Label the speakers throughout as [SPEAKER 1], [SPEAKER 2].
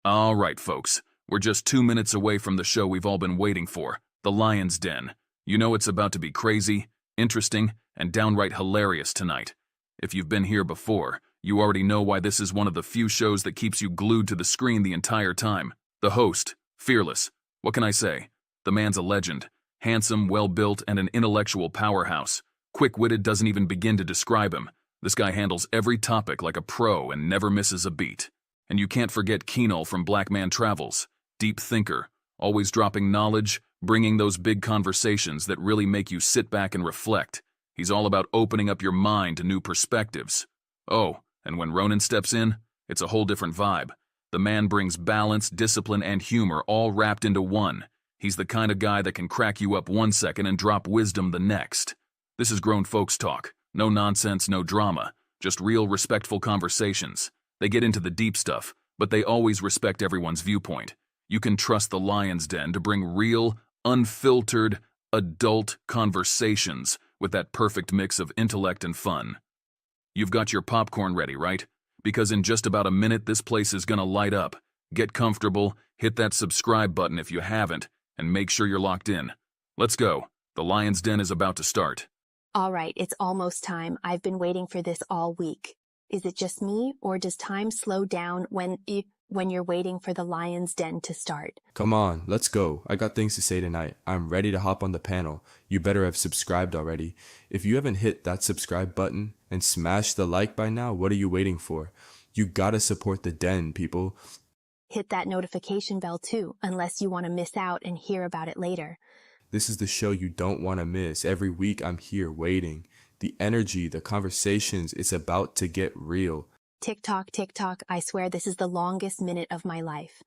[SPEAKER 1] All right, folks. We're just 2 minutes away from the show we've all been waiting for, The Lion's Den. You know it's about to be crazy, interesting, and downright hilarious tonight. If you've been here before, you already know why this is one of the few shows that keeps you glued to the screen the entire time. The host, fearless. What can I say? The man's a legend. Handsome, well-built, and an intellectual powerhouse. Quick-witted doesn't even begin to describe him. This guy handles every topic like a pro and never misses a beat. And you can't forget Keenal from Black Man Travels. Deep thinker, always dropping knowledge, bringing those big conversations that really make you sit back and reflect. He's all about opening up your mind to new perspectives. Oh, and when Ronan steps in, it's a whole different vibe. The man brings balance, discipline, and humor all wrapped into one. He's the kind of guy that can crack you up 1 second and drop wisdom the next. This is grown folks talk. No nonsense, no drama. Just real, respectful conversations. They get into the deep stuff, but they always respect everyone's viewpoint. You can trust the Lion's Den to bring real, unfiltered, adult conversations with that perfect mix of intellect and fun. You've got your popcorn ready, right? Because in just about a minute, this place is gonna light up. Get comfortable, hit that subscribe button if you haven't, and make sure you're locked in. Let's go. The Lion's Den is about to start.
[SPEAKER 2] All right, it's almost time. I've been waiting for this all week. Is it just me, or does time slow down when you're waiting for the Lion's Den to start?
[SPEAKER 3] Come on, let's go. I got things to say tonight. I'm ready to hop on the panel. You better have subscribed already. If you haven't hit that subscribe button and smash the like by now, what are you waiting for? You gotta support the Den, people.
[SPEAKER 2] Hit that notification bell too, unless you want to miss out and hear about it later.
[SPEAKER 3] This is the show you don't want to miss. Every week I'm here waiting. The energy, the conversations, it's about to get real.
[SPEAKER 2] Tick tock, I swear this is the longest minute of my life.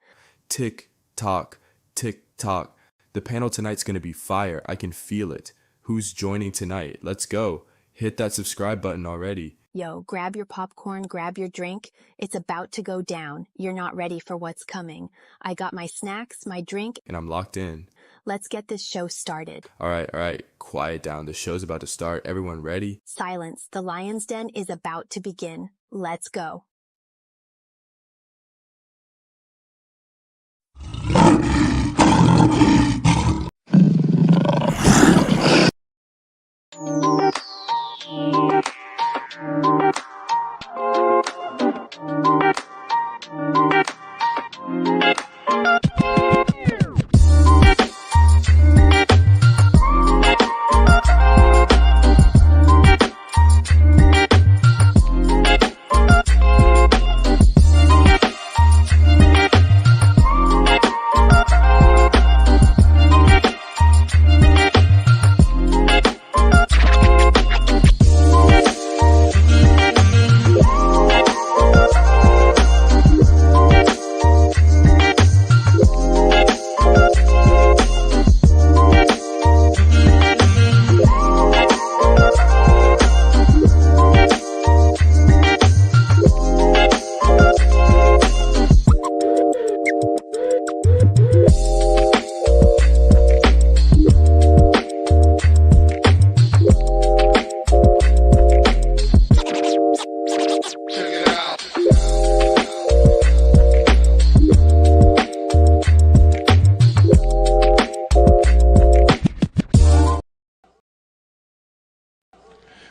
[SPEAKER 3] Tick tock, tick tock. The panel tonight's gonna be fire. I can feel it. Who's joining tonight? Let's go. Hit that subscribe button already.
[SPEAKER 2] Yo, grab your popcorn, grab your drink. It's about to go down. You're not ready for what's coming. I got my snacks, my drink,
[SPEAKER 3] And I'm locked in.
[SPEAKER 2] Let's get this show started.
[SPEAKER 3] All right. Quiet down. The show's about to start. Everyone ready?
[SPEAKER 2] Silence. The Lion's Den is about to begin. Let's go.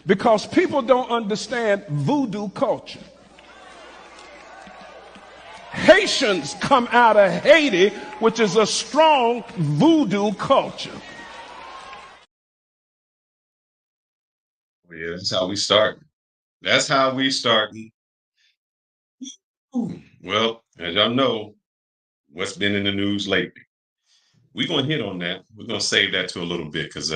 [SPEAKER 4] Because people don't understand voodoo culture. Haitians come out of Haiti, which is a strong voodoo culture.
[SPEAKER 5] Yeah, that's how we start. That's how we start. Well, as y'all know, what's been in the news lately? We're going to hit on that. We're going to save that to a little bit because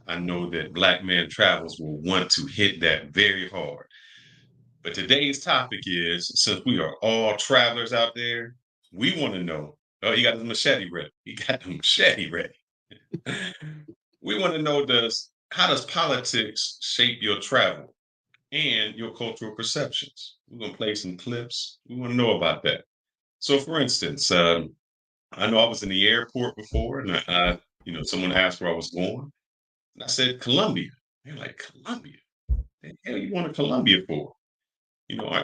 [SPEAKER 5] I know that Black Man Travels will want to hit that very hard. But today's topic is, since we are all travelers out there, we want to know. Oh, he got the machete ready. He got the machete ready. We want to know, how does politics shape your travel and your cultural perceptions? We're going to play some clips. We want to know about that. So, for instance, I know I was in the airport before, and someone asked where I was going. And I said, Colombia. They're like, Colombia? What the hell you want to Colombia for?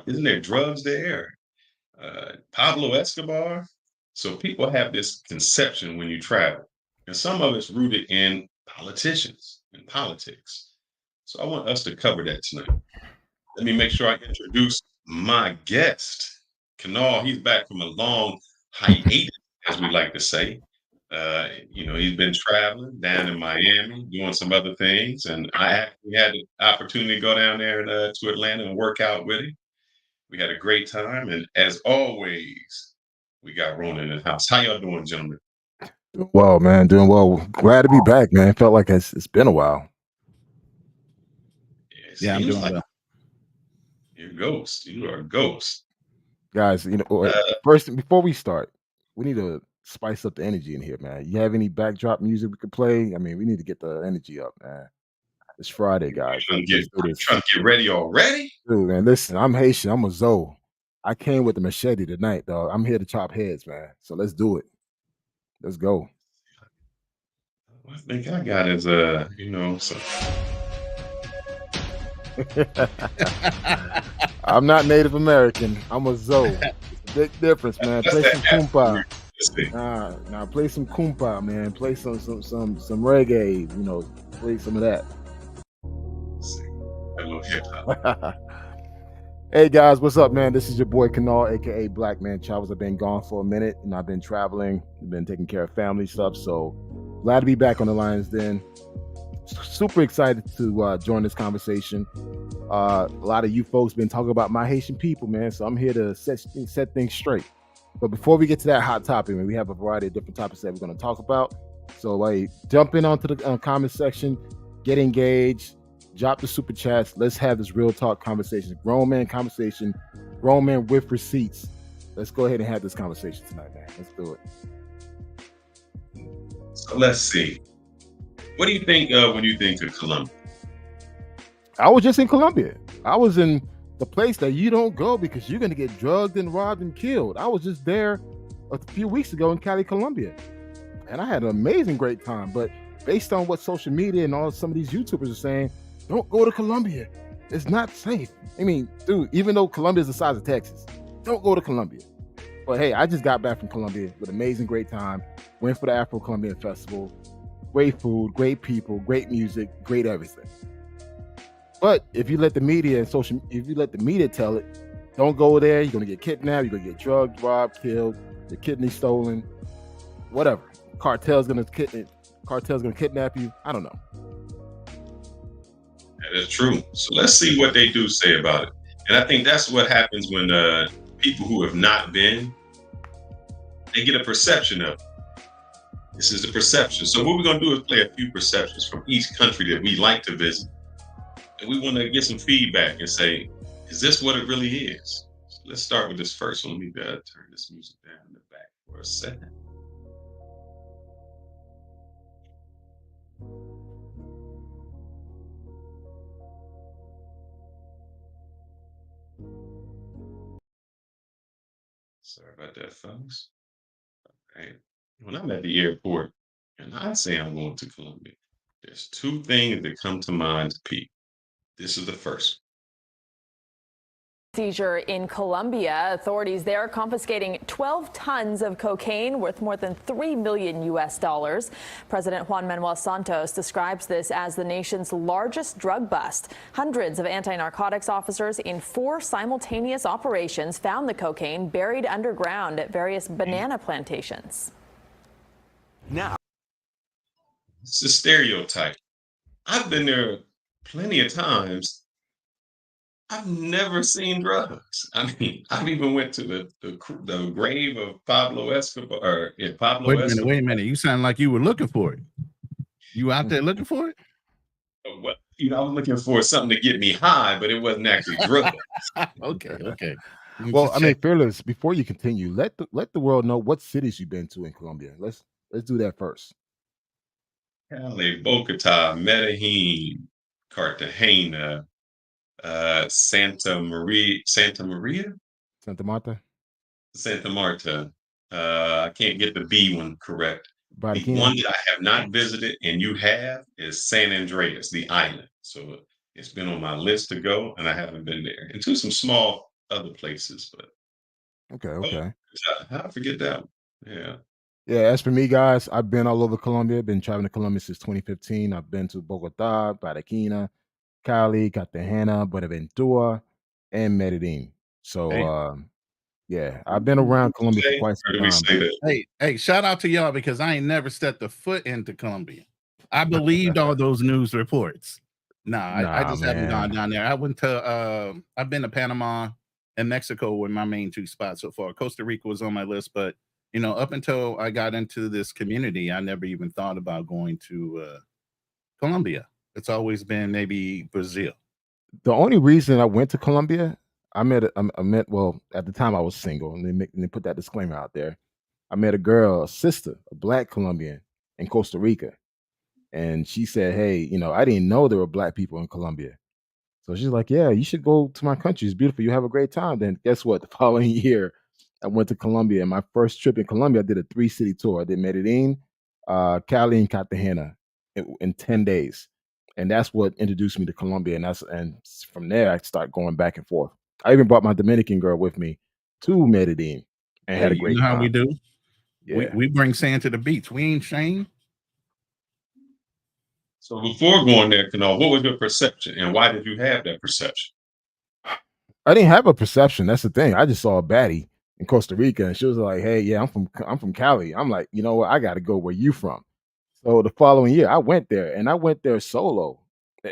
[SPEAKER 5] Isn't there drugs there? Pablo Escobar. So people have this conception when you travel, and some of it's rooted in politicians and politics. So I want us to cover that tonight. Let me make sure I introduce my guest. Kanal, he's back from a long hiatus, as we like to say. He's been traveling down in Miami, doing some other things, and I actually had the opportunity to go down there to Atlanta and work out with him. We had a great time, and as always, we got Ronan in the house. How y'all doing, gentlemen?
[SPEAKER 6] Doing well, man. Doing well. Glad to be back, man. Felt like it's been a while.
[SPEAKER 5] It
[SPEAKER 7] Yeah, I'm
[SPEAKER 5] seems
[SPEAKER 7] doing
[SPEAKER 5] like
[SPEAKER 7] well.
[SPEAKER 5] you're a ghost. You are a ghost.
[SPEAKER 6] Guys, first, before we start, we need to spice up the energy in here, man. You have any backdrop music we could play? I mean, we need to get the energy up, man. It's Friday, guys.
[SPEAKER 5] Trying to
[SPEAKER 6] Let's do this.
[SPEAKER 5] trying to get ready already?
[SPEAKER 6] Dude, man, listen, I'm Haitian. I'm a Zoe. I came with the machete tonight, dog. I'm here to chop heads, man. So let's do it. Let's go.
[SPEAKER 5] I think I got is some
[SPEAKER 6] I'm not Native American. I'm a Zoe. It's a big difference, man. Play some kumpa. Now play some kumpa, man. Play some reggae. Play some of that.
[SPEAKER 5] I love hip hop.
[SPEAKER 6] Hey guys, what's up, man? This is your boy Kanal, aka Black Man Travels. I've been gone for a minute, and I've been traveling. I've been taking care of family stuff. So glad to be back on the Lions Den. Super excited to join this conversation. A lot of you folks been talking about my Haitian people, man. So I'm here to set things straight. But before we get to that hot topic, man, we have a variety of different topics that we're going to talk about. So jump in onto the comment section, get engaged, drop the super chats. Let's have this real talk conversation, grown man conversation, grown man with receipts. Let's go ahead and have this conversation tonight, man. Let's do it.
[SPEAKER 5] So let's see. What do you think when you think of Colombia?
[SPEAKER 6] I was just in Colombia. I was in the place that you don't go because you're going to get drugged and robbed and killed. I was just there a few weeks ago in Cali, Colombia. And I had an amazing great time. But based on what social media and all some of these YouTubers are saying, don't go to Colombia. It's not safe. I mean, dude, even though Colombia is the size of Texas, don't go to Colombia. But hey, I just got back from Colombia with amazing great time. Went for the Afro-Colombian Festival. Great food, great people, great music, great everything. But if you let the media tell it, don't go there. You're gonna get kidnapped. You're gonna get drugged, robbed, killed. Your kidney stolen, whatever. Cartel's gonna kidnap you. I don't know.
[SPEAKER 5] That is true. So let's see what they do say about it. And I think that's what happens when people who have not been, they get a perception of it. This is the perception. So what we're going to do is play a few perceptions from each country that we like to visit. And we want to get some feedback and say, is this what it really is? So let's start with this first one. Let me turn this music down in the back for a second. Sorry about that, folks. Okay. When I'm at the airport and I say I'm going to Colombia, there's two things that come to mind to people. This is the first.
[SPEAKER 8] Seizure in Colombia. Authorities there confiscating 12 tons of cocaine worth more than $3 million US. President Juan Manuel Santos describes this as the nation's largest drug bust. Hundreds of anti-narcotics officers in 4 simultaneous operations found the cocaine buried underground at various banana plantations.
[SPEAKER 5] Now, it's a stereotype. I've been there plenty of times. I've never seen drugs. I mean, I've even went to the grave of Pablo Escobar.
[SPEAKER 7] Wait a minute. You sound like you were looking for it. You out there looking for it?
[SPEAKER 5] Well, I was looking for something to get me high, but it wasn't actually drugs.
[SPEAKER 7] Okay.
[SPEAKER 6] Well, I mean, Fearless, before you continue, let the world know what cities you've been to in Colombia. Let's do that first.
[SPEAKER 5] Cali, Bogota, Medellin, Cartagena, Santa Marta. I can't get the B one correct. The one that I have not visited and you have is San Andreas, the island. So it's been on my list to go and I haven't been there. And to some small other places, but
[SPEAKER 6] Okay,
[SPEAKER 5] Oh,
[SPEAKER 6] okay.
[SPEAKER 5] how I forget that one. Yeah.
[SPEAKER 6] Yeah, as for me, guys, I've been all over Colombia. Been traveling to Colombia since 2015. I've been to Bogota, Barranquilla, Cali, Cartagena, Buenaventura, and Medellin. So,
[SPEAKER 7] Hey,
[SPEAKER 6] yeah, I've been around Colombia for
[SPEAKER 5] Say,
[SPEAKER 6] quite
[SPEAKER 5] or
[SPEAKER 6] some
[SPEAKER 5] do we
[SPEAKER 6] time.
[SPEAKER 5] say that?
[SPEAKER 7] hey, shout out to y'all because I ain't never stepped a foot into Colombia. I believed all those news reports. Nah, I
[SPEAKER 6] Nah,
[SPEAKER 7] just haven't gone
[SPEAKER 6] man.
[SPEAKER 7] down there. I've been to Panama and Mexico were my main two spots so far. Costa Rica was on my list, but up until I got into this community, I never even thought about going to Colombia. It's always been maybe Brazil.
[SPEAKER 6] The only reason I went to Colombia, I met well, at the time I was single, and they put that disclaimer out there. I met a girl, a sister, a black Colombian in Costa Rica. And she said, "Hey, I didn't know there were black people in Colombia." So she's like, "Yeah, you should go to my country. It's beautiful. You have a great time." Then guess what? The following year, I went to Colombia. And my first trip in Colombia, I did a 3-city tour. I did Medellin, Cali, and Cartagena in 10 days. And that's what introduced me to Colombia. And from there, I started going back and forth. I even brought my Dominican girl with me to Medellin and
[SPEAKER 7] Hey,
[SPEAKER 6] had a
[SPEAKER 7] you
[SPEAKER 6] great
[SPEAKER 7] know how we
[SPEAKER 6] time.
[SPEAKER 7] do?
[SPEAKER 6] Yeah.
[SPEAKER 7] We bring sand to the beach. We ain't shame.
[SPEAKER 5] So before going there, Kanal, what was your perception, and why did you have that perception?
[SPEAKER 6] I didn't have a perception. That's the thing. I just saw a baddie in Costa Rica, and she was like, "Hey, yeah, I'm from Cali." I'm like, you know what? I got to go where you from. So the following year, I went there, and I went there solo,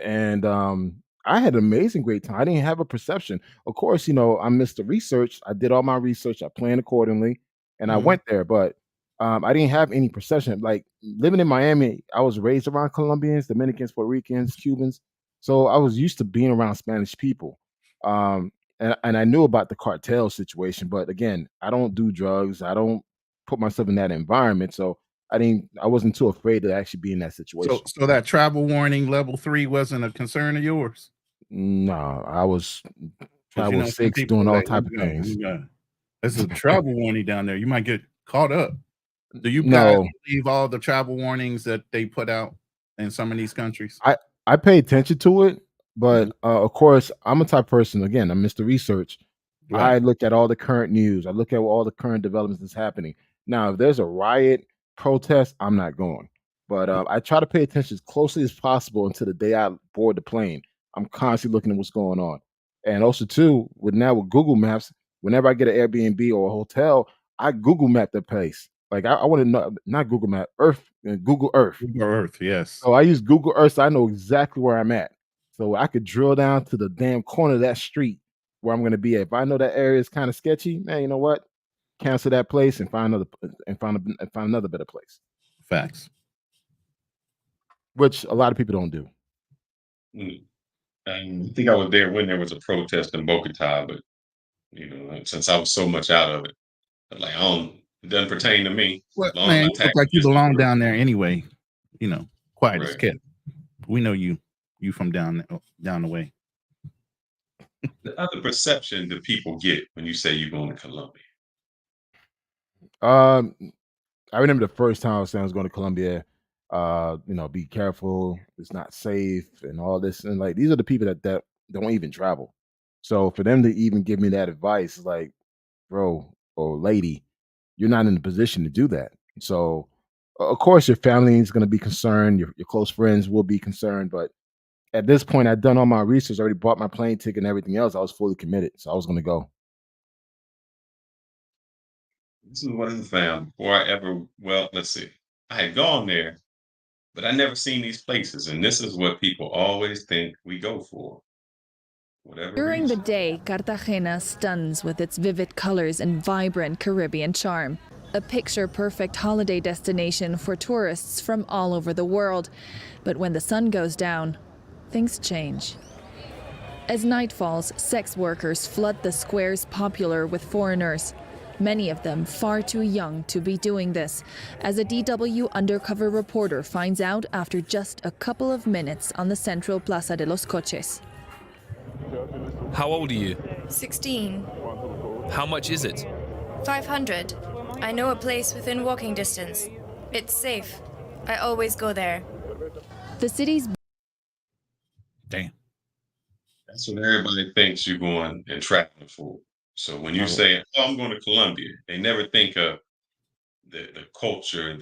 [SPEAKER 6] and I had an amazing great time. I didn't have a perception. Of course, I missed the research. I did all my research. I planned accordingly, and I
[SPEAKER 7] Mhm.
[SPEAKER 6] went there, but I didn't have any perception. Like living in Miami, I was raised around Colombians, Dominicans, Puerto Ricans, Cubans, so I was used to being around Spanish people. Um, and I knew about the cartel situation, but again, I don't do drugs. I don't put myself in that environment, so I wasn't too afraid to actually be in that
[SPEAKER 7] So
[SPEAKER 6] situation.
[SPEAKER 7] so that travel warning level 3 wasn't a concern of yours?
[SPEAKER 6] No, I was
[SPEAKER 7] Because
[SPEAKER 6] travel
[SPEAKER 7] some
[SPEAKER 6] 6
[SPEAKER 7] people
[SPEAKER 6] doing
[SPEAKER 7] are
[SPEAKER 6] all
[SPEAKER 7] like,
[SPEAKER 6] type of things.
[SPEAKER 7] there's a travel warning down there. You might get caught up. Do you guys
[SPEAKER 6] No,
[SPEAKER 7] believe all the travel warnings that they put out in some of these countries?
[SPEAKER 6] I pay attention to it,
[SPEAKER 7] Mhm.
[SPEAKER 6] but, of course, I'm a type of person, again, I missed the research. I
[SPEAKER 7] Right.
[SPEAKER 6] look at all the current news. I look at all the current developments that's happening. Now, if there's a riot, protest, I'm not going. But, I try to pay attention as closely as possible until the day I board the plane. I'm constantly looking at what's going on. And also too, with Google Maps, whenever I get an Airbnb or a hotel, I Google Map the place. Like, I wanna know not Google Map, Google Earth.
[SPEAKER 7] Google Earth, yes.
[SPEAKER 6] So I use Google Earth, so I know exactly where I'm at. So I could drill down to the damn corner of that street where I'm gonna be at. If I know that area is kinda sketchy, man, you know what? Cancel that place and find another better place,
[SPEAKER 7] Facts.
[SPEAKER 6] which a lot of people don't do.
[SPEAKER 5] Mm. I think I was there when there was a protest in Bogota, but since I was so much out of it, I'm like, it doesn't pertain to me.
[SPEAKER 7] Well,
[SPEAKER 5] As long as
[SPEAKER 7] man,
[SPEAKER 5] my
[SPEAKER 7] you look
[SPEAKER 5] taxes
[SPEAKER 7] like you
[SPEAKER 5] get
[SPEAKER 7] belong
[SPEAKER 5] through.
[SPEAKER 7] down there anyway. You know, quiet as
[SPEAKER 5] Right.
[SPEAKER 7] kept. We know you from down the way.
[SPEAKER 5] The other perception that people get when you say you're going to Colombia.
[SPEAKER 6] Um, I remember the first time I was saying I was going to Colombia, be careful, it's not safe and all this. And like these are the people that don't even travel. So for them to even give me that advice, like, bro or lady, you're not in a position to do that. So of course your family is gonna be concerned, your close friends will be concerned, but at this point I'd done all my research, I already bought my plane ticket and everything else. I was fully committed. So I was gonna go.
[SPEAKER 5] This is what I found before I ever, well, let's see. I had gone there, but I never seen these places. And this is what people always think we go for, whatever
[SPEAKER 9] During the
[SPEAKER 5] reason.
[SPEAKER 9] day, Cartagena stuns with its vivid colors and vibrant Caribbean charm. A picture-perfect holiday destination for tourists from all over the world. But when the sun goes down, things change. As night falls, sex workers flood the squares popular with foreigners. Many of them far too young to be doing this, as a DW undercover reporter finds out after just a couple of minutes on the central Plaza de los Coches.
[SPEAKER 10] How old are you?
[SPEAKER 11] 16.
[SPEAKER 10] How much is it?
[SPEAKER 11] 500. I know a place within walking distance. It's safe. I always go there.
[SPEAKER 9] The city's
[SPEAKER 7] Damn.
[SPEAKER 5] That's what everybody thinks you're going and traveling for. So when you say, "Oh, I'm going to Colombia," they never think of the culture,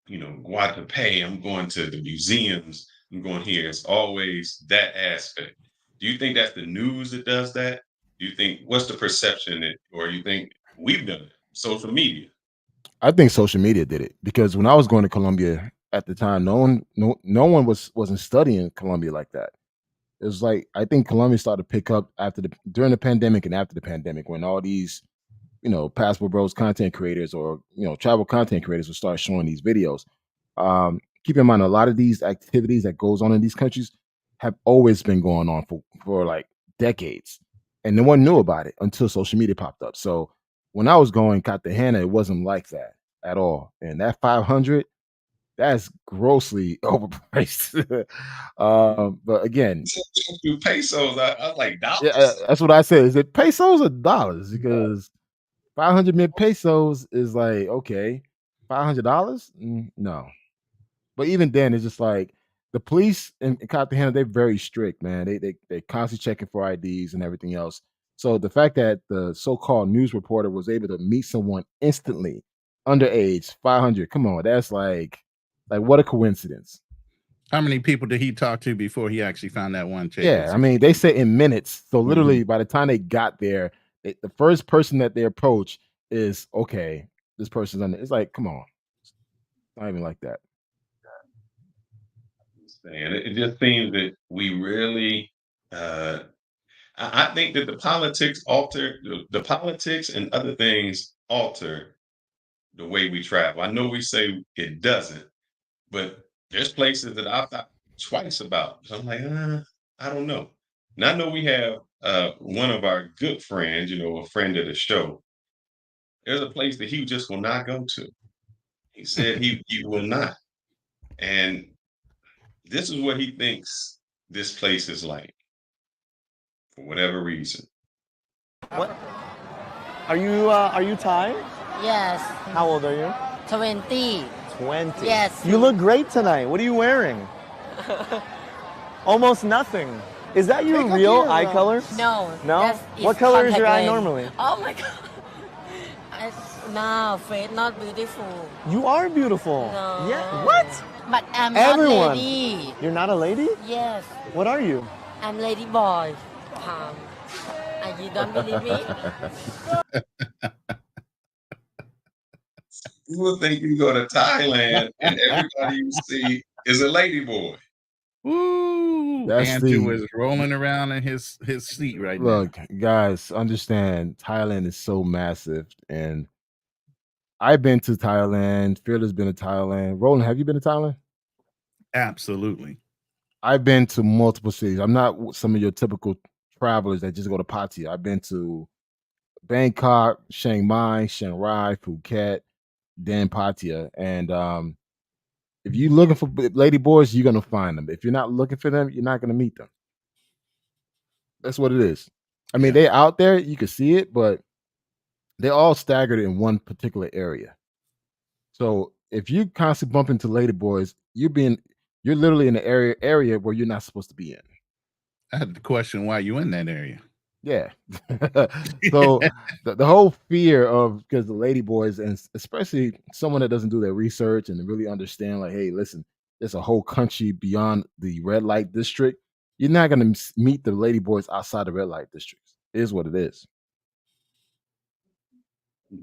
[SPEAKER 5] Guadalupe. I'm going to the museums. I'm going here. It's always that aspect. Do you think that's the news that does that? Do you think what's the perception or you think we've done it? Social media.
[SPEAKER 6] I think social media did it because when I was going to Colombia at the time, no one wasn't studying Colombia like that. It was like I think Colombia started to pick up during the pandemic and after the pandemic when all these Passport Bros content creators or travel content creators will start showing these videos. Keep in mind, a lot of these activities that goes on in these countries have always been going on for like decades, and no one knew about it until social media popped up. So when I was going Cartagena, it wasn't like that at all, and that 500, that's grossly overpriced. But again,
[SPEAKER 5] Do pesos. I was like
[SPEAKER 6] yeah,
[SPEAKER 5] dollars.
[SPEAKER 6] that's what I said. Is it pesos or dollars? Because 500 mil pesos is like, okay, $500? No. But even then, it's just like the police in Cartagena, they're very strict, man. They constantly checking for IDs and everything else. So the fact that the so-called news reporter was able to meet someone instantly, underage, 500, come on, that's like what a coincidence.
[SPEAKER 7] How many people did he talk to before he actually found that one chick?
[SPEAKER 6] Yeah, I mean, they say in minutes. So literally, by the time they got there, the first person that they approach is okay. This person's on. It's like, come on, it's not even like that.
[SPEAKER 5] And it just seems that we really I think that the politics and other things alter the way we travel. I know we say it doesn't, but there's places that I've thought twice about. So I'm like, I don't know. And I know we have one of our good friends, a friend of the show. There's a place that he just will not go to. He said he will not. And this is what he thinks this place is like for whatever reason.
[SPEAKER 12] What? Are you Thai?
[SPEAKER 13] Yes.
[SPEAKER 12] How old are you?
[SPEAKER 13] 20.
[SPEAKER 12] 20.
[SPEAKER 13] Yes.
[SPEAKER 12] You look great tonight. What are you wearing? Almost nothing. Is that your real eye color?
[SPEAKER 13] No.
[SPEAKER 12] No? What color is your eye
[SPEAKER 13] lens.
[SPEAKER 12] normally?
[SPEAKER 13] Oh my god. No, face not beautiful.
[SPEAKER 12] You are beautiful.
[SPEAKER 13] No.
[SPEAKER 12] Yeah. What?
[SPEAKER 13] But I'm
[SPEAKER 12] Everyone.
[SPEAKER 13] not lady.
[SPEAKER 12] You're not a lady?
[SPEAKER 13] Yes.
[SPEAKER 12] What are you?
[SPEAKER 13] I'm lady boy. You don't believe me?
[SPEAKER 5] People think you go to Thailand and everybody you see is a lady boy.
[SPEAKER 7] Woo!
[SPEAKER 6] That's
[SPEAKER 7] Andrew is rolling around in his seat right now.
[SPEAKER 6] Look, guys, understand Thailand is so massive, and I've been to Thailand. Fearless been to Thailand. Roland, have you been to Thailand?
[SPEAKER 7] Absolutely.
[SPEAKER 6] I've been to multiple cities. I'm not some of your typical travelers that just go to Pattaya. I've been to Bangkok, Chiang Mai, Chiang Rai, Phuket, then Pattaya. And if you're looking for lady boys, you're gonna find them. If you're not looking for them, you're not gonna meet them. That's what it is. I mean, they're out there, you can see it, but they're all staggered in one particular area. So if you constantly bump into lady boys, you're literally in the area where you're not supposed to be in.
[SPEAKER 7] I had to question why you in that area.
[SPEAKER 6] Yeah. So the whole fear of because the lady boys, and especially someone that doesn't do their research and really understand, like, hey, listen, there's a whole country beyond the red light district. You're not gonna meet the lady boys outside the red light districts. It is what it is.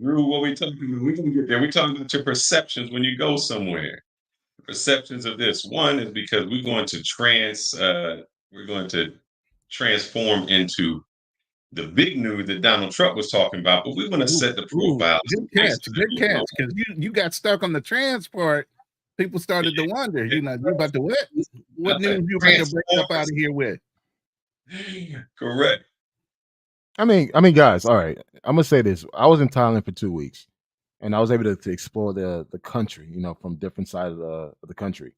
[SPEAKER 5] Drew, what we talking about? We can get there. We talking about your perceptions when you go somewhere. Perceptions of this. One is because we're going to transform into the big news that Donald Trump was talking about, but we want to set the profile.
[SPEAKER 7] Good catch, because you got stuck on the transport. People started to wonder, you about to what? What news you about to break up out of here with?
[SPEAKER 5] Correct.
[SPEAKER 6] I mean, guys, all right. I'm gonna say this. I was in Thailand for 2 weeks, and I was able to explore the country, from different sides of the country.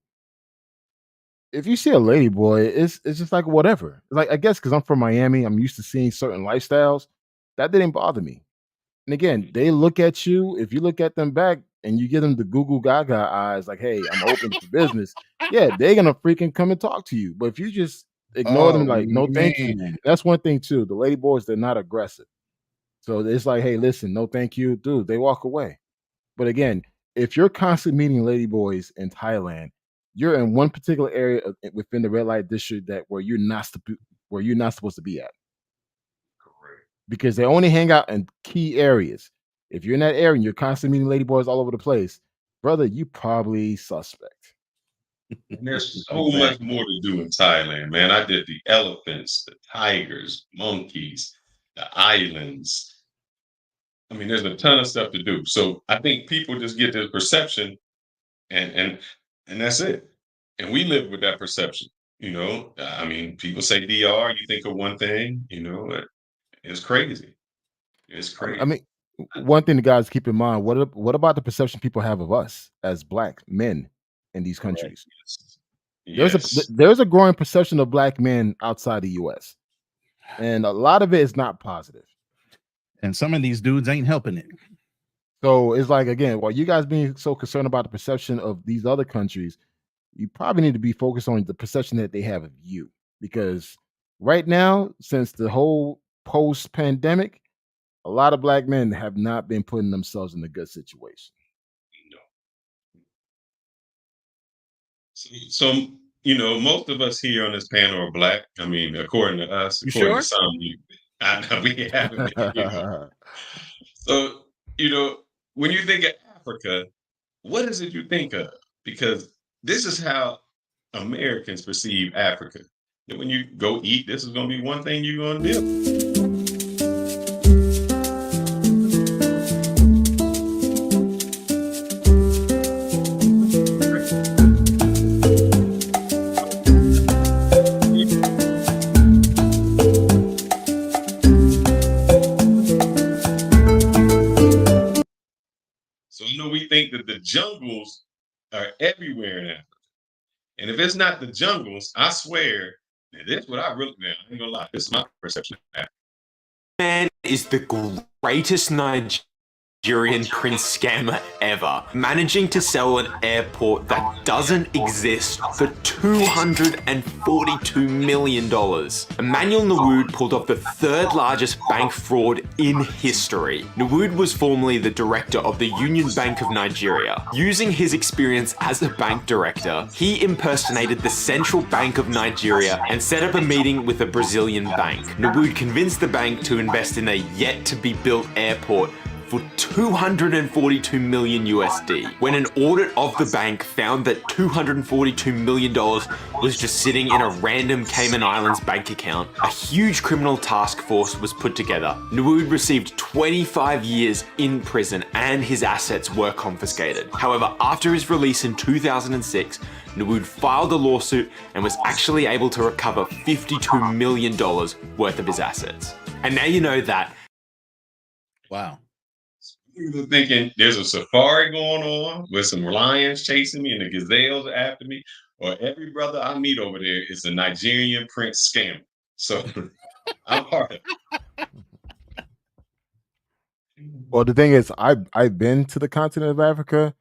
[SPEAKER 6] If you see a lady boy, it's just like whatever. Like I guess because I'm from Miami, I'm used to seeing certain lifestyles. That didn't bother me. And again, they look at you. If you look at them back and you give them the goo goo gaga eyes, like, "Hey, I'm open for business." Yeah, they're gonna freaking come and talk to you. But if you just ignore them
[SPEAKER 7] Oh
[SPEAKER 6] like no thank you.
[SPEAKER 7] man.
[SPEAKER 6] That's one thing too. The lady boys, they're not aggressive. So it's like, hey, listen, no thank you, dude. They walk away. But again, if you're constantly meeting lady boys in Thailand, you're in one particular area within the red light district that where you're not supposed to be at,
[SPEAKER 5] Correct.
[SPEAKER 6] because they only hang out in key areas. If you're in that area and you're constantly meeting lady boys all over the place, brother, you probably suspect.
[SPEAKER 5] And there's so much more to do in Thailand, man. I did the elephants, the tigers, monkeys, the islands. I mean, there's a ton of stuff to do. So I think people just get this perception, and and that's it. And we live with that perception. I mean, people say DR, you think of one thing. It's crazy. It's
[SPEAKER 6] I
[SPEAKER 5] crazy.
[SPEAKER 6] mean, one thing the guys keep in mind: what about the perception people have of us as black men in these
[SPEAKER 5] Correct.
[SPEAKER 6] countries?
[SPEAKER 5] Yes.
[SPEAKER 6] There's a growing perception of black men outside the U.S., and a lot of it is not positive.
[SPEAKER 7] And some of these dudes ain't helping it.
[SPEAKER 6] So it's like, again, while you guys being so concerned about the perception of these other countries, you probably need to be focused on the perception that they have of you. Because right now, since the whole post-pandemic, a lot of black men have not been putting themselves in a good situation.
[SPEAKER 5] So, most of us here on this panel are black. I mean, according to us,
[SPEAKER 7] You
[SPEAKER 5] according
[SPEAKER 7] sure?
[SPEAKER 5] to some, we haven't been. So, when you think of Africa, what is it you think of? Because this is how Americans perceive Africa. That when you go eat, this is going to be one thing you're going to do. So we think that the jungles are everywhere in Africa. And if it's not the jungles, I swear, and this is what I really, man, I ain't gonna lie, this is my perception of Africa.
[SPEAKER 14] Man is the greatest Nigerian prince scammer ever, managing to sell an airport that doesn't exist for $242 million. Emmanuel Nwood pulled off the third largest bank fraud in history. Nwood was formerly the director of the Union Bank of Nigeria. Using his experience as a bank director, he impersonated the Central Bank of Nigeria and set up a meeting with a Brazilian bank. Nwood convinced the bank to invest in a yet-to-be-built airport for 242 million USD. When an audit of the bank found that $242 million was just sitting in a random Cayman Islands bank account, a huge criminal task force was put together. Nwood received 25 years in prison and his assets were confiscated. However, after his release in 2006, Nwood filed a lawsuit and was actually able to recover $52 million worth of his assets. And now you know that.
[SPEAKER 7] Wow.
[SPEAKER 5] People thinking there's a safari going on with some lions chasing me and the gazelles are after me, or every brother I meet over there is a Nigerian prince scammer. So I'm part of it.
[SPEAKER 6] Well, the thing is, I've been to the continent of Africa,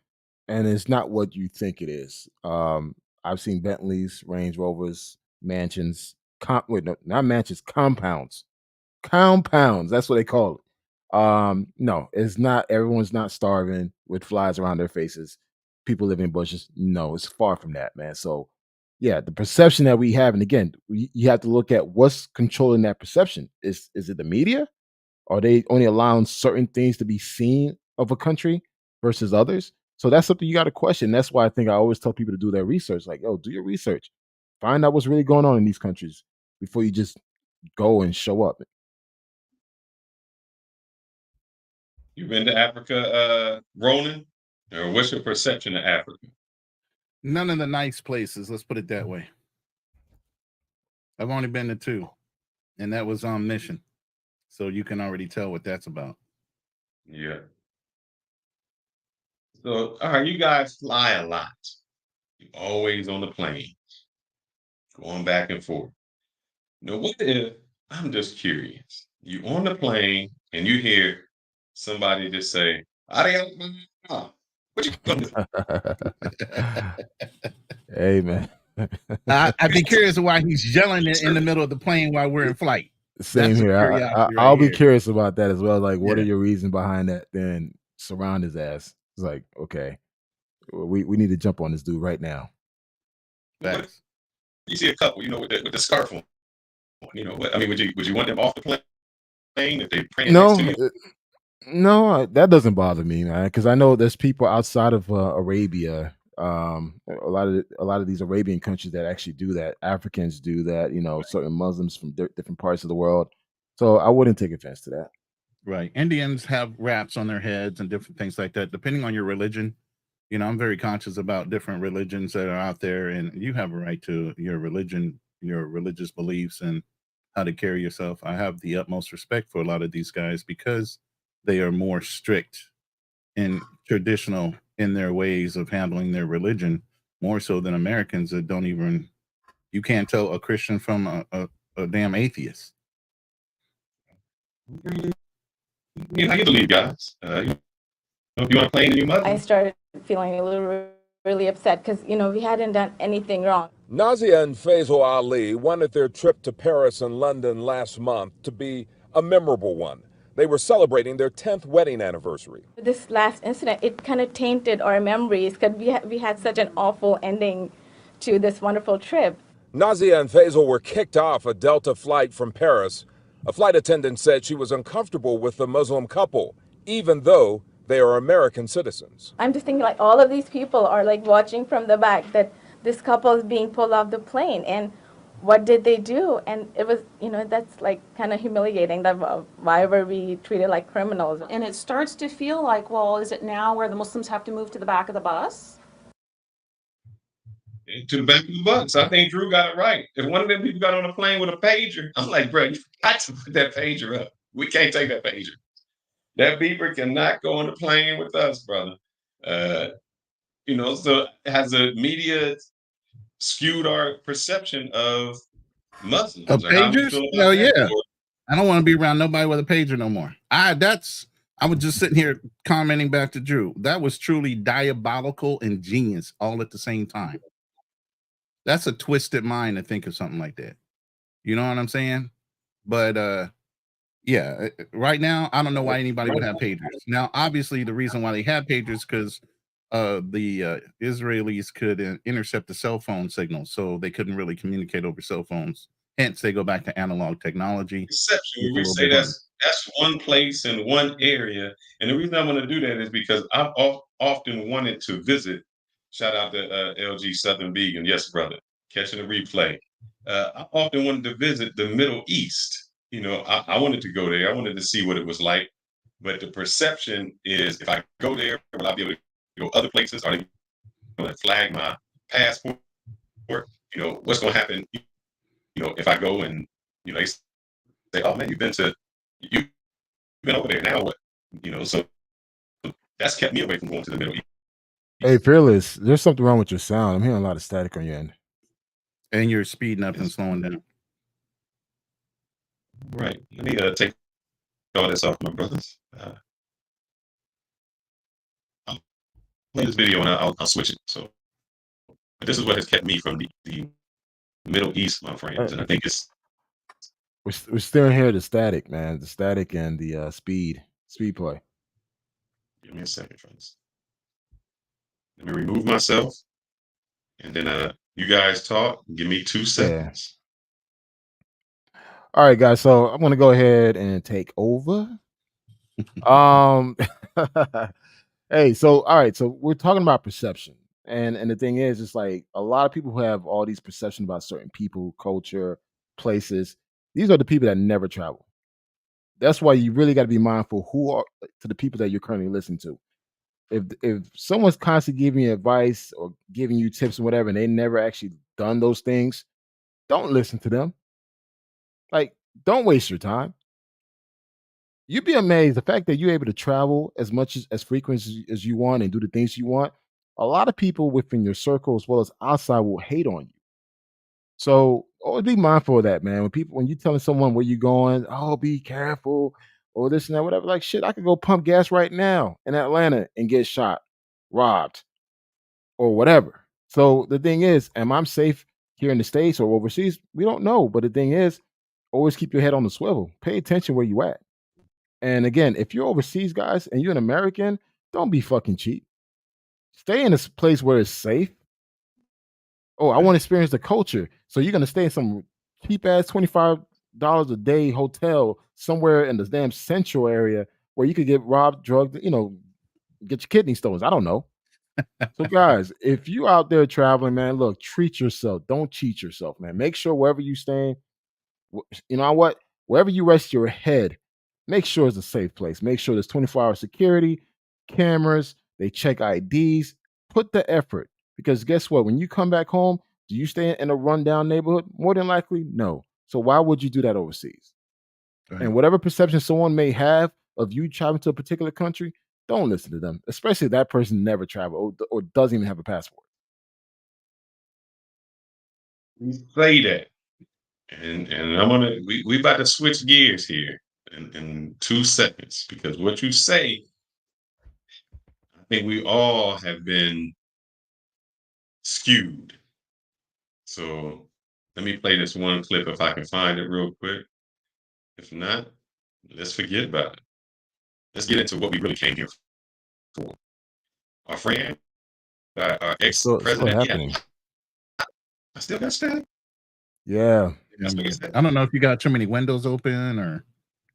[SPEAKER 6] and it's not what you think it is. I've seen Bentleys, Range Rovers, mansions. No, not mansions, compounds. Compounds. That's what they call it. No, it's not. Everyone's not starving with flies around their faces. People live in bushes. No, it's far from that, man. So, yeah, the perception that we have, and again, you have to look at what's controlling that perception. Is it the media? Are they only allowing certain things to be seen of a country versus others? So that's something you got to question. That's why I think I always tell people to do their research. Like, yo, do your research, find out what's really going on in these countries before you just go and show up.
[SPEAKER 5] You been to Africa, Ronan? Or what's your perception of Africa?
[SPEAKER 7] None of the nice places, let's put it that way. I've only been to 2, and that was on mission. So you can already tell what that's about.
[SPEAKER 5] Yeah. So, all right, you guys fly a lot. You're always on the plane, going back and forth. What if, I'm just curious, you on the plane and you hear somebody just say, "Adios, what you gonna do?"
[SPEAKER 6] Hey, man.
[SPEAKER 7] I'd be curious why he's yelling it in the middle of the plane while we're in flight.
[SPEAKER 6] Same
[SPEAKER 7] That's a
[SPEAKER 6] here.
[SPEAKER 7] curiosity
[SPEAKER 6] I'll
[SPEAKER 7] right
[SPEAKER 6] be
[SPEAKER 7] here.
[SPEAKER 6] curious about that as well. Like, what
[SPEAKER 7] Yeah.
[SPEAKER 6] are your reasons behind that? Then surround his ass. It's like, okay, we need to jump on this dude right now.
[SPEAKER 7] Facts.
[SPEAKER 5] You see a couple, with the scarf on. I mean, would you want them off the plane if they praying next to
[SPEAKER 6] No,
[SPEAKER 5] you?
[SPEAKER 6] no, that doesn't bother me, man, because I know there's people outside of Arabia. A lot of these Arabian countries that actually do that. Africans do that. Certain Muslims from different parts of the world. So I wouldn't take offense to that.
[SPEAKER 7] Right. Indians have wraps on their heads and different things like that, depending on your religion. I'm very conscious about different religions that are out there, and you have a right to your religion, your religious beliefs, and how to carry yourself. I have the utmost respect for a lot of these guys because they are more strict and traditional in their ways of handling their religion, more so than Americans that don't even, you can't tell a Christian from a damn atheist.
[SPEAKER 5] How you believe, guys? If you want to play in your mother?
[SPEAKER 15] I started feeling a little really upset because, we hadn't done anything wrong.
[SPEAKER 16] Nazia and Faisal Ali wanted their trip to Paris and London last month to be a memorable one. They were celebrating their 10th wedding anniversary.
[SPEAKER 15] This last incident, it kind of tainted our memories because we had such an awful ending to this wonderful trip.
[SPEAKER 16] Nazia and Faisal were kicked off a Delta flight from Paris. A flight attendant said she was uncomfortable with the Muslim couple, even though they are American citizens.
[SPEAKER 15] I'm just thinking like all of these people are like watching from the back that this couple is being pulled off the plane, and what did they do? And it was, that's like kind of humiliating that why were we treated like criminals?
[SPEAKER 17] And it starts to feel like, well, is it now where the Muslims have to move to the back of the bus?
[SPEAKER 5] To the back of the bus. I think Drew got it right. If one of them people got on a plane with a pager, I'm like, bro, you got to put that pager up. We can't take that pager. That beeper cannot go on the plane with us, brother. So has the media skewed our perception of Muslims?
[SPEAKER 7] Of pagers? Hell yeah. I don't want to be around nobody with a pager no more. I was just sitting here commenting back to Drew. That was truly diabolical and genius all at the same time. That's a twisted mind to think of something like that. You know what I'm saying? But yeah, right now, I don't know why anybody would have pagers. Now, obviously, the reason why they have pagers because the Israelis could intercept the cell phone signal, so they couldn't really communicate over cell phones. Hence, they go back to analog technology.
[SPEAKER 5] Perception. We say that's one place in one area, and the reason I want to do that is because I've often wanted to visit. Shout out to LG Southern Vegan, yes, brother, catching the replay. I often wanted to visit the Middle East. I wanted to go there. I wanted to see what it was like. But the perception is, if I go there, will I be able to go other places? Are they going to flag my passport? What's going to happen? If I go and they say, "Oh man, you've been over there. Now what?" So that's kept me away from going to the Middle East.
[SPEAKER 6] Hey, Fearless, there's something wrong with your sound. I'm hearing a lot of static on your end.
[SPEAKER 7] And you're speeding up and slowing down.
[SPEAKER 5] Right. Let me take all this off, my brothers. I'll play this video and I'll switch it. So this is what has kept me from the Middle East, my friends. And I think it's
[SPEAKER 6] we're still hearing the static, man. The static and the speed play.
[SPEAKER 5] Give me a second, friends. Let me remove myself, and then you guys talk. Give me 2 seconds.
[SPEAKER 6] All right, guys. So I'm gonna go ahead and take over. Hey, so all right, so we're talking about perception, and the thing is, it's like a lot of people who have all these perceptions about certain people, culture, places. These are the people that never travel. That's why you really got to be mindful who are to the people that you're currently listening to. If someone's constantly giving you advice or giving you tips and whatever, and they never actually done those things, don't listen to them. Like, don't waste your time. You'd be amazed the fact that you're able to travel as much as frequent as you want and do the things you want. A lot of people within your circle as well as outside will hate on you. So always be mindful of that, man. When you're telling someone where you're going, oh, be careful, or this and that, whatever. Like shit, I could go pump gas right now in Atlanta and get shot, robbed, or whatever. So the thing is, am I safe here in the States or overseas, we don't know. But the thing is, always keep your head on the swivel. Pay attention where you at. And again, if you're overseas, guys, and you're an American, don't be fucking cheap. Stay in a place where it's safe. Oh, I want to experience the culture. So you're gonna stay in some cheap ass $25 a day hotel somewhere in the damn central area where you could get robbed, drugged, get your kidney stones. I don't know. So guys, if you out there traveling, man, look, treat yourself. Don't cheat yourself, man. Make sure wherever you staying, you know what? Wherever you rest your head, make sure it's a safe place. Make sure there's 24-hour security, cameras, they check IDs. Put the effort. Because guess what? When you come back home, do you stay in a rundown neighborhood? More than likely, no. So why would you do that overseas?
[SPEAKER 7] Right.
[SPEAKER 6] And whatever perception someone may have of you traveling to a particular country, don't listen to them, especially if that person never traveled or doesn't even have a passport.
[SPEAKER 5] You say that. And I'm gonna we about to switch gears here in 2 seconds because what you say, I think we all have been skewed. So let me play this one clip if I can find it real quick. If not, let's forget about it. Let's get into what we really came here for. Our friend, our
[SPEAKER 6] Still
[SPEAKER 5] ex-president,
[SPEAKER 6] happening.
[SPEAKER 5] I still got stuff.
[SPEAKER 6] Yeah.
[SPEAKER 5] That's what he said.
[SPEAKER 7] I don't know if you got too many windows open or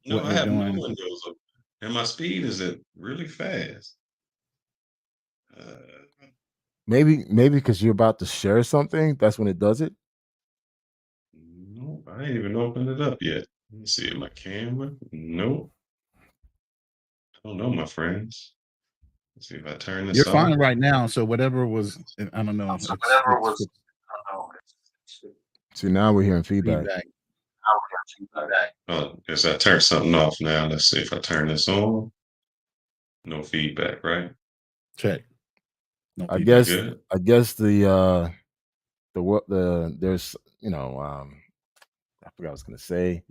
[SPEAKER 5] No,
[SPEAKER 7] what
[SPEAKER 5] I
[SPEAKER 7] you're
[SPEAKER 5] have no
[SPEAKER 7] doing.
[SPEAKER 5] windows open, and my speed is at really fast.
[SPEAKER 6] Maybe because you're about to share something, that's when it does it.
[SPEAKER 5] Nope, I ain't even opened it up yet. Let me see my camera. Nope. I don't know, my friends. Let's see if I turn this
[SPEAKER 7] You're
[SPEAKER 5] off.
[SPEAKER 7] fine right now. So whatever was, I don't know.
[SPEAKER 6] See, now we're hearing feedback.
[SPEAKER 5] Oh, guess I turned something off now. Let's see if I turn this on. No feedback, right?
[SPEAKER 7] Check. No
[SPEAKER 6] I
[SPEAKER 7] feedback.
[SPEAKER 6] guess
[SPEAKER 5] Good.
[SPEAKER 6] I guess the there's I forgot what I was gonna say.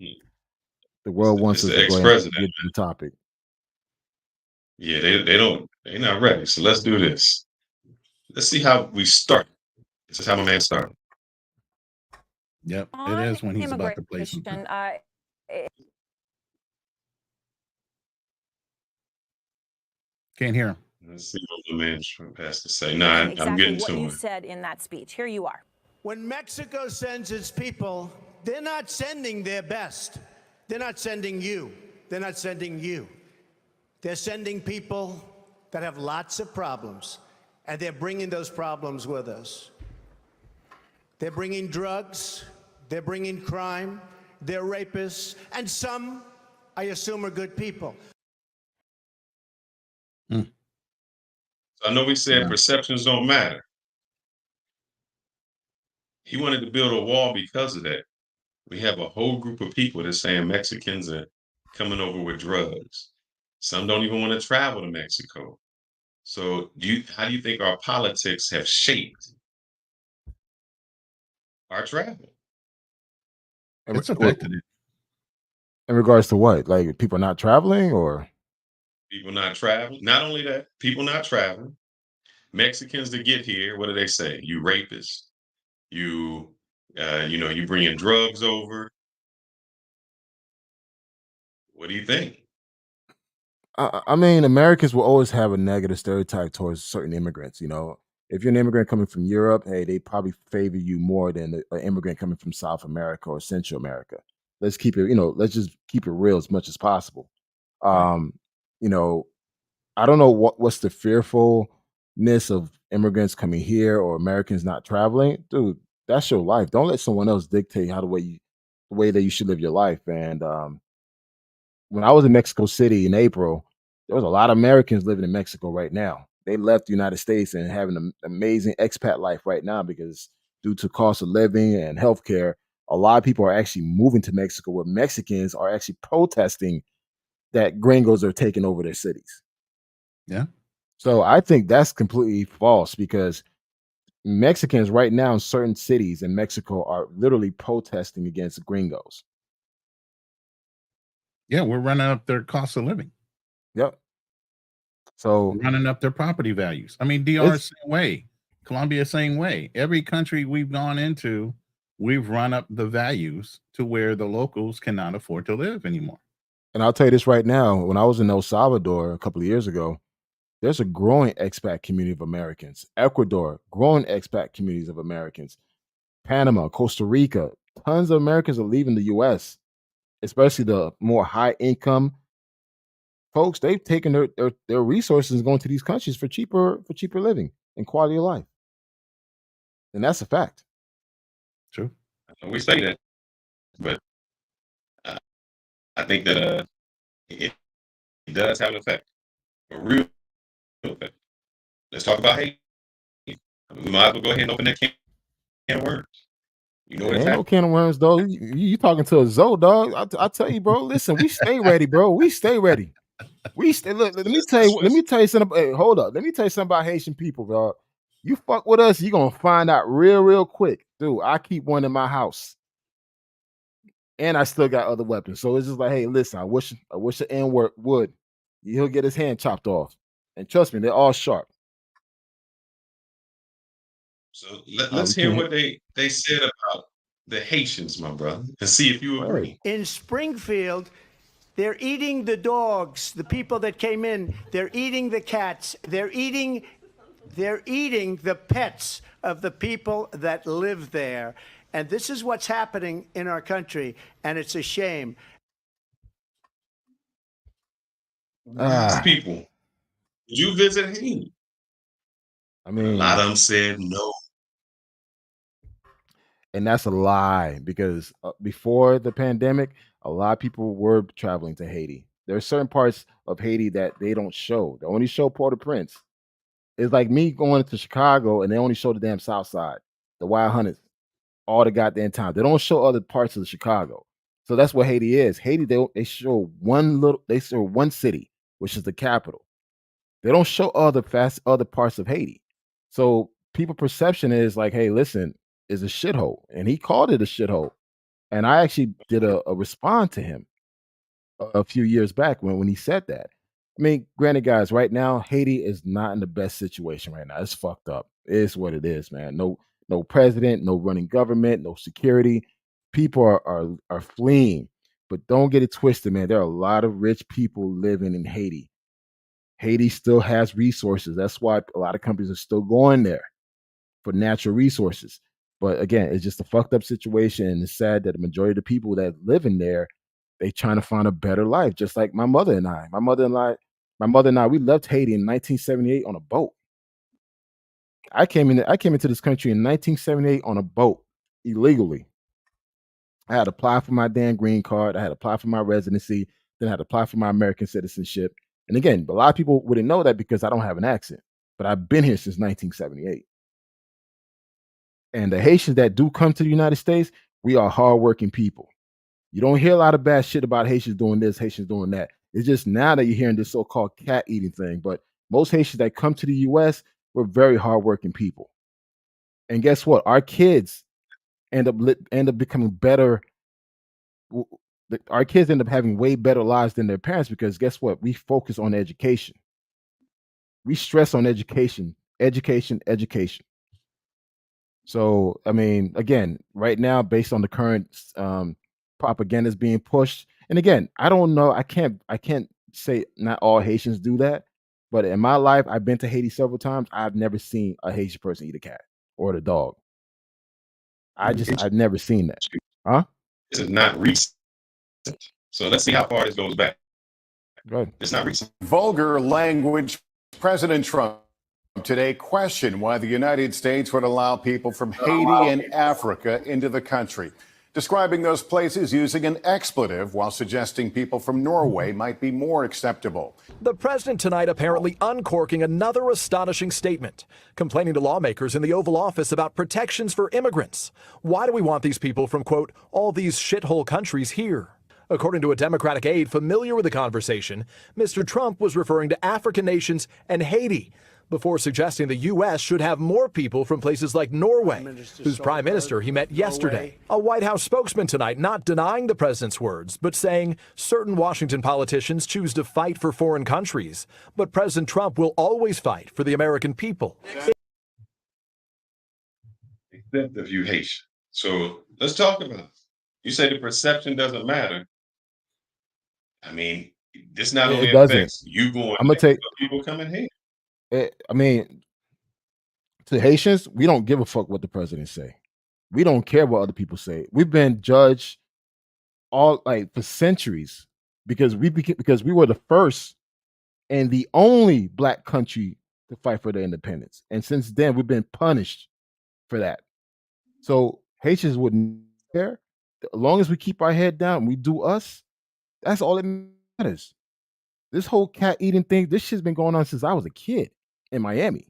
[SPEAKER 6] The world wants
[SPEAKER 5] It's
[SPEAKER 6] us
[SPEAKER 5] the
[SPEAKER 6] to go ahead and
[SPEAKER 5] ex-president.
[SPEAKER 6] get to the topic.
[SPEAKER 5] Yeah, they're not ready. So let's do this. Let's see how we start. This is how my man started.
[SPEAKER 7] Yep, it is when he's about to play something. Can't hear him.
[SPEAKER 5] Let's see what the man has to say. No, I'm
[SPEAKER 18] exactly
[SPEAKER 5] getting
[SPEAKER 18] what
[SPEAKER 5] to
[SPEAKER 18] you
[SPEAKER 5] it.
[SPEAKER 18] said in that speech. Here you are.
[SPEAKER 19] When Mexico sends its people, they're not sending their best. They're not sending you. They're not sending you. They're sending people that have lots of problems, and they're bringing those problems with us. They're bringing drugs, they're bringing crime, they're rapists, and some, I assume, are good people.
[SPEAKER 5] So I know we said perceptions don't matter. He wanted to build a wall because of that. We have a whole group of people that's saying Mexicans are coming over with drugs. Some don't even want to travel to Mexico. So how do you think our politics have shaped our travel?
[SPEAKER 7] It's affected it.
[SPEAKER 6] In regards to what? Like people not traveling or
[SPEAKER 5] People not traveling. Not only that, people not traveling. Mexicans that get here, what do they say? You rapists. You bringing drugs over. What do you think?
[SPEAKER 6] I mean, Americans will always have a negative stereotype towards certain immigrants. If you're an immigrant coming from Europe, hey, they probably favor you more than an immigrant coming from South America or Central America. Let's keep it, let's just keep it real as much as possible. You know, I don't know what's the fearfulness of immigrants coming here or Americans not traveling. Dude, that's your life. Don't let someone else dictate the way that you should live your life. And when I was in Mexico City in April, there was a lot of Americans living in Mexico right now. They left the United States and having an amazing expat life right now because due to cost of living and healthcare, a lot of people are actually moving to Mexico where Mexicans are actually protesting that gringos are taking over their cities.
[SPEAKER 7] Yeah.
[SPEAKER 6] So I think that's completely false because Mexicans right now in certain cities in Mexico are literally protesting against gringos.
[SPEAKER 7] Yeah, we're running up their cost of living.
[SPEAKER 6] Yep. So
[SPEAKER 7] we're running up their property values. I mean, DR same way, Colombia same way. Every country we've gone into, we've run up the values to where the locals cannot afford to live anymore.
[SPEAKER 6] And I'll tell you this right now, when I was in El Salvador a couple of years ago, there's a growing expat community of Americans. Ecuador, growing expat communities of Americans. Panama, Costa Rica, tons of Americans are leaving the U.S., especially the more high income folks. They've taken their resources and going to these countries for cheaper living and quality of life. And that's a fact.
[SPEAKER 7] True.
[SPEAKER 5] We say that, but I think that it does have an effect, a real effect. Let's talk about hate. We might as well go ahead and open that can of worms. You know what
[SPEAKER 6] Ain't no can of worms, though. You talking to a Zoe, dog. I tell you, bro. Listen, we stay ready, bro. We stay ready. We stay. Look, let me tell you something. Hey, hold up. Let me tell you something about Haitian people, dog. You fuck with us, you're gonna find out real quick, dude. I keep one in my house, and I still got other weapons. So it's just like, hey, listen. I wish the N word would. He'll get his hand chopped off, and trust me, they're all sharp.
[SPEAKER 5] So let's hear what they said about the Haitians, my brother, and see if you agree.
[SPEAKER 19] In Springfield, they're eating the dogs, the people that came in. They're eating the cats. They're eating the pets of the people that live there. And this is what's happening in our country, and it's a shame.
[SPEAKER 5] These people, did you visit Haiti?
[SPEAKER 6] I mean,
[SPEAKER 5] a lot of them said no.
[SPEAKER 6] And that's a lie, because before the pandemic, a lot of people were traveling to Haiti. There are certain parts of Haiti that they don't show. They only show Port-au-Prince. It's like me going to Chicago and they only show the damn South Side, the Wild Hunters, all the goddamn time. They don't show other parts of Chicago. So that's what Haiti is. Haiti, they show one city, which is the capital. They don't show other parts of Haiti. So people perception is like, hey, listen, is a shithole, and he called it a shithole. And I actually did a response to him a few years back when he said that. I mean, granted, guys, right now Haiti is not in the best situation right now. It's fucked up. It's what it is, man. No president, no running government, no security. People are fleeing. But don't get it twisted, man. There are a lot of rich people living in Haiti. Haiti still has resources. That's why a lot of companies are still going there for natural resources. But again, it's just a fucked up situation, and it's sad that the majority of the people that live in there, they trying to find a better life, just like my mother and I. My mother and I, we left Haiti in 1978 on a boat. I came into this country in 1978 on a boat illegally. I had to apply for my damn green card. I had to apply for my residency. Then I had to apply for my American citizenship. And again, a lot of people wouldn't know that because I don't have an accent, but I've been here since 1978. And the Haitians that do come to the United States, we are hardworking people. You don't hear a lot of bad shit about Haitians doing this, Haitians doing that. It's just now that you're hearing this so-called cat eating thing. But most Haitians that come to the U.S., we're very hardworking people. And guess what? Our kids end up becoming better. Our kids end up having way better lives than their parents, because guess what? We focus on education. We stress on education. So, I mean, again, right now, based on the current propaganda is being pushed, and again, I don't know, I can't say not all Haitians do that, but in my life, I've been to Haiti several times. I've never seen a Haitian person eat a cat or the dog. I've never seen that. Huh?
[SPEAKER 5] This is not recent. So let's see how far this goes back.
[SPEAKER 6] Go ahead.
[SPEAKER 5] It's not recent.
[SPEAKER 20] Vulgar language. President Trump today questioned why the United States would allow people from Haiti and Africa into the country, describing those places using an expletive while suggesting people from Norway might be more acceptable.
[SPEAKER 21] The president tonight apparently uncorking another astonishing statement, complaining to lawmakers in the Oval Office about protections for immigrants. Why do we want these people from, quote, all these shithole countries here? According to a Democratic aide familiar with the conversation, Mr. Trump was referring to African nations and Haiti, before suggesting the U.S. should have more people from places like Norway, whose prime minister he met yesterday. A White House spokesman tonight not denying the president's words, but saying certain Washington politicians choose to fight for foreign countries, but President Trump will always fight for the American people.
[SPEAKER 5] Except if you Haitian. So let's talk about it. You say the perception doesn't matter. I mean, this not
[SPEAKER 6] It
[SPEAKER 5] only
[SPEAKER 6] doesn't.
[SPEAKER 5] affects you going
[SPEAKER 6] I'm gonna
[SPEAKER 5] there,
[SPEAKER 6] take.
[SPEAKER 5] but people coming here.
[SPEAKER 6] I mean, to Haitians, we don't give a fuck what the president say. We don't care what other people say. We've been judged all like for centuries because because we were the first and the only black country to fight for their independence. And since then, we've been punished for that. So Haitians wouldn't care. As long as we keep our head down, we do us, that's all that matters. This whole cat eating thing, this shit's been going on since I was a kid in Miami.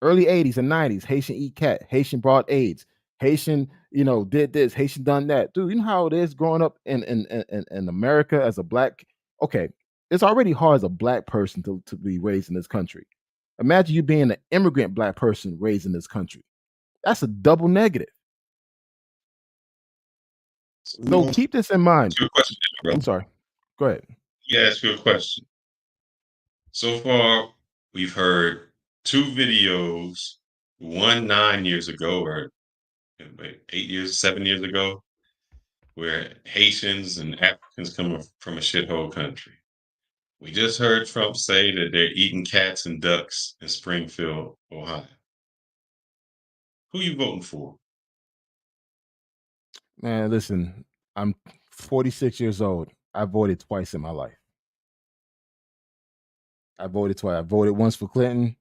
[SPEAKER 6] Early 80s and 90s, Haitian eat cat, Haitian brought AIDS, Haitian, did this, Haitian done that. Dude, you know how it is growing up in America as a black. Okay, it's already hard as a black person to be raised in this country. Imagine you being an immigrant black person raised in this country. That's a double negative. So keep this in mind.
[SPEAKER 5] Your question, bro.
[SPEAKER 6] I'm sorry. Go ahead.
[SPEAKER 5] Yeah, ask you a question. So far, we've heard 2 videos, one 9 years ago or 8 years, 7 years ago, where Haitians and Africans come from a shithole country. We just heard Trump say that they're eating cats and ducks in Springfield, Ohio. Who you voting for?
[SPEAKER 6] Man, listen, I'm 46 years old. I voted twice in my life. I voted twice. I voted once for Clinton.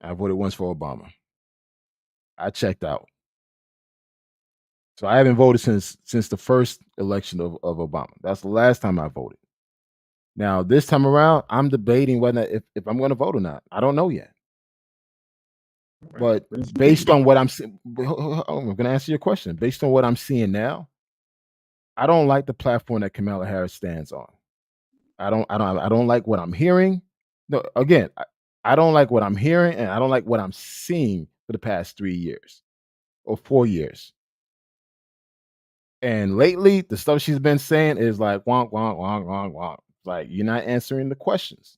[SPEAKER 6] I voted once for Obama. I checked out. So I haven't voted since the first election of Obama. That's the last time I voted. Now, this time around, I'm debating whether if I'm going to vote or not. I don't know yet. But based on what I'm seeing, I'm going to answer your question. Based on what I'm seeing now, I don't like the platform that Kamala Harris stands on. I don't like what I'm hearing. No, again, I don't like what I'm hearing, and I don't like what I'm seeing for the past 3 years or 4 years. And lately, the stuff she's been saying is like wonk, wonk, wonk, wonk, wonk. Like, you're not answering the questions.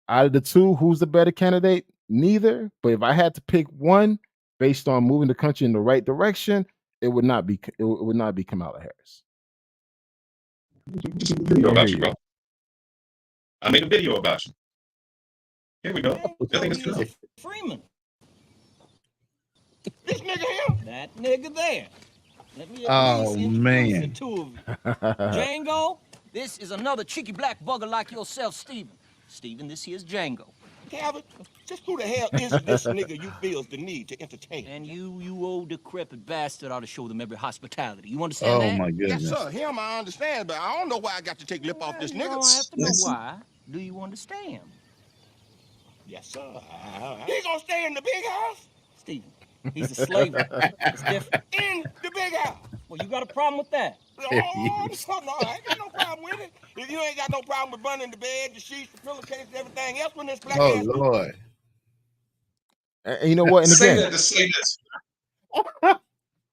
[SPEAKER 6] Out of the two, who's the better candidate? Neither. But if I had to pick one based on moving the country in the right direction, it would not be Kamala Harris.
[SPEAKER 5] Video about you, bro. I made a video about you. Here we go. I think it's good.
[SPEAKER 1] Freeman. This nigga here? That nigga there. Let me introduce the two of you. Django, this is another cheeky black bugger like yourself, Steven. Steven, this here's Django. Calvin, just who the hell is this nigga you feels the need to entertain? And you old decrepit bastard ought to show them every hospitality. You understand that?
[SPEAKER 7] Oh my goodness.
[SPEAKER 1] Yes, sir. Him I understand, but I don't know why I got to take lip off this nigga. You don't have to know why. Do you understand? Yes, sir. He gonna stay in the big house? Steven, he's a slaver. It's different. In the big house. Well, you got a problem with that? No, I ain't got no problem with it. If you ain't got no problem with burning the bed, the sheets, the pillowcase, and everything else when this black ass.
[SPEAKER 7] Lord.
[SPEAKER 6] And you know what? And
[SPEAKER 5] Say
[SPEAKER 6] again,
[SPEAKER 5] that to say this.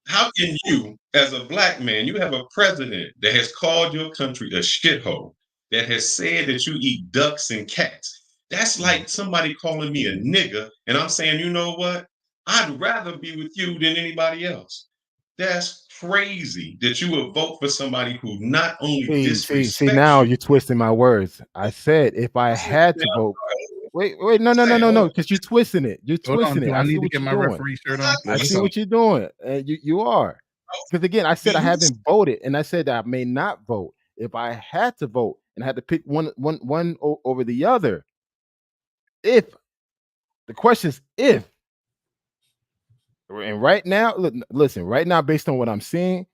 [SPEAKER 5] How can you, as a black man, you have a president that has called your country a shithole, that has said that you eat ducks and cats? That's like somebody calling me a nigga, and I'm saying, you know what? I'd rather be with you than anybody else. That's crazy that you would vote for somebody who not only disrespects
[SPEAKER 6] see, now you're twisting my words. I said if I had to vote. Wait, no, because you're twisting it. You're twisting it.
[SPEAKER 7] I need
[SPEAKER 6] see
[SPEAKER 7] to
[SPEAKER 6] what
[SPEAKER 7] get my
[SPEAKER 6] you're doing.
[SPEAKER 7] referee shirt on.
[SPEAKER 6] I see what you're doing. You are. Because again, I said I haven't voted, and I said that I may not vote. If I had to vote and I had to pick one over the other, if the question is if, and right now, listen, right now, based on what I'm seeing,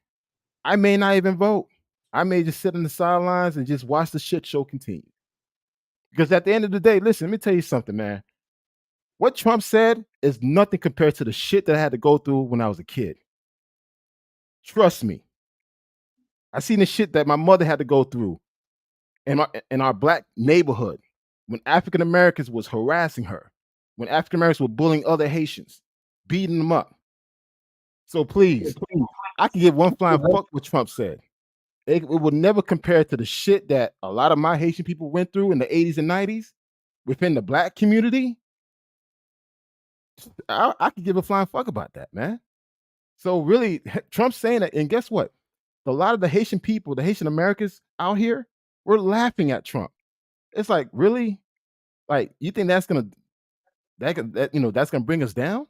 [SPEAKER 6] I may not even vote. I may just sit on the sidelines and just watch the shit show continue. Because at the end of the day, listen, let me tell you something, man. What Trump said is nothing compared to the shit that I had to go through when I was a kid. Trust me. I seen the shit that my mother had to go through in our black neighborhood when African Americans was harassing her, when African Americans were bullying other Haitians, beating them up. So please, I can give one flying fuck what Trump said. It will never compare to the shit that a lot of my Haitian people went through in the 80s and 90s within the black community. I could give a flying fuck about that, man. So really, Trump's saying that, and guess what? A lot of the Haitian people, the Haitian Americans out here, we're laughing at Trump. It's like, really? Like, you think that's gonna that's gonna bring us down?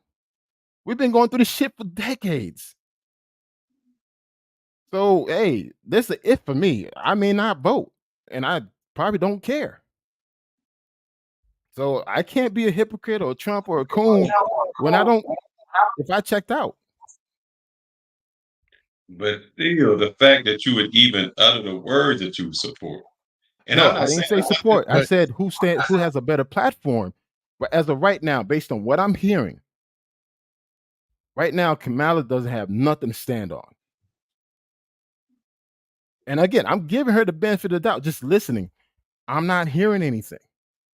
[SPEAKER 6] We've been going through this shit for decades. So hey, this is an if for me. I may not vote, and I probably don't care. So I can't be a hypocrite or a Trump or a coon when I don't. If I checked out.
[SPEAKER 5] But still, the fact that you would even utter the words that you support. And
[SPEAKER 6] No,
[SPEAKER 5] I'm
[SPEAKER 6] I
[SPEAKER 5] not
[SPEAKER 6] didn't
[SPEAKER 5] saying
[SPEAKER 6] say support. I
[SPEAKER 7] but
[SPEAKER 6] said who has a better platform. But as of right now, based on what I'm hearing, right now, Kamala doesn't have nothing to stand on. And again, I'm giving her the benefit of the doubt, just listening. I'm not hearing anything.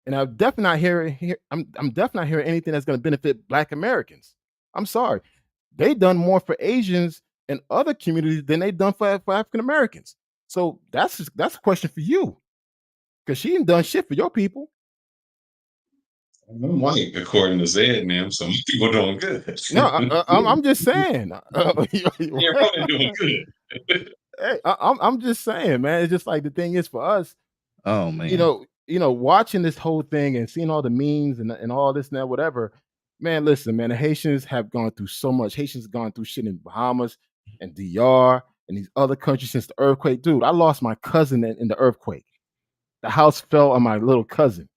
[SPEAKER 6] And I'm definitely not hearing I'm definitely not hearing anything that's going to benefit Black Americans. I'm sorry. They done more for Asians and other communities than they done for African Americans. So that's a question for you. Because she ain't done shit for your people.
[SPEAKER 5] I'm white, according to Zed, man. So people doing good.
[SPEAKER 6] No, I'm just saying.
[SPEAKER 5] You're really doing good.
[SPEAKER 6] Hey, I'm just saying, man. It's just like the thing is for us,
[SPEAKER 7] Oh man.
[SPEAKER 6] watching this whole thing and seeing all the memes and all this and that, whatever. Man, listen, man. The Haitians have gone through so much. Haitians have gone through shit in Bahamas and DR and these other countries since the earthquake. Dude, I lost my cousin in the earthquake. The house fell on my little cousin.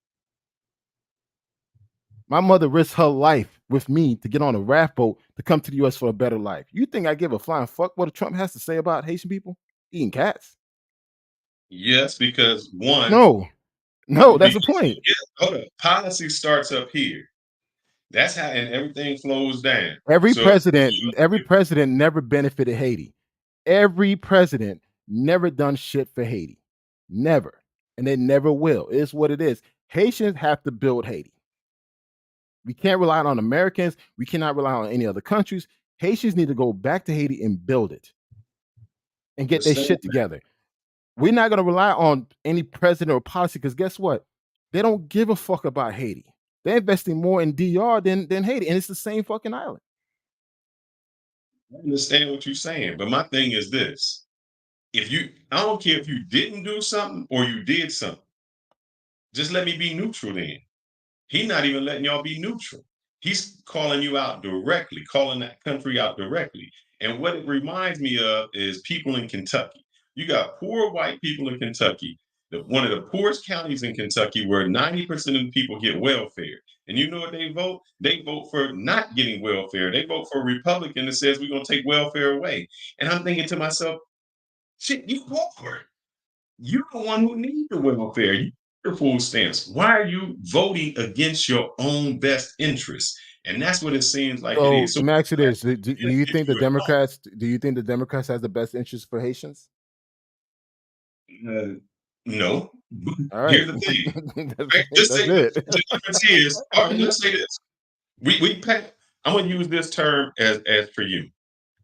[SPEAKER 6] My mother risked her life with me to get on a raft boat to come to the U.S. for a better life. You think I give a flying fuck what Trump has to say about Haitian people eating cats?
[SPEAKER 5] Yes, because one,
[SPEAKER 6] No, that's the point.
[SPEAKER 5] hold up. Policy starts up here. That's how, and everything flows down.
[SPEAKER 6] Every
[SPEAKER 5] So
[SPEAKER 6] president never benefited Haiti. Every president never done shit for Haiti. Never. And they never will. It's what it is. Haitians have to build Haiti. We can't rely on Americans. We cannot rely on any other countries. Haitians need to go back to Haiti and build it and get their shit together. We're not going to rely on any president or policy because guess what? They don't give a fuck about Haiti. They're investing more in DR than Haiti, and it's the same fucking island.
[SPEAKER 5] I understand what you're saying, but my thing is this. I don't care if you didn't do something or you did something. Just let me be neutral then. He's not even letting y'all be neutral. He's calling you out directly, calling that country out directly. And what it reminds me of is people in Kentucky. You got poor white people in Kentucky, one of the poorest counties in Kentucky, where 90% of the people get welfare. And you know what they vote? They vote for not getting welfare. They vote for a Republican that says we're going to take welfare away. And I'm thinking to myself, shit, you vote for it. You're the one who needs the welfare. Your food stamps. Why are you voting against your own best interests? And that's what it seems like it is.
[SPEAKER 6] So let me ask you this: Do you think the Democrats? Do you think the Democrats has the best interest for Haitians?
[SPEAKER 5] No.
[SPEAKER 6] All right.
[SPEAKER 5] Here's the thing. The difference is. Let's say this. I'm going to use this term as for you.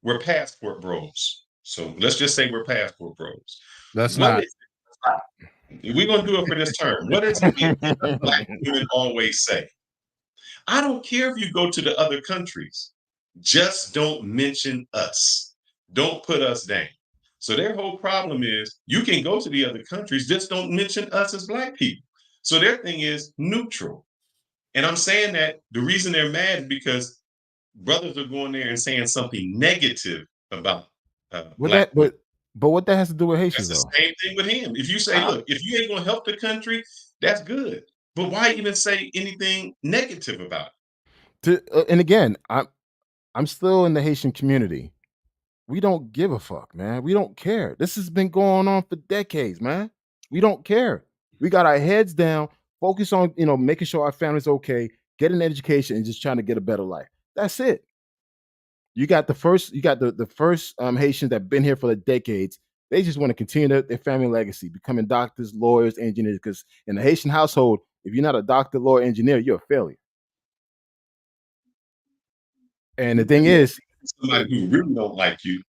[SPEAKER 5] We're passport bros. So let's just say we're passport bros.
[SPEAKER 7] That's not.
[SPEAKER 5] We're going to do it for this term. What is it Black women always say? I don't care if you go to the other countries. Just don't mention us. Don't put us down. So their whole problem is you can go to the other countries, just don't mention us as Black people. So their thing is neutral. And I'm saying that the reason they're mad is because brothers are going there and saying something negative about Black women.
[SPEAKER 6] But what that has to do with Haitians,
[SPEAKER 5] That's the
[SPEAKER 6] though?
[SPEAKER 5] same thing with him. If you say, look, if you ain't going to help the country, that's good. But why even say anything negative about it?
[SPEAKER 6] And again, I'm still in the Haitian community. We don't give a fuck, man. We don't care. This has been going on for decades, man. We don't care. We got our heads down, focus on, making sure our family's okay, get an education, and just trying to get a better life. That's it. You got the first Haitians that have been here for decades. They just want to continue their family legacy, becoming doctors, lawyers, engineers. Because in a Haitian household, if you're not a doctor, lawyer, engineer, you're a failure. And the thing is,
[SPEAKER 5] somebody who really don't like you,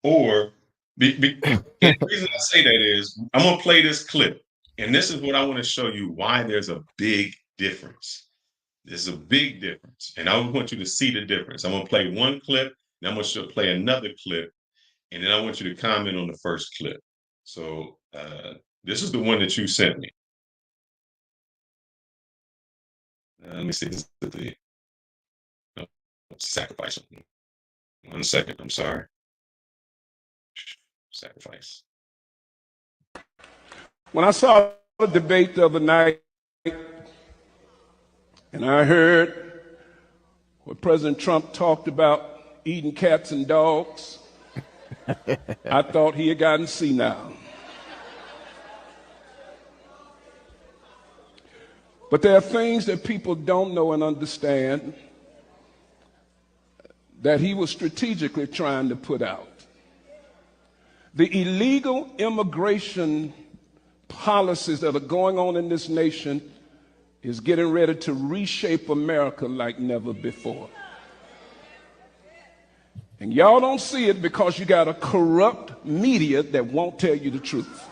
[SPEAKER 5] or and the reason I say that is I'm gonna play this clip, and this is what I want to show you why there's a big difference. There's a big difference, and I want you to see the difference. I'm gonna play one clip, Now I'm going to play another clip, and then I want you to comment on the first clip. So this is the one that you sent me. Let me see. This is the sacrifice. 1 second. I'm sorry. Sacrifice.
[SPEAKER 4] When I saw the debate the other night, and I heard what President Trump talked about eating cats and dogs, I thought he had gotten senile. But there are things that people don't know and understand that he was strategically trying to put out. The illegal immigration policies that are going on in this nation is getting ready to reshape America like never before. And y'all don't see it because you got a corrupt media that won't tell you the truth.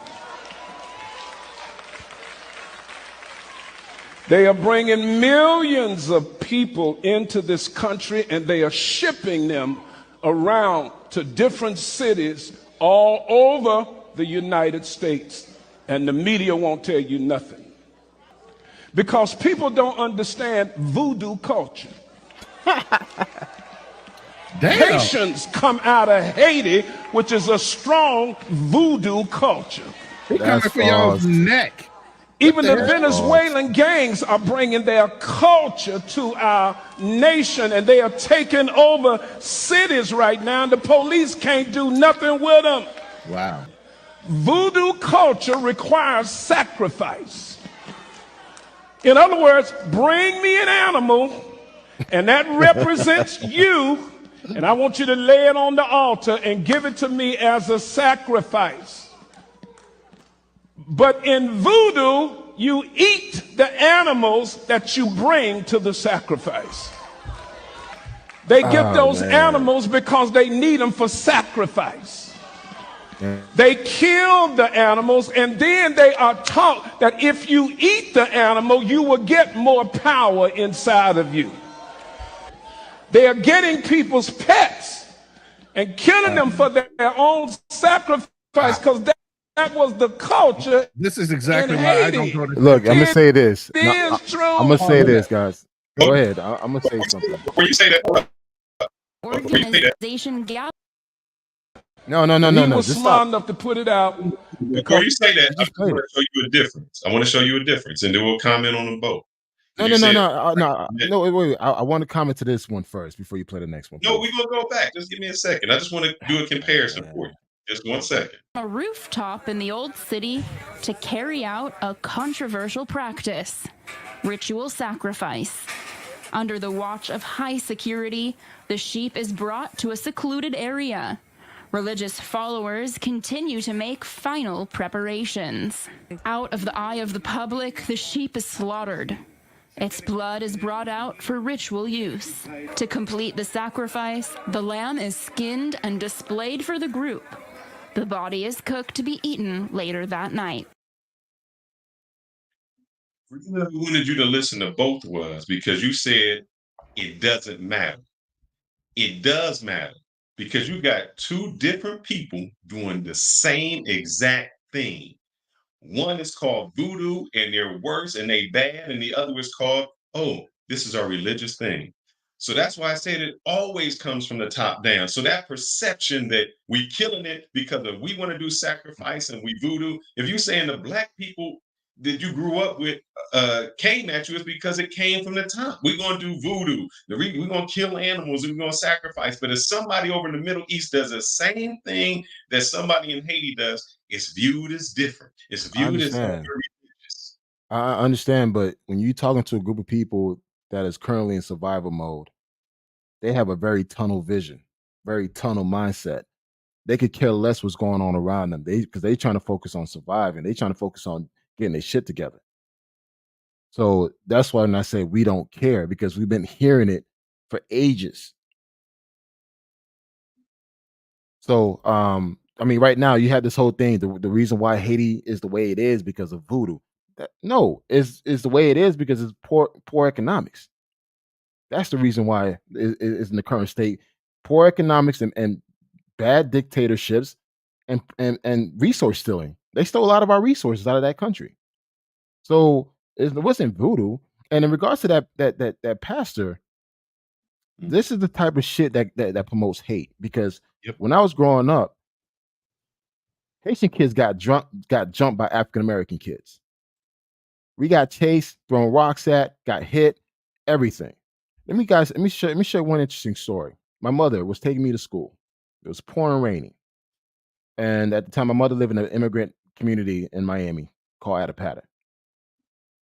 [SPEAKER 4] They are bringing millions of people into this country, and they are shipping them around to different cities all over the United States. And the media won't tell you nothing. Because people don't understand voodoo culture. Haitians come out of Haiti, which is a strong voodoo culture.
[SPEAKER 7] He coming for y'all's neck.
[SPEAKER 4] Even the Venezuelan gangs are bringing their culture to our nation, and they are taking over cities right now, and the police can't do nothing with them.
[SPEAKER 7] Wow.
[SPEAKER 4] Voodoo culture requires sacrifice. In other words, bring me an animal, and that represents you, and I want you to lay it on the altar and give it to me as a sacrifice. But in voodoo, you eat the animals that you bring to the sacrifice. They give those animals because they need them for sacrifice. They kill the animals, and then they are taught that if you eat the animal, you will get more power inside of you. They are getting people's pets and killing them for their own sacrifice because that was the culture.
[SPEAKER 7] This is exactly why I don't go to.
[SPEAKER 6] Look, I'm gonna say this.
[SPEAKER 4] I'm
[SPEAKER 6] gonna say this, guys. Go ahead. I'm gonna say something.
[SPEAKER 5] Before you say that,
[SPEAKER 3] Organization gap.
[SPEAKER 6] No.
[SPEAKER 4] He was
[SPEAKER 6] Just
[SPEAKER 4] smart
[SPEAKER 6] stop.
[SPEAKER 4] enough to put it out.
[SPEAKER 5] before you say that, I want to show you a difference. I want to show you a difference, and then we'll comment on them both.
[SPEAKER 6] No. Wait. I want to comment to this one first before you play the next one.
[SPEAKER 5] No, we're gonna go back. Just give me a second. I just want to do a comparison for you. Just 1 second.
[SPEAKER 3] A rooftop in the old city to carry out a controversial practice, ritual sacrifice. Under the watch of high security, the sheep is brought to a secluded area. Religious followers continue to make final preparations. Out of the eye of the public, the sheep is slaughtered. Its blood is brought out for ritual use. To complete the sacrifice, the lamb is skinned and displayed for the group. The body is cooked to be eaten later that night.
[SPEAKER 5] The reason I wanted you to listen to both was because you said it doesn't matter. It does matter because you got two different people doing the same exact thing. One is called voodoo and they're worse and they bad, and the other is called, oh, this is our religious thing. So that's why I said it always comes from the top down. So that perception that we killing it because of we want to do sacrifice and we voodoo. If you saying the black people that you grew up with came at you, it's because it came from the top. We're going to do voodoo. We're going to kill animals and we're going to sacrifice. But if somebody over in the Middle East does the same thing that somebody in Haiti does, it's viewed as different. It's viewed as religious.
[SPEAKER 6] I understand, but when you're talking to a group of people that is currently in survival mode, they have a very tunnel vision, very tunnel mindset. They could care less what's going on around them. Because they trying to focus on surviving. They trying to focus on getting their shit together. So that's why when I say we don't care, because we've been hearing it for ages. So I mean, right now you have this whole thing. The reason why Haiti is the way it is because of voodoo. No, is the way it is because it's poor economics. That's the reason why it's in the current state. poor economics and bad dictatorships and resource stealing. They stole a lot of our resources out of that country. So it wasn't voodoo. And in regards to that pastor, this is the type of shit that promotes hate. Because when I was growing up, Haitian kids got jumped by African American kids. We got chased, thrown rocks at, got hit, everything. Let me show you one interesting story. My mother was taking me to school. It was pouring and raining. And at the time, my mother lived in an immigrant community in Miami called Attapata.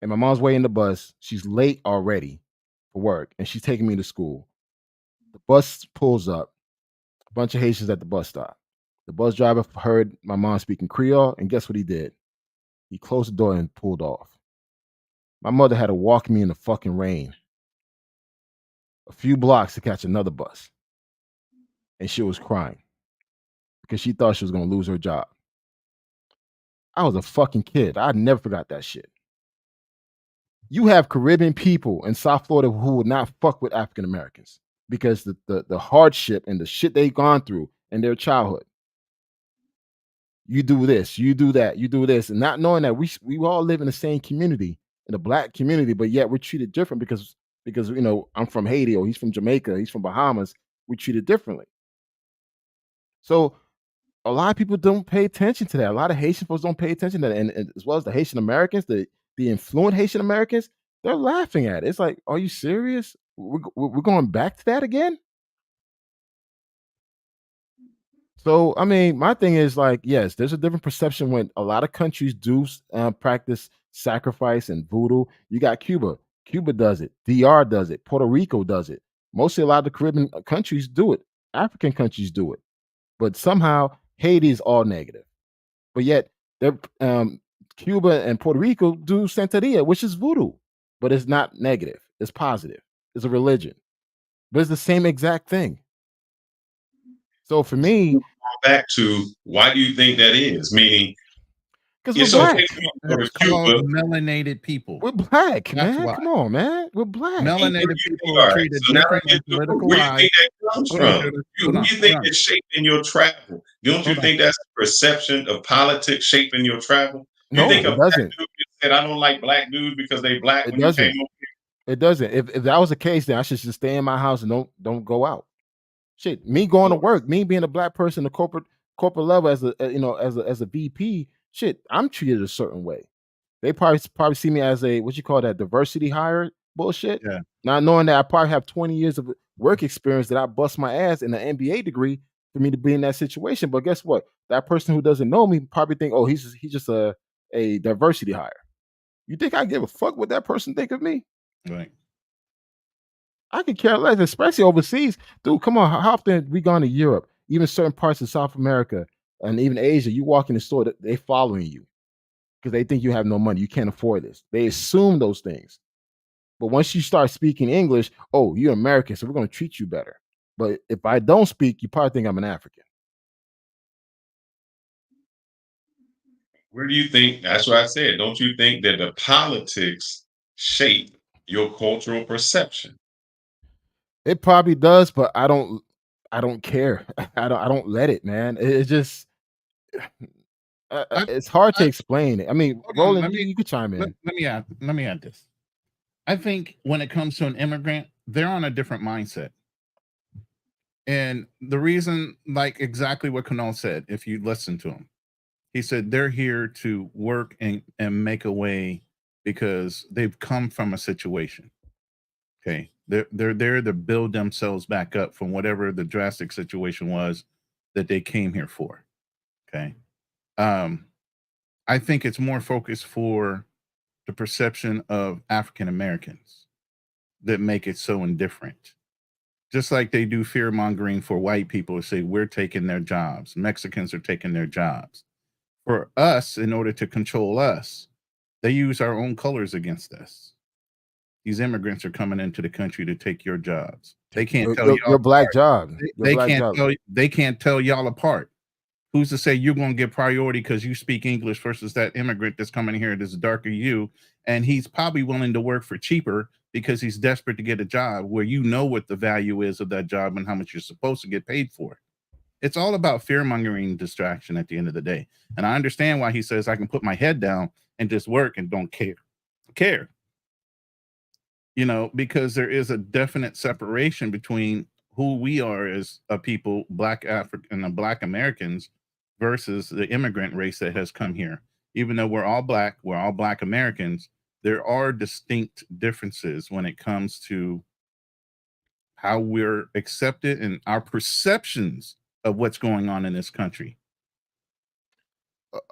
[SPEAKER 6] And my mom's waiting the bus. She's late already for work, and she's taking me to school. The bus pulls up, a bunch of Haitians at the bus stop. The bus driver heard my mom speaking Creole, and guess what he did? He closed the door and pulled off. My mother had to walk me in the fucking rain a few blocks to catch another bus. And she was crying because she thought she was going to lose her job. I was a fucking kid. I never forgot that shit. You have Caribbean people in South Florida who would not fuck with African Americans because the hardship and the shit they've gone through in their childhood. You do this, you do that, you do this, and not knowing that we all live in the same community, in the black community, but yet we're treated different because you know, I'm from Haiti or he's from Jamaica, he's from Bahamas. We're treated differently. So a lot of people don't pay attention to that. A lot of Haitian folks don't pay attention to that, and as well as the Haitian Americans, the influent Haitian Americans, they're laughing at it. It's like, are you serious? We're going back to that again? So, I mean, my thing is like, yes, there's a different perception when a lot of countries do practice sacrifice and voodoo. You got Cuba. Cuba does it. DR does it. Puerto Rico does it. Mostly a lot of the Caribbean countries do it. African countries do it. But somehow Haiti is all negative. But yet, Cuba and Puerto Rico do Santeria, which is voodoo. But it's not negative. It's positive. It's a religion. But it's the same exact thing. So for me,
[SPEAKER 5] back to why do you think that is? Meaning,
[SPEAKER 6] because
[SPEAKER 5] it's
[SPEAKER 6] we're
[SPEAKER 5] okay
[SPEAKER 6] black.
[SPEAKER 5] to go to
[SPEAKER 7] It's called
[SPEAKER 5] Cuba.
[SPEAKER 7] melanated people.
[SPEAKER 6] We're black,
[SPEAKER 7] That's
[SPEAKER 6] man.
[SPEAKER 7] why.
[SPEAKER 6] Come on, man. We're black.
[SPEAKER 7] Melanated people
[SPEAKER 5] All
[SPEAKER 7] are
[SPEAKER 5] right,
[SPEAKER 7] treated
[SPEAKER 5] so now
[SPEAKER 7] different
[SPEAKER 5] let's
[SPEAKER 7] in
[SPEAKER 5] get to
[SPEAKER 7] political
[SPEAKER 5] where do you
[SPEAKER 7] lives.
[SPEAKER 5] think that comes
[SPEAKER 7] Hold on,
[SPEAKER 5] from?
[SPEAKER 7] Judith.
[SPEAKER 5] Who
[SPEAKER 7] Hold
[SPEAKER 5] do
[SPEAKER 7] on,
[SPEAKER 5] you think
[SPEAKER 7] hold on.
[SPEAKER 5] is shaping your travel? Don't you
[SPEAKER 7] Hold on.
[SPEAKER 5] think that's the perception of politics shaping your travel? You
[SPEAKER 6] No,
[SPEAKER 5] think
[SPEAKER 6] it
[SPEAKER 5] a black
[SPEAKER 6] doesn't.
[SPEAKER 5] dude said, "I don't like black dudes because they black"
[SPEAKER 6] It
[SPEAKER 5] when you came
[SPEAKER 6] doesn't.
[SPEAKER 5] over
[SPEAKER 6] It doesn't. If that was the case, then I should just stay in my house and don't go out. Shit, me going to work, me being a black person, the corporate level as a VP, shit, I'm treated a certain way. They probably see me as a what you call that diversity hire bullshit.
[SPEAKER 7] Yeah.
[SPEAKER 6] Not knowing that I probably have 20 years of work experience that I bust my ass in an MBA degree for me to be in that situation. But guess what? That person who doesn't know me probably think, oh, he's just a diversity hire. You think I give a fuck what that person think of me?
[SPEAKER 7] Right.
[SPEAKER 6] I could care less, especially overseas. Dude, come on. How often have we gone to Europe, even certain parts of South America and even Asia? You walk in the store, they following you because they think you have no money. You can't afford this. They assume those things. But once you start speaking English, oh, you're American, so we're going to treat you better. But if I don't speak, you probably think I'm an African.
[SPEAKER 5] Where do you think? That's what I said. Don't you think that the politics shape your cultural perception?
[SPEAKER 6] It probably does, but I don't care. I don't let it, man. It's just it's hard to explain it. I mean,
[SPEAKER 7] Hold on,
[SPEAKER 6] Roland, you could chime in.
[SPEAKER 7] Let me add this. I think when it comes to an immigrant, they're on a different mindset. And the reason, like exactly what Kunal said, if you listen to him, he said they're here to work and make a way because they've come from a situation. Okay. They're there to build themselves back up from whatever the drastic situation was that they came here for. Okay. I think it's more focused for the perception of African Americans that make it so indifferent. Just like they do fear mongering for white people to say we're taking their jobs, Mexicans are taking their jobs. For us, in order to control us, they use our own colors against us. These immigrants are coming into the country to take your jobs. They can't tell y'all
[SPEAKER 6] your black job.
[SPEAKER 7] They can't tell y'all apart. Who's to say you're going to get priority because you speak English versus that immigrant that's coming here that's darker you, and he's probably willing to work for cheaper because he's desperate to get a job where you know what the value is of that job and how much you're supposed to get paid for it. It's all about fear-mongering and distraction at the end of the day. And I understand why he says I can put my head down and just work and don't care. You know, because there is a definite separation between who we are as a people, Black African and Black Americans, versus the immigrant race that has come here. Even though we're all Black Americans, there are distinct differences when it comes to how we're accepted and our perceptions of what's going on in this country.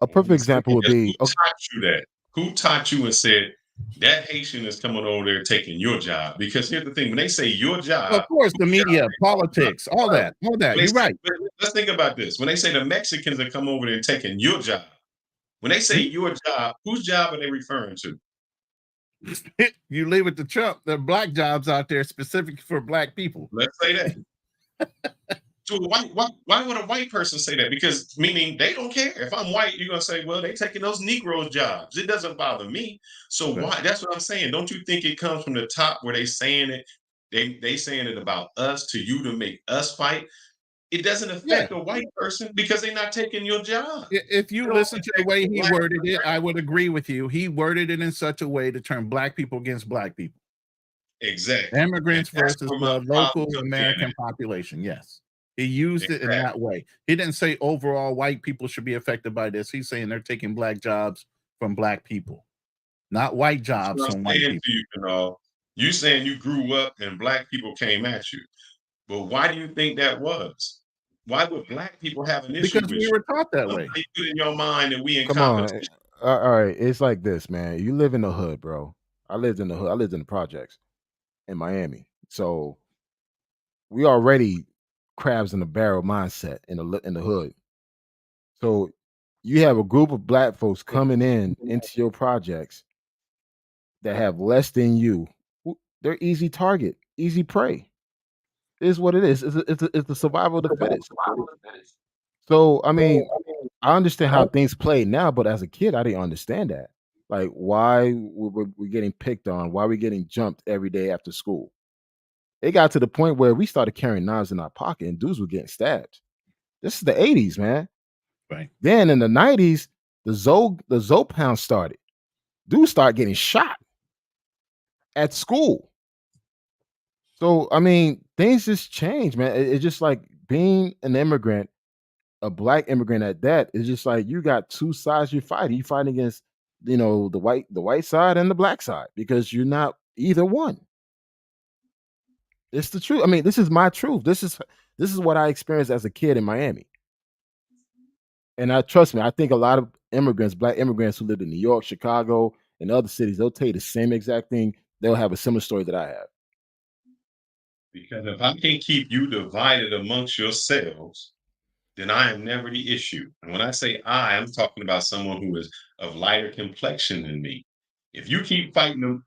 [SPEAKER 6] A perfect example would be,
[SPEAKER 5] who taught you that? Who taught you and said that Haitian is coming over there taking your job? Because here's the thing: when they say your job,
[SPEAKER 7] of course, the media, politics, all that. You're right.
[SPEAKER 5] Let's think about this. When they say the Mexicans are coming over there and taking your job, when they say your job, whose job are they referring to?
[SPEAKER 7] You leave it to Trump. There are Black jobs out there specific for Black people.
[SPEAKER 5] Let's say that. To a why would a white person say that? Because meaning they don't care. If I'm white, you're gonna say, well, they taking those Negroes' jobs. It doesn't bother me. So why? That's what I'm saying. Don't you think it comes from the top where they saying it? They saying it about us to you to make us fight. It doesn't affect a white person because they're not taking your job.
[SPEAKER 7] If you listen to the way he worded it, I would agree with you. He worded it in such a way to turn Black people against Black people.
[SPEAKER 5] Exactly.
[SPEAKER 7] Immigrants versus the local American population. Yes. He used it in that way. He didn't say overall white people should be affected by this. He's saying they're taking Black jobs from Black people, not white jobs from white people.
[SPEAKER 5] You saying you grew up and Black people came at you. But why do you think that was? Why would Black people have an issue?
[SPEAKER 7] Because we were taught that way.
[SPEAKER 5] They put in your mind that we in
[SPEAKER 6] come
[SPEAKER 5] competition.
[SPEAKER 6] on. All right. It's like this, man. You live in the hood, bro. I lived in the hood. I lived in the projects in Miami. So we already crabs in the barrel mindset in the hood. So you have a group of Black folks coming into your projects that have less than you. They're easy target, easy prey. Is what it is. It's the survival of the fittest. So I mean, I understand how things play now, but as a kid, I didn't understand that. Like, why we're getting picked on? Why we're getting jumped every day after school? It got to the point where we started carrying knives in our pocket, and dudes were getting stabbed. This is the 80s, man.
[SPEAKER 7] Right.
[SPEAKER 6] Then in the 90s, the Zoe pound started. Dudes start getting shot at school. So I mean, things just change, man. It's just like being an immigrant, a Black immigrant at that. It's just like you got two sides you're fighting. You fighting against, the white side and the Black side because you're not either one. It's the truth. I mean, this is my truth. This is what I experienced as a kid in Miami. And trust me, I think a lot of immigrants, Black immigrants who lived in New York, Chicago, and other cities, they'll tell you the same exact thing. They'll have a similar story that I have.
[SPEAKER 5] Because if I can keep you divided amongst yourselves, then I am never the issue. And when I say I'm talking about someone who is of lighter complexion than me. If you keep fighting them,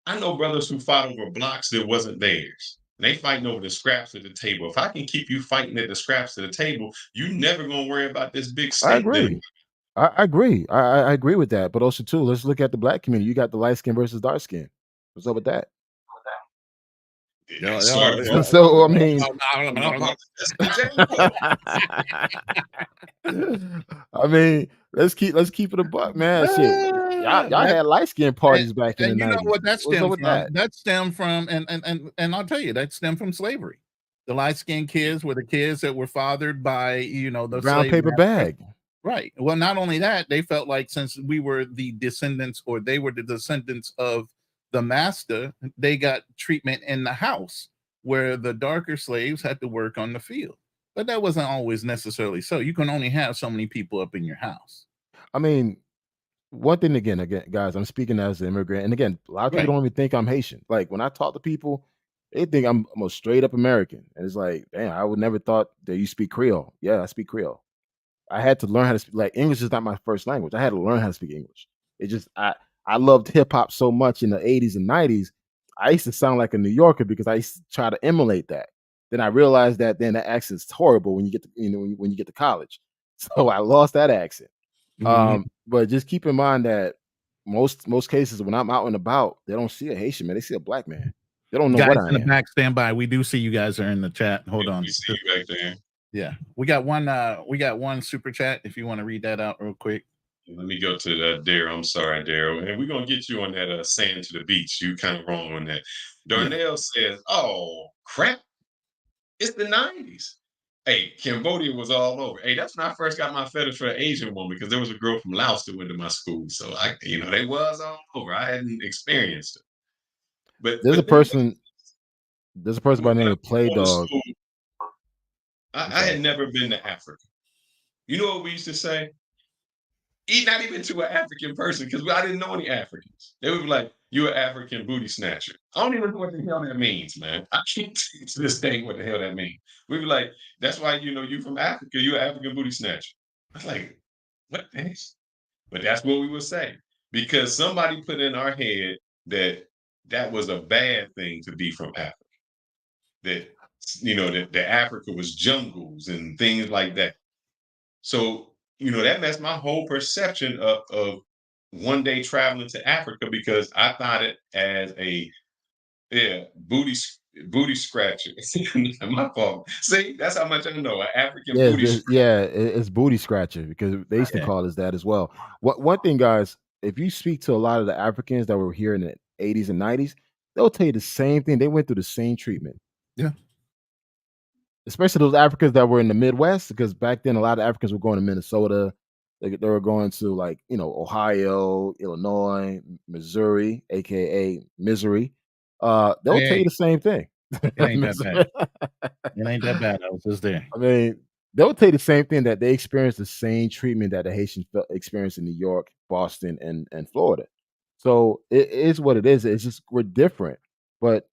[SPEAKER 5] I know brothers who fought over blocks that wasn't theirs. And they fighting over the scraps at the table. If I can keep you fighting at the scraps at the table, you never gonna worry about this big state.
[SPEAKER 6] I agree. I agree. I agree with that. But also too, let's look at the Black community. You got the light skin versus dark skin. What's up with that? So I mean, I mean, let's keep it a buck, man. Shit, y'all had light skin parties back in the 90s.
[SPEAKER 7] You know what that stemmed from? That stemmed from, and I'll tell you, that stemmed from slavery. The light skinned kids were the kids that were fathered by the
[SPEAKER 6] brown paper bag.
[SPEAKER 7] Right. Well, not only that, they felt like since we were the descendants, or they were the descendants of the master, they got treatment in the house, where the darker slaves had to work on the field. But that wasn't always necessarily so. You can only have so many people up in your house.
[SPEAKER 6] I mean, one thing again, guys, I'm speaking as an immigrant. And again, a lot of people don't even think I'm Haitian. Like when I talk to people, they think I'm a straight up American. And it's like, damn, I would never thought that you speak Creole. Yeah, I speak Creole. I had to learn how to speak. Like English is not my first language. I had to learn how to speak English. It just, I loved hip hop so much in the 80s and 90s. I used to sound like a New Yorker because I used to try to emulate that. Then I realized that then the accent's horrible when you get to, when you get to college. So I lost that accent. But just keep in mind that most cases when I'm out and about, they don't see a Haitian man. They see a black man. They don't know
[SPEAKER 7] Guys
[SPEAKER 6] what I
[SPEAKER 7] in the
[SPEAKER 6] am.
[SPEAKER 7] back, stand by. We do see you guys are in the chat. Hold on.
[SPEAKER 5] We see you back there.
[SPEAKER 7] Yeah, we got one super chat. If you want to read that out real quick.
[SPEAKER 5] Let me go to Daryl. I'm sorry, Daryl. And we're going to get you on that sand to the beach. You kind of wrong on that. Darnell says, oh, crap. It's the 90s. Hey, Cambodia was all over. Hey, that's when I first got my fetish for an Asian woman because there was a girl from Laos that went to my school. So, they was all over. I hadn't experienced it. But
[SPEAKER 6] There's a person by the name of Play Dog.
[SPEAKER 5] I had never been to Africa. You know what we used to say? Not even to an African person, because I didn't know any Africans. They would be like, "You an African booty snatcher." I don't even know what the hell that means, man. I can't teach this thing what the hell that means. We'd be like, "That's why you from Africa. You an African booty snatcher." I was like, "What the heck?" But that's what we would say because somebody put in our head that was a bad thing to be from Africa. That that Africa was jungles and things like that. So that messed my whole perception of one day traveling to Africa because I thought it as a booty scratcher. My fault. See, that's how much I know. An African booty scratcher.
[SPEAKER 6] It's booty scratcher because they used to call us that as well. One thing, guys, if you speak to a lot of the Africans that were here in the 80s and 90s, they'll tell you the same thing. They went through the same treatment.
[SPEAKER 7] Yeah.
[SPEAKER 6] Especially those Africans that were in the Midwest, because back then a lot of Africans were going to Minnesota. They were going to Ohio, Illinois, Missouri, aka Misery. They'll tell you the same thing.
[SPEAKER 7] It ain't that bad. It ain't that bad. I was just there.
[SPEAKER 6] I mean, they'll tell you the same thing, that they experienced the same treatment that the Haitians experienced in New York, Boston, and Florida. So it is what it is. It's just we're different. But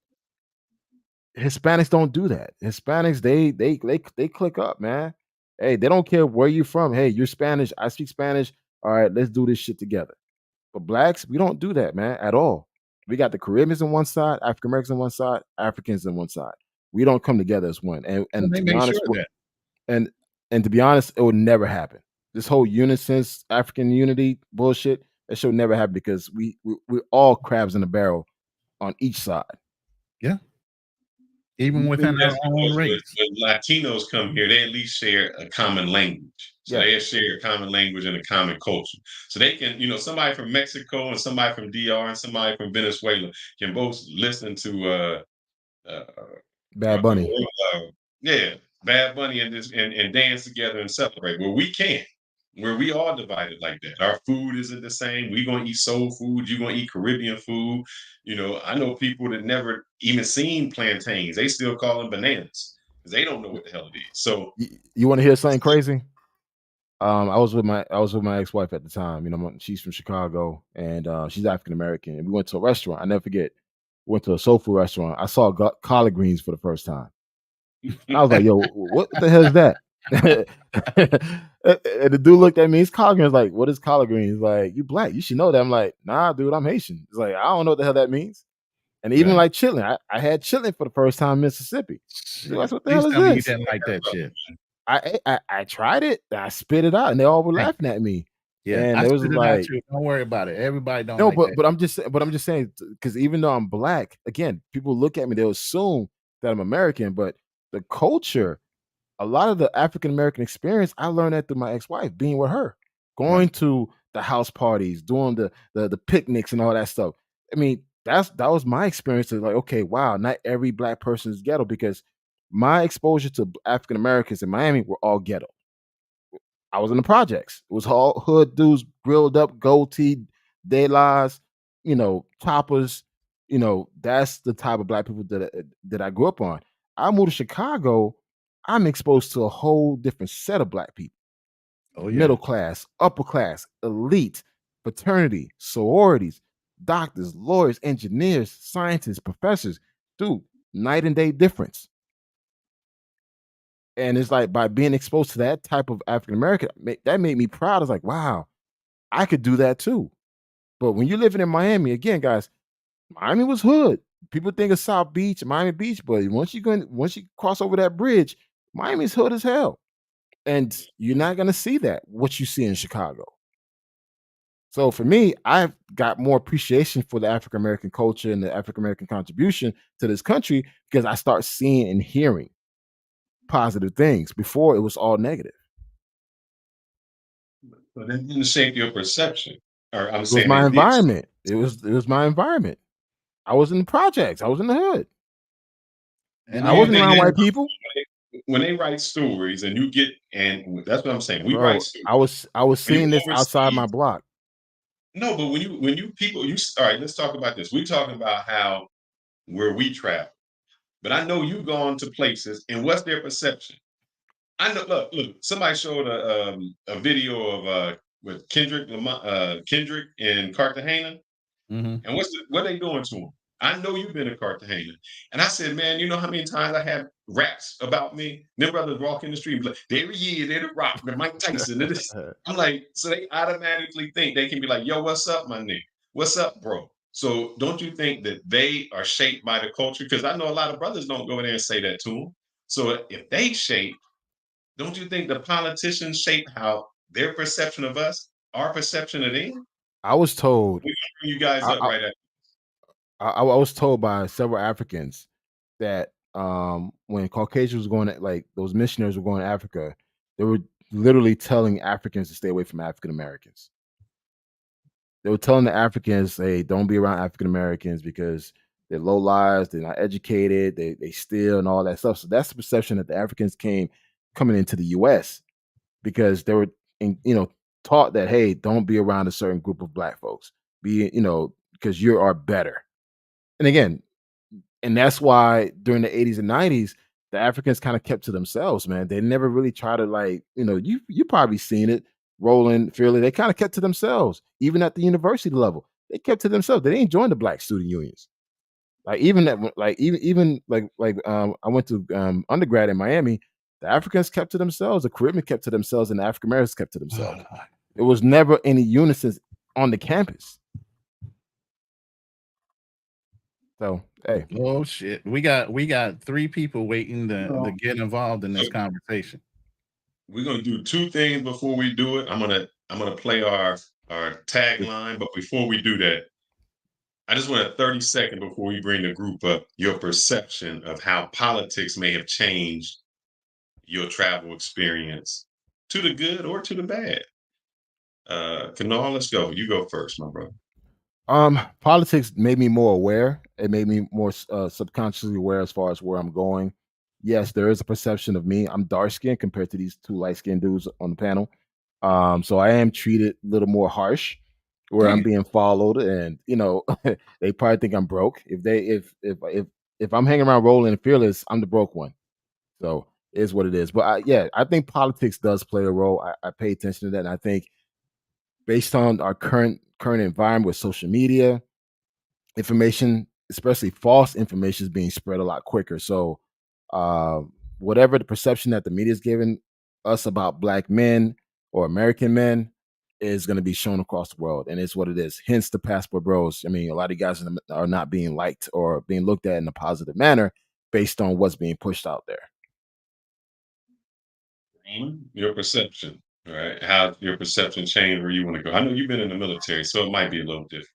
[SPEAKER 6] Hispanics don't do that. Hispanics, they click up, man. Hey, they don't care where you're from. Hey, you're Spanish. I speak Spanish. All right, let's do this shit together. But blacks, we don't do that, man, at all. We got the Caribbeans on one side, African Americans on one side, Africans on one side. We don't come together as one. And to be honest, and to be honest, it would never happen. This whole unison, African unity bullshit, that should never happen because we're all crabs in a barrel on each side.
[SPEAKER 7] Yeah. Even within our own race.
[SPEAKER 5] When Latinos come here, they at least share a common language. So they share a common language and a common culture. So they can, somebody from Mexico and somebody from DR and somebody from Venezuela can both listen to
[SPEAKER 6] Bad Bunny.
[SPEAKER 5] Bad Bunny and dance together and celebrate. Well, we can't. Where we all divided like that. Our food isn't the same. We're gonna eat soul food. You're gonna eat Caribbean food. I know people that never even seen plantains. They still call them bananas because they don't know what the hell it is. So
[SPEAKER 6] you want to hear something crazy? I was with my ex-wife at the time. She's from Chicago and she's African American. And we went to a restaurant. I never forget. We went to a soul food restaurant. I saw collard greens for the first time. And I was like, "Yo, what the hell is that?" And the dude looked at me. He's collard greens. Like, "What is collard greens?" He's like, "You black? You should know that." I'm like, "Nah, dude, I'm Haitian." He's like, "I don't know what the hell that means." And even like chitlin, I had chitlin for the first time in Mississippi. Like, what the hell is this?
[SPEAKER 7] You didn't like that shit.
[SPEAKER 6] I tried it. I spit it out, and they all were laughing at me.
[SPEAKER 7] Yeah,
[SPEAKER 6] and
[SPEAKER 7] I
[SPEAKER 6] it was
[SPEAKER 7] spit it
[SPEAKER 6] like,
[SPEAKER 7] out too. Don't worry about it. Everybody don't.
[SPEAKER 6] No,
[SPEAKER 7] like
[SPEAKER 6] but I'm just saying, because even though I'm black, again, people look at me, they'll assume that I'm American, but the culture, a lot of the African American experience, I learned that through my ex-wife, being with her, going to the house parties, doing the picnics and all that stuff. I mean, that was my experience of like, okay, wow, not every black person is ghetto, because my exposure to African Americans in Miami were all ghetto. I was in the projects. It was all hood dudes, grilled up, goatee, de las, choppers. That's the type of black people that I grew up on. I moved to Chicago. I'm exposed to a whole different set of black people.
[SPEAKER 7] Oh, yeah.
[SPEAKER 6] Middle class, upper class, elite, fraternity, sororities, doctors, lawyers, engineers, scientists, professors. Dude, night and day difference. And it's like, by being exposed to that type of African American, that made me proud. It's like, wow, I could do that too. But when you're living in Miami, again, guys, Miami was hood. People think of South Beach, Miami Beach, but once you cross over that bridge, Miami's hood as hell. And you're not gonna see that what you see in Chicago. So for me, I've got more appreciation for the African American culture and the African American contribution to this country because I start seeing and hearing positive things. Before it was all negative.
[SPEAKER 5] But it didn't shape your perception. Or I'm
[SPEAKER 6] It was
[SPEAKER 5] saying
[SPEAKER 6] my
[SPEAKER 5] it did.
[SPEAKER 6] environment. It was my environment. I was in the projects. I was in the hood.
[SPEAKER 7] And
[SPEAKER 6] I
[SPEAKER 5] Do you
[SPEAKER 6] wasn't
[SPEAKER 5] think
[SPEAKER 6] around
[SPEAKER 5] that
[SPEAKER 6] white people.
[SPEAKER 5] when they write stories and you get, and that's what I'm saying, we write
[SPEAKER 6] Bro,
[SPEAKER 5] stories.
[SPEAKER 6] I was
[SPEAKER 5] When you
[SPEAKER 6] seeing this outside my
[SPEAKER 5] overseas,
[SPEAKER 6] block.
[SPEAKER 5] no, but when you people, all right, let's talk about this. We're talking about how where we travel. But I know you've gone to places, and what's their perception? I know. Look. Somebody showed a video of with Kendrick in Cartagena,
[SPEAKER 7] Mhm.
[SPEAKER 5] and what they doing to him? I know you've been to Cartagena, and I said, man, you know how many times I have raps about me? Them brothers walk in the street, and be like, there he is, they're the Rock, the Mike Tyson. I'm like, so they automatically think they can be like, yo, what's up, my nigga? What's up, bro? So don't you think that they are shaped by the culture? Because I know a lot of brothers don't go in there and say that to them. So if they shape, don't you think the politicians shape how their perception of us, our perception of them?
[SPEAKER 6] I was told
[SPEAKER 5] We're gonna bring you guys
[SPEAKER 6] I,
[SPEAKER 5] up right after.
[SPEAKER 6] I was told by several Africans that when Caucasians was going to, like those missionaries were going to Africa, they were literally telling Africans to stay away from African Americans. They were telling the Africans, hey, don't be around African Americans because they're low lives, they're not educated, they steal and all that stuff. So that's the perception that the Africans coming into the US because they were taught that, hey, don't be around a certain group of black folks. Be, because you are better. And again, and that's why during the 80s and 90s, the Africans kind of kept to themselves, man. They never really try to, like, you probably seen it, Roland, Fairley, they kind of kept to themselves, even at the university level. They kept to themselves. They didn't join the black student unions. Like even that, like even I went to undergrad in Miami. The Africans kept to themselves, the Caribbean kept to themselves, and the African Americans kept to themselves. It was never any unison on the campus. So, hey.
[SPEAKER 7] Oh shit. We got 3 people waiting to get involved in this conversation.
[SPEAKER 5] We're gonna do 2 things before we do it. I'm gonna play our tagline, but before we do that, I just want a 30-second before we bring the group up, your perception of how politics may have changed your travel experience to the good or to the bad. Kanal, let's go. You go first, my brother.
[SPEAKER 6] Politics made me more aware. It made me more subconsciously aware as far as where I'm going. Yes, there is a perception of me. I'm dark skinned compared to these 2 light skinned dudes on the panel. So I am treated a little more harsh, where I'm being followed, and they probably think I'm broke. If I'm hanging around Roland and Fearless, I'm the broke one. So it is what it is. But I think politics does play a role. I pay attention to that, and I think based on our current environment with social media, information, especially false information, is being spread a lot quicker. So whatever the perception that the media is giving us about black men or American men is going to be shown across the world, and it's what it is. Hence the passport bros. I mean, a lot of you guys are not being liked or being looked at in a positive manner based on what's being pushed out there.
[SPEAKER 5] Your perception, right? How your perception changed where you want to go. I know you've been in the military, so it might be a little different.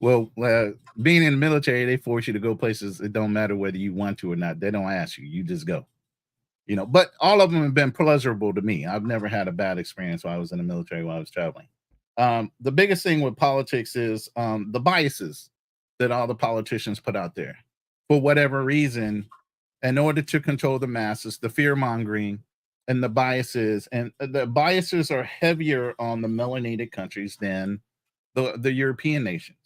[SPEAKER 7] Well, being in the military, they force you to go places. It don't matter whether you want to or not. They don't ask you. You just go. But all of them have been pleasurable to me. I've never had a bad experience while I was in the military, while I was traveling. The biggest thing with politics is the biases that all the politicians put out there. For whatever reason, in order to control the masses, the fear mongering and the biases, and the biases are heavier on the melanated countries than the European nations.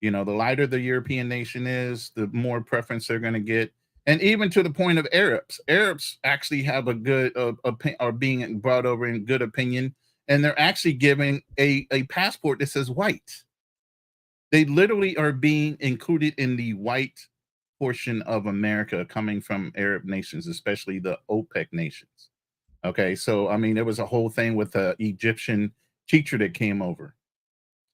[SPEAKER 7] The lighter the European nation is, the more preference they're going to get. And even to the point of Arabs. Arabs actually have a good are being brought over in good opinion, and they're actually giving a passport that says white. They literally are being included in the white portion of America coming from Arab nations, especially the OPEC nations. Okay, so I mean, there was a whole thing with the Egyptian teacher that came over,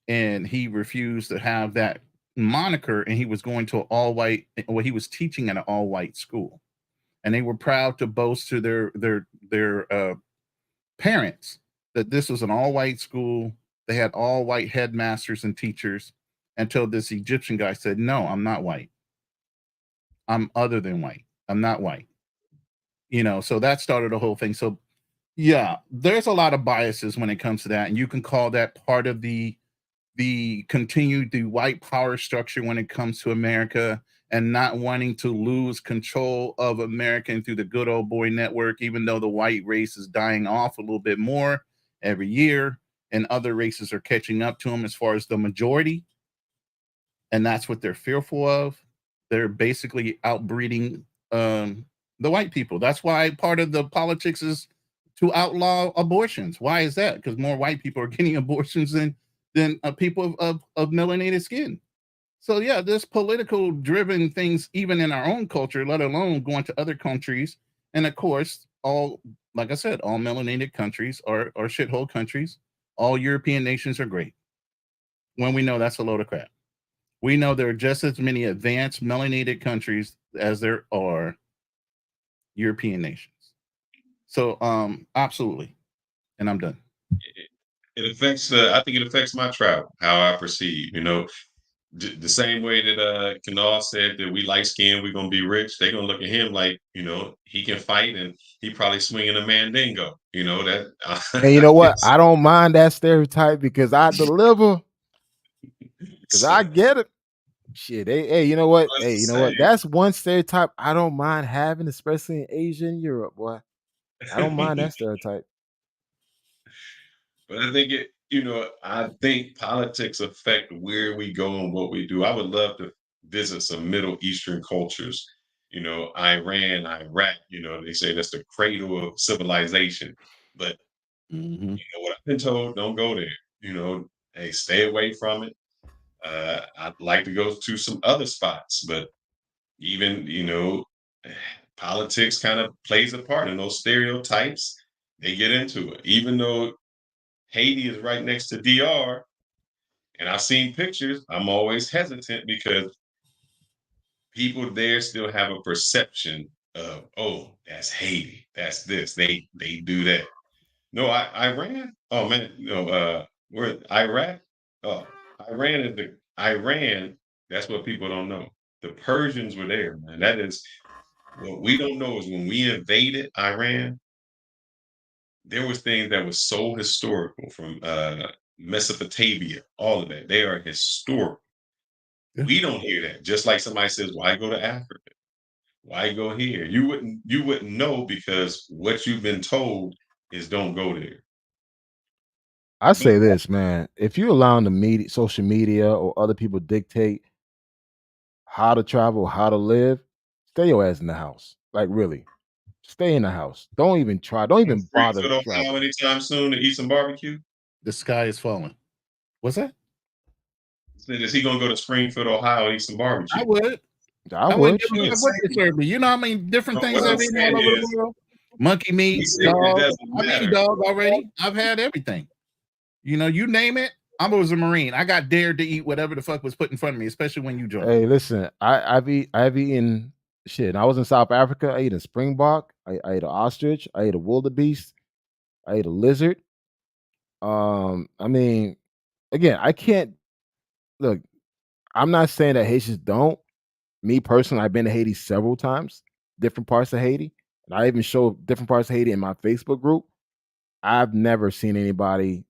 [SPEAKER 7] and he refused to have that moniker, and he was going to an all-white, well, he was teaching at an all-white school, and they were proud to boast to their parents that this was an all-white school. They had all-white headmasters and teachers until this Egyptian guy said, no, I'm not white. I'm other than white. I'm not white. So that started the whole thing. So yeah, there's a lot of biases when it comes to that. And you can call that part of the white power structure when it comes to America and not wanting to lose control of America through the good old boy network, even though the white race is dying off a little bit more every year and other races are catching up to them as far as the majority. And that's what they're fearful of. They're basically outbreeding the white people. That's why part of the politics is to outlaw abortions. Why is that? Because more white people are getting abortions than people of melanated skin. So yeah, there's political driven things even in our own culture, let alone going to other countries. And of course, like I said, all melanated countries are shithole countries. All European nations are great. When we know that's a load of crap. We know there are just as many advanced melanated countries as there are European nations. So absolutely. And I'm done.
[SPEAKER 5] It affects, I think it affects my travel, how I perceive, the same way that Kanal said that we light skinned, we're going to be rich. They're going to look at him like, he can fight and he probably swinging a mandingo, that.
[SPEAKER 6] And you know what? I don't mind that stereotype because I deliver. Because I get it. Shit. Hey, you know what? Hey, you know what? That's one stereotype I don't mind having, especially in Asia and Europe, boy. I don't mind that stereotype.
[SPEAKER 5] But I think I think politics affect where we go and what we do. I would love to visit some Middle Eastern cultures, Iran, Iraq, they say that's the cradle of civilization. But what I've been told, don't go there. Hey, stay away from it. I'd like to go to some other spots, but even, politics kind of plays a part in those stereotypes. They get into it, even though Haiti is right next to DR, and I've seen pictures. I'm always hesitant because people there still have a perception of, oh, that's Haiti, that's this. They do that. No, Iran. Oh man, we're Iraq. Oh, Iran. That's what people don't know. The Persians were there, man. That is what we don't know is when we invaded Iran, there was things that was so historical from Mesopotamia, all of that. They are historical. We don't hear that. Just like somebody says, why go to Africa? Why go here? You wouldn't know because what you've been told is don't go there.
[SPEAKER 6] I say this, man. If you're allowing the media, social media, or other people dictate how to travel, how to live, stay your ass in the house. Like really. Stay in the house. Don't even try. Don't even bother
[SPEAKER 5] Springfield, Ohio,
[SPEAKER 6] traveling.
[SPEAKER 5] anytime soon to eat some barbecue?
[SPEAKER 7] The sky is falling. What's that?
[SPEAKER 5] Is he gonna go to Springfield, Ohio, and eat some barbecue?
[SPEAKER 7] I would.
[SPEAKER 6] I
[SPEAKER 7] wouldn't
[SPEAKER 6] would.
[SPEAKER 7] give a fuck what they serve me. You know how many different things I've eaten all over the world? Monkey meat, dog. I've eaten dog already. I've had everything. You name it. I was a Marine. I got dared to eat whatever the fuck was put in front of me, especially when you joined.
[SPEAKER 6] Hey, listen, I've eaten shit. I was in South Africa. I ate a springbok. I ate an ostrich. I ate a wildebeest. I ate a lizard. I mean, again, I can't look. I'm not saying that Haitians don't. Me personally, I've been to Haiti several times, different parts of Haiti, and I even show different parts of Haiti in my Facebook group. I've never seen anybody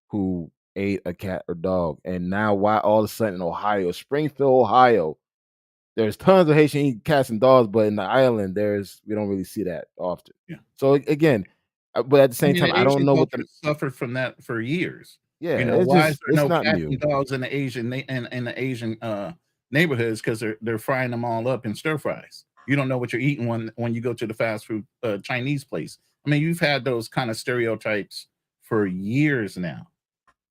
[SPEAKER 6] who ate a cat or dog. And now, why all of a sudden in Ohio, Springfield, Ohio, there's tons of Haitian eating cats and dogs, but in the island, we don't really see that often.
[SPEAKER 7] Yeah.
[SPEAKER 6] So again, but at the same time, I don't know what
[SPEAKER 7] suffered from that for years.
[SPEAKER 6] Yeah,
[SPEAKER 7] Why is there no
[SPEAKER 6] not
[SPEAKER 7] cats
[SPEAKER 6] new.
[SPEAKER 7] and dogs in the Asian neighborhoods? Because they're frying them all up in stir fries. You don't know what you're eating when you go to the fast food Chinese place. I mean, you've had those kind of stereotypes for years now.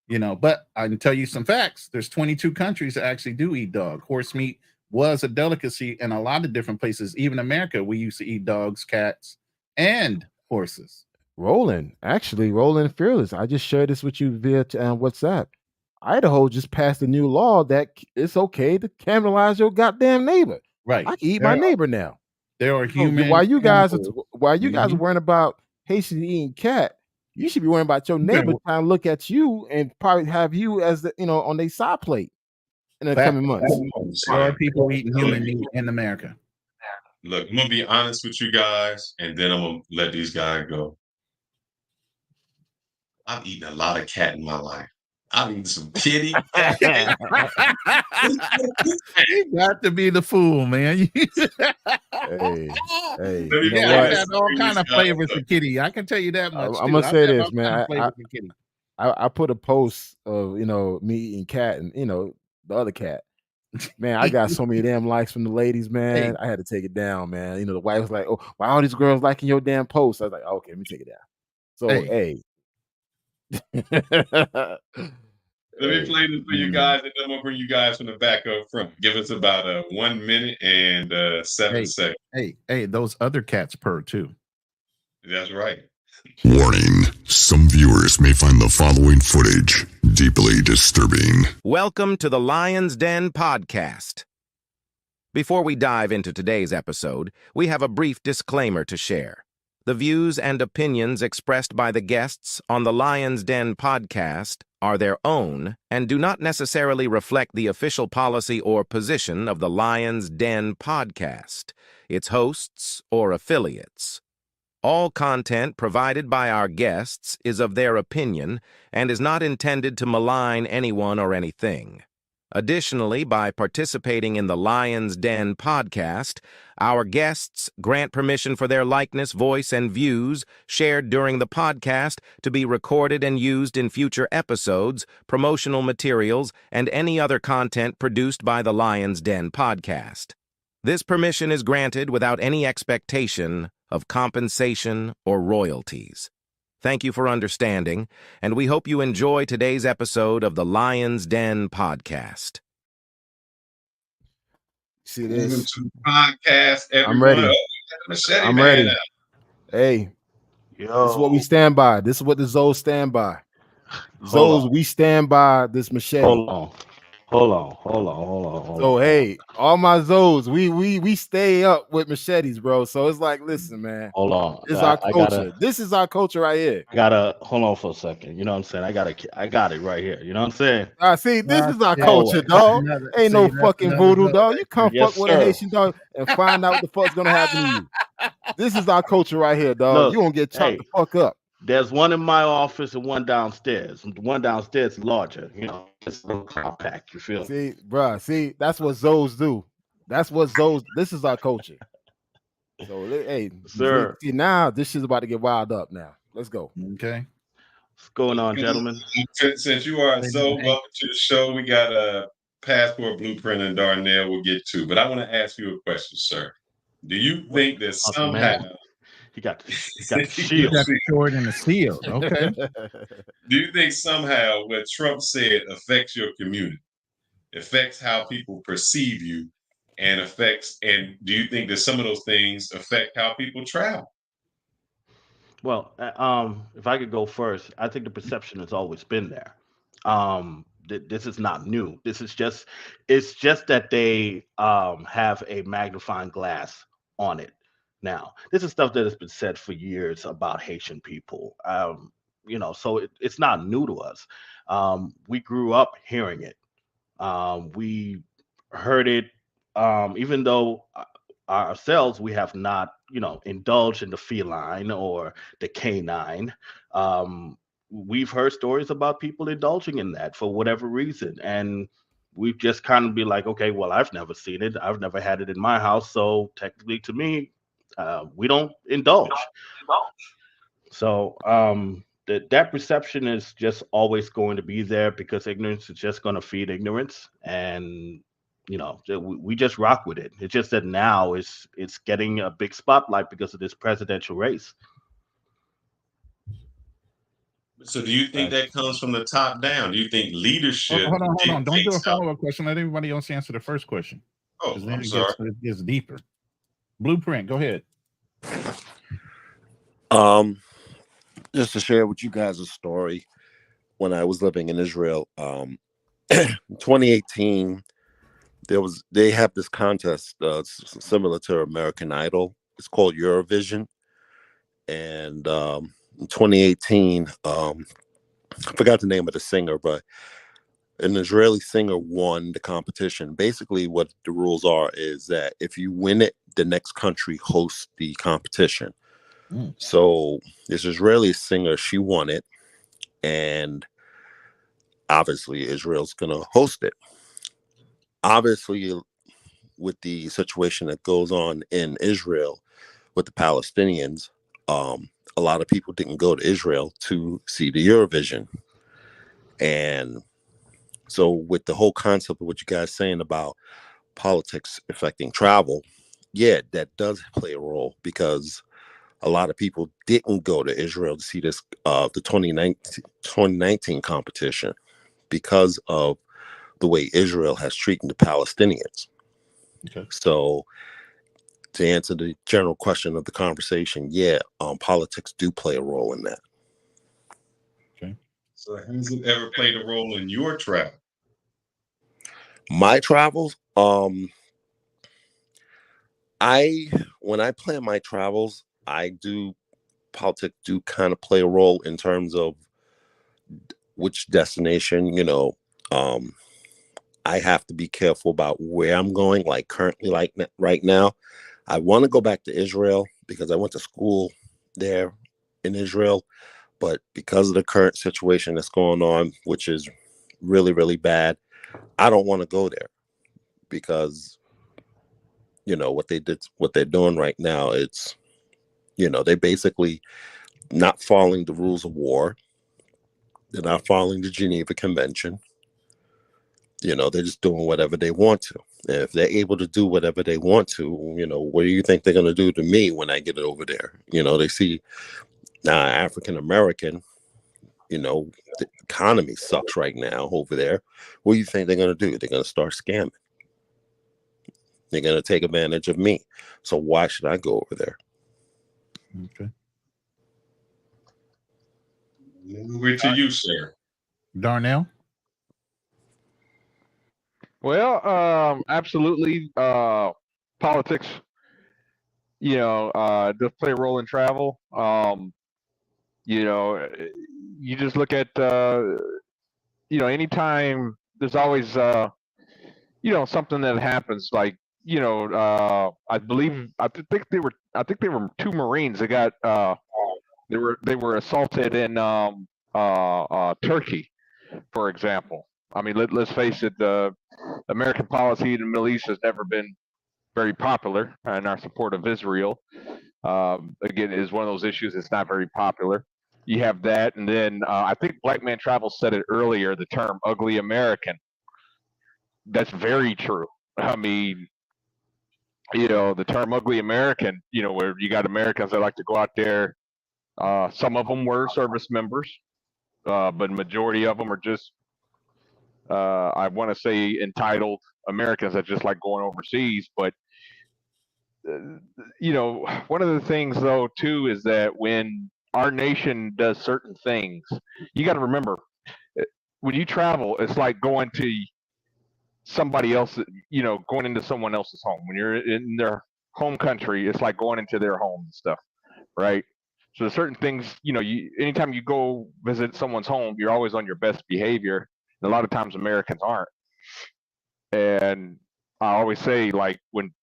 [SPEAKER 7] But I can tell you some facts. There's 22 countries that actually do eat dog. Horse meat was a delicacy in a lot of different places. Even America, we used to eat dogs, cats, and horses.
[SPEAKER 6] Rolling Fearless. I just shared this with you via WhatsApp. Idaho just passed a new law that it's okay to cannibalize your goddamn neighbor.
[SPEAKER 7] Right.
[SPEAKER 6] I can eat my neighbor now.
[SPEAKER 7] There are human.
[SPEAKER 6] Why you guys are worrying about Haitians eating cat? You should be worrying about your neighbor trying to look at you and probably have you as the on their side plate in the coming months.
[SPEAKER 7] There are people eating human meat in America.
[SPEAKER 5] Look, I'm gonna be honest with you guys, and then I'm gonna let these guys go. I've eaten a lot of cat in my life. I've eaten some kitty.
[SPEAKER 7] You got to be the fool, man.
[SPEAKER 6] Hey, you know
[SPEAKER 7] I've
[SPEAKER 6] what?
[SPEAKER 7] had all kind of flavors for kitty. I can tell you that much.
[SPEAKER 6] I'm gonna say this, man.
[SPEAKER 7] Kitty.
[SPEAKER 6] I put a post of me eating cat and the other cat. Man, I got so many damn likes from the ladies, man. I had to take it down, man. The wife was like, "Oh, why all these girls liking your damn post?" I was like, "Okay, let me take it down." So, hey.
[SPEAKER 5] Let me play this for you guys, and then I'm gonna bring you guys from the back up front. Give us about 1 minute and 7 seconds.
[SPEAKER 7] Hey, those other cats purr too.
[SPEAKER 5] That's right.
[SPEAKER 2] Warning, some viewers may find the following footage deeply disturbing.
[SPEAKER 22] Welcome to the Lion's Den podcast. Before we dive into today's episode, we have a brief disclaimer to share. The views and opinions expressed by the guests on the Lion's Den podcast are their own and do not necessarily reflect the official policy or position of the Lion's Den podcast, its hosts, or affiliates. All content provided by our guests is of their opinion and is not intended to malign anyone or anything. Additionally, by participating in the Lion's Den podcast, our guests grant permission for their likeness, voice, and views shared during the podcast to be recorded and used in future episodes, promotional materials, and any other content produced by the Lion's Den podcast. This permission is granted without any expectation of compensation or royalties. Thank you for understanding, and we hope you enjoy today's episode of the Lion's Den podcast.
[SPEAKER 6] See this?
[SPEAKER 5] Podcast.
[SPEAKER 6] I'm ready. I'm ready. Hey, this is what we stand by. This is what the Zoes stand by. Zoes, we stand by this machete.
[SPEAKER 23] Hold on.
[SPEAKER 6] So hey, all my Zoes, we stay up with machetes, bro. So it's like, listen, man.
[SPEAKER 23] Hold on.
[SPEAKER 6] This is our culture. This is our culture right here.
[SPEAKER 23] I gotta hold on for a second. You know what I'm saying? I got it right here. You know what I'm saying?
[SPEAKER 6] See, this is our culture, dog. Ain't no fucking voodoo, dog. You come fuck with a Haitian dog and find out what the fuck's gonna happen to you. This is our culture right here, dog.
[SPEAKER 23] Look,
[SPEAKER 6] you gonna get chopped the fuck up.
[SPEAKER 23] There's one in my office and one downstairs. The one downstairs is larger. It's a compact. You feel?
[SPEAKER 6] See, bruh. See, that's what Zoes do. That's what Zoes. This is our culture. So, hey,
[SPEAKER 23] sir.
[SPEAKER 6] See, now this shit's about to get wild up. Now, let's go.
[SPEAKER 23] Okay. What's going on, gentlemen?
[SPEAKER 5] Since you are so welcome to the show, we got a passport blueprint and Darnell we'll get to. But I want to ask you a question, sir. Do you think that somehow
[SPEAKER 23] he got the shield?
[SPEAKER 7] He got the sword and the shield. Okay.
[SPEAKER 5] Do you think somehow what Trump said affects your community, affects how people perceive you, and do you think that some of those things affect how people travel?
[SPEAKER 23] Well, if I could go first, I think the perception has always been there. This is not new. It's just that they have a magnifying glass on it. Now, this is stuff that has been said for years about Haitian people. So it's not new to us. We grew up hearing it. We heard it, even though ourselves we have not, indulged in the feline or the canine. We've heard stories about people indulging in that for whatever reason, and we've just kind of be like, okay, well, I've never seen it. I've never had it in my house, so technically, to me, we don't indulge. So that perception is just always going to be there because ignorance is just going to feed ignorance, and we just rock with it. It's just that now it's getting a big spotlight because of this presidential race.
[SPEAKER 5] So do you think that comes from the top down? Do you think leadership?
[SPEAKER 7] Hold on. Don't do a follow-up question. Let everybody else answer the first question.
[SPEAKER 5] Oh, I'm sorry.
[SPEAKER 7] It gets deeper. Blueprint, go ahead.
[SPEAKER 24] Just to share with you guys a story. When I was living in Israel, 2018, they have this contest similar to American Idol. It's called Eurovision, and in 2018, I forgot the name of the singer, but an Israeli singer won the competition. Basically, what the rules are is that if you win it, the next country hosts the competition. So this Israeli singer, she won it, and obviously Israel's going to host it. Obviously, with the situation that goes on in Israel with the Palestinians, a lot of people didn't go to Israel to see the Eurovision. And so with the whole concept of what you guys saying about politics affecting travel, yeah, that does play a role, because a lot of people didn't go to Israel to see this the 2019 competition because of the way Israel has treated the Palestinians.
[SPEAKER 7] Okay.
[SPEAKER 24] So to answer the general question of the conversation, yeah, politics do play a role in that.
[SPEAKER 7] Okay.
[SPEAKER 5] So has it ever played a role in your travel?
[SPEAKER 24] My travels, when I plan my travels, politics do kind of play a role in terms of which destination, I have to be careful about where I'm going. Like currently, like right now, I want to go back to Israel because I went to school there in Israel. But because of the current situation that's going on, which is really, really bad, I don't want to go there because, what they're doing right now, it's, they basically not following the rules of war. They're not following the Geneva Convention. They're just doing whatever they want to. And if they're able to do whatever they want to, what do you think they're going to do to me when I get over there? They see now African American, the economy sucks right now over there. What do you think they're going to do? They're going to start scamming. They're going to take advantage of me. So why should I go over there?
[SPEAKER 7] Okay.
[SPEAKER 5] Over to you, sir.
[SPEAKER 7] Darnell?
[SPEAKER 8] Well, absolutely. Politics, does play a role in travel. You just look at, anytime there's always, something that happens. Like, I think they were two Marines that got, they were assaulted in Turkey, for example. I mean, let's face it, the American policy in the Middle East has never been very popular, and our support of Israel, again, is one of those issues that's not very popular. You have that, and then I think Black Man Travel said it earlier, the term ugly American. That's very true. I mean, the term ugly American, where you got Americans that like to go out there. Some of them were service members, but majority of them are just, I want to say, entitled Americans that just like going overseas. But one of the things though too is that when our nation does certain things, you got to remember, when you travel, it's like going to somebody else, going into someone else's home. When you're in their home country, it's like going into their home and stuff, right? So there's certain things, anytime you go visit someone's home, you're always on your best behavior. And a lot of times Americans aren't. And I always say, like, when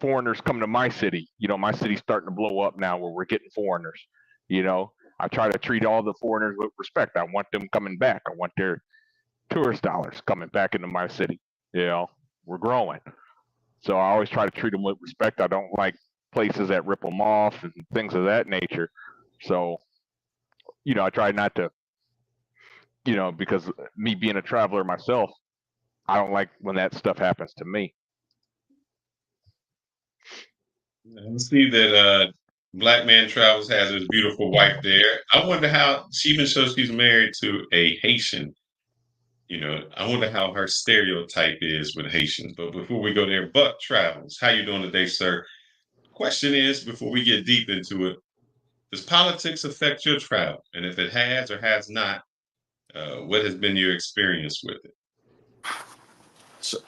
[SPEAKER 8] foreigners come to my city, my city's starting to blow up now where we're getting foreigners. I try to treat all the foreigners with respect. I want them coming back. I want their tourist dollars coming back into my city. We're growing. So I always try to treat them with respect. I don't like places that rip them off and things of that nature. So, I try not to, because me being a traveler myself, I don't like when that stuff happens to me.
[SPEAKER 5] I see that Black Man Travels has his beautiful wife there. I wonder how she even shows she's married to a Haitian. I wonder how her stereotype is with Haitians. But before we go there, Buck Travels, how you doing today, sir? Question is, before we get deep into it, does politics affect your travel? And if it has or has not, what has been your experience with it?
[SPEAKER 9] So,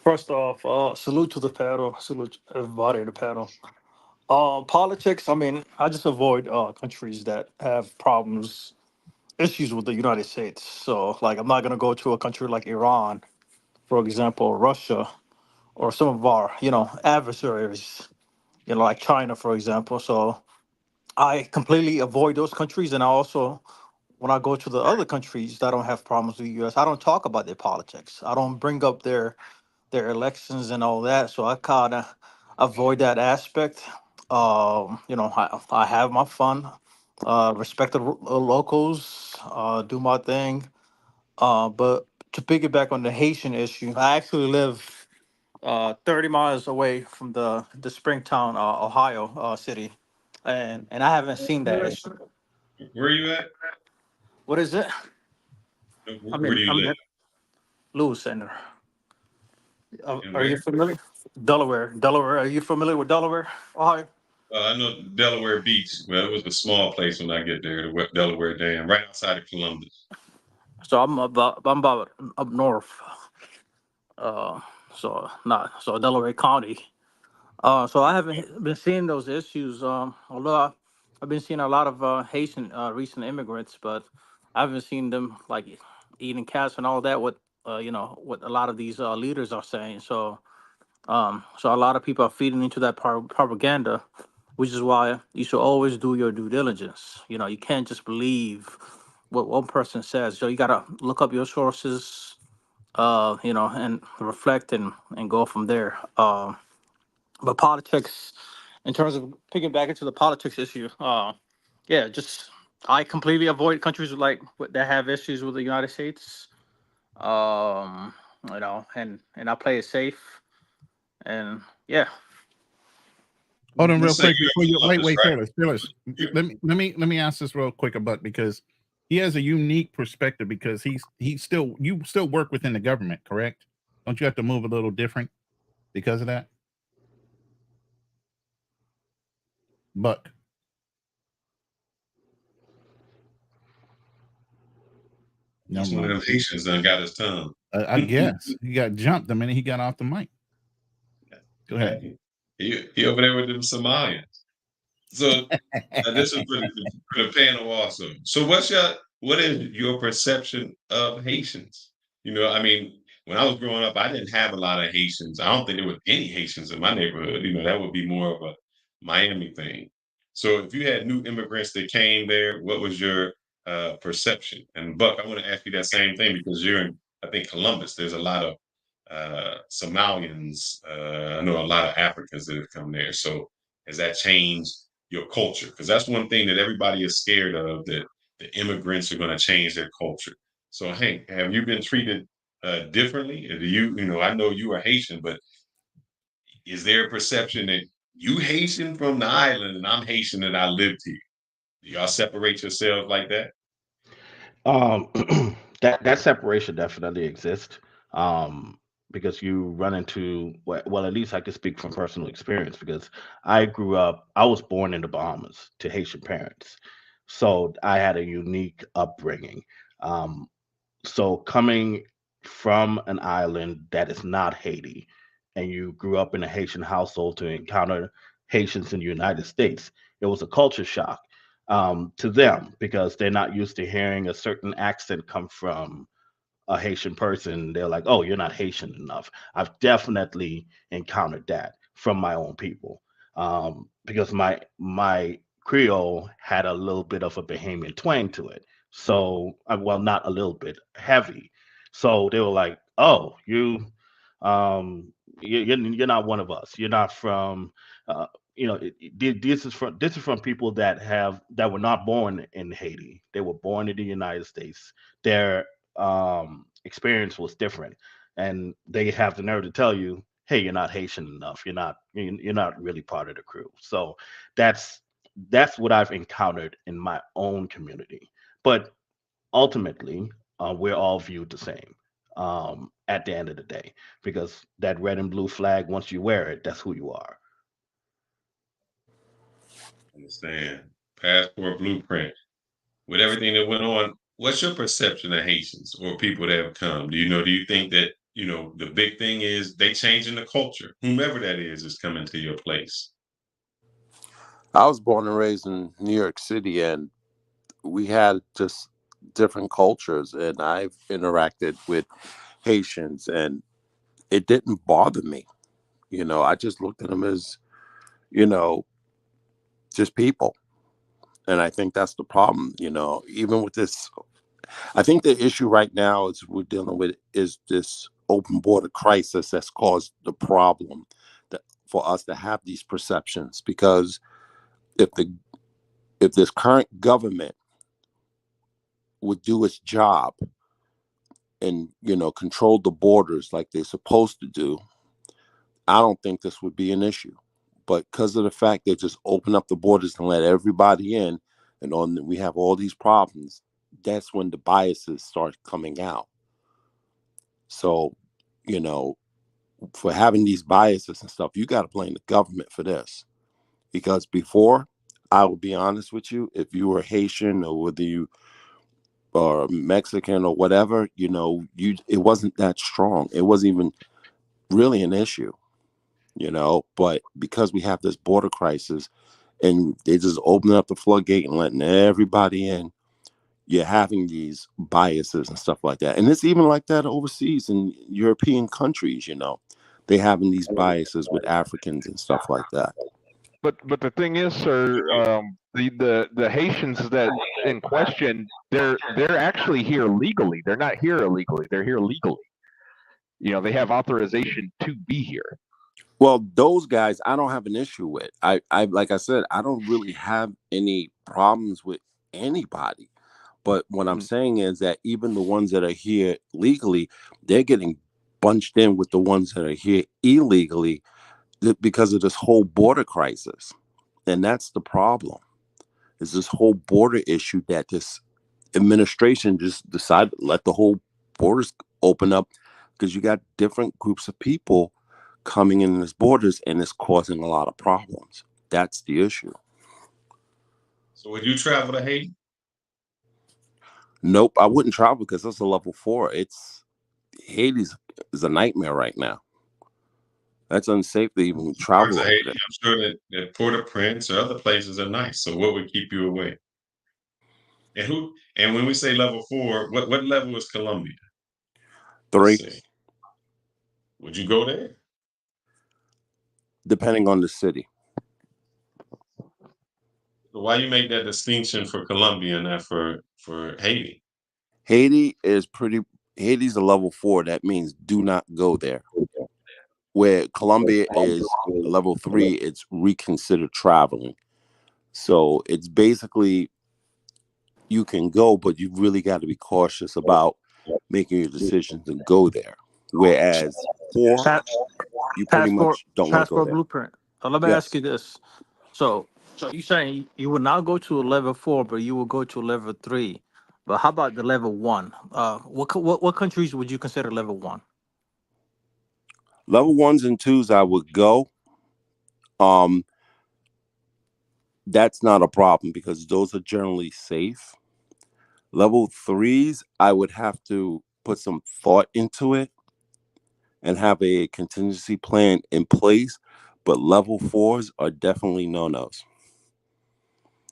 [SPEAKER 9] first off, salute to the panel. Salute everybody in the panel. Politics. I mean, I just avoid countries that have problems, issues with the United States. So, like, I'm not gonna go to a country like Iran, for example, or Russia, or some of our, adversaries, like China, for example. So, I completely avoid those countries, and I also, when I go to the other countries that don't have problems with the U.S., I don't talk about their politics. I don't bring up their elections and all that. So I kind of avoid that aspect. I have my fun, respect the locals, do my thing. But to piggyback on the Haitian issue, I actually live 30 miles away from the Springtown, Ohio city, and I haven't seen that issue.
[SPEAKER 5] Where are you at?
[SPEAKER 9] What is it?
[SPEAKER 5] Where do you
[SPEAKER 9] I'm
[SPEAKER 5] live?
[SPEAKER 9] in Lewis Center.
[SPEAKER 5] And
[SPEAKER 9] Are you
[SPEAKER 5] where?
[SPEAKER 9] familiar? Delaware. Delaware. Are you familiar with Delaware, Ohio?
[SPEAKER 5] I know Delaware Beach. Well, it was a small place when I get there, the Delaware Dam, right outside of Columbus.
[SPEAKER 9] So I'm about up north. Uh, so Delaware County. So I haven't been seeing those issues. Although I've been seeing a lot of Haitian recent immigrants, but I haven't seen them like eating cats and all that. What a lot of these leaders are saying. So a lot of people are feeding into that propaganda, which is why you should always do your due diligence. You can't just believe what one person says. So you gotta look up your sources, and reflect and go from there. But politics, in terms of picking back into the politics issue, yeah, just I completely avoid countries that have issues with the United States. Um, and I play it safe, and yeah.
[SPEAKER 7] Hold on, real
[SPEAKER 5] Let's say
[SPEAKER 7] quick
[SPEAKER 5] you're
[SPEAKER 7] before
[SPEAKER 5] in
[SPEAKER 7] you
[SPEAKER 5] Columbus,
[SPEAKER 7] wait,
[SPEAKER 5] right?
[SPEAKER 7] Phyllis. Let me ask this real quick about, because he has a unique perspective, because you still work within the government, correct? Don't you have to move a little different because of that? Buck. Never
[SPEAKER 5] That's one of
[SPEAKER 7] mind.
[SPEAKER 5] them Haitians done got his tongue.
[SPEAKER 7] I guess he got jumped the minute he got off the mic. Go ahead.
[SPEAKER 5] He over there with them Somalians. So this is for the panel also. So what is your perception of Haitians? I mean, when I was growing up, I didn't have a lot of Haitians. I don't think there was any Haitians in my neighborhood. That would be more of a Miami thing. So if you had new immigrants that came there, what was your perception? And Buck, I want to ask you that same thing, because you're in, I think, Columbus. There's a lot of Somalians. I know a lot of Africans that have come there. So has that changed your culture? Because that's one thing that everybody is scared of, that the immigrants are going to change their culture. So Hank, have you been treated differently? Do I know you are Haitian, but is there a perception that you Haitian from the island and I'm Haitian and I lived here? Do y'all separate yourselves like that?
[SPEAKER 23] Um, that separation definitely exists. Um, because you run into, well, at least I can speak from personal experience, because I was born in the Bahamas to Haitian parents, so I had a unique upbringing. Um, so coming from an island that is not Haiti, and you grew up in a Haitian household, to encounter Haitians in the United States, it was a culture shock to them, because they're not used to hearing a certain accent come from a Haitian person. They're like, "Oh, you're not Haitian enough." I've definitely encountered that from my own people, because my Creole had a little bit of a Bahamian twang to it. So, well, not a little bit, heavy. So they were like, "Oh, um, you're not one of us. You're not from." Uh, this is from people that were not born in Haiti. They were born in the United States. Their experience was different, and they have the nerve to tell you, "Hey, you're not Haitian enough. You're not really part of the crew." So that's that's what I've encountered in my own community. But ultimately, we're all viewed the same at the end of the day, because that red and blue flag, once you wear it, that's who you are.
[SPEAKER 5] Understand. Passport blueprint. With everything that went on, what's your perception of Haitians or people that have come? Do you think that, the big thing is they changing the culture? Whomever that is coming to your place.
[SPEAKER 24] I was born and raised in New York City, and we had just different cultures, and I've interacted with Haitians, and it didn't bother me. I just looked at them as, you know, just people. And I think that's the problem, even with this. I think the issue right now is we're dealing with is this open border crisis that's caused the problem that for us to have these perceptions. Because if the if this current government would do its job and control the borders like they're supposed to do, I don't think this would be an issue. But because of the fact they just open up the borders and let everybody in, and we have all these problems, that's when the biases start coming out. So, you know, for having these biases and stuff, you got to blame the government for this. Because before, I will be honest with you, if you were Haitian or whether you are Mexican or whatever, it wasn't that strong. It wasn't even really an issue. But because we have this border crisis and they just open up the floodgate and letting everybody in, you're having these biases and stuff like that. And it's even like that overseas in European countries, they having these biases with Africans and stuff like that.
[SPEAKER 8] But the thing is, sir, the Haitians that in question, they're actually here legally. They're not here illegally. They're here legally. They have authorization to be here.
[SPEAKER 24] Well, those guys, I don't have an issue with. I like I said, I don't really have any problems with anybody. But what I'm saying is that even the ones that are here legally, they're getting bunched in with the ones that are here illegally because of this whole border crisis. And that's the problem. Is this whole border issue that this administration just decided to let the whole borders open up because you got different groups of people coming in these borders, and it's causing a lot of problems. That's the issue.
[SPEAKER 5] So would you travel to Haiti?
[SPEAKER 24] Nope, I wouldn't travel because that's a level 4. Haiti's is a nightmare right now. That's unsafe to even travel over
[SPEAKER 5] Haiti,
[SPEAKER 24] there.
[SPEAKER 5] I'm sure that Port-au-Prince or other places are nice. So what would keep you away? And when we say level 4, what level is Colombia?
[SPEAKER 24] 3.
[SPEAKER 5] Would you go there?
[SPEAKER 24] Depending on the city.
[SPEAKER 5] So why you make that distinction for Colombia and not for Haiti?
[SPEAKER 24] Haiti's a level 4. That means do not go there. Where Colombia is level 3, it's reconsider traveling. So it's basically you can go, but you really got to be cautious about making your decisions and go there. Whereas 4, you pretty much don't want to go there.
[SPEAKER 9] Blueprint. Let me ask you this. So you saying you would not go to a level 4, but you will go to a level 3. But how about the level 1? What countries would you consider level 1?
[SPEAKER 24] Level 1s and 2s, I would go. That's not a problem because those are generally safe. Level 3s, I would have to put some thought into it and have a contingency plan in place. But level 4s are definitely no-nos.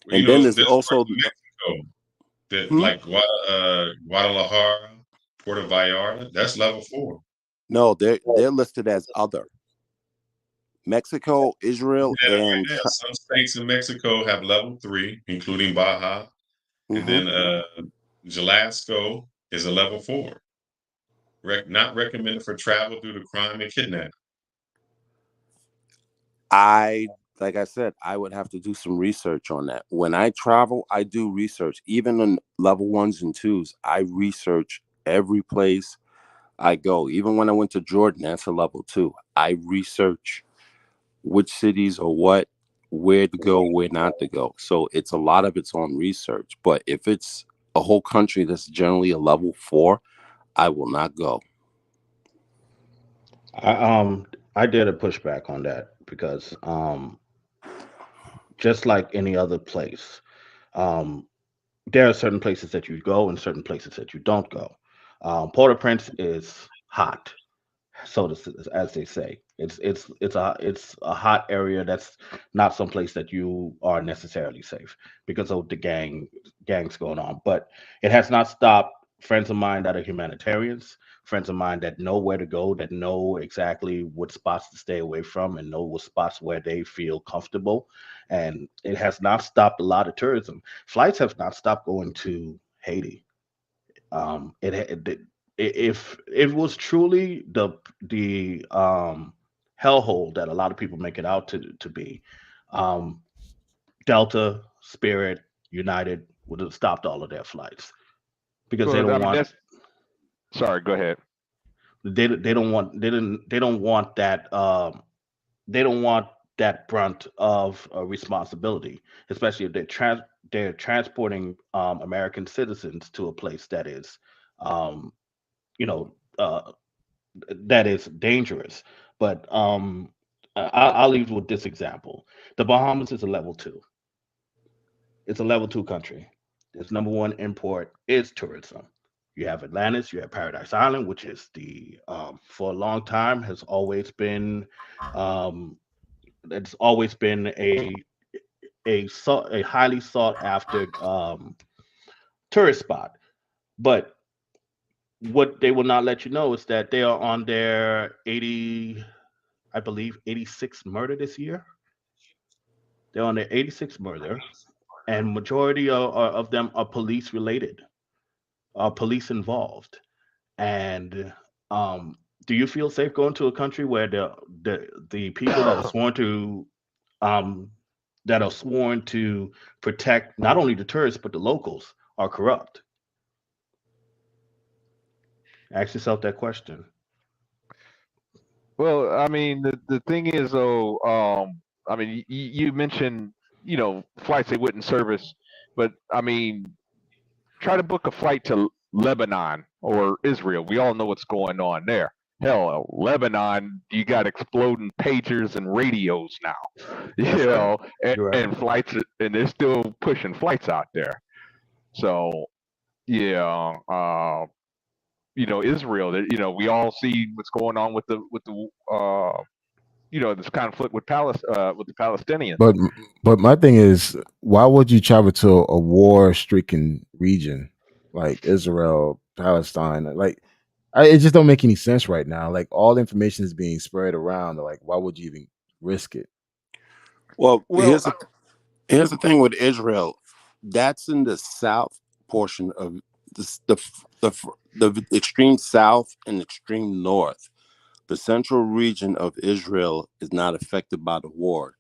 [SPEAKER 5] Well,
[SPEAKER 24] and then there's also
[SPEAKER 5] Mexico, like Guadalajara, Puerto Vallarta. That's level 4.
[SPEAKER 24] No, they're listed as other. Mexico, Israel, and
[SPEAKER 5] some states in Mexico have level 3, including Baja, and then Jalisco is a level 4. Not recommended for travel due to crime and kidnapping.
[SPEAKER 24] Like I said, I would have to do some research on that. When I travel, I do research. Even on level 1s and 2s, I research every place I go. Even when I went to Jordan, that's a level 2. I research which cities or where to go, where not to go. So it's a lot of it's on research. But if it's a whole country that's generally a level 4, I will not go.
[SPEAKER 23] I did a pushback on that because just like any other place, there are certain places that you go and certain places that you don't go. Port-au-Prince is hot. as they say. It's a hot area that's not someplace that you are necessarily safe because of the gangs going on. But it has not stopped friends of mine that are humanitarians, friends of mine that know where to go, that know exactly what spots to stay away from, and know what spots where they feel comfortable. And it has not stopped a lot of tourism. Flights have not stopped going to Haiti. If it was truly the hellhole that a lot of people make it out to be, um, Delta, Spirit, United would have stopped all of their flights because they
[SPEAKER 8] Well, I
[SPEAKER 23] don't
[SPEAKER 8] mean,
[SPEAKER 23] want
[SPEAKER 8] that's sorry. Go ahead.
[SPEAKER 23] they don't want that they don't want that brunt of responsibility, especially if they're transporting American citizens to a place that is um, you know that is dangerous. But I'll leave with this example. The Bahamas is a level two. It's a level two country. Its number one import is tourism. You have Atlantis, you have Paradise Island, which is the for a long time has always been um, it's always been a highly sought after tourist spot. But what they will not let you know is that they are on their 80, I believe, 86th murder this year. They're on their 86th murder, and majority of them are police related, are police involved. And um, do you feel safe going to a country where the people um, that are sworn to protect not only the tourists but the locals are corrupt? Ask yourself that question.
[SPEAKER 8] Well, I mean, the thing is, though, I mean, you mentioned, flights they wouldn't service, but I mean, try to book a flight to Lebanon or Israel. We all know what's going on there. Hell, Lebanon, you got exploding pagers and radios now,
[SPEAKER 23] That's right. You're right.
[SPEAKER 8] and flights, and they're still pushing flights out there. So, yeah, Israel, we all see what's going on with this conflict with the Palestinians.
[SPEAKER 6] But but my thing is, why would you travel to a war-stricken region like Israel, Palestine? Like, it just don't make any sense right now. Like, all the information is being spread around. Like, why would you even risk it?
[SPEAKER 24] Well,
[SPEAKER 8] Well,
[SPEAKER 24] here's the thing with Israel. That's in the south portion of this, the extreme south and extreme north. The central region of Israel is not affected by the war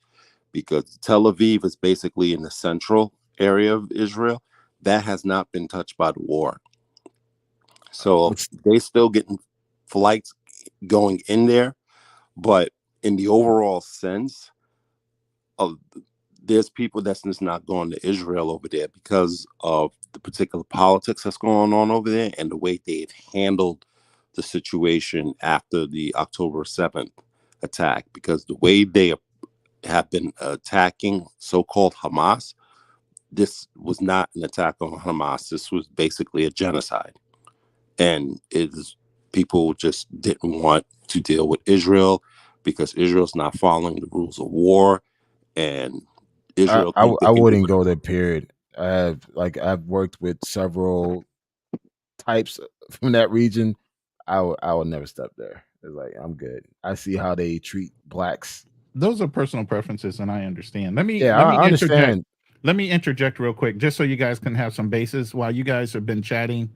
[SPEAKER 24] because Tel Aviv is basically in the central area of Israel. That has not been touched by the war. So they still getting flights going in there, but in the overall sense of there's people that's just not going to Israel over there because of the particular politics that's going on over there and the way they've handled the situation after the October 7th attack. Because the way they have been attacking so-called Hamas, this was not an attack on Hamas. This was basically a genocide. And people just didn't want to deal with Israel because Israel's not following the rules of war. And Israel think they
[SPEAKER 6] I
[SPEAKER 24] can do
[SPEAKER 6] wouldn't
[SPEAKER 24] it.
[SPEAKER 6] go there. Period. I've worked with several types from that region. I would never step there. It's like, I'm good. I see how they treat blacks.
[SPEAKER 7] Those are personal preferences, and I understand. Let me
[SPEAKER 6] Yeah, I
[SPEAKER 7] interject.
[SPEAKER 6] understand.
[SPEAKER 7] Let me interject real quick, just so you guys can have some basis. While you guys have been chatting,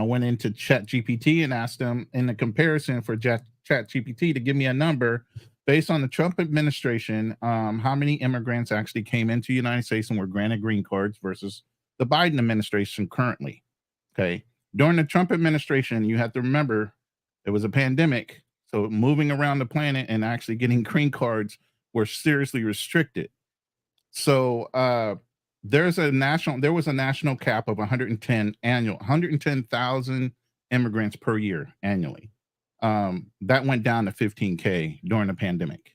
[SPEAKER 7] went into Chat GPT and asked them in the comparison for Chat GPT to give me a number based on the Trump administration, how many immigrants actually came into the United States and were granted green cards versus the Biden administration currently. Okay. During the Trump administration, you have to remember it was a pandemic. So moving around the planet and actually getting green cards were seriously restricted. So there was a national cap of 110,000 immigrants per year annually. That went down to 15K during the pandemic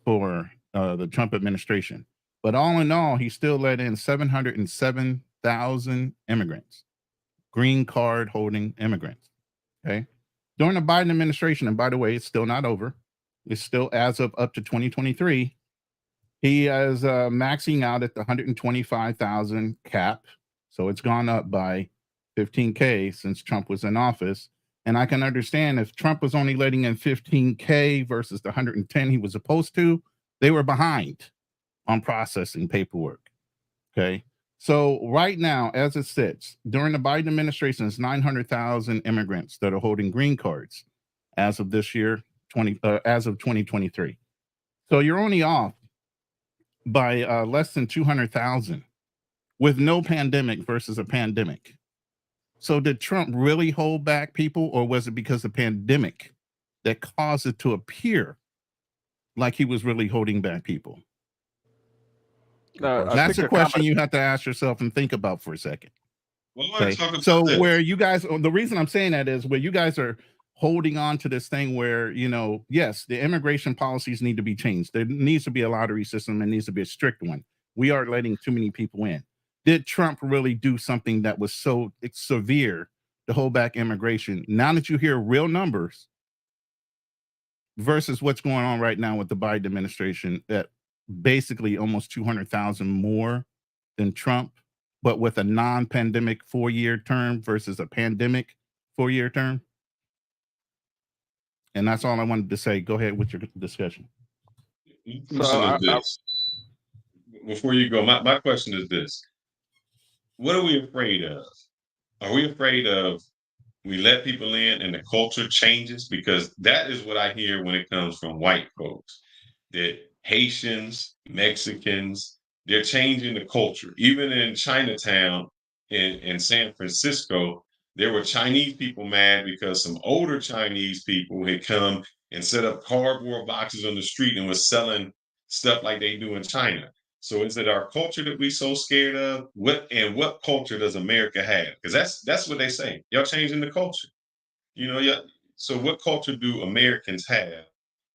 [SPEAKER 7] for the Trump administration. But all in all, he still let in 707,000 immigrants, green card holding immigrants. Okay. during the Biden administration, and by the way, it's still not over. It's still as of up to 2023. He is maxing out at the 125,000 cap. So it's gone up by 15K since Trump was in office. And I can understand if Trump was only letting in 15K versus the 110 he was supposed to, they were behind on processing paperwork. Okay. So right now, as it sits, during the Biden administration, it's 900,000 immigrants that are holding green cards as of this year, as of 2023. So you're only off by less than 200,000 with no pandemic versus a pandemic. So did Trump really hold back people, or was it because of the pandemic that caused it to appear like he was really holding back people? That's a question you have to ask yourself and think about for a second. Okay. So where you guys, the reason I'm saying that is where you guys are holding on to this thing where, you know, yes, the immigration policies need to be changed. There needs to be a lottery system. It needs to be a strict one. We are letting too many people in. Did Trump really do something that was so severe to hold back immigration? Now that you hear real numbers versus what's going on right now with the Biden administration, that basically almost 200,000 more than Trump, but with a non-pandemic 4-year term versus a pandemic 4-year term. And that's all I wanted to say. Go ahead with your discussion.
[SPEAKER 5] Before you go, my question is this. What are we afraid of? Are we afraid of we let people in and the culture changes? Because that is what I hear when it comes from white folks, that Haitians, Mexicans, they're changing the culture. Even in Chinatown in San Francisco, there were Chinese people mad because some older Chinese people had come and set up cardboard boxes on the street and was selling stuff like they do in China. So is it our culture that we so scared of? What culture does America have? Because that's what they say. Y'all changing the culture. You know, so what culture do Americans have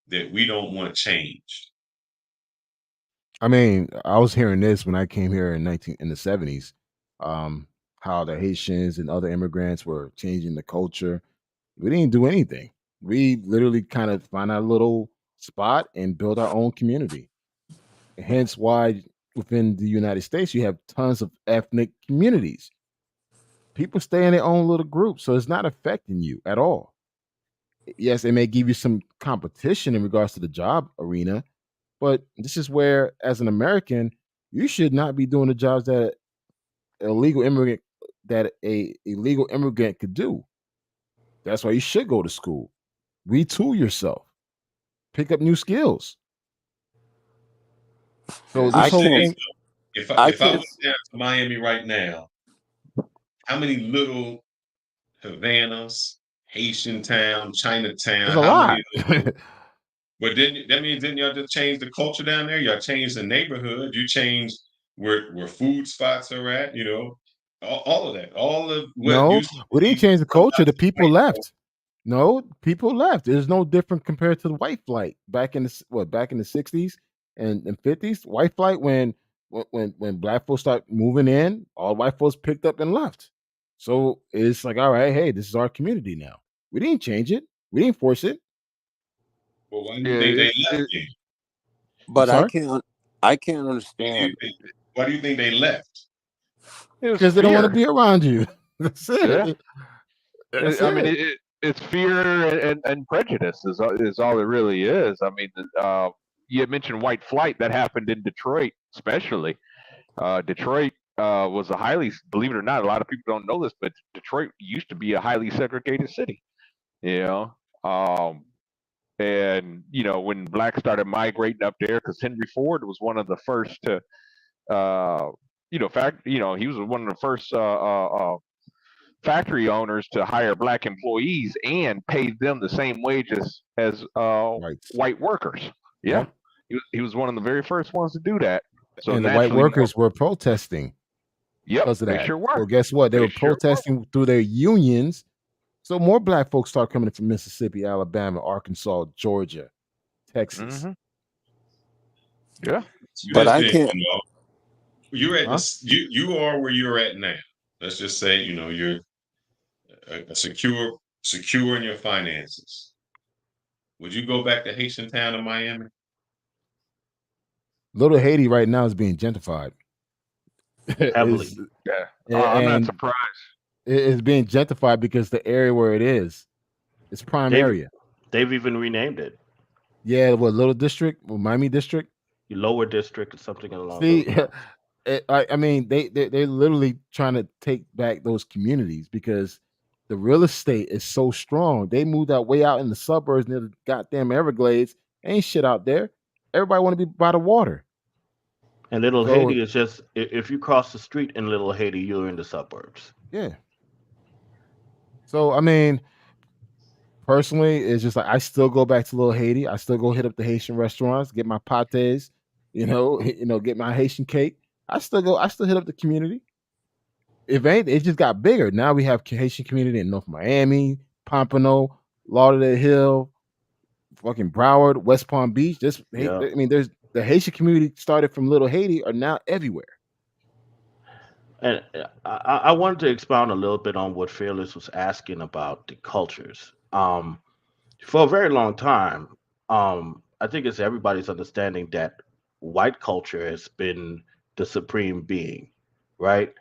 [SPEAKER 5] that we don't want changed?
[SPEAKER 6] I mean, I was hearing this when I came here in the 70s, how the Haitians and other immigrants were changing the culture. We didn't do anything. We literally kind of find our little spot and build our own community. Hence why within the United States, you have tons of ethnic communities. People stay in their own little group, so it's not affecting you at all. Yes, it may give you some competition in regards to the job arena, but this is where, as an American, you should not be doing the jobs that a legal immigrant could do. That's why you should go to school, retool yourself, pick up new skills. So this whole thing.
[SPEAKER 5] If I went down to Miami right now, how many little Havanas, Haitian town, Chinatown,
[SPEAKER 6] There's a lot.
[SPEAKER 5] But didn't y'all just change the culture down there? Y'all changed the neighborhood. You changed where food spots are at, you know, all of that. All of what
[SPEAKER 6] No, we didn't change the culture. The people left. No, people left. There's no different compared to the white flight back in the 60s and 50s. White flight when black folks start moving in, all white folks picked up and left. So it's like, all right, hey, this is our community now. We didn't change it. We didn't force it.
[SPEAKER 5] Well, why do you think they left you?
[SPEAKER 10] But I can't understand.
[SPEAKER 5] Why do you think they left?
[SPEAKER 6] Because they don't want to be around you. That's it.
[SPEAKER 8] Yeah.
[SPEAKER 6] That's
[SPEAKER 8] I mean, it's fear and prejudice is all it really is. I mean, you had mentioned white flight. That happened in Detroit, especially. Detroit was a highly, believe it or not, a lot of people don't know this, but Detroit used to be a highly segregated city. You know, and you know when blacks started migrating up there, because Henry Ford was one of the first to, he was one of the first factory owners to hire black employees and pay them the same wages as white workers. Yeah, he was one of the very first ones to do that. So
[SPEAKER 6] and the white workers were protesting because of that.
[SPEAKER 8] They sure were.
[SPEAKER 6] So guess what? They were protesting through their unions. So more black folks start coming from Mississippi, Alabama, Arkansas, Georgia, Texas.
[SPEAKER 8] Mm-hmm. Yeah,
[SPEAKER 10] but I can't.
[SPEAKER 5] You're at you are where you're at now. Let's just say, you know, you're a secure secure in your finances, would you go back to Haitian town in Miami?
[SPEAKER 6] Little Haiti right now is being gentrified.
[SPEAKER 23] Heavily.
[SPEAKER 8] Yeah. I'm not
[SPEAKER 6] And
[SPEAKER 8] surprised.
[SPEAKER 6] it's being gentrified because the area where it is, it's prime area.
[SPEAKER 23] They've even renamed it.
[SPEAKER 6] Yeah, what Little District, Miami District,
[SPEAKER 23] Lower District, or something along
[SPEAKER 6] See,
[SPEAKER 23] those lines.
[SPEAKER 6] I mean, they're literally trying to take back those communities because the real estate is so strong. They moved that way out in the suburbs near the goddamn Everglades. Ain't shit out there. Everybody want to be by the water.
[SPEAKER 23] And Little
[SPEAKER 6] So
[SPEAKER 23] Haiti is just, if you cross the street in Little Haiti, you're in the suburbs.
[SPEAKER 6] yeah. So I mean, personally, it's just like I still go back to Little Haiti. I still go hit up the Haitian restaurants, get my pates, get my Haitian cake. I still hit up the community. If ain't, it just got bigger. Now we have Haitian community in North Miami, Pompano, Lauderdale Hill, fucking Broward, West Palm Beach. There's the Haitian community started from Little Haiti are now everywhere.
[SPEAKER 23] And I wanted to expound a little bit on what Fearless was asking about the cultures. For a very long time, I think it's everybody's understanding that white culture has been the supreme being, right?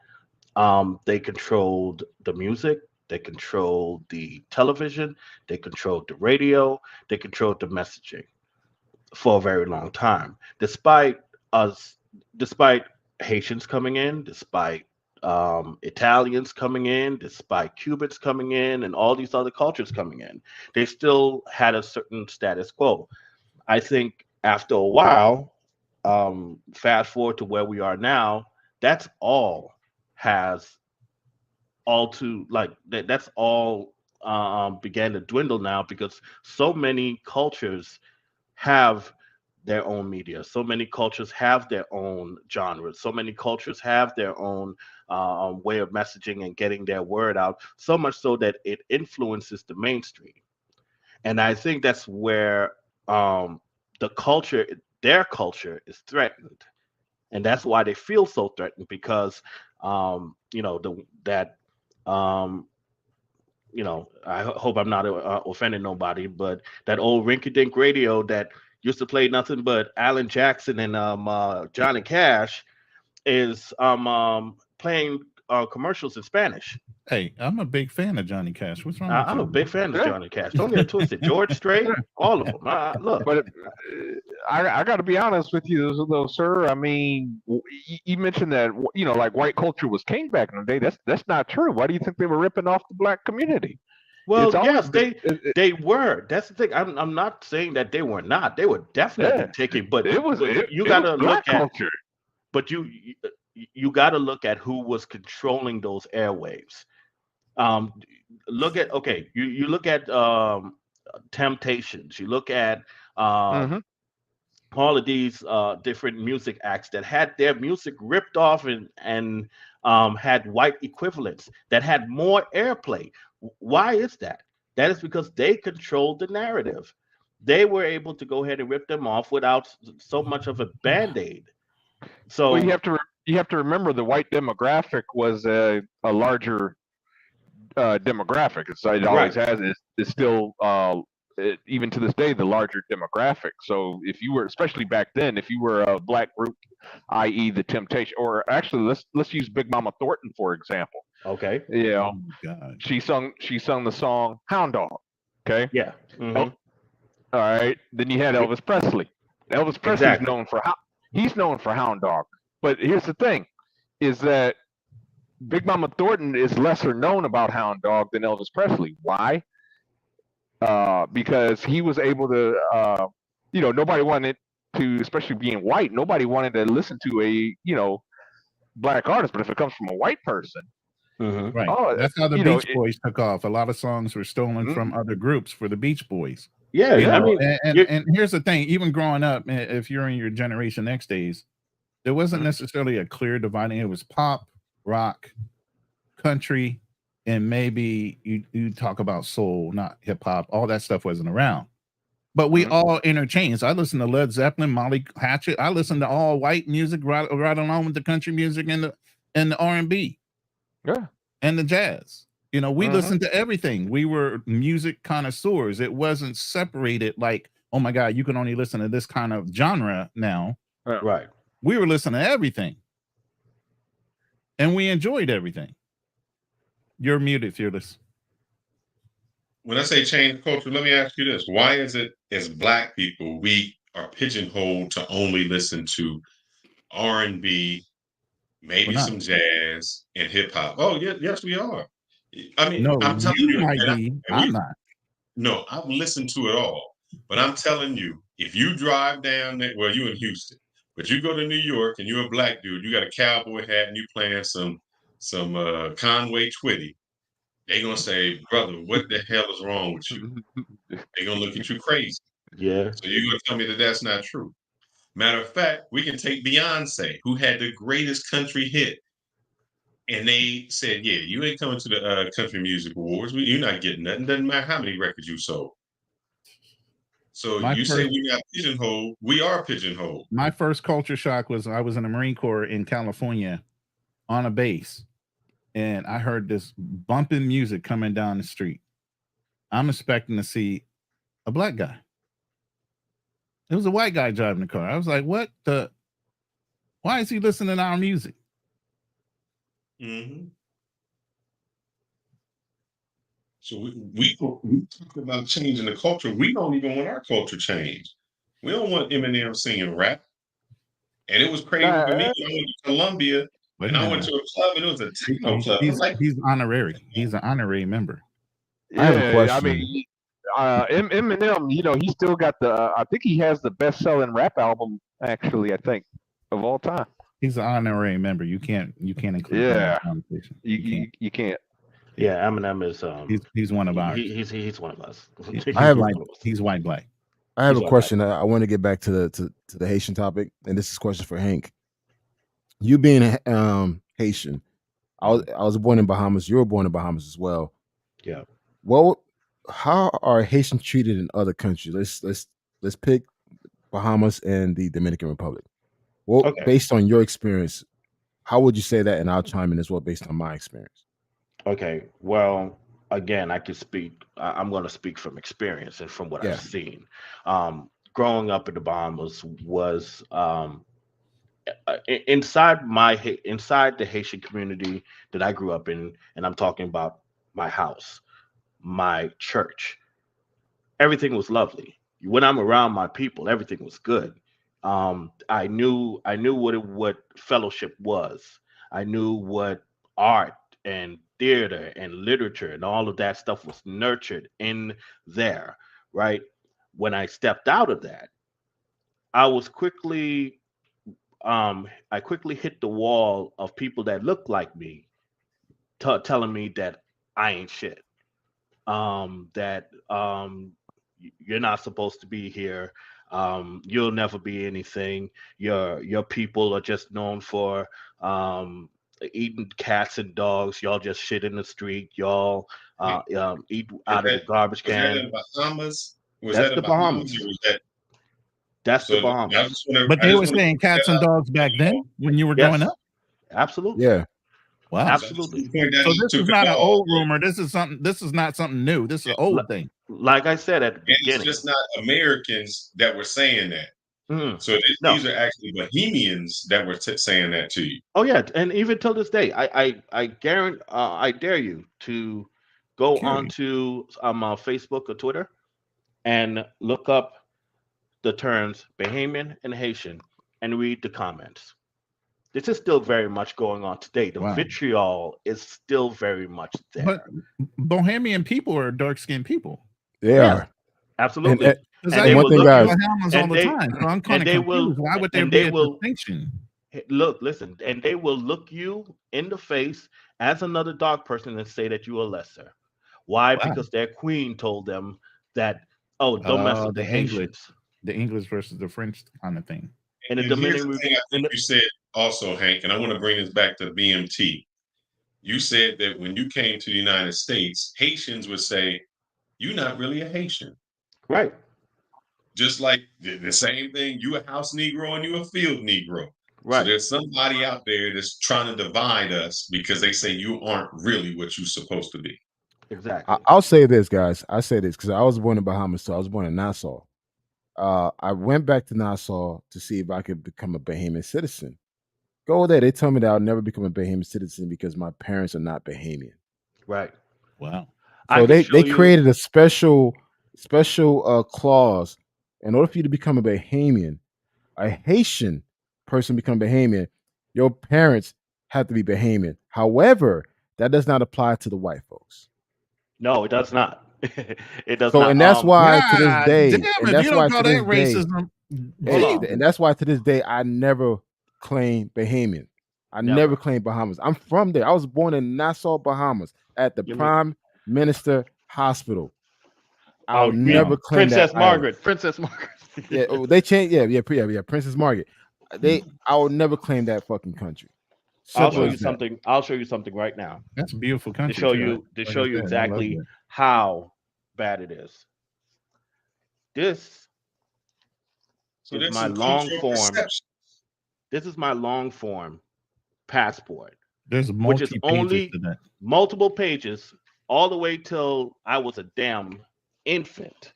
[SPEAKER 23] They controlled the music, they controlled the television, they controlled the radio, they controlled the messaging for a very long time. Despite Haitians coming in, despite Italians coming in, despite Cubans coming in, and all these other cultures coming in, they still had a certain status quo. I think after a while, fast forward to where we are now, that's all has all to like that's all began to dwindle now because so many cultures have their own media, so many cultures have their own genres, so many cultures have their own way of messaging and getting their word out, so much so that it influences the mainstream. And I think that's where the culture, their culture, is threatened, and that's why they feel so threatened because I hope I'm not offending nobody, but that old rinky-dink radio that used to play nothing but Alan Jackson and Johnny Cash is playing commercials in Spanish.
[SPEAKER 7] Hey, I'm a big fan of Johnny Cash. What's wrong with
[SPEAKER 23] I'm
[SPEAKER 7] you?
[SPEAKER 23] a big fan of Johnny Cash. Don't get it twisted. George Strait, all of them. Look,
[SPEAKER 8] but I got to be honest with you, though, sir. I mean, you mentioned that like white culture was king back in the day. That's not true. Why do you think they were ripping off the black community?
[SPEAKER 23] Well, yes, they were. That's the thing. I'm not saying that they were not. They were definitely taking, but you got to look at culture. But you got to look at who was controlling those airwaves. Look at you look at Temptations. You look at all of these different music acts that had their music ripped off and had white equivalents that had more airplay. Why is that? That is because they controlled the narrative. They were able to go ahead and rip them off without so much of a band-aid. So
[SPEAKER 8] you have to remember the white demographic was a larger demographic. It always has. It's still even to this day the larger demographic. So if you were, especially back then, if you were a black group, i.e. the Temptation, or actually let's use Big Mama Thornton for example.
[SPEAKER 23] Okay.
[SPEAKER 8] Yeah. Oh, she sung the song Hound Dog. Okay.
[SPEAKER 23] Yeah. Mm-hmm.
[SPEAKER 8] Oh, all right. Then you had Elvis Presley. Elvis Presley's known for Hound Dog. But here's the thing, is that Big Mama Thornton is lesser known about Hound Dog than Elvis Presley. Why? Because he was able to, nobody wanted to, especially being white, nobody wanted to listen to a, black artist. But if it comes from a white person,
[SPEAKER 7] right? That's how the Beach Boys took off. A lot of songs were stolen from other groups for the Beach Boys.
[SPEAKER 23] Yeah,
[SPEAKER 7] I mean, and here's the thing: even growing up, if you're in your Generation X days, there wasn't necessarily a clear dividing. It was pop, rock, country, and maybe you talk about soul, not hip hop. All that stuff wasn't around, but we all interchanged. I listened to Led Zeppelin, Molly Hatchet. I listened to all white music right along with the country music and the R&B,
[SPEAKER 8] yeah,
[SPEAKER 7] and the jazz. You know, we listened to everything. We were music connoisseurs. It wasn't separated like, oh my God, you can only listen to this kind of genre now.
[SPEAKER 23] Right.
[SPEAKER 7] We were listening to everything. And we enjoyed everything. You're muted, Fearless.
[SPEAKER 5] When I say change culture, let me ask you this. Why is it as Black people, we are pigeonholed to only listen to R&B, maybe some jazz and hip hop? Oh, yeah, yes, we are. I mean,
[SPEAKER 7] No,
[SPEAKER 5] I'm telling
[SPEAKER 7] you
[SPEAKER 5] you,
[SPEAKER 7] might be. I'm not.
[SPEAKER 5] No, I've listened to it all. But I'm telling you, if you drive down there, well, you in Houston, but you go to New York and you're a Black dude, you got a cowboy hat and you playing some Conway Twitty, they gonna say, brother, what the hell is wrong with you? They gonna look at you crazy.
[SPEAKER 23] Yeah.
[SPEAKER 5] So you're gonna tell me that that's not true. Matter of fact, we can take Beyonce, who had the greatest country hit, and they said, yeah, you ain't coming to the country music awards. You're not getting nothing. Doesn't matter how many records you sold. So you say we're not pigeonholed. We are pigeonholed.
[SPEAKER 7] My first culture shock was I was in the Marine Corps in California on a base, and I heard this bumping music coming down the street. I'm expecting to see a Black guy. It was a white guy driving the car. I was like, what the? Why is he listening to our music?
[SPEAKER 5] Mm-hmm. So we talk about changing the culture. We don't even want our culture changed. We don't want Eminem singing rap. And it was crazy for me. I went to Columbia and I went to a club and it was a techno club.
[SPEAKER 7] He's honorary. He's an honorary member.
[SPEAKER 8] I have a question. I mean, Eminem, you know, he still got the. I think he has the best-selling rap album, actually. I think of all time.
[SPEAKER 7] He's an honorary member. You can't include him in the conversation.
[SPEAKER 8] You can't.
[SPEAKER 23] Yeah, Eminem is.
[SPEAKER 7] He's one of ours.
[SPEAKER 23] He's one of us.
[SPEAKER 7] He's white Black.
[SPEAKER 6] I have a question. I want to get back to the Haitian topic, and this is a question for Hank. You being Haitian, I was born in Bahamas. You were born in Bahamas as well.
[SPEAKER 23] Yeah.
[SPEAKER 6] Well, how are Haitians treated in other countries? Let's pick Bahamas and the Dominican Republic. Well, based on your experience, how would you say that? And I'll chime in as well based on my experience.
[SPEAKER 23] Okay. Well, again, I can speak. I'm going to speak from experience and from what I've seen. Growing up in the Bahamas was inside the Haitian community that I grew up in, and I'm talking about my house, my church. Everything was lovely. When I'm around my people, everything was good. I knew what fellowship was. I knew what art and theater and literature and all of that stuff was nurtured in there, right? When I stepped out of that, I quickly hit the wall of people that looked like me, telling me that I ain't shit. That you're not supposed to be here. You'll never be anything. Your people are just known for eating cats and dogs. Y'all just shit in the street. Y'all eat out of the garbage can.
[SPEAKER 5] Was that in Bahamas?
[SPEAKER 23] That's the Bahamas. That's the Bahamas.
[SPEAKER 7] But they were saying cats and dogs back then when you were growing up.
[SPEAKER 23] Absolutely.
[SPEAKER 6] Yeah.
[SPEAKER 7] Wow.
[SPEAKER 23] Absolutely.
[SPEAKER 7] So this is not an old rumor. This is not something new. This is an old thing.
[SPEAKER 23] Like I said at the beginning,
[SPEAKER 5] it's just not Americans that were saying that. So these are actually Bohemians that were saying that to you.
[SPEAKER 23] Oh yeah, and even till this day, I guarantee, I dare you to go onto Facebook or Twitter and look up the terms Bahamian and Haitian and read the comments. This is still very much going on today. The vitriol is still very much there.
[SPEAKER 7] But Bohemian people are dark-skinned people.
[SPEAKER 6] They are.
[SPEAKER 23] Absolutely.
[SPEAKER 7] And one thing, guys, all the time. So I'm kind of confused. Why would there be a distinction?
[SPEAKER 23] Look, listen, and they will look you in the face as another dark person and say that you are lesser. Why? Because their queen told them that, don't mess with the Haitians.
[SPEAKER 7] The English versus the French kind of thing.
[SPEAKER 23] And
[SPEAKER 5] here's the thing I think you said also, Hank, and I want to bring this back to BMT. You said that when you came to the United States, Haitians would say, you're not really a Haitian.
[SPEAKER 23] Right.
[SPEAKER 5] Just like the same thing, you a house Negro and you a field Negro. Right. So there's somebody out there that's trying to divide us because they say you aren't really what you're supposed to be.
[SPEAKER 23] Exactly.
[SPEAKER 6] I'll say this, guys. I say this because I was born in Bahamas, so I was born in Nassau. I went back to Nassau to see if I could become a Bahamian citizen. Go there. They told me that I'll never become a Bahamian citizen because my parents are not Bahamian.
[SPEAKER 23] Right.
[SPEAKER 7] Wow.
[SPEAKER 6] So they created a special clause in order for you to become a Bahamian, a Haitian person become Bahamian. Your parents have to be Bahamian. However, that does not apply to the white folks.
[SPEAKER 23] No, it does not. It does
[SPEAKER 6] So,
[SPEAKER 23] not.
[SPEAKER 6] and that's why to this
[SPEAKER 7] God
[SPEAKER 6] day,
[SPEAKER 7] damn,
[SPEAKER 6] and
[SPEAKER 7] if
[SPEAKER 6] that's
[SPEAKER 7] you
[SPEAKER 6] why
[SPEAKER 7] don't call
[SPEAKER 6] to this
[SPEAKER 7] that
[SPEAKER 6] day,
[SPEAKER 7] racism,
[SPEAKER 6] and that's why to this day, I never claim Bahamian. I never claimed Bahamas. I'm from there. I was born in Nassau, Bahamas, at the Prime Minister Hospital. I'll never claim
[SPEAKER 23] Princess
[SPEAKER 6] that island.
[SPEAKER 23] Margaret. Princess Margaret.
[SPEAKER 6] Yeah, they changed. Yeah, Princess Margaret. I will never claim that fucking country.
[SPEAKER 23] I'll
[SPEAKER 6] Simple
[SPEAKER 23] show
[SPEAKER 6] as
[SPEAKER 23] you
[SPEAKER 6] that.
[SPEAKER 23] something. I'll show you something right now.
[SPEAKER 7] That's a beautiful country.
[SPEAKER 23] To show
[SPEAKER 7] too.
[SPEAKER 23] you,
[SPEAKER 7] Like I
[SPEAKER 23] to show you
[SPEAKER 7] said, I love
[SPEAKER 23] exactly
[SPEAKER 7] it.
[SPEAKER 23] how bad it is. This
[SPEAKER 5] So
[SPEAKER 23] is
[SPEAKER 5] this
[SPEAKER 23] my
[SPEAKER 5] includes
[SPEAKER 23] long
[SPEAKER 5] your
[SPEAKER 23] form.
[SPEAKER 5] perception.
[SPEAKER 23] This is my long form passport,
[SPEAKER 7] There's
[SPEAKER 23] which is
[SPEAKER 7] multi-pages
[SPEAKER 23] only
[SPEAKER 7] to that.
[SPEAKER 23] multiple pages, all the way till I was a damn infant.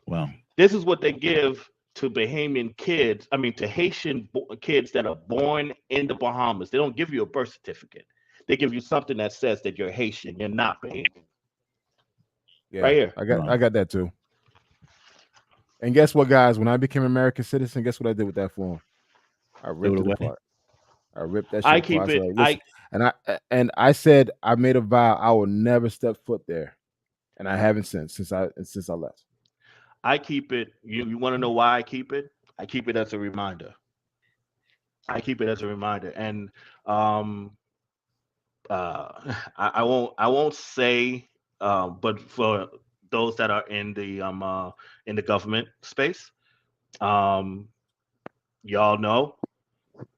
[SPEAKER 7] Wow.
[SPEAKER 23] This is what they give to Bahamian kids. I mean, to Haitian kids that are born in the Bahamas. They don't give you a birth certificate. They give you something that says that you're Haitian. You're not Bahamian.
[SPEAKER 6] Yeah,
[SPEAKER 23] Right here.
[SPEAKER 6] I got that too. And guess what, guys? When I became an American citizen, guess what I did with that form? I ripped it apart. I ripped that shit
[SPEAKER 23] I
[SPEAKER 6] apart.
[SPEAKER 23] keep it.
[SPEAKER 6] Like, listen, I said I made a vow I will never step foot there, and I haven't since I left.
[SPEAKER 23] I keep it. You want to know why I keep it? I keep it as a reminder. I keep it as a reminder, and I won't say, but for those that are in the government space, y'all know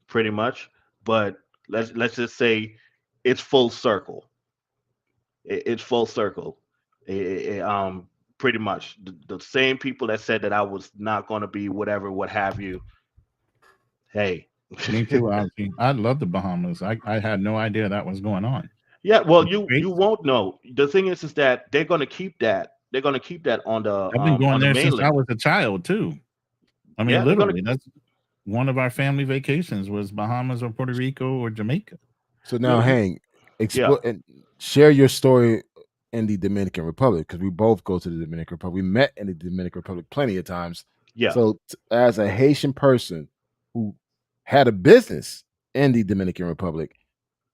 [SPEAKER 23] pretty much. But let's just say it's full circle. It's full circle. Pretty much the same people that said that I was not going to be whatever, what have you. Hey,
[SPEAKER 7] Me too. I love the Bahamas. I had no idea that was going on.
[SPEAKER 23] yeah, well, you won't know. The thing is that they're going to keep that. They're going to keep that on
[SPEAKER 7] I've been going
[SPEAKER 23] the
[SPEAKER 7] there since I
[SPEAKER 23] mainland.
[SPEAKER 7] was a child too. I mean,
[SPEAKER 23] Yeah,
[SPEAKER 7] literally, that's one of our family vacations was Bahamas or Puerto Rico or Jamaica.
[SPEAKER 6] So now, Hank, and share your story in the Dominican Republic, because we both go to the Dominican Republic. We met in the Dominican Republic plenty of times.
[SPEAKER 23] Yeah.
[SPEAKER 6] So as a Haitian person who had a business in the Dominican Republic,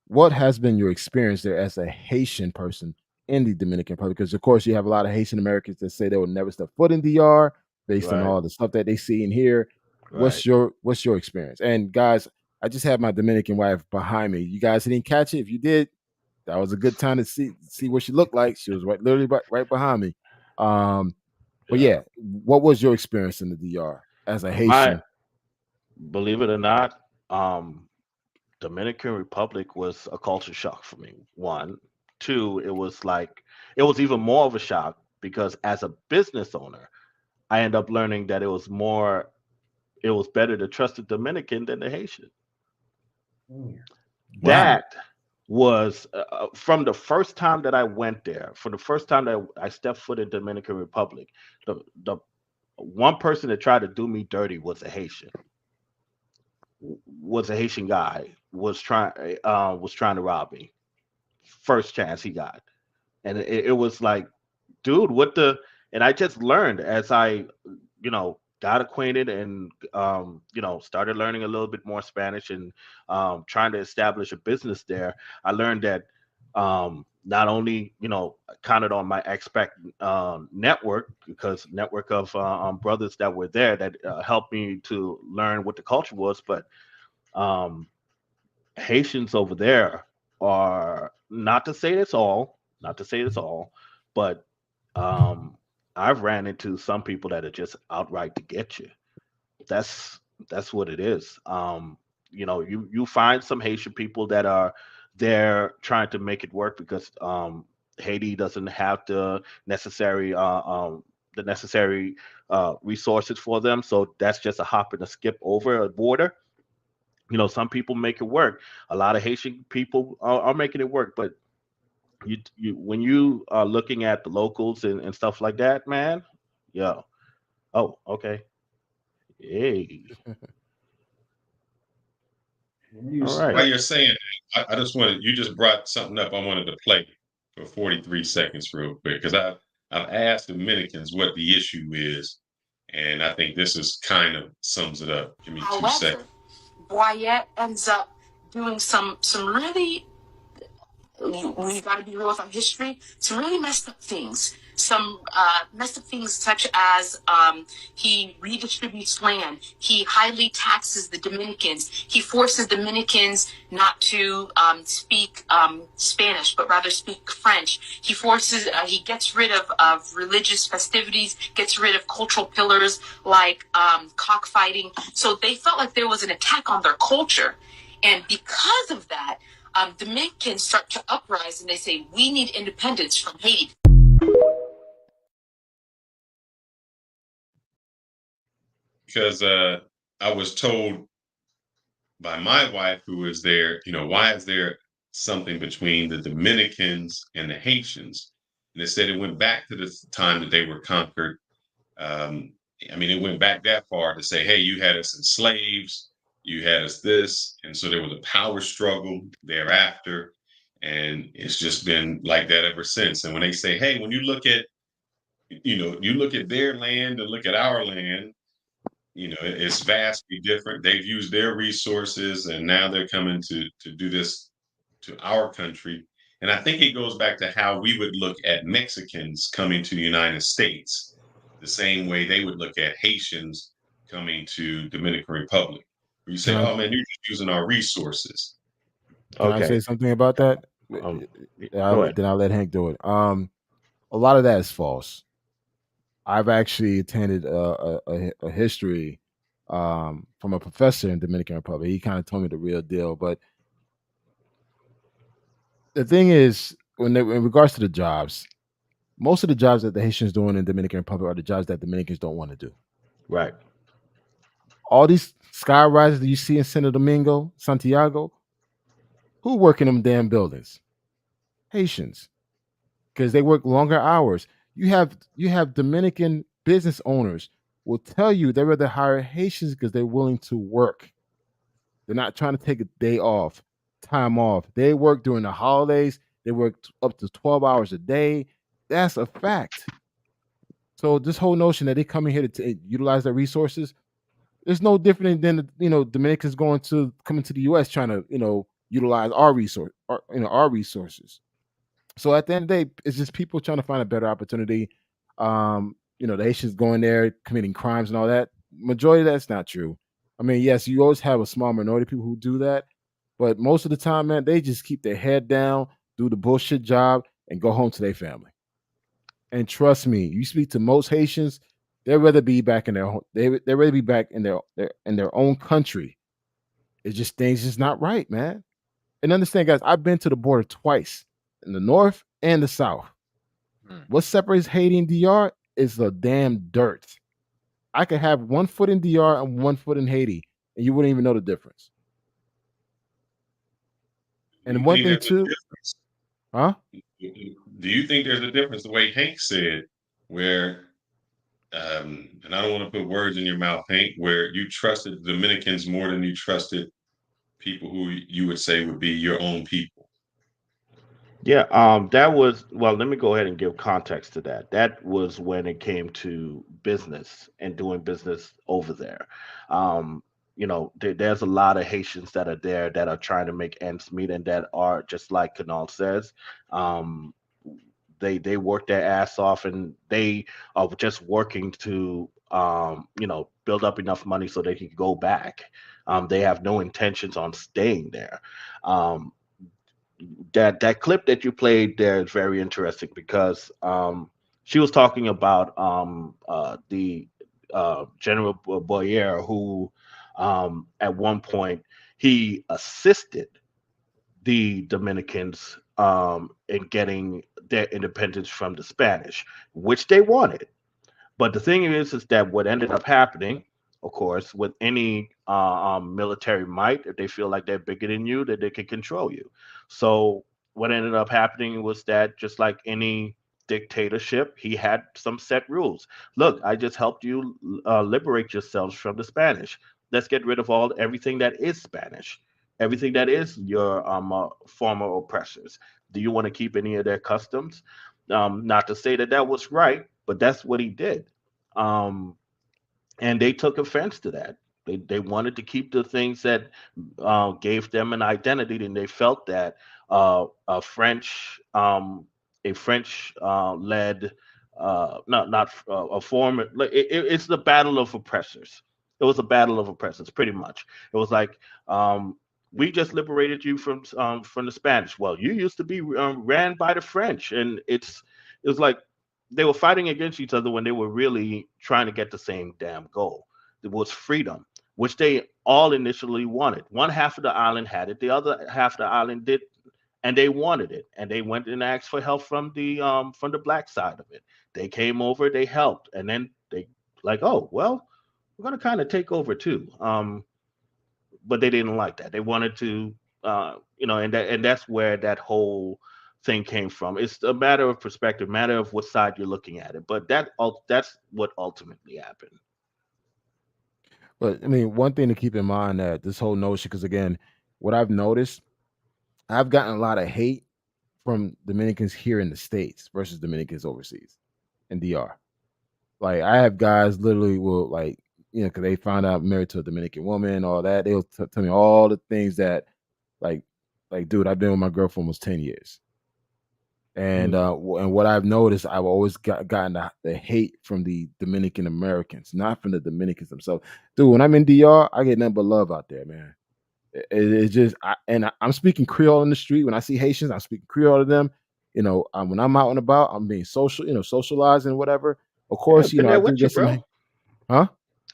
[SPEAKER 6] what has been your experience there as a Haitian person in the Dominican Republic? Because of course you have a lot of Haitian Americans that say they will never step foot in DR based on all the stuff that they see and hear. What's your experience? And guys, I just had my Dominican wife behind me. You guys didn't catch it. If you did, that was a good time to see what she looked like. She was literally right behind me. But yeah, what was your experience in the DR as a Haitian?
[SPEAKER 23] Believe it or not, Dominican Republic was a culture shock for me. One, two, it was even more of a shock because as a business owner, I end up learning that it was better to trust the Dominican than the Haitian.
[SPEAKER 7] Wow.
[SPEAKER 23] That was from the first time that I went there, for the first time that I stepped foot in Dominican Republic, the one person that tried to do me dirty was a Haitian. Was a Haitian guy was trying to rob me. First chance he got, and it was like, dude, what the? And I just learned as I, got acquainted and started learning a little bit more Spanish and trying to establish a business there. I learned that not only counted on my expat network, because network of brothers that were there that helped me to learn what the culture was, but Haitians over there are, not to say it's all, but I've ran into some people that are just outright to get you. That's what it is. You find some Haitian people that are there trying to make it work because Haiti doesn't have the necessary the necessary resources for them. So that's just a hop and a skip over a border. Some people make it work. A lot of Haitian people are making it work, but when you are looking at the locals and stuff like that, man, yo, oh, okay, hey, all
[SPEAKER 5] While
[SPEAKER 23] right.
[SPEAKER 5] you're saying that, I just wanted you just brought something up I wanted to play for 43 seconds real quick because I've asked Dominicans what the issue is, and I think this is kind of sums it up. Give me 2 seconds.
[SPEAKER 11] Boyette ends up doing some really, we've got to be real with our history, some really messed up things. Some messed up things such as he redistributes land. He highly taxes the Dominicans. He forces Dominicans not to speak Spanish, but rather speak French. He gets rid of religious festivities, gets rid of cultural pillars like cockfighting. So they felt like there was an attack on their culture. And because of that, Dominicans start to uprise and they say, we need independence from Haiti.
[SPEAKER 5] Because I was told by my wife who was there, why is there something between the Dominicans and the Haitians? And they said it went back to the time that they were conquered. It went back that far to say, hey, you had us as slaves, you had us this. And so there was a power struggle thereafter. And it's just been like that ever since. And when they say, hey, when you look at, you look at their land and look at our land, it's vastly different. They've used their resources and now they're coming to do this to our country. And I think it goes back to how we would look at Mexicans coming to the United States, the same way they would look at Haitians coming to Dominican Republic. You say, oh man, you're just using our resources.
[SPEAKER 6] Can I say something about that? Then I'll let Hank do it. A lot of that is false. I've actually attended a history from a professor in Dominican Republic. He kind of told me the real deal. But the thing is, in regards to the jobs, most of the jobs that the Haitians doing in Dominican Republic are the jobs that Dominicans don't want to do.
[SPEAKER 23] Right.
[SPEAKER 6] All these sky rises that you see in Santo Domingo, Santiago, who work in them damn buildings? Haitians, because they work longer hours. You have Dominican business owners will tell you they rather hire Haitians because they're willing to work. They're not trying to take a day off, time off. They work during the holidays. They work up to 12 hours a day. That's a fact. So this whole notion that they come in here to utilize their resources, it's no different than Dominicans coming to the U.S. trying to utilize our resources. So at the end of the day, it's just people trying to find a better opportunity. The Haitians going there committing crimes and all that. Majority of that's not true. I mean, yes, you always have a small minority of people who do that, but most of the time, man, they just keep their head down, do the bullshit job, and go home to their family. And trust me, you speak to most Haitians, they'd rather be back in their home. They'd rather be back in their own country. It's just things just not right, man. And understand, guys, I've been to the border twice, in the north and the south. What separates Haiti and DR is the damn dirt. I could have 1 foot in DR and 1 foot in Haiti, and you wouldn't even know the difference. And one thing too, huh?
[SPEAKER 5] Do you think there's a difference the way Hank said, where, and I don't want to put words in your mouth, Hank, where you trusted the Dominicans more than you trusted people who you would say would be your own people?
[SPEAKER 23] Yeah, that was, well, let me go ahead and give context to that. That was when it came to business and doing business over there. There's a lot of Haitians that are there that are trying to make ends meet and that are just like Kanal says. They work their ass off and they are just working to build up enough money so they can go back. They have no intentions on staying there. That clip that you played there is very interesting because she was talking about the General Boyer, who at one point he assisted the Dominicans in getting their independence from the Spanish, which they wanted. But the thing is that what ended up happening, of course, with any military might, if they feel like they're bigger than you, that they can control you. So what ended up happening was that just like any dictatorship, he had some set rules. Look, I just helped you liberate yourselves from the Spanish. Let's get rid of everything that is Spanish, everything that is your former oppressors. Do you want to keep any of their customs? Not to say that that was right, but that's what he did. Um, and they took offense to that. They wanted to keep the things that gave them an identity, and they felt that a French led not a form. It's the battle of oppressors. It was a battle of oppressors, pretty much. It was like we just liberated you from the Spanish. Well, you used to be ran by the French, and it was like they were fighting against each other when they were really trying to get the same damn goal. It was freedom, which they all initially wanted. One half of the island had it, the other half of the island did, and they wanted it. And they went and asked for help from the black side of it. They came over, they helped, and then they like, oh well, we're gonna kind of take over too. But they didn't like that. They wanted to, and that's where that whole thing came from. It's a matter of perspective, matter of what side you're looking at it. But that's what ultimately happened.
[SPEAKER 6] But I mean, one thing to keep in mind that this whole notion, because again, what I've noticed, I've gotten a lot of hate from Dominicans here in the States versus Dominicans overseas in DR. Like I have guys literally will like, because they found out I'm married to a Dominican woman, all that. They'll tell me all the things that, like, dude, I've been with my girl for almost 10 years. And and what I've noticed, I've always gotten the hate from the Dominican Americans, not from the Dominicans themselves. Dude, when I'm in DR, I get nothing but love out there, man. It's just, I'm speaking Creole in the street. When I see Haitians, I'm speaking Creole to them. When I'm out and about, I'm being social, socializing, whatever. Of course,
[SPEAKER 23] been
[SPEAKER 6] I
[SPEAKER 23] there
[SPEAKER 6] do
[SPEAKER 23] with you,
[SPEAKER 6] get some,
[SPEAKER 23] bro.
[SPEAKER 6] huh?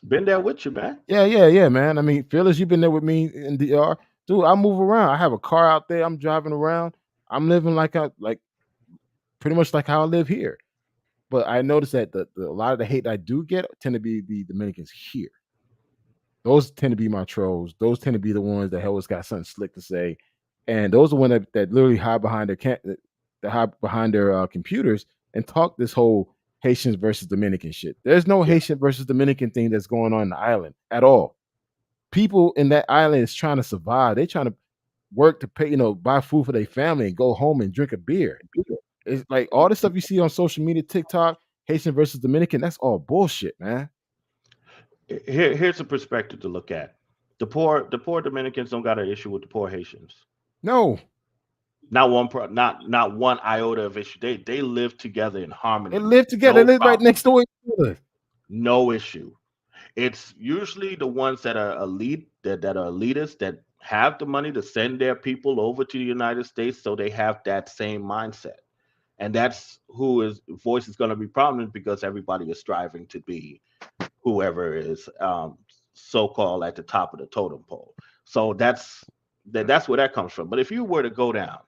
[SPEAKER 23] Been there with you, man.
[SPEAKER 6] Yeah, man. I mean, Phyllis, you've been there with me in DR, dude. I move around. I have a car out there. I'm driving around. I'm living like pretty much like how I live here. But I noticed that a lot of the hate I do get tend to be the Dominicans here. Those tend to be my trolls. Those tend to be the ones that always got something slick to say, and those are the ones that literally hide behind their computers and talk this whole Haitians versus Dominican shit. There's no Haitian versus Dominican thing that's going on in the island at all. People in that island is trying to survive. They're trying to work to pay, buy food for their family and go home and drink a beer. It's like all the stuff you see on social media, TikTok, Haitian versus Dominican, that's all bullshit, man.
[SPEAKER 23] Here's a perspective to look at. The poor Dominicans don't got an issue with the poor Haitians.
[SPEAKER 6] No.
[SPEAKER 23] Not one iota of issue. They live together in harmony.
[SPEAKER 6] They live together. They live right next door to each other.
[SPEAKER 23] No issue. It's usually the ones that are elite, that are elitists, that have the money to send their people over to the United States, so they have that same mindset. And that's whose voice is going to be prominent, because everybody is striving to be whoever is so-called at the top of the totem pole. So that's where that comes from. But if you were to go down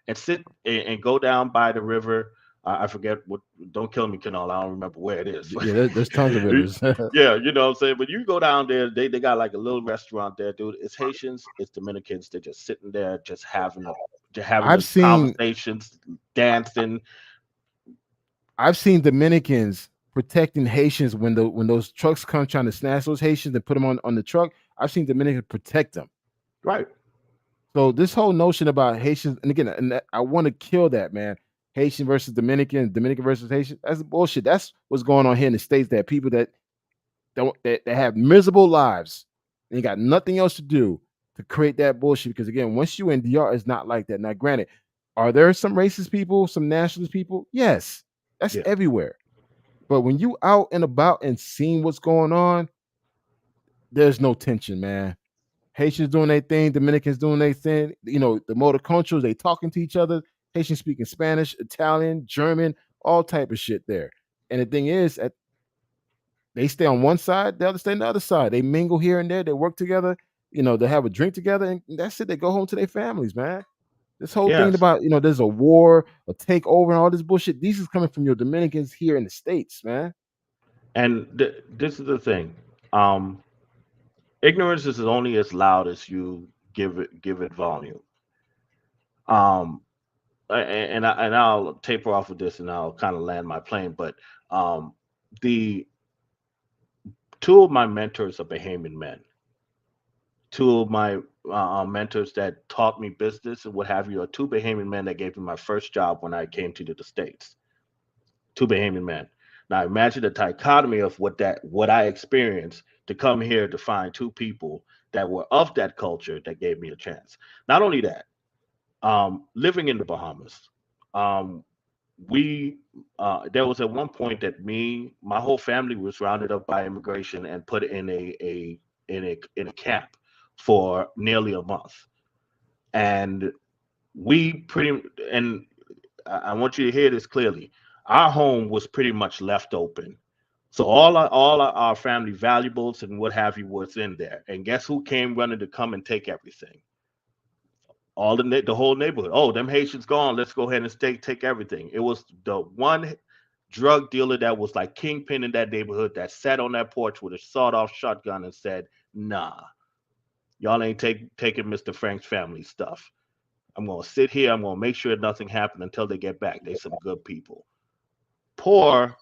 [SPEAKER 23] and sit and go down by the river, I forget what. Don't kill me, Canal. I don't remember where it is.
[SPEAKER 6] Yeah, there's tons of rivers.
[SPEAKER 23] Yeah, you know what I'm saying. But you go down there, they got like a little restaurant there, dude. It's Haitians, it's Dominicans. They're just sitting there, just having conversations, dancing.
[SPEAKER 6] I've seen Dominicans protecting Haitians when those trucks come trying to snatch those Haitians and put them on the truck. I've seen Dominicans protect them.
[SPEAKER 23] Right.
[SPEAKER 6] So this whole notion about Haitians, and again, I want to kill that, man. Haitian versus Dominican, Dominican versus Haitian. That's bullshit. That's what's going on here in the States. That people that have miserable lives and you got nothing else to do to create that bullshit. Because again, once you in DR, it's not like that. Now, granted, are there some racist people, some nationalist people? Yes, that's everywhere. But when you out and about and seeing what's going on, there's no tension, man. Haitians doing their thing, Dominicans doing their thing. The multiculturals, they talking to each other. Haitians speaking Spanish, Italian, German, all type of shit there. And the thing is, they stay on one side, the other stay on the other side. They mingle here and there. They work together. They have a drink together, and that's it. They go home to their families, man. This whole thing about, there's a war, a takeover, and all this bullshit. These is coming from your Dominicans here in the States, man.
[SPEAKER 23] And this is the thing. Ignorance is only as loud as you give it volume. Um, and I'll taper off of this, and I'll kind of land my plane. But um, the two of my mentors are Bahamian men. Two of my mentors that taught me business and what have you are two Bahamian men that gave me my first job when I came to the States. Two Bahamian men. Now imagine the dichotomy of what I experienced to come here to find two people that were of that culture that gave me a chance. Not only that, living in the Bahamas, um, we there was at one point that my whole family was rounded up by immigration and put in a camp for nearly a month, and we pretty and I want you to hear this clearly. Our home was pretty much left open. So our family valuables and what have you was in there. And guess who came running to come and take everything? The whole neighborhood. Oh, them Haitians gone. Let's go ahead and take everything. It was the one drug dealer that was like kingpin in that neighborhood that sat on that porch with a sawed-off shotgun and said, "Nah, y'all ain't taking Mr. Frank's family stuff. I'm gonna sit here. I'm gonna make sure nothing happened until they get back. They some good people. Poor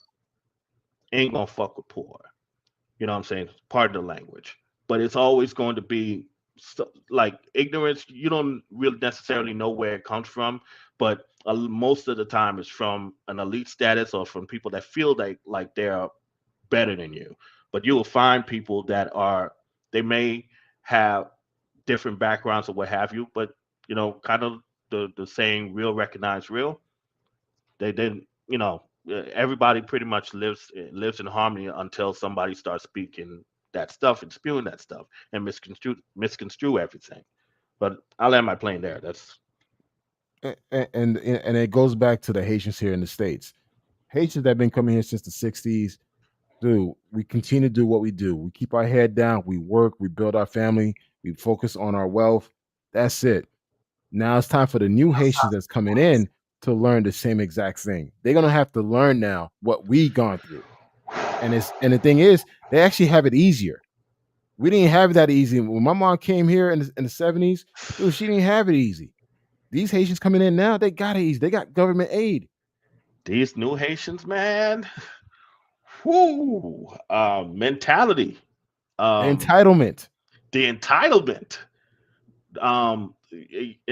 [SPEAKER 23] ain't gonna fuck with poor. You know what I'm saying? Pardon the language, but it's always going to be like ignorance. You don't really necessarily know where it comes from, but most of the time it's from an elite status or from people that feel like they're better than you. But you will find people that they may have different backgrounds or what have you, but kind of the saying "real recognize real." They didn't, everybody pretty much lives in harmony until somebody starts speaking that stuff and spewing that stuff and misconstrue everything. But I'll land my plane there. That's
[SPEAKER 6] and it goes back to the Haitians here in the States. Haitians that have been coming here since the 60s, dude, we continue to do what we do. We keep our head down, we work, we build our family, we focus on our wealth. That's it. Now it's time for the new Haitians that's coming in to learn the same exact thing. They're gonna have to learn now what we gone through. And the thing is, they actually have it easier. We didn't have that easy. When my mom came here in the 70s, dude, she didn't have it easy. These Haitians coming in now, they got it easy. They got government aid.
[SPEAKER 23] these new Haitians, man. Whoo, mentality, um,
[SPEAKER 6] Entitlement.
[SPEAKER 23] the entitlement. And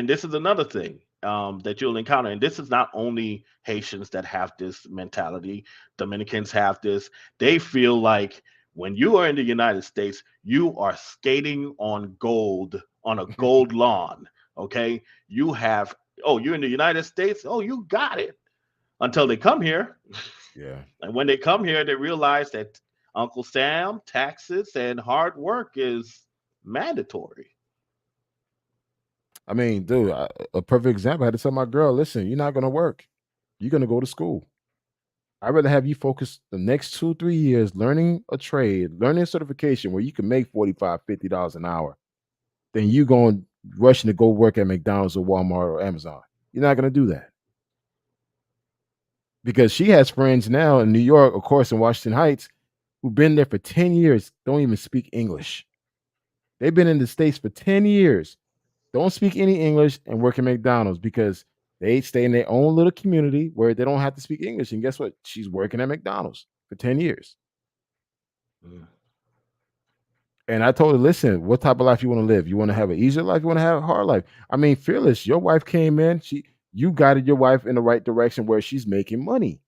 [SPEAKER 23] this is another thing that you'll encounter. And this is not only Haitians that have this mentality, Dominicans have this. They feel like when you are in the United States, you are skating on gold, on a gold lawn. Okay. You're in the United States. Oh, you got it until they come here.
[SPEAKER 6] Yeah.
[SPEAKER 23] And when they come here, they realize that Uncle Sam, taxes, and hard work is mandatory.
[SPEAKER 6] I mean, dude, a perfect example. I had to tell my girl, listen, you're not gonna work. You're gonna go to school. I'd rather have you focus the next 2, 3 years learning a trade, learning a certification where you can make $45, $50 an hour than you going rushing to go work at McDonald's or Walmart or Amazon. You're not gonna do that. Because she has friends now in New York, of course, in Washington Heights, who've been there for 10 years, don't even speak English. They've been in the States for 10 years, don't speak any English, and work at McDonald's because they stay in their own little community where they don't have to speak English. And guess what? She's working at McDonald's for 10 years.
[SPEAKER 23] Mm.
[SPEAKER 6] And I told her, listen, what type of life you want to live? You want to have an easier life? You want to have a hard life? I mean, Fearless, your wife came in. You guided your wife in the right direction where she's making money.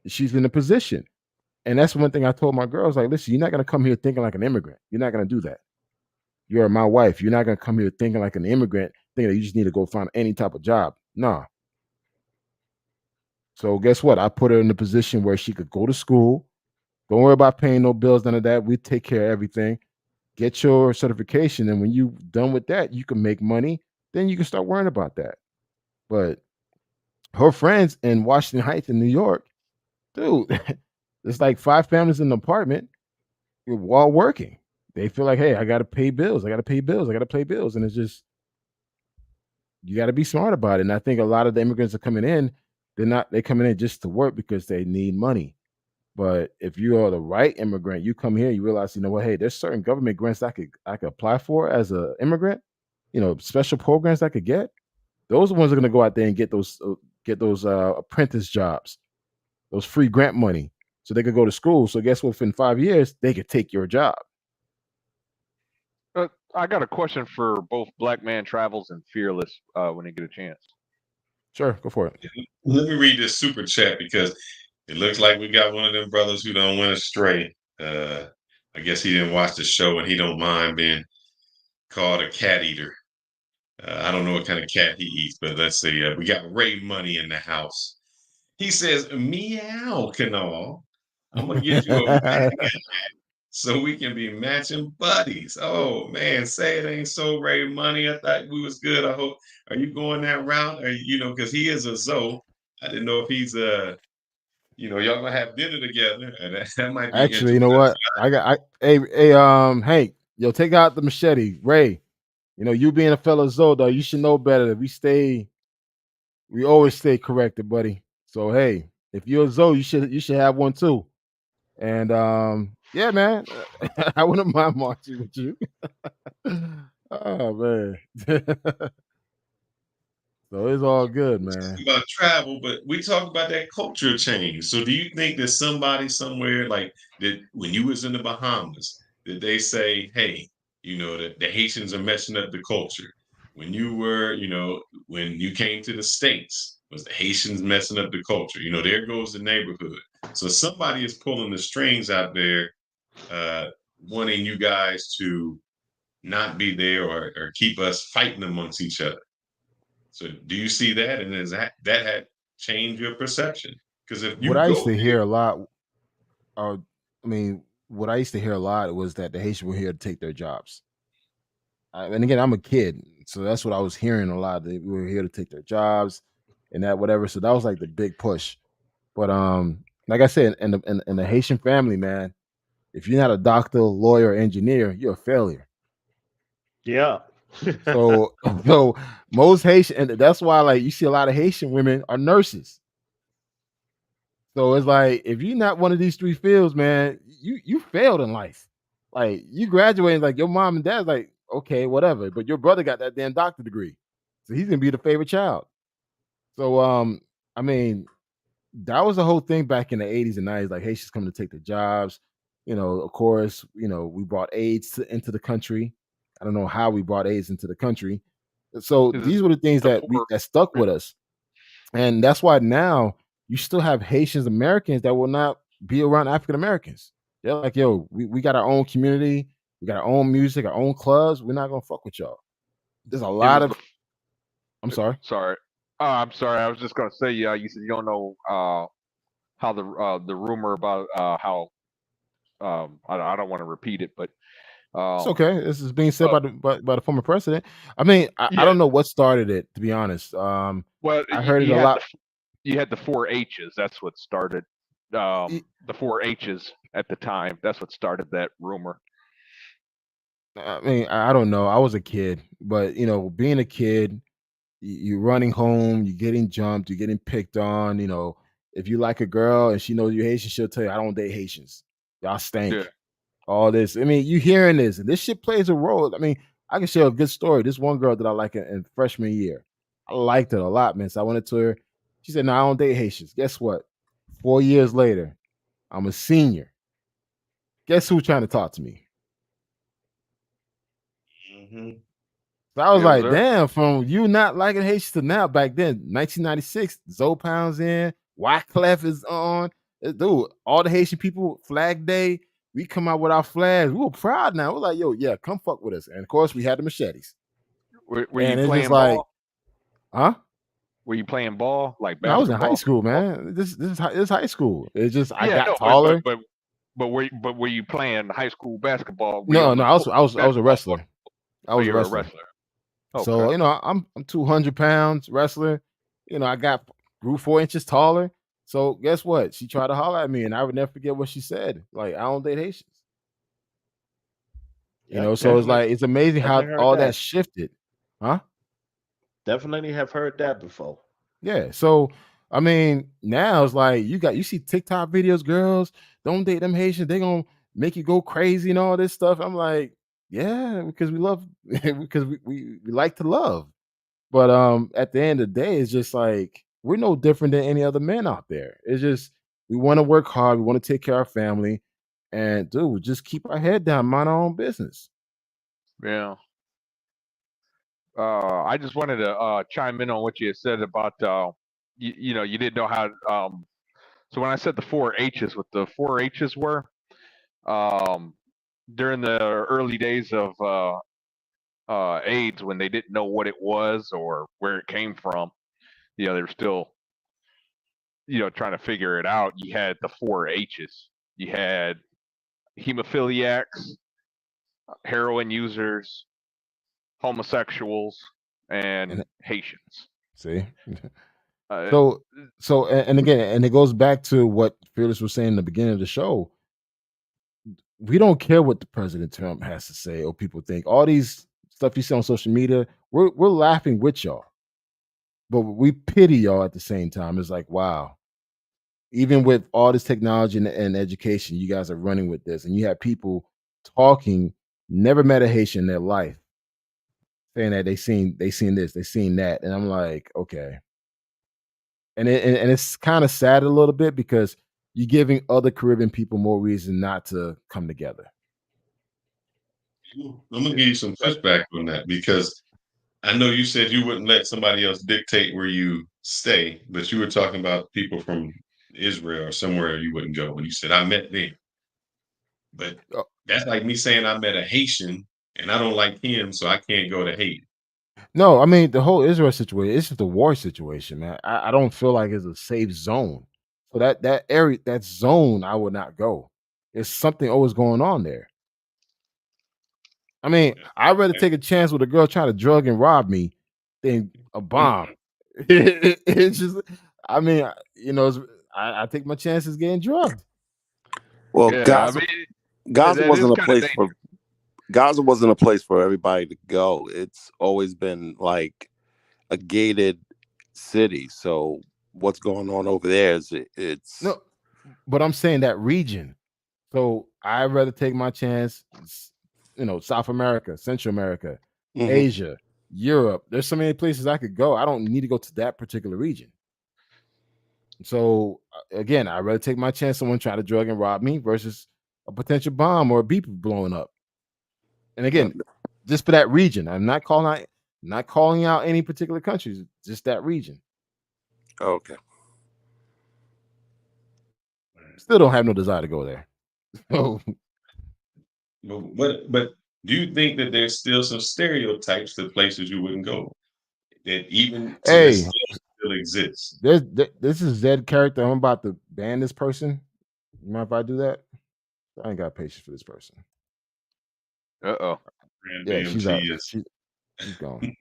[SPEAKER 6] She's in a position. And that's one thing I told my girls, like, listen, you're not going to come here thinking like an immigrant. You're not going to do that. You're my wife. You're not going to come here thinking like an immigrant, thinking that you just need to go find any type of job. No. So guess what? I put her in a position where she could go to school. Don't worry about paying no bills, none of that. We take care of everything. Get your certification. And when you're done with that, you can make money. Then you can start worrying about that. But her friends in Washington Heights in New York, dude, it's like 5 families in an apartment while working. They feel like, hey, I got to pay bills. I got to pay bills. I got to pay bills. And it's just, you got to be smart about it. And I think a lot of the immigrants are coming in, they're coming in just to work because they need money. But if you are the right immigrant, you come here, you realize, you know what, hey, there's certain government grants I could apply for as an immigrant. Special programs I could get. Those are the ones that are going to go out there and get those apprentice jobs, those free grant money, so they could go to school. So guess what? Within 5 years, they could take your job.
[SPEAKER 8] I got a question for both Black Man Travels and Fearless when they get a chance.
[SPEAKER 6] Sure, go for it.
[SPEAKER 5] Let me read this super chat because it looks like we got one of them brothers who don't went astray. I guess he didn't watch the show and he don't mind being called a cat eater. I don't know what kind of cat he eats, but let's see. We got Ray Money in the house. He says, "Meow, Canal. I'm gonna get you a so we can be matching buddies." Oh man, say it ain't so, Ray Money. I thought we was good. I hope. Are you going that route? Or because he is a Zoe. I didn't know if he's y'all gonna have dinner together, and that might be
[SPEAKER 6] Actually,
[SPEAKER 5] interesting.
[SPEAKER 6] you know what? Hey, Hank, take out the machete, Ray. You being a fellow Zoe, though, you should know better. We always stay corrected, buddy. So hey, if you're a Zoe, you should have one too. And yeah, man, I wouldn't mind marching with you. Oh man. So it's all good, man.
[SPEAKER 5] About travel, but we talk about that culture change. So do you think that somebody somewhere like that when you was in the Bahamas, did they say, hey, that the Haitians are messing up the culture? When you were, when you came to the States, was the Haitians messing up the culture? There goes the neighborhood. So somebody is pulling the strings out there, wanting you guys to not be there or keep us fighting amongst each other. So do you see that? And is that had changed your perception? Because if you
[SPEAKER 6] What I used
[SPEAKER 5] go
[SPEAKER 6] to
[SPEAKER 5] there,
[SPEAKER 6] hear a lot, what I used to hear a lot was that the Haitians were here to take their jobs. And again, I'm a kid, so that's what I was hearing a lot. They were here to take their jobs and that whatever. So that was like the big push. But like I said, in the Haitian family, man, if you're not a doctor, lawyer, engineer, you're a failure.
[SPEAKER 23] Yeah.
[SPEAKER 6] So most Haitian, and that's why like you see a lot of Haitian women are nurses. So it's like if you're not one of these three fields, man, you failed in life. Like you graduated, like your mom and dad's like, okay, whatever. But your brother got that damn doctor degree. So he's gonna be the favorite child. So I mean, that was the whole thing back in the 80s and 90s, like Haitians coming to take the jobs. Of course, we brought AIDS into the country. I don't know how we brought AIDS into the country. So these were the things that stuck with us. And that's why now you still have Haitians Americans that will not be around African Americans. They're like, yo, we got our own community, we got our own music, our own clubs. We're not gonna fuck with y'all. There's a lot of I'm sorry.
[SPEAKER 8] Sorry. I'm sorry. I was just gonna say, you said you don't know how the rumor about how I don't want to repeat it, but
[SPEAKER 6] it's okay. This is being said by the former president. I mean, I don't know what started it, to be honest.
[SPEAKER 8] Well,
[SPEAKER 6] I heard it a lot.
[SPEAKER 8] You had the 4 H's. That's what started the 4 H's at the time. That's what started that rumor.
[SPEAKER 6] I mean, I don't know. I was a kid, but being a kid, you're running home, you're getting jumped, you're getting picked on. If you like a girl and she knows you're Haitian, she'll tell you, "I don't date Haitians. Y'all stink."
[SPEAKER 8] Yeah.
[SPEAKER 6] All this. I mean, you hearing this, and this shit plays a role. I mean, I can share a good story. This one girl that I like in freshman year, I liked her a lot, man. So I went to her. She said, "No, I don't date Haitians." Guess what? 4 years later, I'm a senior. Guess who's trying to talk to me?
[SPEAKER 5] Mm-hmm.
[SPEAKER 6] So I was like, damn, from you not liking Haitians to now, back then, 1996, Zoe Pound's in, Wyclef is on. Dude, all the Haitian people, Flag Day, we come out with our flags. We were proud now. We're like, yo, yeah, come fuck with us. And of course, we had the machetes.
[SPEAKER 8] Were you playing ball?
[SPEAKER 6] Huh?
[SPEAKER 8] Were you playing ball like basketball?
[SPEAKER 6] No, I was in high school, man. This is high school. It's just I got
[SPEAKER 8] no,
[SPEAKER 6] taller.
[SPEAKER 8] But were you playing high school basketball?
[SPEAKER 6] No, I was a wrestler. I was a wrestler.
[SPEAKER 8] Okay.
[SPEAKER 6] So I'm 200 pounds wrestler. I grew 4 inches taller. So guess what? She tried to holler at me, and I would never forget what she said. Like, I don't date Haitians. So it's like it's amazing how all that shifted, huh?
[SPEAKER 23] Definitely have heard that before.
[SPEAKER 6] Yeah. So I mean, now it's like you see TikTok videos, girls, don't date them Haitians, they gonna make you go crazy and all this stuff. I'm like, yeah, because we love because we like to love. But at the end of the day, it's just like we're no different than any other man out there. It's just we want to work hard, we want to take care of our family, and dude, just keep our head down, mind our own business.
[SPEAKER 8] Yeah. I just wanted to chime in on what you had said about you know, you didn't know how so when I said the 4 H's, what the 4 H's were, during the early days of AIDS, when they didn't know what it was or where it came from, you know, they were still, you know, trying to figure it out. You had the 4 H's. You had hemophiliacs, heroin users, homosexuals, and Haitians.
[SPEAKER 6] See? So and again, and it goes back to what Fearless was saying in the beginning of the show. We don't care what the President Trump has to say or people think. All these stuff you see on social media, we're laughing with y'all. But we pity y'all at the same time. It's like, wow. Even with all this technology and education, you guys are running with this. And you have people talking, never met a Haitian in their life, saying that they seen this, they seen that. And I'm like, okay. And it's kind of sad a little bit because you're giving other Caribbean people more reason not to come together.
[SPEAKER 5] I'm gonna give you some pushback on that because I know you said you wouldn't let somebody else dictate where you stay, but you were talking about people from Israel or somewhere you wouldn't go when you said I met them. But that's like me saying I met a Haitian and I don't like him, so I can't go to Haiti.
[SPEAKER 6] No, I mean the whole Israel situation. It's just a war situation, man. I don't feel like it's a safe zone. So that area, that zone, I would not go. There's something always going on there. I mean, I'd rather take a chance with a girl trying to drug and rob me than a bomb. It's just, I mean, you know, I take my chances getting drugged.
[SPEAKER 24] Well,
[SPEAKER 8] Yeah,
[SPEAKER 24] Gaza,
[SPEAKER 8] I mean,
[SPEAKER 24] Gaza
[SPEAKER 8] that
[SPEAKER 24] wasn't
[SPEAKER 8] is
[SPEAKER 24] a
[SPEAKER 8] kinda
[SPEAKER 24] place for Gaza wasn't a place for everybody to go. It's always been like a gated city. So what's going on over there is it's
[SPEAKER 6] No, but I'm saying that region. So I'd rather take my chance, you know, South America, Central America, Asia, Europe. There's so many places I could go. I don't need to go to that particular region. So again, I'd rather take my chance someone trying to drug and rob me versus a potential bomb or a beeper blowing up. And again, just for that region. I'm not calling out any particular countries, just that region.
[SPEAKER 24] Okay.
[SPEAKER 6] Still don't have no desire to go there. So,
[SPEAKER 5] But do you think that there's still some stereotypes to places you wouldn't go that even to this
[SPEAKER 6] hey,
[SPEAKER 5] day still exists?
[SPEAKER 6] this is Zed character. I'm about to ban this person. You mind if I do that? I ain't got patience for this person.
[SPEAKER 8] Uh-oh.
[SPEAKER 6] Yeah, she's out. She's gone.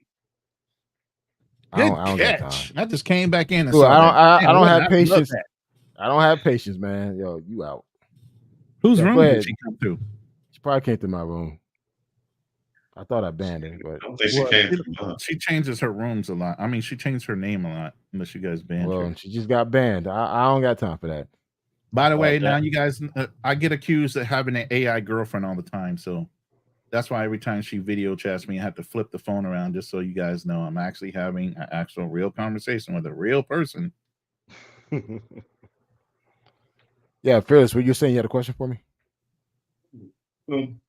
[SPEAKER 6] I don't got time.
[SPEAKER 7] I just came back in and
[SPEAKER 6] Dude,
[SPEAKER 7] saw that.
[SPEAKER 6] I don't have
[SPEAKER 7] love
[SPEAKER 6] patience.
[SPEAKER 7] that.
[SPEAKER 6] I don't have patience, man. Yo, you out.
[SPEAKER 7] Whose
[SPEAKER 6] Yeah,
[SPEAKER 7] room
[SPEAKER 6] go
[SPEAKER 7] did
[SPEAKER 6] ahead.
[SPEAKER 7] she come through?
[SPEAKER 6] She probably came through my room. I thought I banned her, but
[SPEAKER 5] I don't think she came through mine.
[SPEAKER 7] She changes her rooms a lot. I mean, she changed her name a lot unless you guys banned her.
[SPEAKER 6] Well, she just got banned. I don't got time for that.
[SPEAKER 7] By the way, now you guys, I get accused of having an AI girlfriend all the time. So that's why every time she video chats me, I have to flip the phone around just so you guys know I'm actually having an actual real conversation with a real person.
[SPEAKER 6] Yeah, Fearless, were you saying you had a question for me?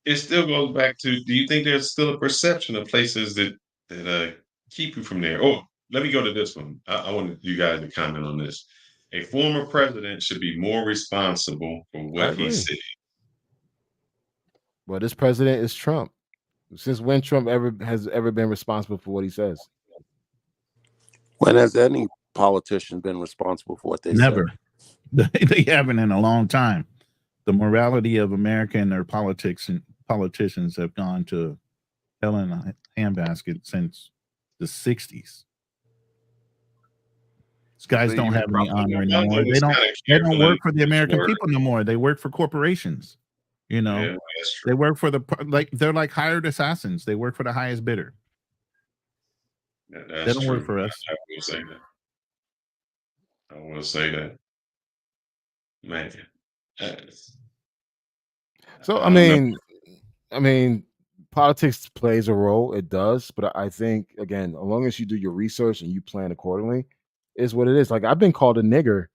[SPEAKER 5] It still goes back to: do you think there's still a perception of places that keep you from there? Oh, let me go to this one. I want you guys to comment on this. A former president should be more responsible for
[SPEAKER 6] I
[SPEAKER 5] what he
[SPEAKER 6] agree.
[SPEAKER 5] said.
[SPEAKER 6] Well, this president is Trump. Since when Trump has ever been responsible for what he says?
[SPEAKER 24] When has any politician been responsible for what they
[SPEAKER 7] Never.
[SPEAKER 24] said?
[SPEAKER 7] They haven't in a long time. The morality of America and their politics and politicians have gone to hell in a handbasket since the 60s. These guys don't have any honor anymore. They don't work for the American people no more. They work for corporations. You know,
[SPEAKER 5] Yeah, that's true.
[SPEAKER 7] they work for they're like hired assassins. They work for the highest bidder.
[SPEAKER 5] That's
[SPEAKER 7] They don't
[SPEAKER 5] true.
[SPEAKER 7] work for us.
[SPEAKER 5] I will say that. I want to say that, man.
[SPEAKER 6] So
[SPEAKER 5] I don't
[SPEAKER 6] I mean, politics plays a role. It does, but I think again, as long as you do your research and you plan accordingly, is what it is. Like I've been called a nigger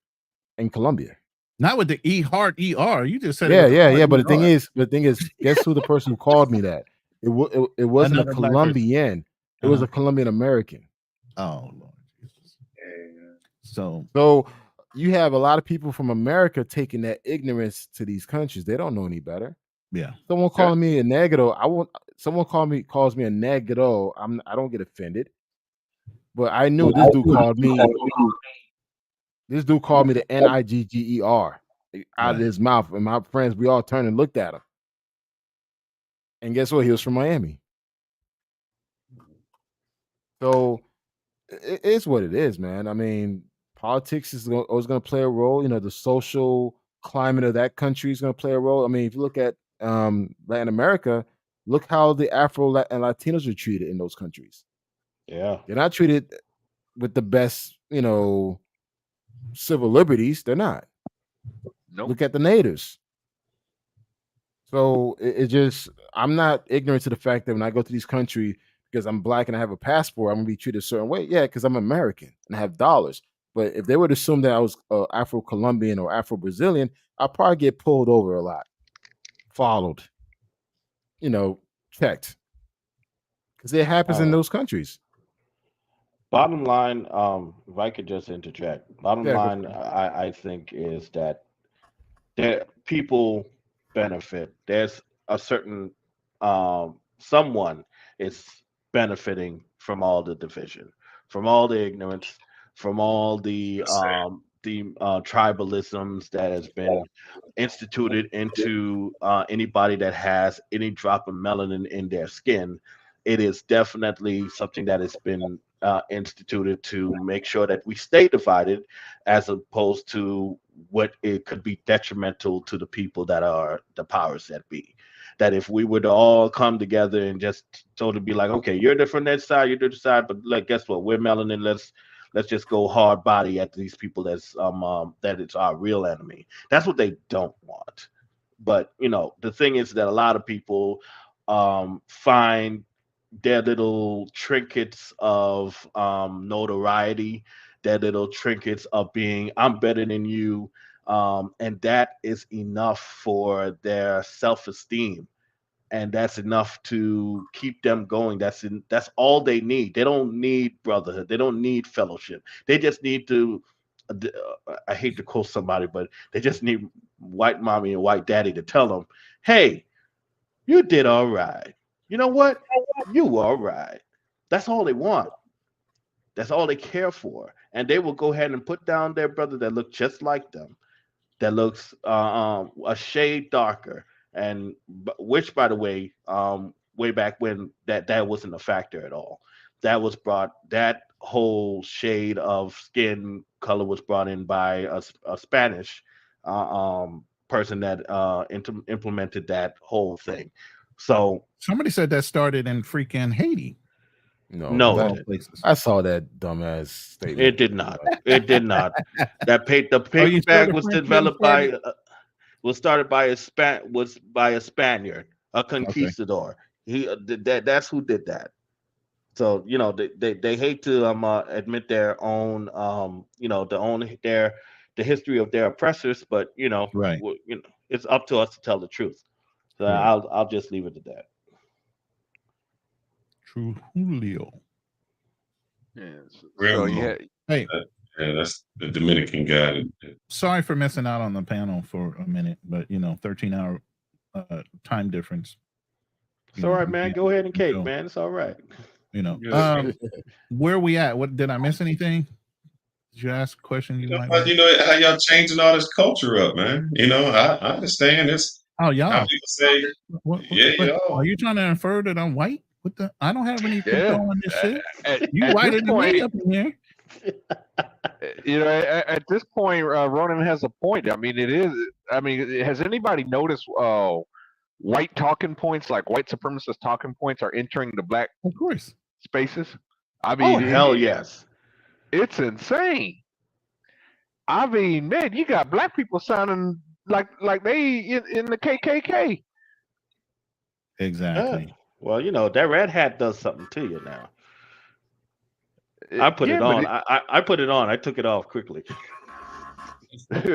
[SPEAKER 6] in Colombia.
[SPEAKER 7] Not with the hard ER. You just said it
[SPEAKER 6] Yeah,
[SPEAKER 7] with the
[SPEAKER 6] yeah,
[SPEAKER 7] hard
[SPEAKER 6] yeah. But
[SPEAKER 7] ER.
[SPEAKER 6] the thing is, guess who the person who called me that? It wasn't a
[SPEAKER 7] Another black person.
[SPEAKER 6] Colombian. It was a Colombian American.
[SPEAKER 7] Oh Lord Jesus. So
[SPEAKER 6] you have a lot of people from America taking that ignorance to these countries. They don't know any better.
[SPEAKER 7] Yeah.
[SPEAKER 6] Someone calling me a negro, I won't. Someone calls me a negro. I don't get offended. But I knew this dude called me. This dude called me the Nigger out of his mouth, and my friends, we all turned and looked at him. And guess what? He was from Miami. So it is what it is, man. I mean, politics is always going to play a role. You know, the social climate of that country is going to play a role. I mean, if you look at Latin America, look how the Afro and Latinos are treated in those countries.
[SPEAKER 23] Yeah,
[SPEAKER 6] they're not treated with the best, you know, civil liberties. They're not.
[SPEAKER 8] Nope.
[SPEAKER 6] Look at the natives. So it just, I'm not ignorant to the fact that when I go to these countries, because I'm black and I have a passport, I'm gonna be treated a certain way. Yeah, because I'm American and I have dollars. But if they would assume that I was Afro-Colombian or Afro-Brazilian, I'd probably get pulled over a lot, followed, you know, checked, because it happens in those countries.
[SPEAKER 23] Bottom line, if I could just interject, bottom
[SPEAKER 6] Yeah, go
[SPEAKER 23] line,
[SPEAKER 6] for it.
[SPEAKER 23] I think is that there people benefit. There's a certain someone is benefiting from all the division, from all the ignorance, from all the tribalisms that has been instituted into anybody that has any drop of melanin in their skin. It is definitely something that has been instituted to make sure that we stay divided, as opposed to what it could be detrimental to the people that are the powers that be. That if we would all come together and just totally be like, okay, you're different that side, you're this side, but like, guess what? We're melanin. Let's just go hard body at these people that it's our real enemy. That's what they don't want. But you know, the thing is that a lot of people find their little trinkets of notoriety, their little trinkets of being I'm better than you, and that is enough for their self-esteem, and that's enough to keep them going. That's all they need. They don't need brotherhood. They don't need fellowship. They just need to. I hate to quote somebody, but they just need white mommy and white daddy to tell them, "Hey, you did all right. You know what? You all right." That's all they want. That's all they care for, and they will go ahead and put down their brother that look just like them, that looks a shade darker, and which, by the way, way back when that wasn't a factor at all. That was brought. That whole shade of skin color was brought in by a Spanish person that implemented that whole thing. So
[SPEAKER 7] somebody said that started in freaking Haiti.
[SPEAKER 23] No,
[SPEAKER 6] I saw that dumbass statement.
[SPEAKER 23] it did not. It did not. The
[SPEAKER 7] you
[SPEAKER 23] paper
[SPEAKER 7] sure
[SPEAKER 23] bag
[SPEAKER 7] the
[SPEAKER 23] was
[SPEAKER 7] French
[SPEAKER 23] developed
[SPEAKER 7] started?
[SPEAKER 23] was started by a Spaniard, a conquistador. That's who did that. So you know they hate to admit their own the history of their oppressors, but
[SPEAKER 7] Right.
[SPEAKER 23] it's up to us to tell the truth. So
[SPEAKER 7] Correct.
[SPEAKER 23] I'll just leave it at that.
[SPEAKER 7] True Julio.
[SPEAKER 8] Yes.
[SPEAKER 5] Real
[SPEAKER 8] So
[SPEAKER 5] low.
[SPEAKER 7] Hey,
[SPEAKER 5] Yeah, that's the Dominican guy.
[SPEAKER 7] sorry for missing out on the panel for a minute, but 13-hour time difference.
[SPEAKER 23] It's all right, man. Go ahead and cake,
[SPEAKER 7] so,
[SPEAKER 23] man. It's all right.
[SPEAKER 7] Where are we at? What did I miss anything? Did you ask a question? You might.
[SPEAKER 5] But you know how y'all changing all this culture up, man. You know, I understand this.
[SPEAKER 7] Oh, y'all.
[SPEAKER 5] How people say, y'all.
[SPEAKER 7] Are you trying to infer that I'm white? What the? I don't have any control on this shit. You
[SPEAKER 8] At
[SPEAKER 7] whiter
[SPEAKER 8] this
[SPEAKER 7] than
[SPEAKER 8] point,
[SPEAKER 7] me up in here.
[SPEAKER 8] At this point, Ronan has a point. I mean, it is. I mean, has anybody noticed white talking points, like white supremacist talking points, are entering the black spaces? I mean,
[SPEAKER 23] hell yes.
[SPEAKER 8] It's insane. I mean, man, you got black people sounding like they in the KKK.
[SPEAKER 7] Exactly.
[SPEAKER 23] Well, that red hat does something to you now. I put it on. I put it on. I took it off quickly.
[SPEAKER 8] but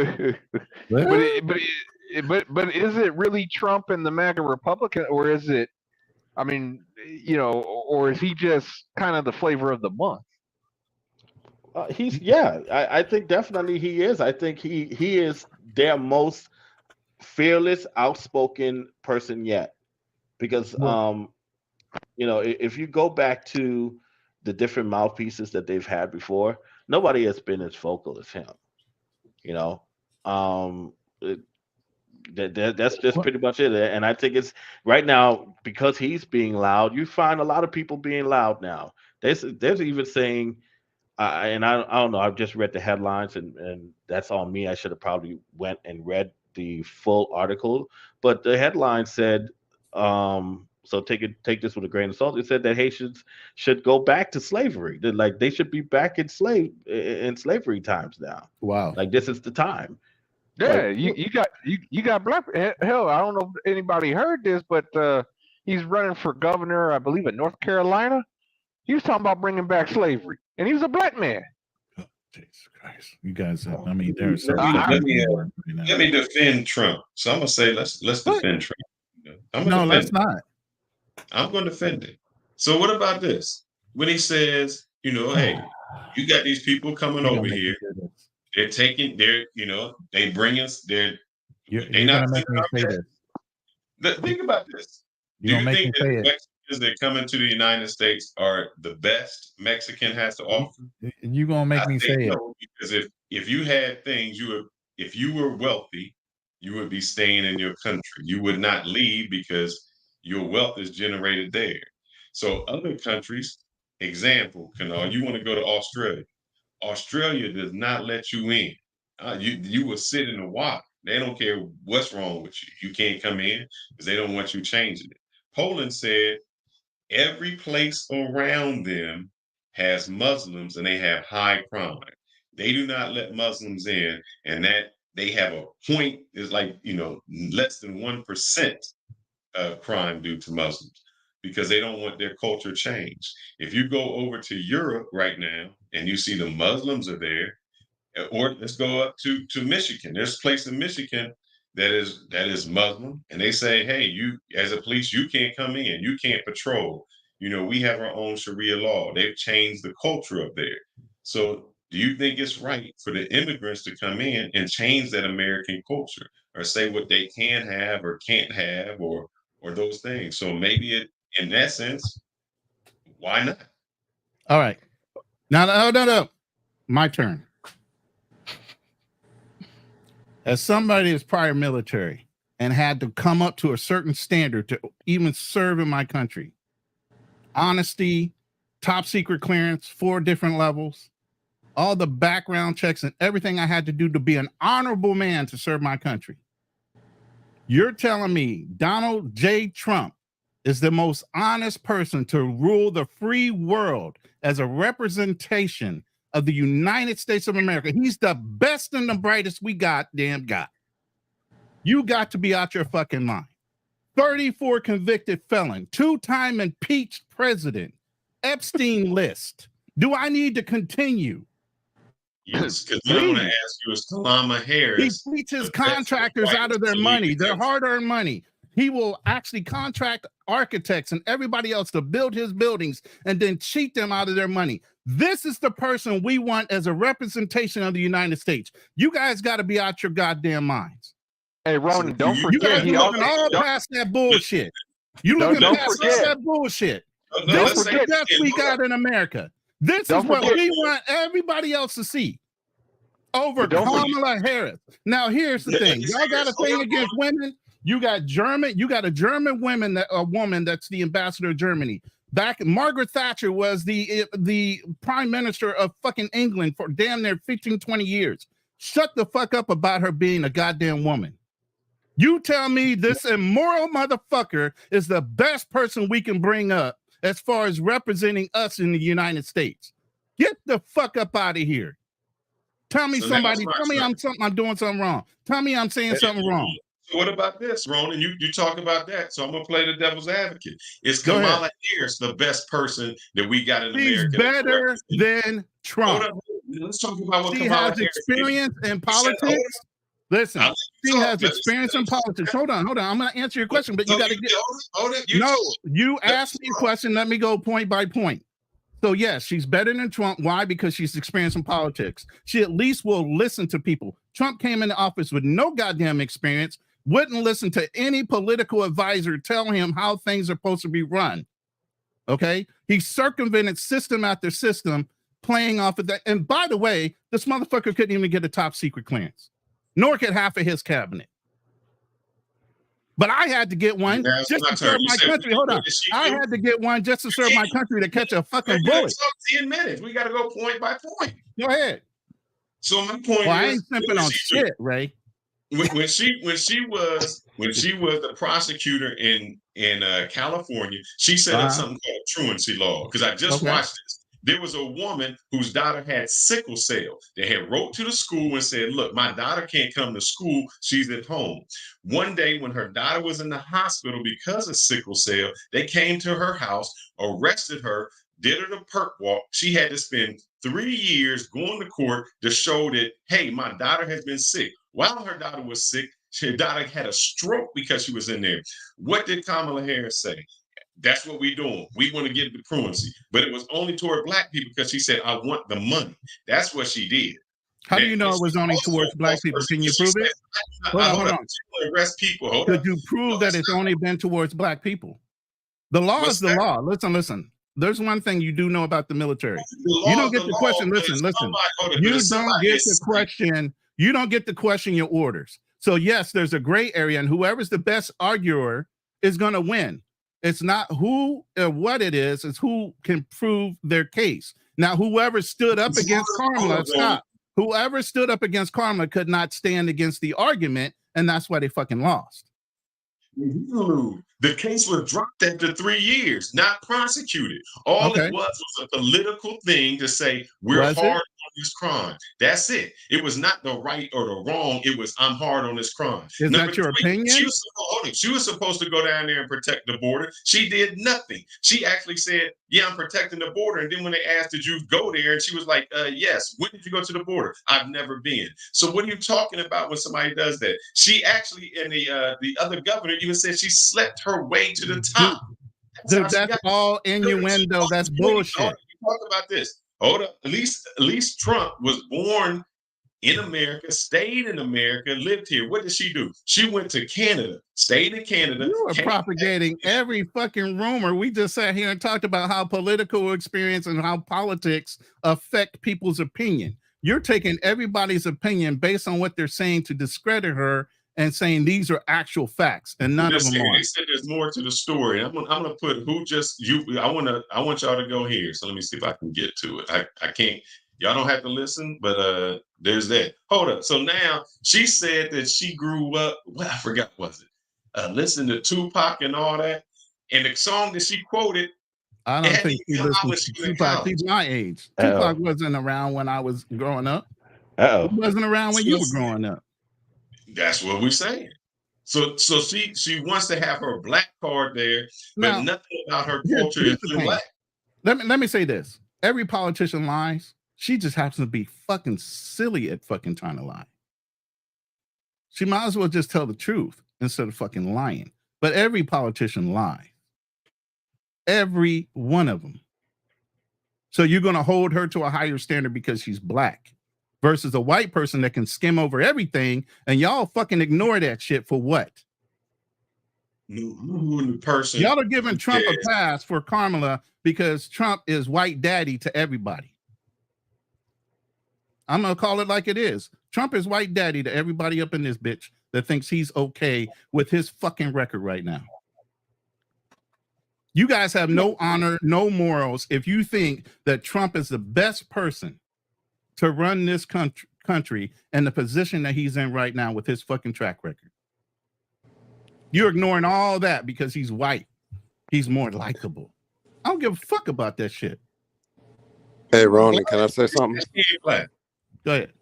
[SPEAKER 8] is it really Trump and the MAGA Republican, or is it? I mean, or is he just kind of the flavor of the month?
[SPEAKER 23] I think definitely he is. I think he is their most fearless, outspoken person yet. Because if you go back to the different mouthpieces that they've had before, nobody has been as vocal as him. That's just pretty much it. And I think it's right now because he's being loud. You find a lot of people being loud now. There's even saying, and I don't know. I've just read the headlines, and that's on me. I should have probably went and read the full article, but the headline said. So take this with a grain of salt. It said that Haitians should go back to slavery. They should be back in slavery times now.
[SPEAKER 7] Wow.
[SPEAKER 23] Like this is the time.
[SPEAKER 8] Yeah, you got black. Hell, I don't know if anybody heard this, but he's running for governor, I believe, in North Carolina. He was talking about bringing back slavery, and he was a black man.
[SPEAKER 7] Oh, Jesus Christ, you guys! I mean, there's.
[SPEAKER 5] Let me defend Trump. So I'm gonna say let's defend Trump.
[SPEAKER 7] Let's not.
[SPEAKER 5] I'm going to defend it. So what about this? When he says, hey, you got these people coming over here. They're taking they bring us. They're not
[SPEAKER 7] make me say this.
[SPEAKER 5] Think about this. Do you think that Mexicans that come into the United States are the best Mexican has to offer?
[SPEAKER 7] You gonna make me say it?
[SPEAKER 5] Because if you had things, if you were wealthy, you would be staying in your country. You would not leave because your wealth is generated there. So other countries, example, you want to go to Australia. Australia does not let you in. You will sit in the water. They don't care what's wrong with you. You can't come in because they don't want you changing it. Poland said every place around them has Muslims and they have high crime. They do not let Muslims in, and that they have a point is less than 1% crime due to Muslims because they don't want their culture changed. If you go over to Europe right now and you see the Muslims are there, or let's go up to Michigan. There's a place in Michigan that is Muslim, and they say, hey, you as a police, you can't come in, you can't patrol. We have our own Sharia law. They've changed the culture up there. So do you think it's right for the immigrants to come in and change that American culture or say what they can have or can't have or those things? So maybe in that sense, why not?
[SPEAKER 7] All right. Now, no. My turn. As somebody that's prior military and had to come up to a certain standard to even serve in my country, honesty, top secret clearance, 4 different levels, all the background checks and everything I had to do to be an honorable man to serve my country. You're telling me Donald J. Trump is the most honest person to rule the free world as a representation of the United States of America? He's the best and the brightest we got. You got to be out your fucking mind. 34 convicted felon, 2-time impeached president, Epstein list. Do I need to continue?
[SPEAKER 5] Yes, because what I want to ask you is Kalama Harris.
[SPEAKER 7] He teaches contractors out of their money, their hard-earned money. He will actually contract architects and everybody else to build his buildings and then cheat them out of their money. This is the person we want as a representation of the United States. You guys got to be out your goddamn minds.
[SPEAKER 8] Hey, Ronan, don't forget.
[SPEAKER 7] You guys are looking all past that bullshit. You looking past all that bullshit. This is the best we got in America. This is what we want everybody else to see over Kamala Harris. Now, here's the thing. Y'all got a thing against women. You got a German woman that's the ambassador of Germany. Margaret Thatcher was the prime minister of fucking England for damn near 15, 20 years. Shut the fuck up about her being a goddamn woman. You tell me this immoral motherfucker is the best person we can bring up as far as representing us in the United States. Get the fuck up out of here. Tell me
[SPEAKER 5] So
[SPEAKER 7] somebody. Tell me I'm doing something wrong. Tell me I'm saying something wrong.
[SPEAKER 5] So what about this, Ronan? You talk about that. So I'm gonna play the devil's advocate. Is
[SPEAKER 7] Go ahead.
[SPEAKER 5] Kamala Harris the best person that we got in
[SPEAKER 7] She's
[SPEAKER 5] America?
[SPEAKER 7] better than Trump.
[SPEAKER 5] Hold up. Let's talk about what
[SPEAKER 7] She
[SPEAKER 5] Kamala
[SPEAKER 7] has
[SPEAKER 5] Harris
[SPEAKER 7] experience in politics. Listen, she has experience in politics. Hold on. I'm going to answer your question, but you got to get. No, you asked me a question. Let me go point by point. So yes, she's better than Trump. Why? Because she's experienced in politics. She at least will listen to people. Trump came into office with no goddamn experience, wouldn't listen to any political advisor tell him how things are supposed to be run. Okay? He circumvented system after system, playing off of that. And by the way, this motherfucker couldn't even get a top secret clearance, nor could half of his cabinet. But I had to get one just to serve my country. Hold on. I had to get one just to serve my country to catch a fucking bullet.
[SPEAKER 5] 10 minutes. We got to go point by point.
[SPEAKER 7] Go ahead.
[SPEAKER 5] So my point is,
[SPEAKER 7] I ain't simping on shit, Ray.
[SPEAKER 5] When she was the prosecutor in California, she set up something called truancy law. Because I just watched this. There was a woman whose daughter had sickle cell. They had wrote to the school and said, look, my daughter can't come to school. She's at home. One day when her daughter was in the hospital because of sickle cell, they came to her house, arrested her, did her the perk walk. She had to spend 3 years going to court to show that, hey, my daughter has been sick. While her daughter was sick, her daughter had a stroke because she was in there. What did Kamala Harris say? That's what we're doing. We want to get the truancy. But it was only toward black people because she said, I want the money. That's what she did.
[SPEAKER 7] How do you know it was only towards black people? Can you prove it? Hold on.
[SPEAKER 5] Arrest people.
[SPEAKER 7] Could you prove that it's only been towards black people? The law is the law. Listen. There's one thing you do know about the military. You don't get the question. Listen. You don't get the question. You don't get to question your orders. So yes, there's a gray area, and whoever's the best arguer is going to win. It's not who or what it is, it's who can prove their case. Now, whoever stood up against Kamala, whoever stood up against Kamala could not stand against the argument, and that's why they fucking lost.
[SPEAKER 5] The case was dropped after 3 years, not prosecuted. All it was a political thing to say we're hard on this crime. That's it. It was not the right or the wrong. It was I'm hard on this crime.
[SPEAKER 7] Is that your opinion?
[SPEAKER 5] She was supposed to go down there and protect the border. She did nothing. She actually said, yeah, I'm protecting the border. And then when they asked, did you go there? And she was like, yes. When did you go to the border? I've never been. So what are you talking about when somebody does that? She actually, and the other governor even said she slept her way to the top.
[SPEAKER 7] That's all innuendo. That's bullshit.
[SPEAKER 5] Talk about this. Hold up. At least Trump was born in America, stayed in America, lived here. What did she do? She went to Canada, stayed in Canada.
[SPEAKER 7] You are propagating every fucking rumor. We just sat here and talked about how political experience and how politics affect people's opinion. You're taking everybody's opinion based on what they're saying to discredit her and saying these are actual facts, and none of them are.
[SPEAKER 5] They said there's more to the story. I'm gonna put I want y'all to go here. So let me see if I can get to it. I can't. Y'all don't have to listen, but there's that. Hold up. So now she said that she grew up. What I forgot was it? Listening to Tupac and all that, and the song that she quoted.
[SPEAKER 7] I don't think she listened to Tupac. She's my age. Tupac wasn't around when I was growing up. He wasn't around when you were growing up.
[SPEAKER 5] That's what we're saying. So she wants to have her black card there, but nothing about her culture is black.
[SPEAKER 7] Let me say this. Every politician lies. She just happens to be fucking silly at fucking trying to lie. She might as well just tell the truth instead of fucking lying. But every politician lies. Every one of them. So you're going to hold her to a higher standard because she's black. Versus a white person that can skim over everything, and y'all fucking ignore that shit for what? Y'all are giving Trump a pass for Kamala because Trump is white daddy to everybody. I'm gonna call it like it is. Trump is white daddy to everybody up in this bitch that thinks he's okay with his fucking record right now. You guys have no honor, no morals if you think that Trump is the best person to run this country and the position that he's in right now with his fucking track record. You're ignoring all that because he's white. He's more likable. I don't give a fuck about that shit.
[SPEAKER 10] Hey, Ronan, can I say something?
[SPEAKER 5] Go
[SPEAKER 7] ahead.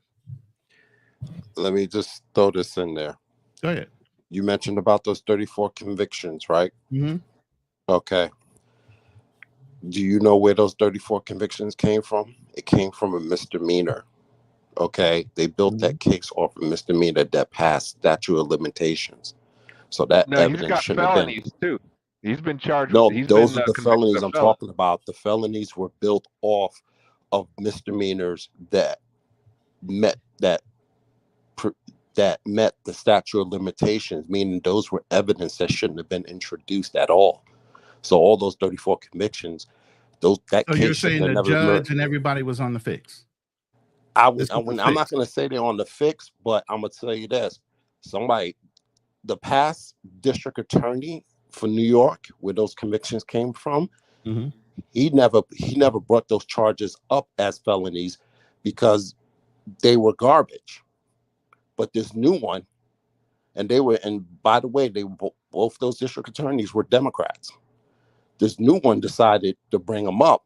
[SPEAKER 24] let me just throw this in there.
[SPEAKER 7] Go ahead.
[SPEAKER 24] You mentioned about those 34 convictions, right?
[SPEAKER 7] Mm-hmm.
[SPEAKER 24] Okay. Do you know where those 34 convictions came from? It came from a misdemeanor. Okay. They built that case off a misdemeanor that passed statute of limitations. So that
[SPEAKER 8] No, he's
[SPEAKER 24] evidence
[SPEAKER 8] got
[SPEAKER 24] shouldn't have been.
[SPEAKER 8] felonies too. He's been charged.
[SPEAKER 24] No,
[SPEAKER 8] He's
[SPEAKER 24] those
[SPEAKER 8] been
[SPEAKER 24] are the
[SPEAKER 8] convicted
[SPEAKER 24] felonies
[SPEAKER 8] of
[SPEAKER 24] I'm
[SPEAKER 8] felony.
[SPEAKER 24] talking about. The felonies were built off of misdemeanors that met the statute of limitations, meaning those were evidence that shouldn't have been introduced at all. So all those 34 convictions,
[SPEAKER 7] So
[SPEAKER 24] case
[SPEAKER 7] you're
[SPEAKER 24] should
[SPEAKER 7] saying
[SPEAKER 24] have
[SPEAKER 7] the
[SPEAKER 24] never
[SPEAKER 7] judge and everybody was on the fix?
[SPEAKER 24] I'm not going to say they're on the fix, but I'm going to tell you this. The past district attorney for New York, where those convictions came from, he never brought those charges up as felonies because they were garbage. But this new one, and by the way, both those district attorneys were Democrats. This new one decided to bring them up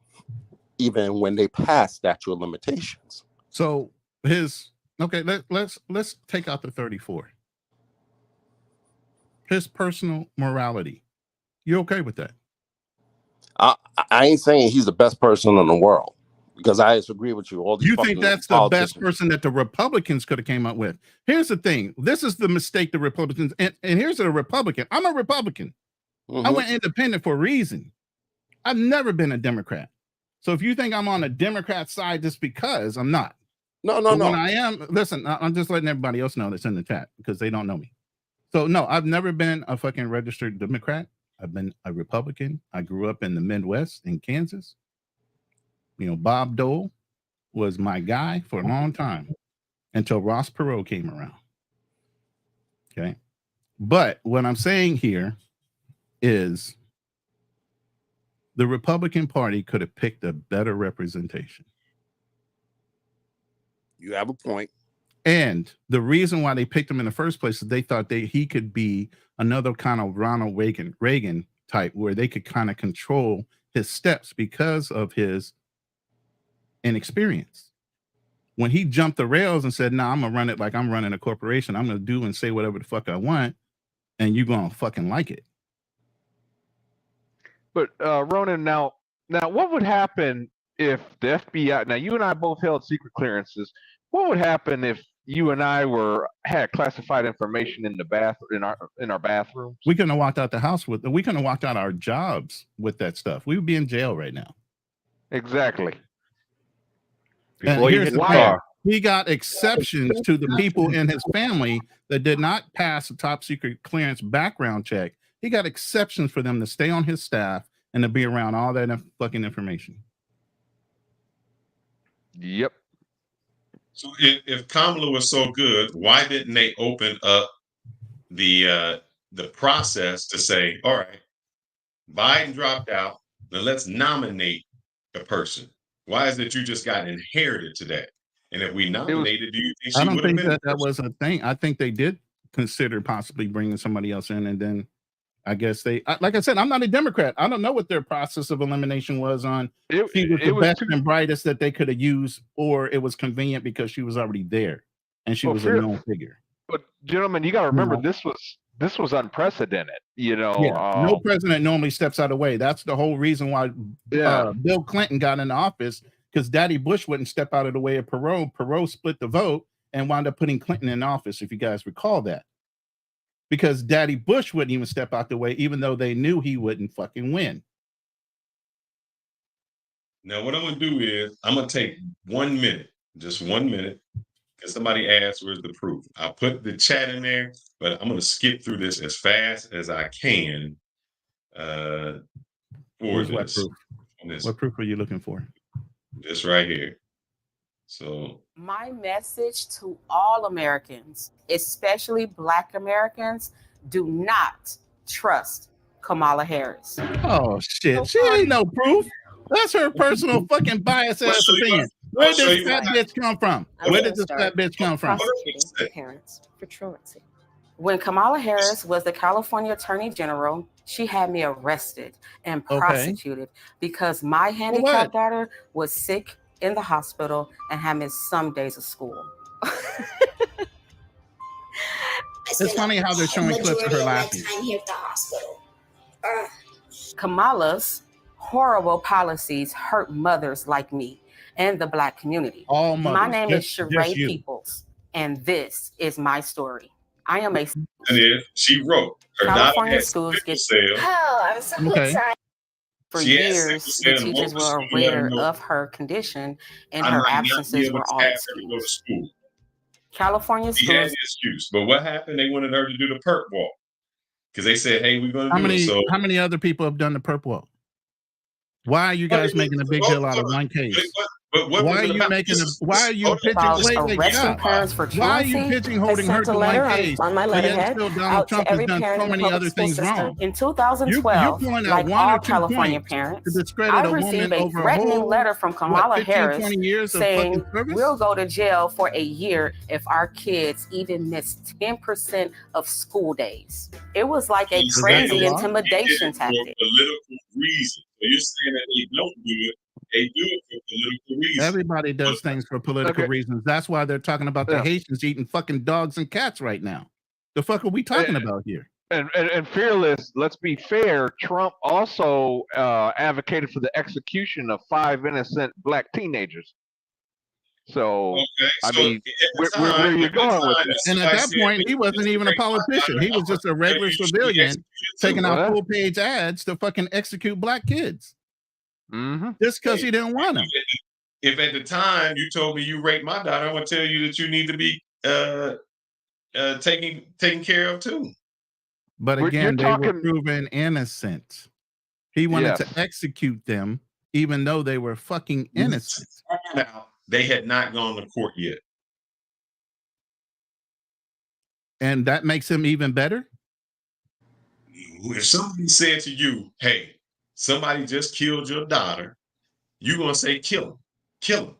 [SPEAKER 24] even when they passed statute of limitations.
[SPEAKER 7] So let's take out the 34. His personal morality. You okay with that?
[SPEAKER 24] I ain't saying he's the best person in the world, because I disagree with you. All these
[SPEAKER 7] You think that's the best person that the Republicans could have came up with? Here's the thing. This is the mistake the Republicans, and here's a Republican. I'm a Republican. I went independent for a reason. I've never been a Democrat. So if you think I'm on a Democrat side just because, I'm not.
[SPEAKER 24] No.
[SPEAKER 7] When I am, listen, I'm just letting everybody else know that's in the chat because they don't know me. So no, I've never been a fucking registered Democrat. I've been a Republican. I grew up in the Midwest in Kansas. You know, Bob Dole was my guy for a long time until Ross Perot came around. Okay. But what I'm saying here is the Republican Party could have picked a better representation.
[SPEAKER 24] You have a point.
[SPEAKER 7] And the reason why they picked him in the first place is they thought he could be another kind of Ronald Reagan type, where they could kind of control his steps because of his inexperience. When he jumped the rails and said, "Nah, I'm gonna run it like I'm running a corporation. I'm gonna do and say whatever the fuck I want, and you're gonna fucking like it."
[SPEAKER 8] But Ronan, now what would happen if the FBI? Now you and I both held secret clearances. What would happen if you and I had classified information in our bathrooms?
[SPEAKER 7] We couldn't have walked out the house with. We couldn't have walked out our jobs with that stuff. We would be in jail right now.
[SPEAKER 8] Exactly.
[SPEAKER 7] Before you hit the car. He got exceptions to the people in his family that did not pass a top secret clearance background check. He got exceptions for them to stay on his staff and to be around all that fucking information.
[SPEAKER 8] Yep.
[SPEAKER 5] So if Kamala was so good, why didn't they open up the process to say, all right, Biden dropped out, now let's nominate a person? Why is it you just got inherited today? And if we nominated, do you think she would have been?
[SPEAKER 7] That was a thing. I think they did consider possibly bringing somebody else in, and then I guess like I said, I'm not a Democrat. I don't know what their process of elimination was on. She was the best and brightest that they could have used, or it was convenient because she was already there and she was a known figure.
[SPEAKER 8] But gentlemen, you got to remember this was unprecedented. You know,
[SPEAKER 7] no president normally steps out of the way. That's the whole reason why Bill Clinton got in office, because Daddy Bush wouldn't step out of the way of Perot. Perot split the vote and wound up putting Clinton in office, if you guys recall that. Because Daddy Bush wouldn't even step out the way, even though they knew he wouldn't fucking win.
[SPEAKER 5] Now, what I'm going to do is I'm going to take 1 minute, just 1 minute, because somebody asked, where's the proof? I'll put the chat in there, but I'm going to skip through this as fast as I can.
[SPEAKER 7] What proof are you looking for?
[SPEAKER 5] This right here. So
[SPEAKER 12] my message to all Americans, especially Black Americans, do not trust Kamala Harris.
[SPEAKER 7] Oh shit, she ain't no proof. That's her personal fucking bias ass opinion. Where did this fat bitch come from? Where did this fat bitch come from?
[SPEAKER 12] Parents for truancy. When Kamala Harris was the California Attorney General, she had me arrested and prosecuted because my handicapped daughter was sick in the hospital and had missed some days of school.
[SPEAKER 7] It's funny how they're showing clips of her laughing.
[SPEAKER 12] Time here at the hospital. Kamala's horrible policies hurt mothers like me and the Black community.
[SPEAKER 7] All mothers.
[SPEAKER 12] My name is Sheree Peoples, and this is my story. I am a.
[SPEAKER 5] And then she wrote her
[SPEAKER 12] California schools get.
[SPEAKER 18] Oh, I'm so excited.
[SPEAKER 12] For years, the teachers were aware of her condition, and her absences were all excused. California schools.
[SPEAKER 5] She had the excuse, but what happened? They wanted her to do the perp walk because they said, "Hey, we're going to do it." So,
[SPEAKER 7] how many other people have done the perp walk? Why are you guys making a big deal out of one case? Why are you making why are you pigeonholing
[SPEAKER 12] parents for truancy?
[SPEAKER 7] Why are you pigeonholing her to one case?
[SPEAKER 12] On my letterhead
[SPEAKER 7] Donald Trump has done so many other things wrong.
[SPEAKER 12] In 2012, like all California parents, I received a threatening letter from Kamala Harris saying we'll go to jail for a year if our kids even miss 10% of school days. It was like a crazy intimidation tactic.
[SPEAKER 5] For political reasons. So you're saying that they don't do it. They do it for political reasons.
[SPEAKER 7] Everybody does things for political reasons. That's why they're talking about the Haitians eating fucking dogs and cats right now. The fuck are we talking about here?
[SPEAKER 8] And Fearless, let's be fair, Trump also advocated for the execution of 5 innocent Black teenagers. So, I mean, where you're going with this?
[SPEAKER 7] And at that point, he wasn't even a politician. He was just a regular civilian taking out full-page ads to fucking execute Black kids. Just because he didn't want them.
[SPEAKER 5] If at the time you told me you raped my daughter, I'm going to tell you that you need to be taken care of too.
[SPEAKER 7] But again, they were proven innocent. He wanted to execute them, even though they were fucking innocent.
[SPEAKER 5] Now, they had not gone to court yet.
[SPEAKER 7] And that makes him even better?
[SPEAKER 5] If somebody said to you, hey, somebody just killed your daughter, you're going to say, kill him.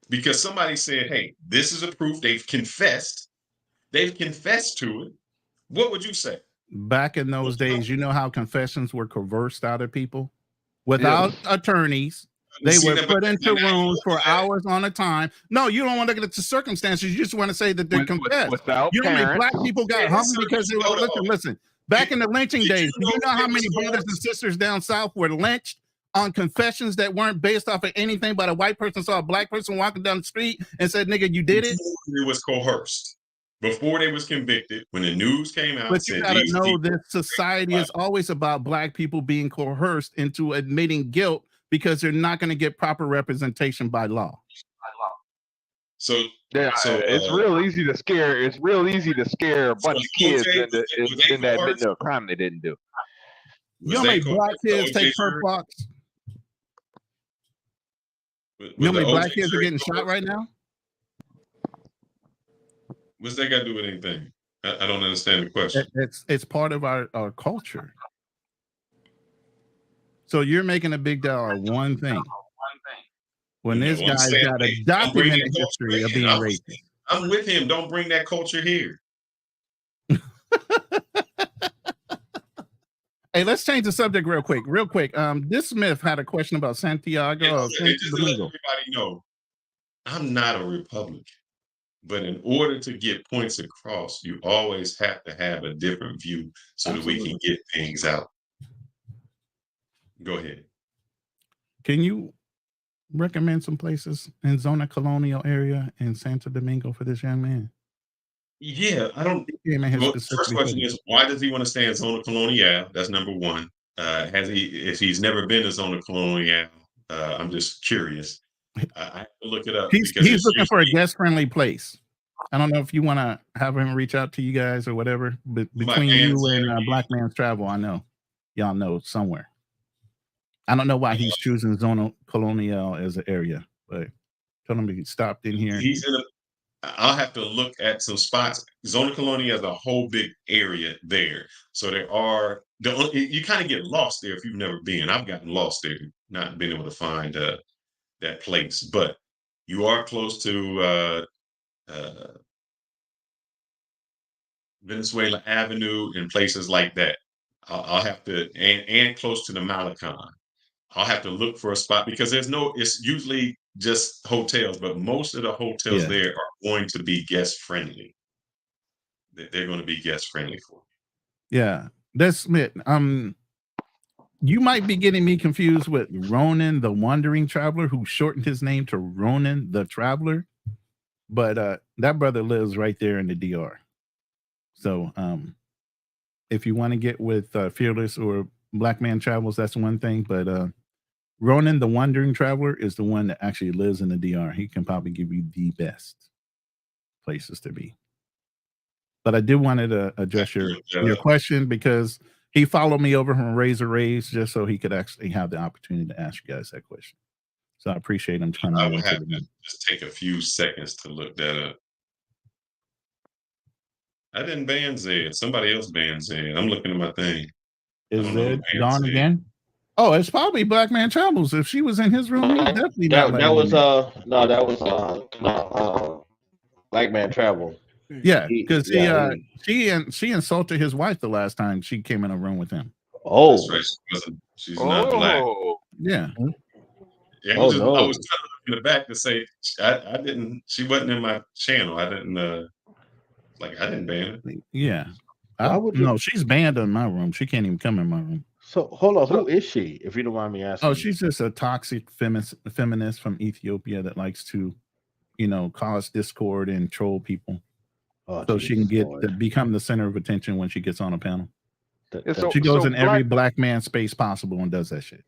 [SPEAKER 5] Because somebody said, hey, this is a proof. They've confessed to it. What would you say?
[SPEAKER 7] Back in those days, you know how confessions were coerced out of people? Without attorneys, they were put into rooms for hours on a time. No, you don't want to look at the circumstances. You just want to say that they confessed. You know how many Black people got hung because they were, listen. Back in the lynching days, do you know how many brothers and sisters down south were lynched on confessions that weren't based off of anything but a white person saw a Black person walking down the street and said, nigga, you did it?
[SPEAKER 5] It was coerced. Before they was convicted, when the news came out.
[SPEAKER 7] But you gotta know that society is always about Black people being coerced into admitting guilt because they're not going to get proper representation by law.
[SPEAKER 5] So
[SPEAKER 8] it's real easy to scare. It's real easy to scare a bunch of kids in that admitting a crime they didn't do.
[SPEAKER 7] You know how many Black kids take perp walks? You know how many Black kids are getting shot right now?
[SPEAKER 5] What's that got to do with anything? I don't understand the question.
[SPEAKER 7] It's part of our culture. So you're making a big deal out of one thing. When this guy's got a documented history of being racist.
[SPEAKER 5] I'm with him. Don't bring that culture here.
[SPEAKER 7] Hey, let's change the subject real quick. This Smith had a question about Santiago.
[SPEAKER 5] Just to let everybody know, I'm not a Republican. But in order to get points across, you always have to have a different view so that we can get things out. Go ahead.
[SPEAKER 7] Can you recommend some places in Zona Colonial area in Santo Domingo for this young man?
[SPEAKER 5] Yeah, I don't. Well, first question is, why does he want to stay in Zona Colonial? That's number one. If he's never been to Zona Colonial, I'm just curious. I have to look it up.
[SPEAKER 7] He's looking for a guest-friendly place. I don't know if you want to have him reach out to you guys or whatever, but between you and Black Man's Travel, I know y'all know somewhere. I don't know why he's choosing Zona Colonial as an area, but tell him he stopped in here.
[SPEAKER 5] I'll have to look at some spots. Zona Colonial is a whole big area there, so there are. You kind of get lost there if you've never been. I've gotten lost there, not being able to find that place, but you are close to Venezuela Avenue and places like that. I'll have to, and close to the Malacan. I'll have to look for a spot because it's usually just hotels, but most of the hotels there are going to be guest friendly. they're going to be guest friendly for
[SPEAKER 7] you. Yeah, that's Smith. You might be getting me confused with Ronan the Wandering Traveler, who shortened his name to Ronan the Traveler. But that brother lives right there in the DR. So if you want to get with Fearless or Black Man Travels, that's one thing. But Ronan the Wandering Traveler is the one that actually lives in the DR. He can probably give you the best places to be. But I did want to address your question, because he followed me over from Razor Rays just so he could actually have the opportunity to ask you guys that question. So I appreciate him coming.
[SPEAKER 5] I would have to just take a few seconds to look that up. I didn't ban Zed. Somebody else banned Zed. I'm looking at my thing.
[SPEAKER 7] Is Zed gone again? Oh, it's probably Black Man Travels. If she was in his room, he definitely not.
[SPEAKER 23] That was Black Man Travel.
[SPEAKER 7] Yeah, because she insulted his wife the last time she came in a room with him.
[SPEAKER 23] Oh,
[SPEAKER 5] that's right. She's not Black.
[SPEAKER 7] Yeah.
[SPEAKER 5] Yeah, I was trying to look in the back to say I didn't. She wasn't in my channel. I didn't. I didn't ban her.
[SPEAKER 7] Yeah. No, she's banned in my room. She can't even come in my room.
[SPEAKER 23] So hold on, who is she? If you don't mind me asking.
[SPEAKER 7] Oh, she's just a toxic feminist from Ethiopia that likes to, cause discord and troll people. So she can become the center of attention when she gets on a panel. She goes in every black man space possible and does that shit.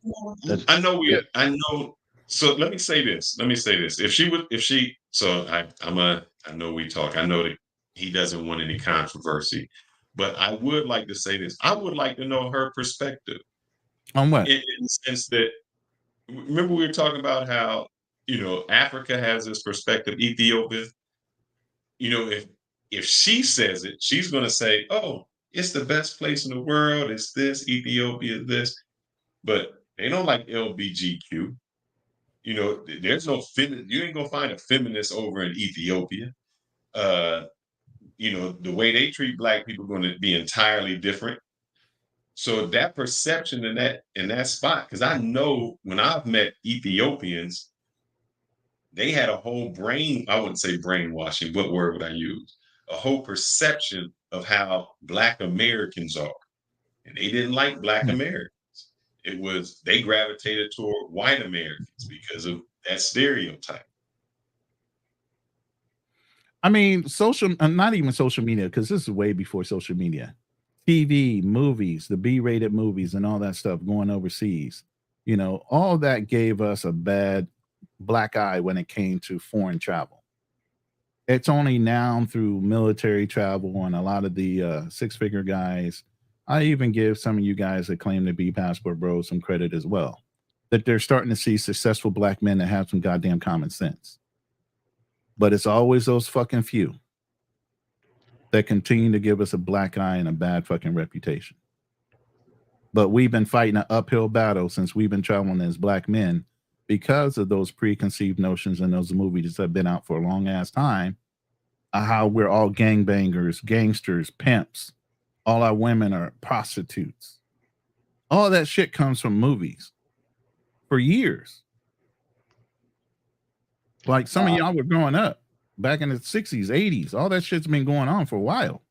[SPEAKER 5] I know. So let me say this. I know we talk. I know that he doesn't want any controversy, but I would like to say this. I would like to know her perspective.
[SPEAKER 7] On what?
[SPEAKER 5] In the sense that, remember we were talking about how, Africa has this perspective, Ethiopia. If she says it, she's going to say, oh, it's the best place in the world. It's this, Ethiopia, this. But they don't like LBGQ. There's no you ain't going to find a feminist over in Ethiopia. The way they treat Black people going to be entirely different. So that perception in that spot, because I know when I've met Ethiopians, they had a whole I wouldn't say brainwashing, what word would I use? A whole perception of how Black Americans are. And they didn't like Black Americans. It was, they gravitated toward white Americans because of that stereotype.
[SPEAKER 7] I mean, not even social media, because this is way before social media. TV, movies, the B-rated movies and all that stuff going overseas. All that gave us a bad black eye when it came to foreign travel. It's only now through military travel and a lot of the six-figure guys. I even give some of you guys that claim to be passport bros some credit as well, that they're starting to see successful Black men that have some goddamn common sense. But it's always those fucking few that continue to give us a black eye and a bad fucking reputation. But we've been fighting an uphill battle since we've been traveling as Black men because of those preconceived notions and those movies that have been out for a long ass time, how we're all gangbangers, gangsters, pimps. All our women are prostitutes. All that shit comes from movies for years. Like some of y'all were growing up back in the 60s, 80s. All that shit's been going on for a while.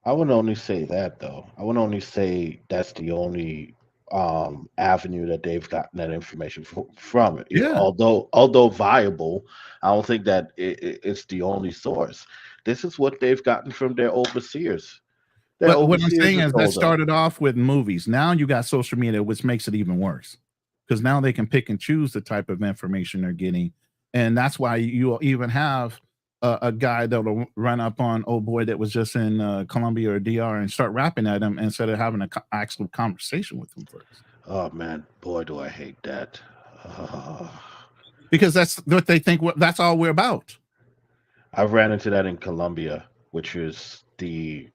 [SPEAKER 23] I would only say that, though. I would only say that's the only avenue that they've gotten that information from.
[SPEAKER 7] Yeah.
[SPEAKER 23] Although viable, I don't think that it's the only source. This is what they've gotten from their overseers.
[SPEAKER 7] But what I'm saying is that started off with movies. Now you got social media, which makes it even worse, because now they can pick and choose the type of information they're getting. And that's why you'll even have a guy that'll run up on old boy that was just in Colombia or DR and start rapping at him instead of having an actual conversation with him first.
[SPEAKER 23] Oh man, boy, do I hate that.
[SPEAKER 7] Because that's what they think. That's all we're about.
[SPEAKER 23] I ran into that in Colombia, which is it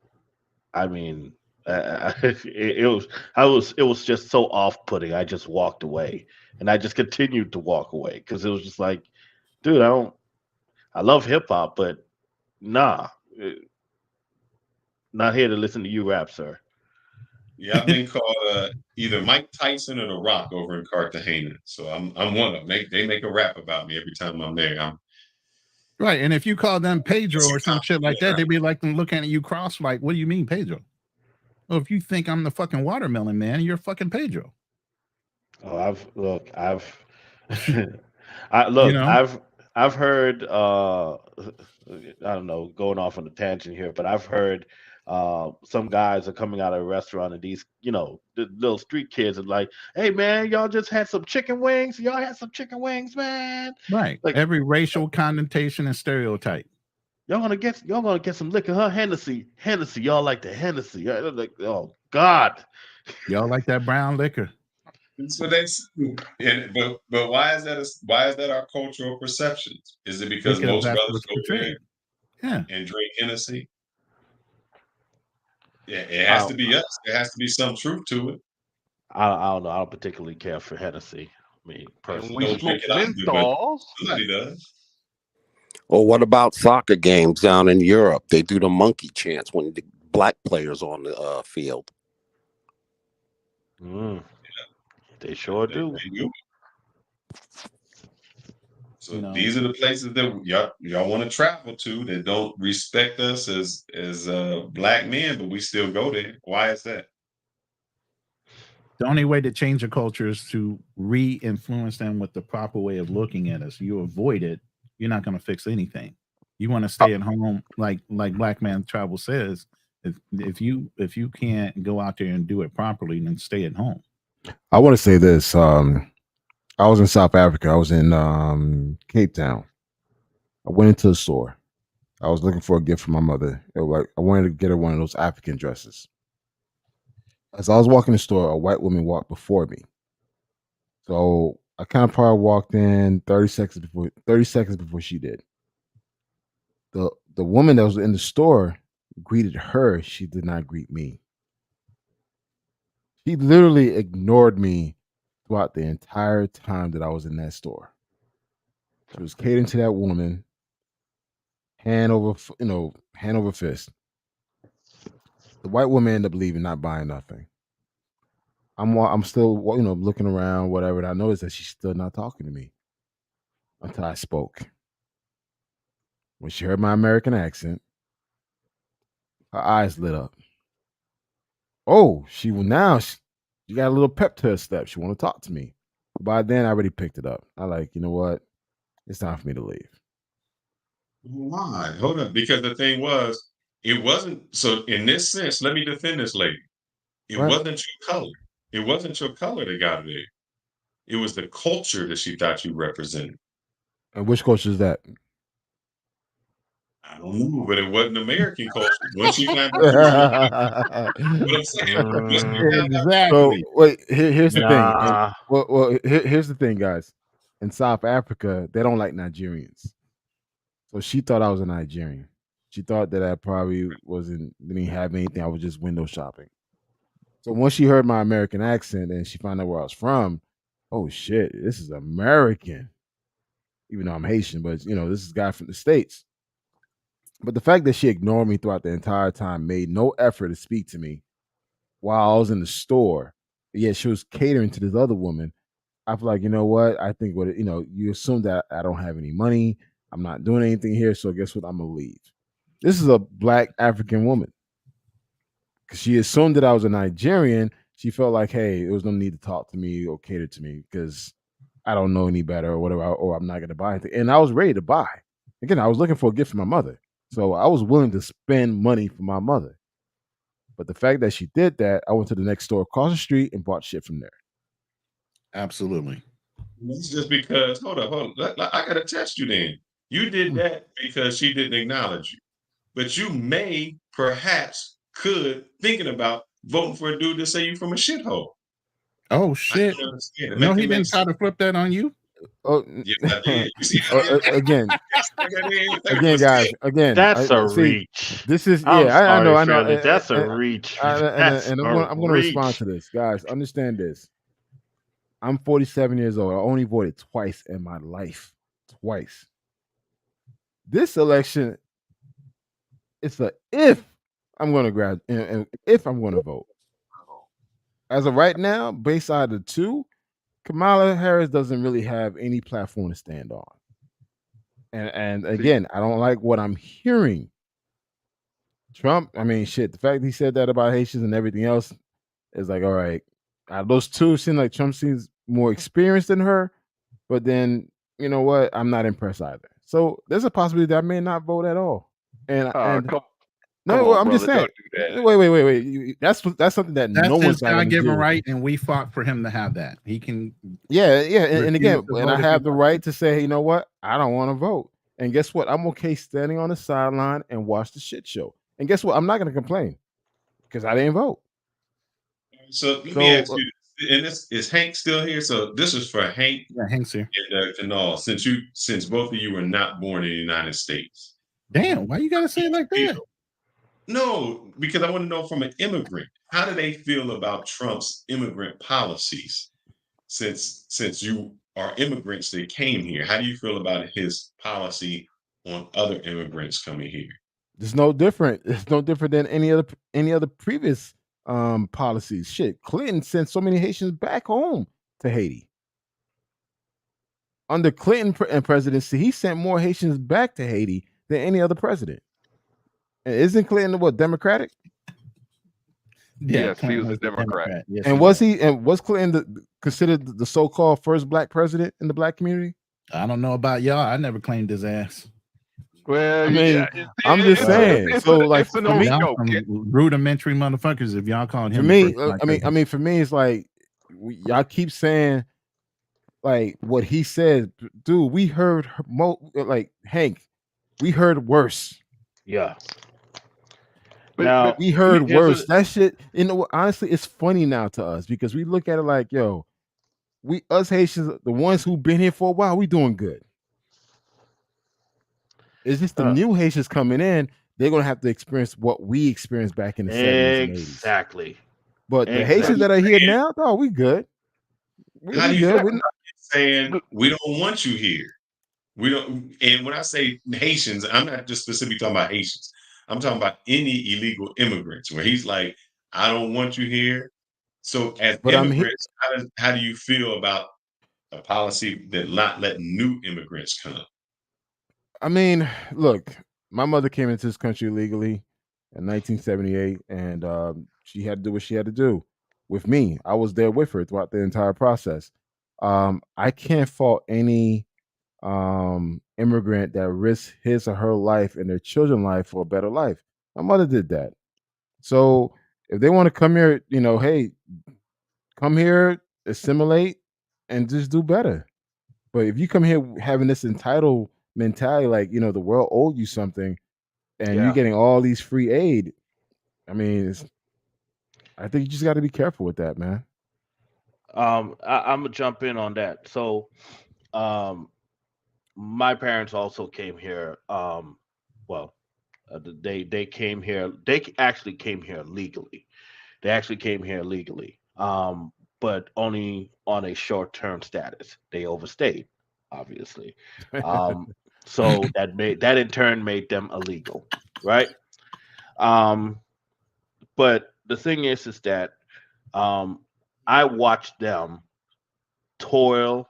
[SPEAKER 23] was just so off-putting. I just walked away, and I just continued to walk away because it was just like, dude, I love hip hop, but nah, not here to listen to you rap, sir.
[SPEAKER 5] Yeah, I've been called either Mike Tyson or The Rock over in Cartagena. So I'm one of them. They make a rap about me every time I'm there.
[SPEAKER 7] Right, and if you call them Pedro or some shit like that, they'd be like them looking at you cross like, what do you mean Pedro? Well, if you think I'm the fucking watermelon man, you're fucking Pedro.
[SPEAKER 23] Oh, I've
[SPEAKER 7] You know?
[SPEAKER 23] I've heard I don't know, going off on a tangent here, but I've heard some guys are coming out of a restaurant and these, the little street kids are like, "Hey man, y'all just had some chicken wings. Y'all had some chicken wings, man."
[SPEAKER 7] Right.
[SPEAKER 23] Like
[SPEAKER 7] Every racial connotation and stereotype.
[SPEAKER 23] y'all gonna get some liquor, huh? Hennessy. Y'all like the Hennessy. Yeah, they're like, oh God.
[SPEAKER 7] Y'all like that brown liquor.
[SPEAKER 5] So that's but why is that our cultural perceptions? Is it because most
[SPEAKER 7] that's
[SPEAKER 5] brothers
[SPEAKER 7] what's
[SPEAKER 5] go
[SPEAKER 7] portrayed.
[SPEAKER 5] there and drink Hennessy? Yeah, it has to be us. There has to be some truth to it.
[SPEAKER 23] I don't know. I don't particularly care for Hennessy. I mean, personally,
[SPEAKER 8] We smoke menthols.
[SPEAKER 5] Somebody does.
[SPEAKER 10] Or what about soccer games down in Europe? They do the monkey chants when the black players on the field.
[SPEAKER 23] They sure do.
[SPEAKER 5] They do. So these are the places that y'all want to travel to that don't respect us as black men, but we still go there. Why is that?
[SPEAKER 7] The only way to change a culture is to re-influence them with the proper way of looking at us. You avoid it, you're not going to fix anything. You want to stay at home, like Black Man Travel says. If you can't go out there and do it properly, then stay at home.
[SPEAKER 6] I want to say this. I was in South Africa. I was in Cape Town. I went into the store. I was looking for a gift for my mother. I wanted to get her one of those African dresses. As I was walking the store, a white woman walked before me. So I kind of probably walked in 30 seconds before she did. The woman that was in the store greeted her. She did not greet me. She literally ignored me throughout the entire time that I was in that store. She was catering to that woman, hand over fist. The white woman ended up leaving, not buying nothing. I'm still looking around, whatever. And I noticed that she's still not talking to me until I spoke. When she heard my American accent, her eyes lit up. Oh, she got a little pep to her step. She want to talk to me. By then, I already picked it up. I like, you know what? It's time for me to leave.
[SPEAKER 5] Why? Hold on. Because the thing was, it wasn't. So in this sense, let me defend this lady. It wasn't your color. It wasn't your color that got her there. It was the culture that she thought you represented.
[SPEAKER 6] And which culture is that?
[SPEAKER 5] I don't know, but it wasn't American culture. Once you find out, what I'm saying.
[SPEAKER 6] Exactly. So wait, here's the thing. And, here's the thing, guys. In South Africa, they don't like Nigerians. So she thought I was a Nigerian. She thought that I probably didn't have anything. I was just window shopping. So once she heard my American accent and she found out where I was from, oh shit, this is American. Even though I'm Haitian, but this is a guy from the States. But the fact that she ignored me throughout the entire time, made no effort to speak to me while I was in the store, yet she was catering to this other woman. I feel like, you know what? I think you assume that I don't have any money. I'm not doing anything here. So guess what? I'm going to leave. This is a black African woman. Because she assumed that I was a Nigerian. She felt like, hey, there was no need to talk to me or cater to me because I don't know any better or whatever, or I'm not going to buy anything. And I was ready to buy. Again, I was looking for a gift for my mother. So I was willing to spend money for my mother. But the fact that she did that, I went to the next store across the street and bought shit from there.
[SPEAKER 7] Absolutely.
[SPEAKER 5] It's just because, hold up. I got to test you then. You did that because she didn't acknowledge you. But you could, thinking about voting for a dude to say you from a shithole.
[SPEAKER 7] Oh, shit. No, he didn't try to flip that on you?
[SPEAKER 6] Oh,
[SPEAKER 5] yes, I did. You see,
[SPEAKER 6] again, guys. Again,
[SPEAKER 23] that's a reach.
[SPEAKER 6] This is
[SPEAKER 23] I
[SPEAKER 6] know.
[SPEAKER 23] That's a reach.
[SPEAKER 6] And I'm going to respond to this, guys. Understand this. I'm 47 years old. I only voted twice in my life. Twice. This election, it's if I'm going to if I'm going to vote. As of right now, based on the two, Kamala Harris doesn't really have any platform to stand on. And again, I don't like what I'm hearing. Trump, I mean, shit. The fact he said that about Haitians and everything else is like, all right. Those two seem like Trump seems more experienced than her, but then you know what? I'm not impressed either. So there's a possibility that I may not vote at all. And
[SPEAKER 8] Come
[SPEAKER 6] no,
[SPEAKER 8] on,
[SPEAKER 6] I'm just
[SPEAKER 8] brother,
[SPEAKER 6] saying.
[SPEAKER 8] don't do that.
[SPEAKER 6] Wait. That's something that
[SPEAKER 7] That's
[SPEAKER 6] no
[SPEAKER 7] his
[SPEAKER 6] one's not going to
[SPEAKER 7] God-given
[SPEAKER 6] do.
[SPEAKER 7] right, and we fought for him to have that. He can.
[SPEAKER 6] Yeah. And again,
[SPEAKER 7] refuse to
[SPEAKER 6] and I
[SPEAKER 7] vote if he
[SPEAKER 6] have the
[SPEAKER 7] wants
[SPEAKER 6] right to say, hey, you know what? I don't want to vote. And guess what? I'm okay standing on the sideline and watch the shit show. And guess what? I'm not going to complain because I didn't vote.
[SPEAKER 5] So let me ask you, and this is Hank still here? So this is for Hank.
[SPEAKER 7] Yeah, Hank's here.
[SPEAKER 5] And Janal, since both of you were not born in the United States.
[SPEAKER 7] Damn, why you gotta say it like that?
[SPEAKER 5] No, because I want to know from an immigrant, how do they feel about Trump's immigrant policies? Since you are immigrants that came here, how do you feel about his policy on other immigrants coming here?
[SPEAKER 6] It's no different. It's no different than any other previous policies. Shit, Clinton sent so many Haitians back home to Haiti. Under Clinton presidency, he sent more Haitians back to Haiti than any other president. And isn't Clinton what, Democratic?
[SPEAKER 8] Yes, he was a Democrat.
[SPEAKER 7] Yes,
[SPEAKER 6] and was Clinton considered the so-called first black president in the black community?
[SPEAKER 7] I don't know about y'all. I never claimed his ass.
[SPEAKER 8] Well,
[SPEAKER 6] I mean, I'm just saying. So, like, for me,
[SPEAKER 7] y'all some rudimentary motherfuckers. If y'all called him,
[SPEAKER 6] for me, I mean, for me, it's like y'all keep saying like what he said, dude. We heard like Hank. We heard worse.
[SPEAKER 23] Yeah.
[SPEAKER 6] But we heard worse. That shit, you know, honestly, it's funny now to us because we look at it like, yo, us Haitians, the ones who've been here for a while, we doing good. It's just the new Haitians coming in, they're gonna have to experience what we experienced back in the 70s and 80s.
[SPEAKER 23] Exactly.
[SPEAKER 6] But the Haitians that are here now, oh, we good.
[SPEAKER 5] How do you feel about saying we don't want you here? We don't. And when I say Haitians, I'm not just specifically talking about Haitians. I'm talking about any illegal immigrants. Where he's like, I don't want you here. So as immigrants, how do you feel about a policy that not letting new immigrants come?
[SPEAKER 6] I mean, look, my mother came into this country legally in 1978, and she had to do what she had to do with me. I was there with her throughout the entire process. I can't fault any immigrant that risks his or her life and their children's life for a better life. My mother did that. So if they want to come here, you know, hey, come here, assimilate, and just do better. But if you come here having this entitled mentality, like, you know, the world owed you something, and you're getting all these free aid, I mean, I think you just got to be careful with that, man.
[SPEAKER 23] I'm gonna jump in on that. So, my parents also came here. They came here. They actually came here legally. They actually came here legally, but only on a short-term status. They overstayed, obviously. So that in turn made them illegal, right? But the thing is that I watched them toil,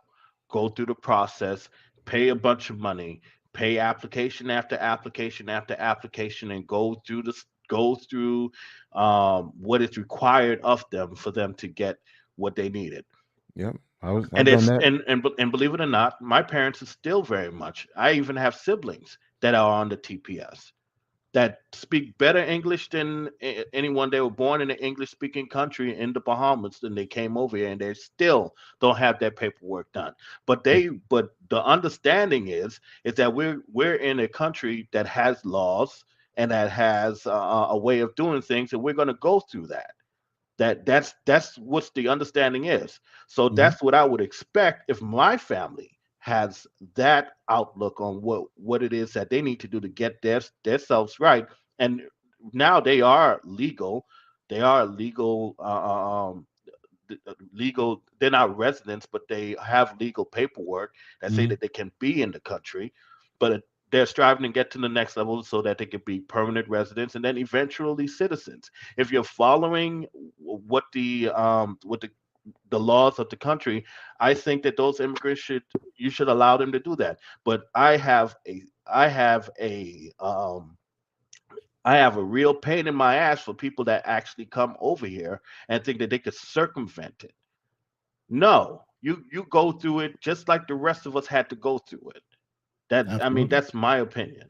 [SPEAKER 23] go through the process, pay a bunch of money, pay application after application after application, and go through what is required of them for them to get what they needed.
[SPEAKER 6] Yep,
[SPEAKER 23] I've
[SPEAKER 6] done that.
[SPEAKER 23] And believe it or not, my parents are still very much. I even have siblings that are on the TPS that speak better English than anyone. They were born in an English-speaking country in the Bahamas, and they came over here, and they still don't have their paperwork done. But the understanding is that we're in a country that has laws and that has a way of doing things, and we're going to go through that. That's what the understanding is. So that's what I would expect if my family has that outlook on what it is that they need to do to get themselves right. And now they are legal. They are legal. Legal. They're not residents, but they have legal paperwork that say that they can be in the country. But they're striving to get to the next level so that they can be permanent residents and then eventually citizens. If you're following what the the laws of the country, I think that those immigrants you should allow them to do that. But I have a real pain in my ass for people that actually come over here and think that they could circumvent it. No, you go through it just like the rest of us had to go through it. I mean, that's my opinion.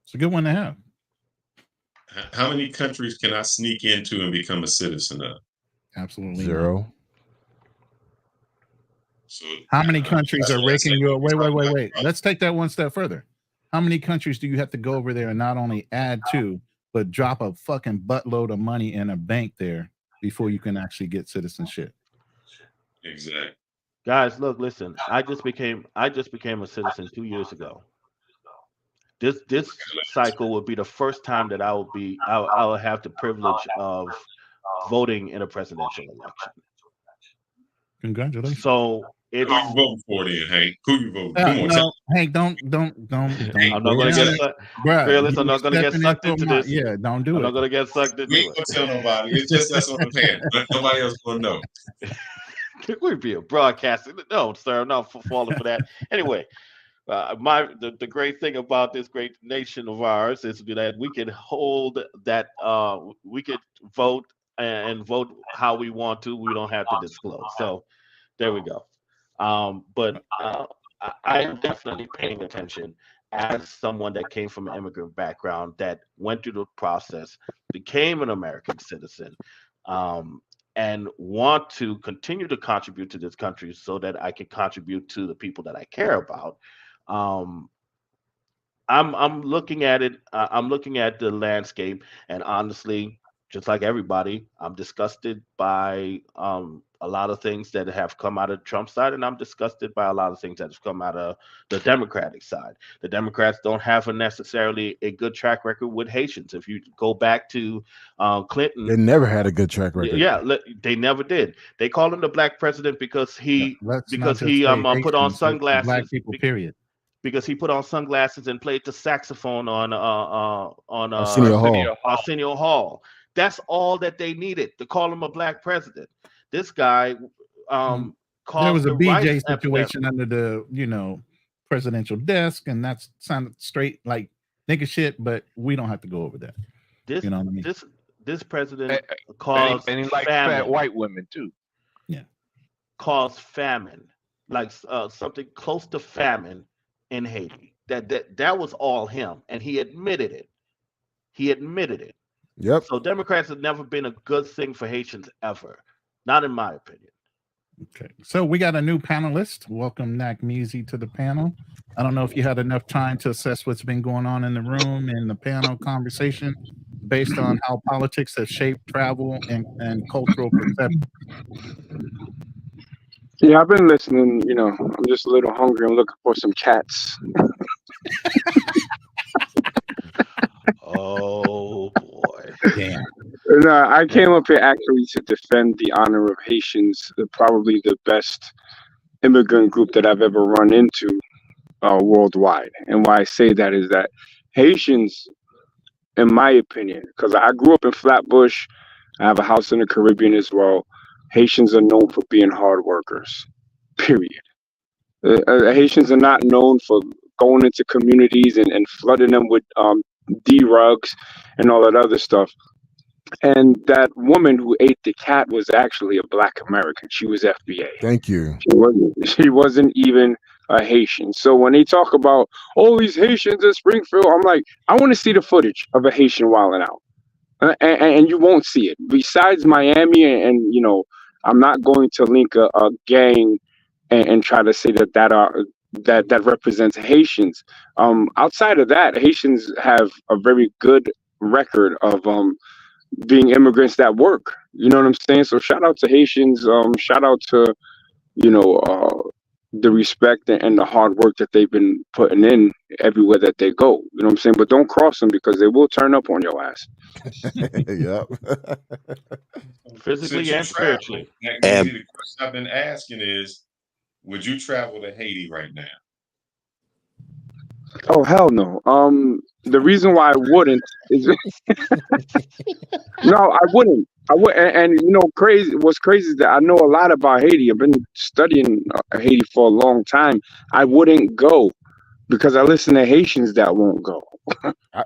[SPEAKER 7] It's a good one to have.
[SPEAKER 5] How many countries can I sneak into and become a citizen of?
[SPEAKER 7] Absolutely
[SPEAKER 6] 0.
[SPEAKER 5] So
[SPEAKER 7] how many countries are raking you? Wait. Let's take that one step further. How many countries do you have to go over there and not only add to, but drop a fucking buttload of money in a bank there before you can actually get citizenship?
[SPEAKER 5] Exactly.
[SPEAKER 23] Guys, look, listen. I just became a citizen 2 years ago. This cycle will be the first time that I'll have the privilege of voting in a presidential election.
[SPEAKER 7] Congratulations.
[SPEAKER 23] So
[SPEAKER 5] who you voting for then, Hank? Who you voting? Come on,
[SPEAKER 7] no, Hank, don't.
[SPEAKER 23] I'm not gonna get sucked. Fearless, I'm not gonna get sucked into this.
[SPEAKER 7] Yeah, don't do it.
[SPEAKER 23] I'm not gonna get sucked into
[SPEAKER 5] it. We ain't gonna tell nobody. It's just us on the panel. Nobody else gonna know.
[SPEAKER 23] We'd be a broadcasting. No, sir, I'm not falling for that. Anyway, the great thing about this great nation of ours is that we can hold that. We could vote and vote how we want to. We don't have to disclose. So there we go. But I am definitely paying attention as someone that came from an immigrant background that went through the process, became an American citizen, and want to continue to contribute to this country so that I can contribute to the people that I care about. I'm looking at it. I'm looking at the landscape, and honestly, just like everybody, I'm disgusted by a lot of things that have come out of Trump's side, and I'm disgusted by a lot of things that have come out of the Democratic side. The Democrats don't have necessarily a good track record with Haitians. If you go back to Clinton,
[SPEAKER 6] they never had a good track record.
[SPEAKER 23] Yeah, they never did. They called him the Black president because he put on sunglasses.
[SPEAKER 7] Black people, period.
[SPEAKER 23] Because he put on sunglasses and played the saxophone on Arsenio Hall. That's all that they needed to call him a Black president. This guy
[SPEAKER 7] there was a BJ situation under the presidential desk, and that sounded straight like nigga shit. But we don't have to go over that. You know what I mean?
[SPEAKER 23] This president caused
[SPEAKER 8] and he likes fat white women too.
[SPEAKER 7] Yeah,
[SPEAKER 23] caused famine, like something close to famine in Haiti. That was all him, and he admitted it.
[SPEAKER 6] Yep.
[SPEAKER 23] So Democrats have never been a good thing for Haitians ever, not in my opinion.
[SPEAKER 7] Okay, so we got a new panelist. Welcome, Nak Measy, to the panel. I don't know if you had enough time to assess what's been going on in the room and the panel conversation based on how politics have shaped travel and cultural perception.
[SPEAKER 13] Yeah, I've been listening. I'm just a little hungry. I'm looking for some cats.
[SPEAKER 23] Oh boy!
[SPEAKER 7] Damn.
[SPEAKER 13] No, I came up here actually to defend the honor of Haitians, probably the best immigrant group that I've ever run into worldwide. And why I say that is that Haitians, in my opinion, because I grew up in Flatbush, I have a house in the Caribbean as well. Haitians are known for being hard workers, period. Haitians are not known for going into communities and flooding them with D-rugs and all that other stuff. And that woman who ate the cat was actually a Black American. She was FBA.
[SPEAKER 6] Thank you.
[SPEAKER 13] She wasn't even a Haitian. So when they talk about all these Haitians in Springfield, I'm like, I want to see the footage of a Haitian wilding out. And you won't see it. Besides Miami, and I'm not going to link a gang and try to say that represents Haitians. Outside of that, Haitians have a very good record of being immigrants that work. You know what I'm saying? So shout out to Haitians. Shout out to the respect and the hard work that they've been putting in everywhere that they go. You know what I'm saying? But don't cross them because they will turn up on your ass.
[SPEAKER 6] Yep.
[SPEAKER 23] Physically and spiritually.
[SPEAKER 5] The question I've been asking is, would you travel to Haiti right now?
[SPEAKER 13] Oh hell no. The reason why I wouldn't is no, I wouldn't. And you know, crazy. What's crazy is that I know a lot about Haiti. I've been studying Haiti for a long time. I wouldn't go because I listen to Haitians that won't go.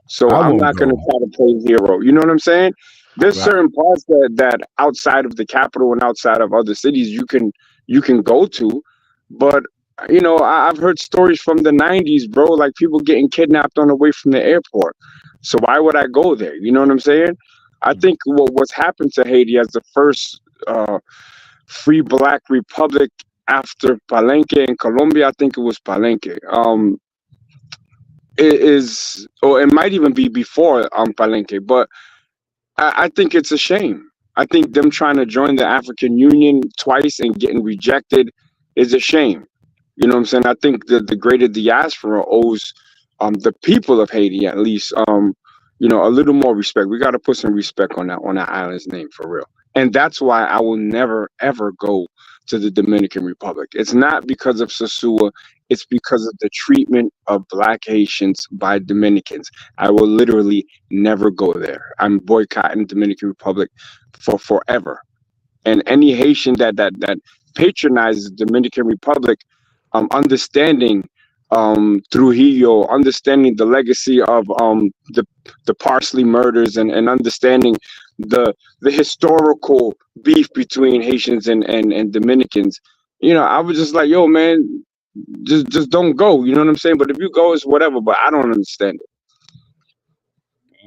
[SPEAKER 13] So
[SPEAKER 6] I
[SPEAKER 13] I'm
[SPEAKER 6] won't
[SPEAKER 13] not going to
[SPEAKER 6] go.
[SPEAKER 13] try to play hero. You know what I'm saying? There's
[SPEAKER 6] Right.
[SPEAKER 13] certain parts that outside of the capital and outside of other cities you can go to, but you know I've heard stories from the '90s, bro. Like people getting kidnapped on the way from the airport. So why would I go there? You know what I'm saying? I think what's happened to Haiti as the first free black republic after Palenque in Colombia. I think it was Palenque. It is, or it might even be before Palenque, but I think it's a shame. I think them trying to join the African Union twice and getting rejected is a shame. You know what I'm saying? I think the greater diaspora owes the people of Haiti at least you know, a little more respect. We got to put some respect on that island's name for real. And that's why I will never ever go to the Dominican Republic. It's not because of Sosua, it's because of the treatment of black Haitians by Dominicans. I will literally never go there. I'm boycotting Dominican Republic for forever. And any Haitian that patronizes Dominican Republic, understanding Trujillo, understanding the legacy of the Parsley murders, and understanding the historical beef between Haitians and Dominicans. You know, I was just like, yo, man, just don't go. You know what I'm saying? But if you go, it's whatever. But I don't understand it.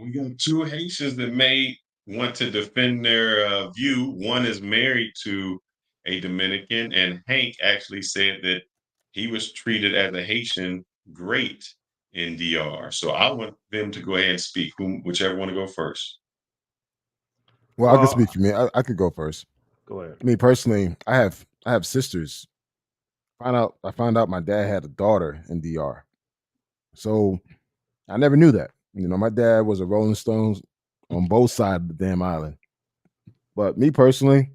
[SPEAKER 5] We got two Haitians that may want to defend their view. One is married to a Dominican, and Hank actually said that he was treated as a Haitian great in DR. So I want them to go ahead and speak. Whichever want to go first.
[SPEAKER 6] Well, I can speak for me. I could go first.
[SPEAKER 23] Go ahead.
[SPEAKER 6] Me personally, I have sisters. I found out my dad had a daughter in DR. So I never knew that. You know, my dad was a Rolling Stones on both sides of the damn island. But me personally,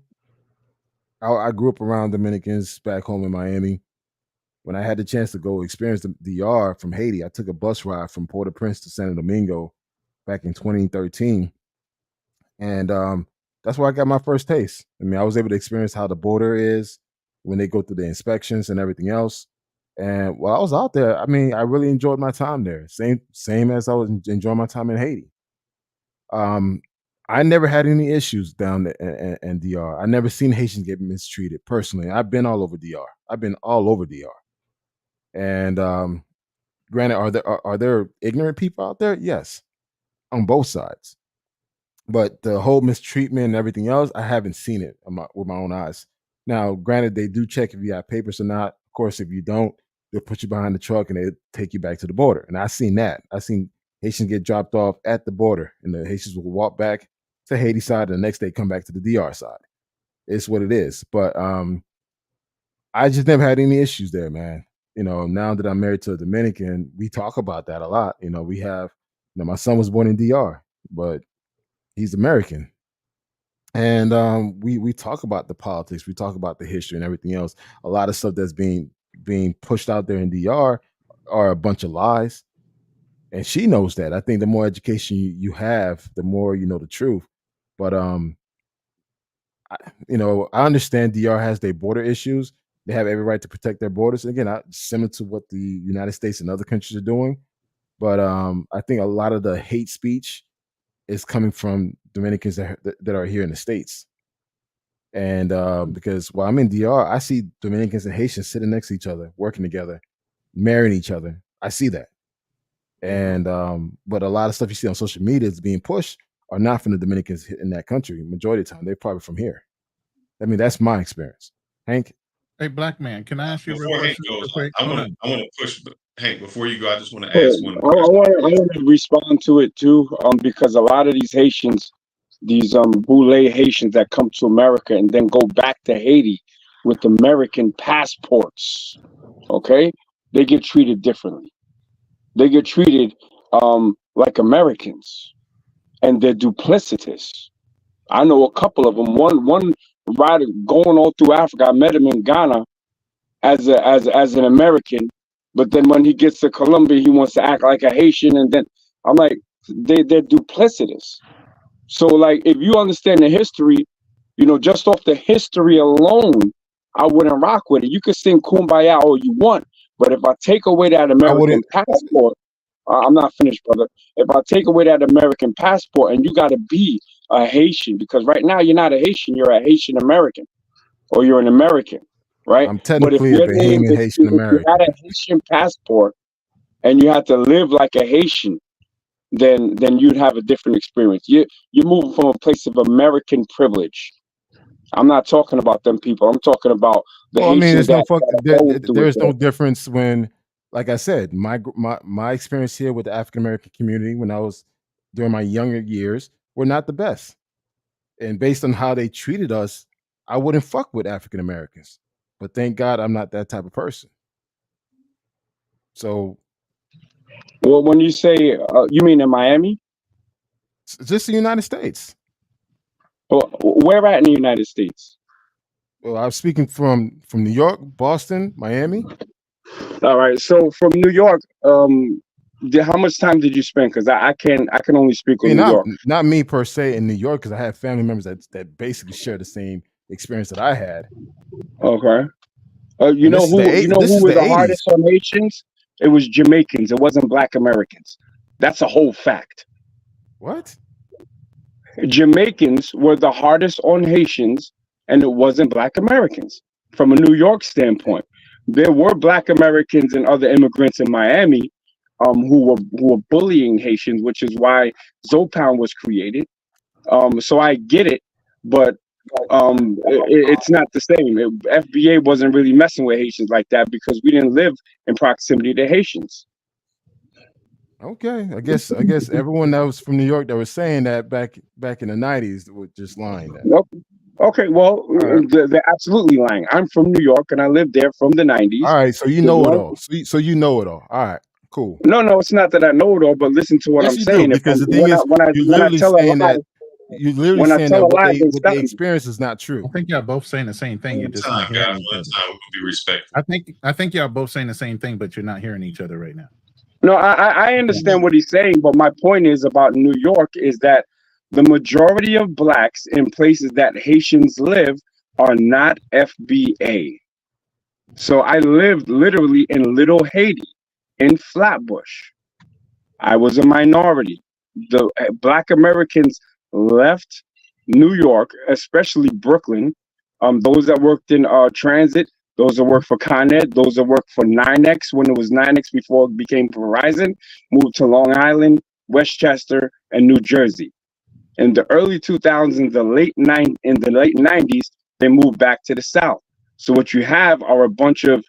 [SPEAKER 6] I grew up around Dominicans back home in Miami. When I had the chance to go experience the DR from Haiti, I took a bus ride from Port-au-Prince to Santo Domingo back in 2013. And that's where I got my first taste. I mean, I was able to experience how the border is when they go through the inspections and everything else. And while I was out there, I mean, I really enjoyed my time there. Same as I was enjoying my time in Haiti. I never had any issues down there in DR. I never seen Haitians get mistreated personally. I've been all over DR. I've been all over DR. And granted, are there ignorant people out there? Yes, on both sides. But the whole mistreatment and everything else, I haven't seen it with my own eyes. Now, granted, they do check if you have papers or not. Of course, if you don't, they'll put you behind the truck and they take you back to the border. And I've seen that. I've seen Haitians get dropped off at the border, and the Haitians will walk back to Haiti side, and the next day come back to the DR side. It's what it is. But I just never had any issues there, man. You know, now that I'm married to a Dominican, we talk about that a lot. You know, we have, you know, my son was born in DR, but he's American. And we talk about the politics, we talk about the history and everything else. A lot of stuff that's being pushed out there in DR are a bunch of lies. And she knows that. I think the more education you have, the more you know the truth. But you know, I understand DR has their border issues. They have every right to protect their borders. Again, similar to what the United States and other countries are doing. But I think a lot of the hate speech is coming from Dominicans that are here in the States. And because while I'm in DR, I see Dominicans and Haitians sitting next to each other, working together, marrying each other. I see that. And but a lot of stuff you see on social media is being pushed are not from the Dominicans in that country. Majority of the time, they're probably from here. I mean, that's my experience. Hank?
[SPEAKER 7] Hey, black man, can I ask you
[SPEAKER 5] before
[SPEAKER 7] a
[SPEAKER 5] Hank
[SPEAKER 7] question?
[SPEAKER 5] goes? I want to push, but Hank, before you go, I just want to
[SPEAKER 13] I
[SPEAKER 5] ask one question.
[SPEAKER 13] want to respond to it too, because a lot of these Haitians, these Boule Haitians that come to America and then go back to Haiti with American passports, okay, they get treated differently. They get treated like Americans, and they're duplicitous. I know a couple of them. One rider going all through Africa. I met him in Ghana as an American, but then when he gets to Colombia, he wants to act like a Haitian, and then I'm like, they're duplicitous. So, like, if you understand the history, just off the history alone, I wouldn't rock with it. You could sing Kumbaya all you want, but if I take away that American passport, I'm not finished, brother. If I take away that American passport, and you got to be a Haitian, because right now you're not a Haitian, you're a Haitian American, or you're an American, right?
[SPEAKER 6] I'm
[SPEAKER 13] But if
[SPEAKER 6] technically a
[SPEAKER 13] your name,
[SPEAKER 6] Bahamian Haitian
[SPEAKER 13] if you
[SPEAKER 6] American.
[SPEAKER 13] had a Haitian passport and you had to live like a Haitian, then you'd have a different experience. You're moving from a place of American privilege. I'm not talking about them people. I'm talking about the
[SPEAKER 6] Well, I mean,
[SPEAKER 13] Haitians
[SPEAKER 6] there's no
[SPEAKER 13] that
[SPEAKER 6] there's no difference when, like I said, my experience here with the African American community when I was during my younger years were not the best, and based on how they treated us, I wouldn't fuck with African Americans. But thank God I'm not that type of person. So,
[SPEAKER 13] well, when you say you mean in Miami?
[SPEAKER 6] Just the United States.
[SPEAKER 13] Well, where at in the United States?
[SPEAKER 6] Well, I'm speaking from New York, Boston, Miami.
[SPEAKER 13] All right. So from New York, how much time did you spend? Because I can only speak on New York.
[SPEAKER 6] Not me per se in New York, because I have family members that basically share the same experience that I had.
[SPEAKER 13] Okay. You know who was the hardest on Haitians? It was Jamaicans. It wasn't Black Americans. That's a whole fact.
[SPEAKER 6] What?
[SPEAKER 13] Jamaicans were the hardest on Haitians, and it wasn't Black Americans. From a New York standpoint, there were Black Americans and other immigrants in Miami who were bullying Haitians, which is why Zopound was created. So I get it, but it's not the same. FBA wasn't really messing with Haitians like that because we didn't live in proximity to Haitians.
[SPEAKER 6] Okay, I guess everyone that was from New York that was saying that back in the 90s was just lying.
[SPEAKER 13] Nope. Okay, well, they're absolutely lying. I'm from New York and I lived there from the 90s.
[SPEAKER 6] All right, so you know it all. So you know it all. All right, cool.
[SPEAKER 13] No, it's not that I know it all, but listen to what I'm saying.
[SPEAKER 6] Because the thing is, you're literally saying that what they experience is not true.
[SPEAKER 7] I think y'all both saying the same thing. You're just not hearing each other.
[SPEAKER 5] Be respectful.
[SPEAKER 7] I think y'all both saying the same thing, but you're not hearing each other right now.
[SPEAKER 13] No, I understand what he's saying, but my point is about New York is that the majority of Blacks in places that Haitians live are not FBA. So I lived literally in Little Haiti, in Flatbush. I was a minority. The Black Americans left New York, especially Brooklyn. Those that worked in transit, those that worked for Con Ed, those that worked for 9X when it was 9X before it became Verizon, moved to Long Island, Westchester, and New Jersey. In the early 2000s, in the late 90s, they moved back to the South. So what you have are a bunch of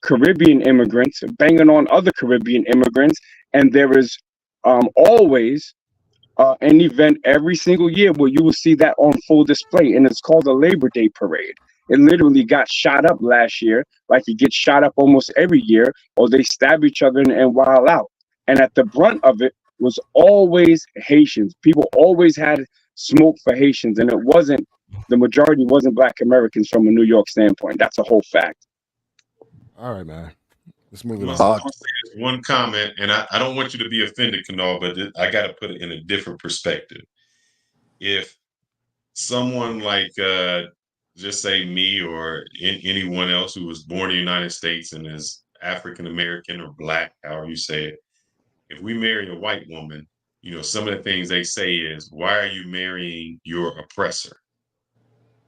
[SPEAKER 13] Caribbean immigrants banging on other Caribbean immigrants, and there is always an event every single year where you will see that on full display, and it's called a Labor Day Parade. It literally got shot up last year, like it gets shot up almost every year, or they stab each other and wild out. And at the brunt of it was always Haitians. People always had smoke for Haitians, and the majority wasn't Black Americans from a New York standpoint. That's a whole fact.
[SPEAKER 6] All right, man. Let's move
[SPEAKER 5] on. One comment, and I don't want you to be offended, Kanal, but I got to put it in a different perspective. If someone like, just say me or anyone else who was born in the United States and is African American or Black, however you say it, if we marry a white woman, some of the things they say is, why are you marrying your oppressor?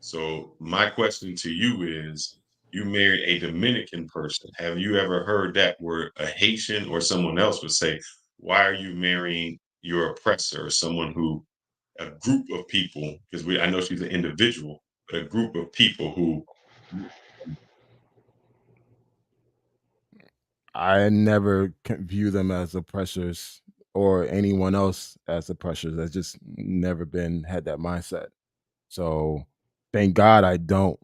[SPEAKER 5] So my question to you is, you married a Dominican person. Have you ever heard that where a Haitian or someone else would say, why are you marrying your oppressor, or someone who, a group of people, because I know she's an individual, but a group of people who.
[SPEAKER 6] I never view them as oppressors or anyone else as oppressors. That's just never had that mindset. So thank God I don't,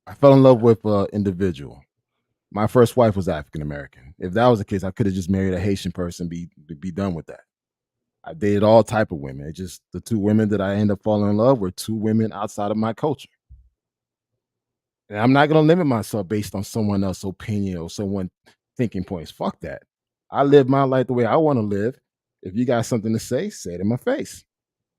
[SPEAKER 6] I fell in love with an individual. My first wife was African American. If that was the case, I could have just married a Haitian person, be done with that. I dated all type of women. It just, the two women that I ended up falling in love were two women outside of my culture. And I'm not going to limit myself based on someone else's opinion or someone thinking points. Fuck that. I live my life the way I want to live. If you got something to say it in my face.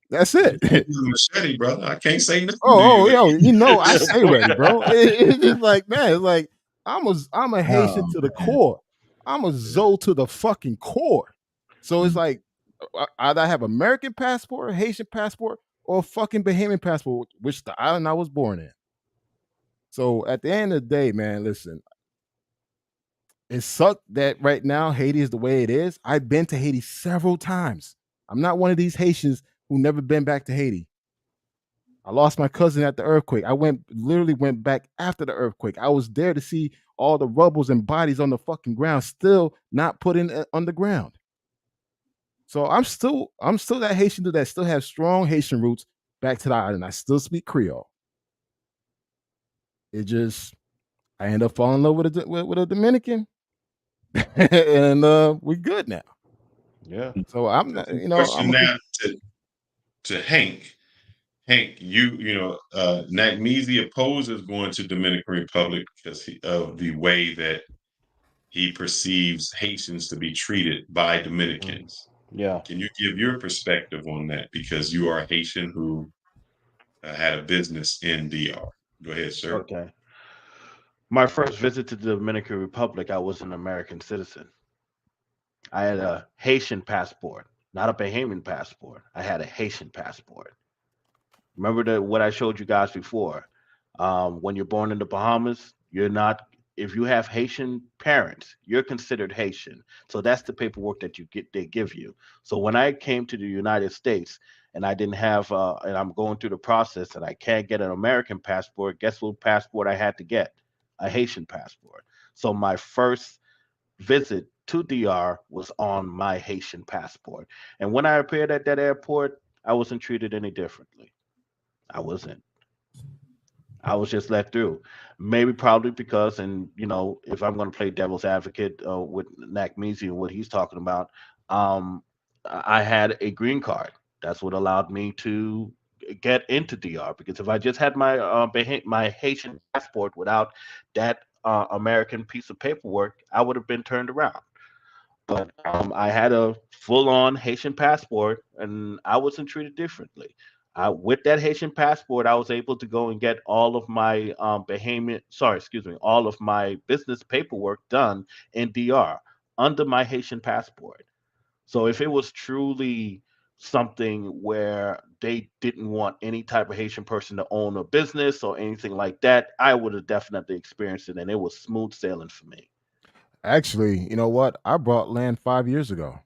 [SPEAKER 6] That's it.
[SPEAKER 5] Machete, brother. I can't say nothing.
[SPEAKER 6] Yo, I say ready, bro. It's just like, man, it's like I'm a Haitian to the core. I'm a Zoe to the fucking core. So it's like either I have American passport, a Haitian passport, or a fucking Bahamian passport, which the island I was born in. So at the end of the day, man, listen, it sucked that right now Haiti is the way it is. I've been to Haiti several times. I'm not one of these Haitians who never been back to Haiti. I lost my cousin at the earthquake. I literally went back after the earthquake. I was there to see all the rubbles and bodies on the fucking ground, still not put in underground. So I'm still that Haitian dude that still has strong Haitian roots back to the island. I still speak Creole. It just I end up falling in love with a Dominican, and we're good now.
[SPEAKER 23] Yeah.
[SPEAKER 6] So I'm not,
[SPEAKER 5] Question now to Hank. Hank, Nagmezi opposes going to Dominican Republic because of the way that he perceives Haitians to be treated by Dominicans.
[SPEAKER 23] Yeah.
[SPEAKER 5] Can you give your perspective on that? Because you are a Haitian who had a business in DR. Go ahead, sir.
[SPEAKER 23] Okay. My first visit to the Dominican Republic, I was an American citizen. I had a Haitian passport, not a Bahamian passport. I had a Haitian passport. Remember what I showed you guys before? When you're born in the Bahamas, you're not. If you have Haitian parents, you're considered Haitian. So that's the paperwork that they give you. So when I came to the United States and I didn't have, and I'm going through the process and I can't get an American passport, guess what passport I had to get? A Haitian passport. So my first visit to DR was on my Haitian passport. And when I appeared at that airport, I wasn't treated any differently. I wasn't. I was just let through. Maybe probably because, and if I'm going to play devil's advocate with Nagmezi and what he's talking about, I had a green card. That's what allowed me to get into DR. Because if I just had my Haitian passport without that American piece of paperwork, I would have been turned around. But I had a full-on Haitian passport, and I wasn't treated differently. With that Haitian passport, I was able to go and get all of my all of my business paperwork done in DR under my Haitian passport. So if it was truly something where they didn't want any type of Haitian person to own a business or anything like that, I would have definitely experienced it, and it was smooth sailing for me.
[SPEAKER 6] Actually, you know what? I bought land 5 years ago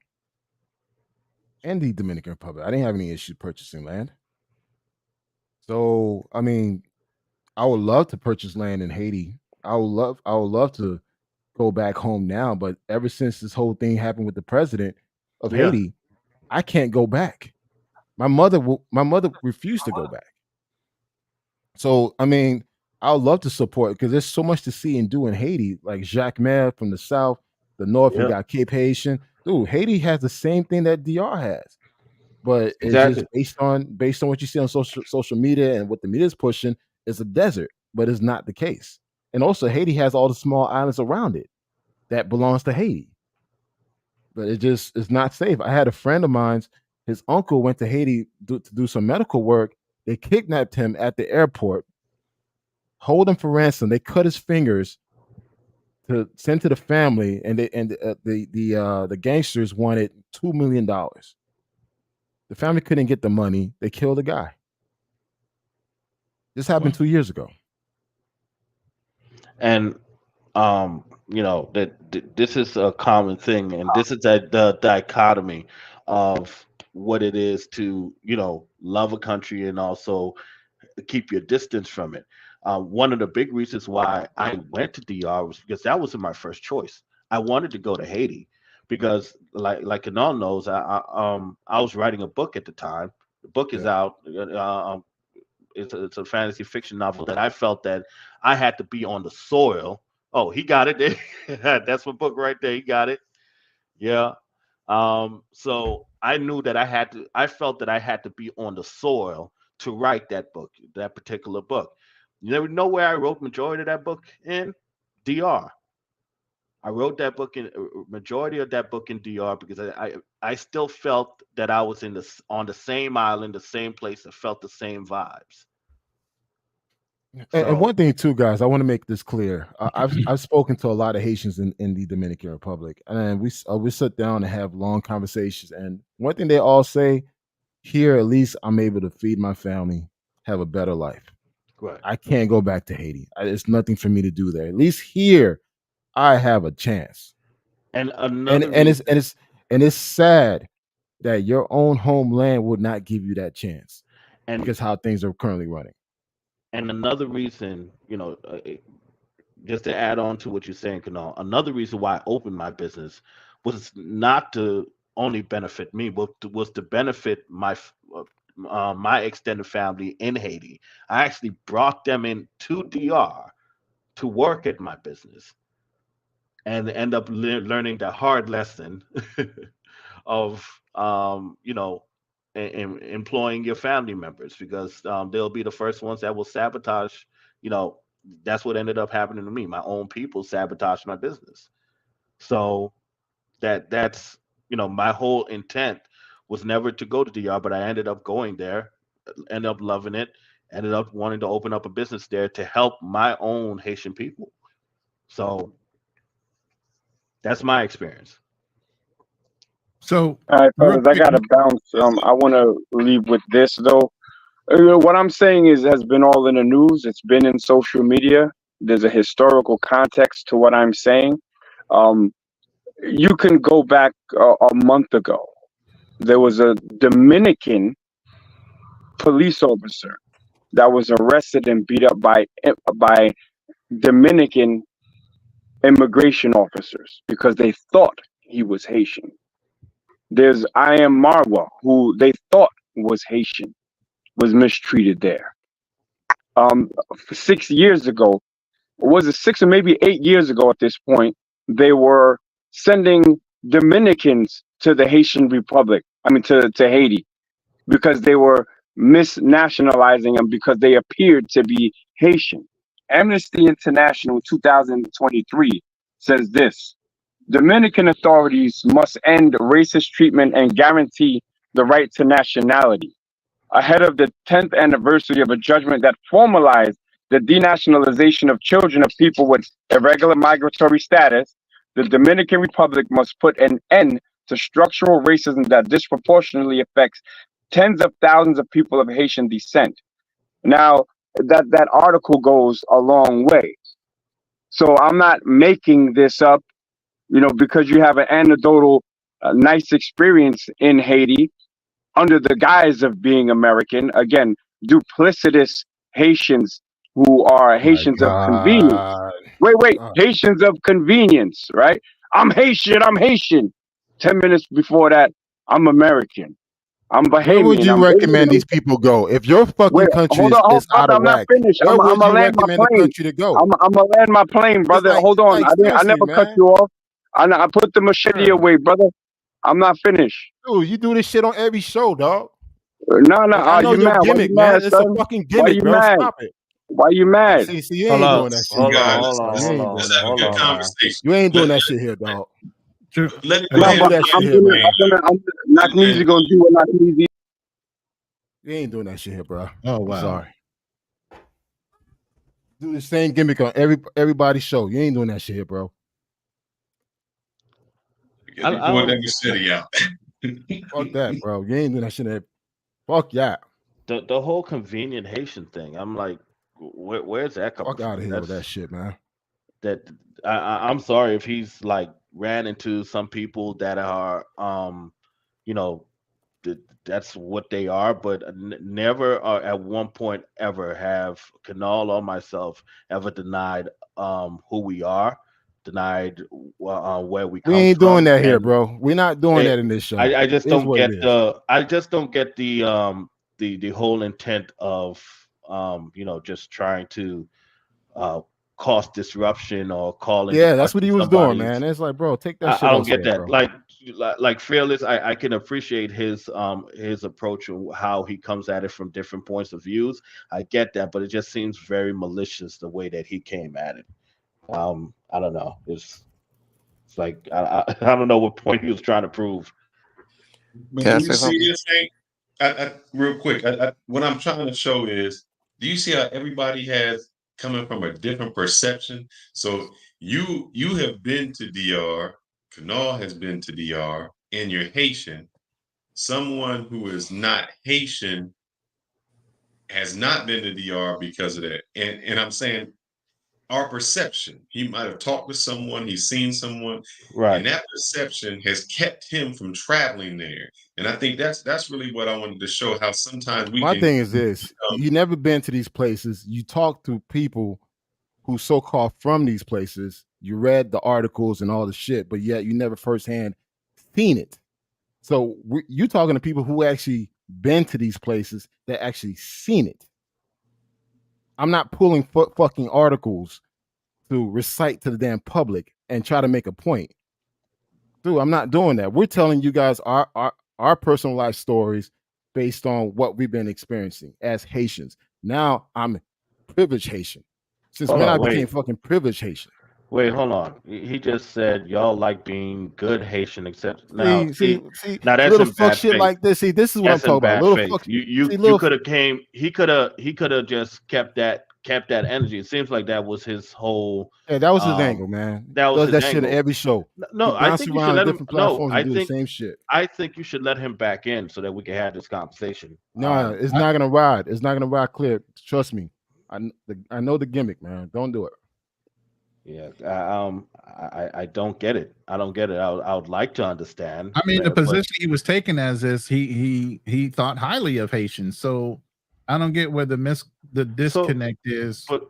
[SPEAKER 6] in the Dominican Republic. I didn't have any issues purchasing land. So, I mean, I would love to purchase land in Haiti. I would love to go back home now, but ever since this whole thing happened with the president of
[SPEAKER 23] Yeah.
[SPEAKER 6] Haiti, I can't go back. My mother refused to go back. So, I mean, I would love to support because there's so much to see and do in Haiti. Like Jacques Mer from the south, the north, you
[SPEAKER 23] Yeah.
[SPEAKER 6] got Cape Haitian. Dude, Haiti has the same thing that DR has, but it's just
[SPEAKER 23] Exactly.
[SPEAKER 6] based on what you see on social media and what the media is pushing. It's a desert, but it's not the case. And also, Haiti has all the small islands around it that belongs to Haiti, but it just is not safe. I had a friend of mine's. His uncle went to Haiti to do some medical work. They kidnapped him at the airport, hold him for ransom. They cut his fingers to send to the family, and the gangsters wanted $2 million. The family couldn't get the money. They killed the guy. This happened 2 years ago.
[SPEAKER 23] And this is a common thing, and this is the dichotomy of what it is to love a country and also keep your distance from it. One of the big reasons why I went to DR was because that wasn't my first choice. I wanted to go to Haiti because, like Kanan knows, I was writing a book at the time. The book is out. It's a fantasy fiction novel that I felt that I had to be on the soil. Oh, he got it. That's my book right there. He got it. Yeah. So I knew that I felt that I had to be on the soil to write that book, that particular book. You never know where I wrote majority of that book in? DR. I wrote that book in majority of that book in DR because I still felt that I was on the same island, the same place, and felt the same vibes.
[SPEAKER 6] And one thing too, guys, I want to make this clear. I've spoken to a lot of Haitians in the Dominican Republic, and we sit down and have long conversations. And one thing they all say, here at least I'm able to feed my family, have a better life.
[SPEAKER 23] Right.
[SPEAKER 6] I can't go back to Haiti. There's nothing for me to do there. At least here, I have a chance.
[SPEAKER 23] And
[SPEAKER 6] it's sad that your own homeland would not give you that chance,
[SPEAKER 23] and
[SPEAKER 6] because how things are currently running.
[SPEAKER 23] And another reason, just to add on to what you're saying, Kanal, another reason why I opened my business was not to only benefit me, but was to benefit my extended family in Haiti. I actually brought them in to DR to work at my business and end up learning the hard lesson of, employing your family members, because they'll be the first ones that will sabotage. That's what ended up happening to me. My own people sabotaged my business. So that's my whole intent was never to go to DR, but I ended up going there, ended up loving it, ended up wanting to open up a business there to help my own Haitian people. So that's my experience.
[SPEAKER 7] So,
[SPEAKER 13] all right, fellas, I gotta bounce. I want to leave with this though. What I'm saying has been all in the news. It's been in social media. There's a historical context to what I'm saying. You can go back a month ago. There was a Dominican police officer that was arrested and beat up by Dominican immigration officers because they thought he was Haitian. There's I am Marwa, who they thought was Haitian, was mistreated there. 6 years ago, was it 6 or maybe 8 years ago at this point, they were sending Dominicans to the Haitian Republic, to Haiti, because they were misnationalizing them because they appeared to be Haitian. Amnesty International 2023 says this: Dominican authorities must end racist treatment and guarantee the right to nationality. Ahead of the 10th anniversary of a judgment that formalized the denationalization of children of people with irregular migratory status, the Dominican Republic must put an end to structural racism that disproportionately affects tens of thousands of people of Haitian descent. Now, that article goes a long way. So I'm not making this up, because you have an anecdotal, nice experience in Haiti under the guise of being American. Again, duplicitous Haitians who are Haitians of convenience. Wait, Haitians of convenience, right? I'm Haitian. 10 minutes before that, I'm American. I'm Bahamian.
[SPEAKER 6] Where would you recommend these people go if your fucking country is out of whack? Where would you recommend the country to go?
[SPEAKER 13] I'm gonna land my plane, brother. Hold on, I never cut you off. I put the machete away, brother. I'm not finished.
[SPEAKER 6] Dude, you do this shit on every show, dog.
[SPEAKER 13] No,
[SPEAKER 6] I know
[SPEAKER 13] you
[SPEAKER 6] your
[SPEAKER 13] mad?
[SPEAKER 6] gimmick, man. It's a fucking gimmick, bro.
[SPEAKER 13] Mad?
[SPEAKER 6] Stop it.
[SPEAKER 13] Why you mad?
[SPEAKER 6] See, you ain't doing that shit.
[SPEAKER 23] Hold on.
[SPEAKER 5] Let's have a good conversation.
[SPEAKER 6] You ain't doing that shit here, dog.
[SPEAKER 5] Let it
[SPEAKER 6] You ain't do that shit here, man.
[SPEAKER 13] Knockneasy gonna do what Knockneasy.
[SPEAKER 6] You ain't doing that shit here, bro.
[SPEAKER 7] Oh wow.
[SPEAKER 6] I'm sorry. Do the same gimmick on everybody's show. You ain't doing that shit here, bro.
[SPEAKER 5] Get the boy that city out.
[SPEAKER 6] Fuck that, bro. You ain't doing that shit here. Fuck that.
[SPEAKER 23] The whole convenient Haitian thing. I'm like, where's that coming from?
[SPEAKER 6] Fuck out of here with that shit, man.
[SPEAKER 23] That I'm sorry if he's like ran into some people that are that's what they are, but never at one point ever have Kanal or myself ever denied who we are, denied where we come from.
[SPEAKER 6] We ain't doing that here, bro. We're not doing that in this show.
[SPEAKER 23] I just don't get the whole intent of just trying to cause disruption or calling.
[SPEAKER 6] Yeah, that's what he was doing, man. It's like, bro, take that shit.
[SPEAKER 23] I don't get that.
[SPEAKER 6] Bro.
[SPEAKER 23] Like Fearless, I can appreciate his approach and how he comes at it from different points of views. I get that, but it just seems very malicious the way that he came at it. I don't know. It's like I don't know what point he was trying to prove.
[SPEAKER 5] But do you see this thing? Real quick, what I'm trying to show is, do you see how everybody has coming from a different perception? So you have been to DR, Kanal has been to DR, and you're Haitian. Someone who is not Haitian has not been to DR because of that. And I'm saying our perception. He might have talked with someone, he's seen someone,
[SPEAKER 23] right?
[SPEAKER 5] And that perception has kept him from traveling there. And I think that's really what I wanted to show, how sometimes we
[SPEAKER 6] My
[SPEAKER 5] can.
[SPEAKER 6] thing is this: you never been to these places. You talk to people who so-called from these places. You read the articles and all the shit, but yet you never firsthand seen it. So you talking to people who actually been to these places that actually seen it. I'm not pulling fucking articles to recite to the damn public and try to make a point. Dude, I'm not doing that. We're telling you guys our personal life stories based on what we've been experiencing as Haitians. Now I'm privileged Haitian. Since when I became fucking privileged Haitian.
[SPEAKER 23] Wait, hold on. He just said y'all like being good Haitian, except now. See, now that's
[SPEAKER 6] little
[SPEAKER 23] in
[SPEAKER 6] fuck
[SPEAKER 23] bad
[SPEAKER 6] shit
[SPEAKER 23] faith.
[SPEAKER 6] like this. See, this is what
[SPEAKER 23] That's
[SPEAKER 6] I'm talking about.
[SPEAKER 23] bad
[SPEAKER 6] Little
[SPEAKER 23] faith.
[SPEAKER 6] fuck.
[SPEAKER 23] You could have came. He could have just kept that energy. It seems like that was his whole.
[SPEAKER 6] Yeah, that was his angle, man.
[SPEAKER 23] That was
[SPEAKER 6] Does
[SPEAKER 23] his
[SPEAKER 6] that
[SPEAKER 23] angle.
[SPEAKER 6] shit at every show.
[SPEAKER 23] No,
[SPEAKER 6] He
[SPEAKER 23] I
[SPEAKER 6] bounce
[SPEAKER 23] think you should
[SPEAKER 6] around
[SPEAKER 23] let him.
[SPEAKER 6] different
[SPEAKER 23] No,
[SPEAKER 6] platforms and do the same shit.
[SPEAKER 23] I think you should let him back in so that we can have this conversation.
[SPEAKER 6] No, it's not gonna ride. It's not gonna ride clear. Trust me. I know the gimmick, man. Don't do it.
[SPEAKER 23] Yeah, I don't get it. I don't get it. I would like to understand.
[SPEAKER 7] I mean, the position he was taking as is he thought highly of Haitians. So I don't get where the disconnect is.
[SPEAKER 23] But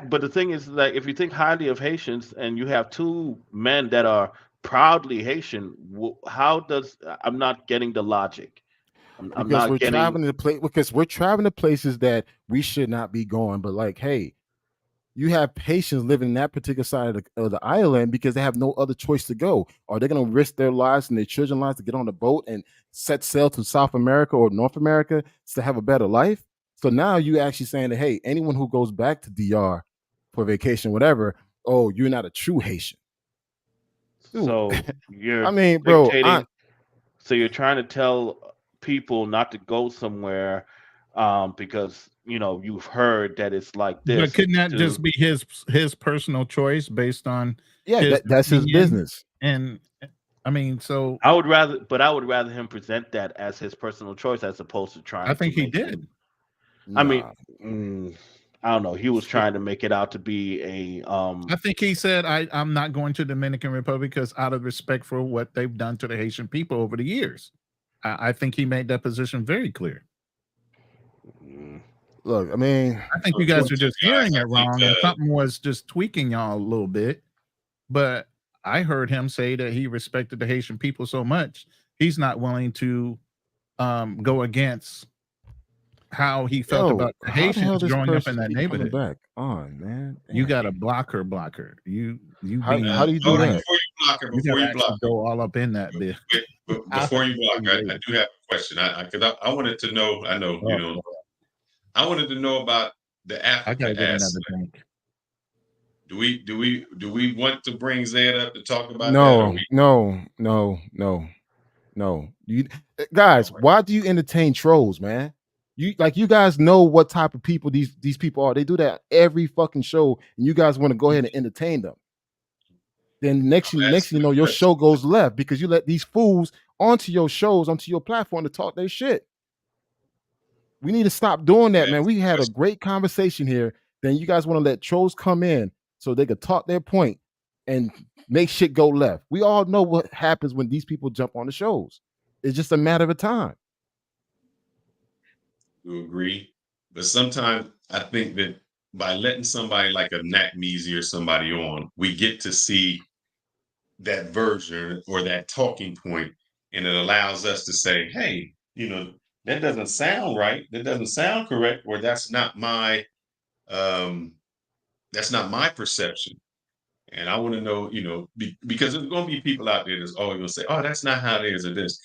[SPEAKER 23] But the thing is, like, if you think highly of Haitians and you have two men that are proudly Haitian, how does I'm not getting the logic. I'm
[SPEAKER 6] Because
[SPEAKER 23] not
[SPEAKER 6] we're
[SPEAKER 23] getting.
[SPEAKER 6] traveling to because we're traveling to places that we should not be going. But like, hey, you have Haitians living in that particular side of the island because they have no other choice to go. Are they going to risk their lives and their children's lives to get on the boat and set sail to South America or North America to have a better life? So now you actually saying that, hey, anyone who goes back to DR for vacation, whatever, oh, you're not a true Haitian. Dude.
[SPEAKER 23] So you're
[SPEAKER 6] I mean, bro,
[SPEAKER 23] so you're trying to tell people not to go somewhere because you've heard that it's like this.
[SPEAKER 7] But couldn't that just be his personal choice based on
[SPEAKER 6] that's his business?
[SPEAKER 7] And I mean, so
[SPEAKER 23] I would rather him present that as his personal choice as opposed to trying.
[SPEAKER 7] I think he did.
[SPEAKER 23] I mean, I don't know. He was trying to make it out to be a.
[SPEAKER 7] I think he said, "I'm not going to Dominican Republic because out of respect for what they've done to the Haitian people over the years." I think he made that position very clear.
[SPEAKER 6] Look, I mean,
[SPEAKER 7] I think you guys are just hearing it wrong, and something was just tweaking y'all a little bit. But I heard him say that he respected the Haitian people so much, he's not willing to go against how he felt about the Haitians growing up in that neighborhood.
[SPEAKER 6] Back on, man. Damn.
[SPEAKER 7] You got to block her. You
[SPEAKER 6] how do you do that?
[SPEAKER 5] Before you block her, before you block her,
[SPEAKER 7] go all up in that bit.
[SPEAKER 5] Before you block her, I do have a question. Because I wanted to know. I know you know. I wanted to know about the Africa aspect. Do we want to bring Zed up to talk about that?
[SPEAKER 6] No. You guys, why do you entertain trolls, man? You guys know what type of people these people are. They do that every fucking show, and you guys want to go ahead and entertain them. Then next you know, your show goes left because you let these fools onto your shows, onto your platform to talk their shit. We need to stop doing that, man. We had a great conversation here. Then you guys want to let trolls come in so they could talk their point and make shit go left. We all know what happens when these people jump on the shows. It's just a matter of time.
[SPEAKER 5] You agree, but sometimes I think that by letting somebody like a Nat Measy or somebody on, we get to see that version or that talking point, and it allows us to say, hey, that doesn't sound right, that doesn't sound correct, or that's not my perception. And I want to know, because there's going to be people out there that's always going to say, oh, that's not how it is, or this.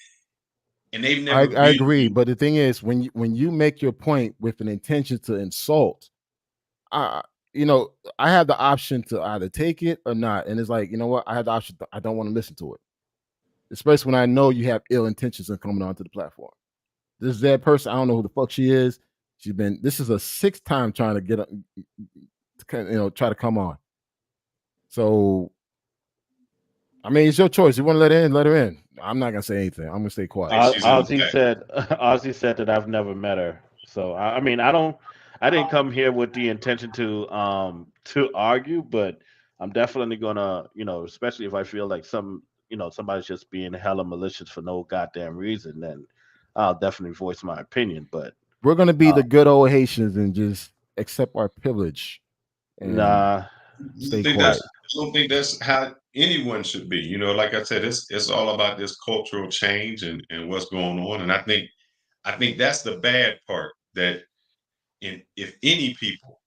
[SPEAKER 5] And they've never.
[SPEAKER 6] I agree, but the thing is, when you make your point with an intention to insult, I have the option to either take it or not. And it's like, you know what? I have the option. I don't want to listen to it. Especially when I know you have ill intentions in coming onto the platform. This is that person. I don't know who the fuck she is. This is a 6th time trying to get, try to come on. So, I mean, it's your choice. You want to let her in, let her in. I'm not going to say anything. I'm going to stay quiet.
[SPEAKER 23] Ozzy said that I've never met her. So, I mean, I didn't come here with the intention to argue, but I'm definitely gonna, especially if I feel like somebody's just being hella malicious for no goddamn reason, then I'll definitely voice my opinion. But
[SPEAKER 6] we're gonna be the good old Haitians and just accept our privilege and stay quiet.
[SPEAKER 5] I don't think that's how anyone should be. Like I said, it's all about this cultural change and what's going on. And I think that's the bad part, that if any people,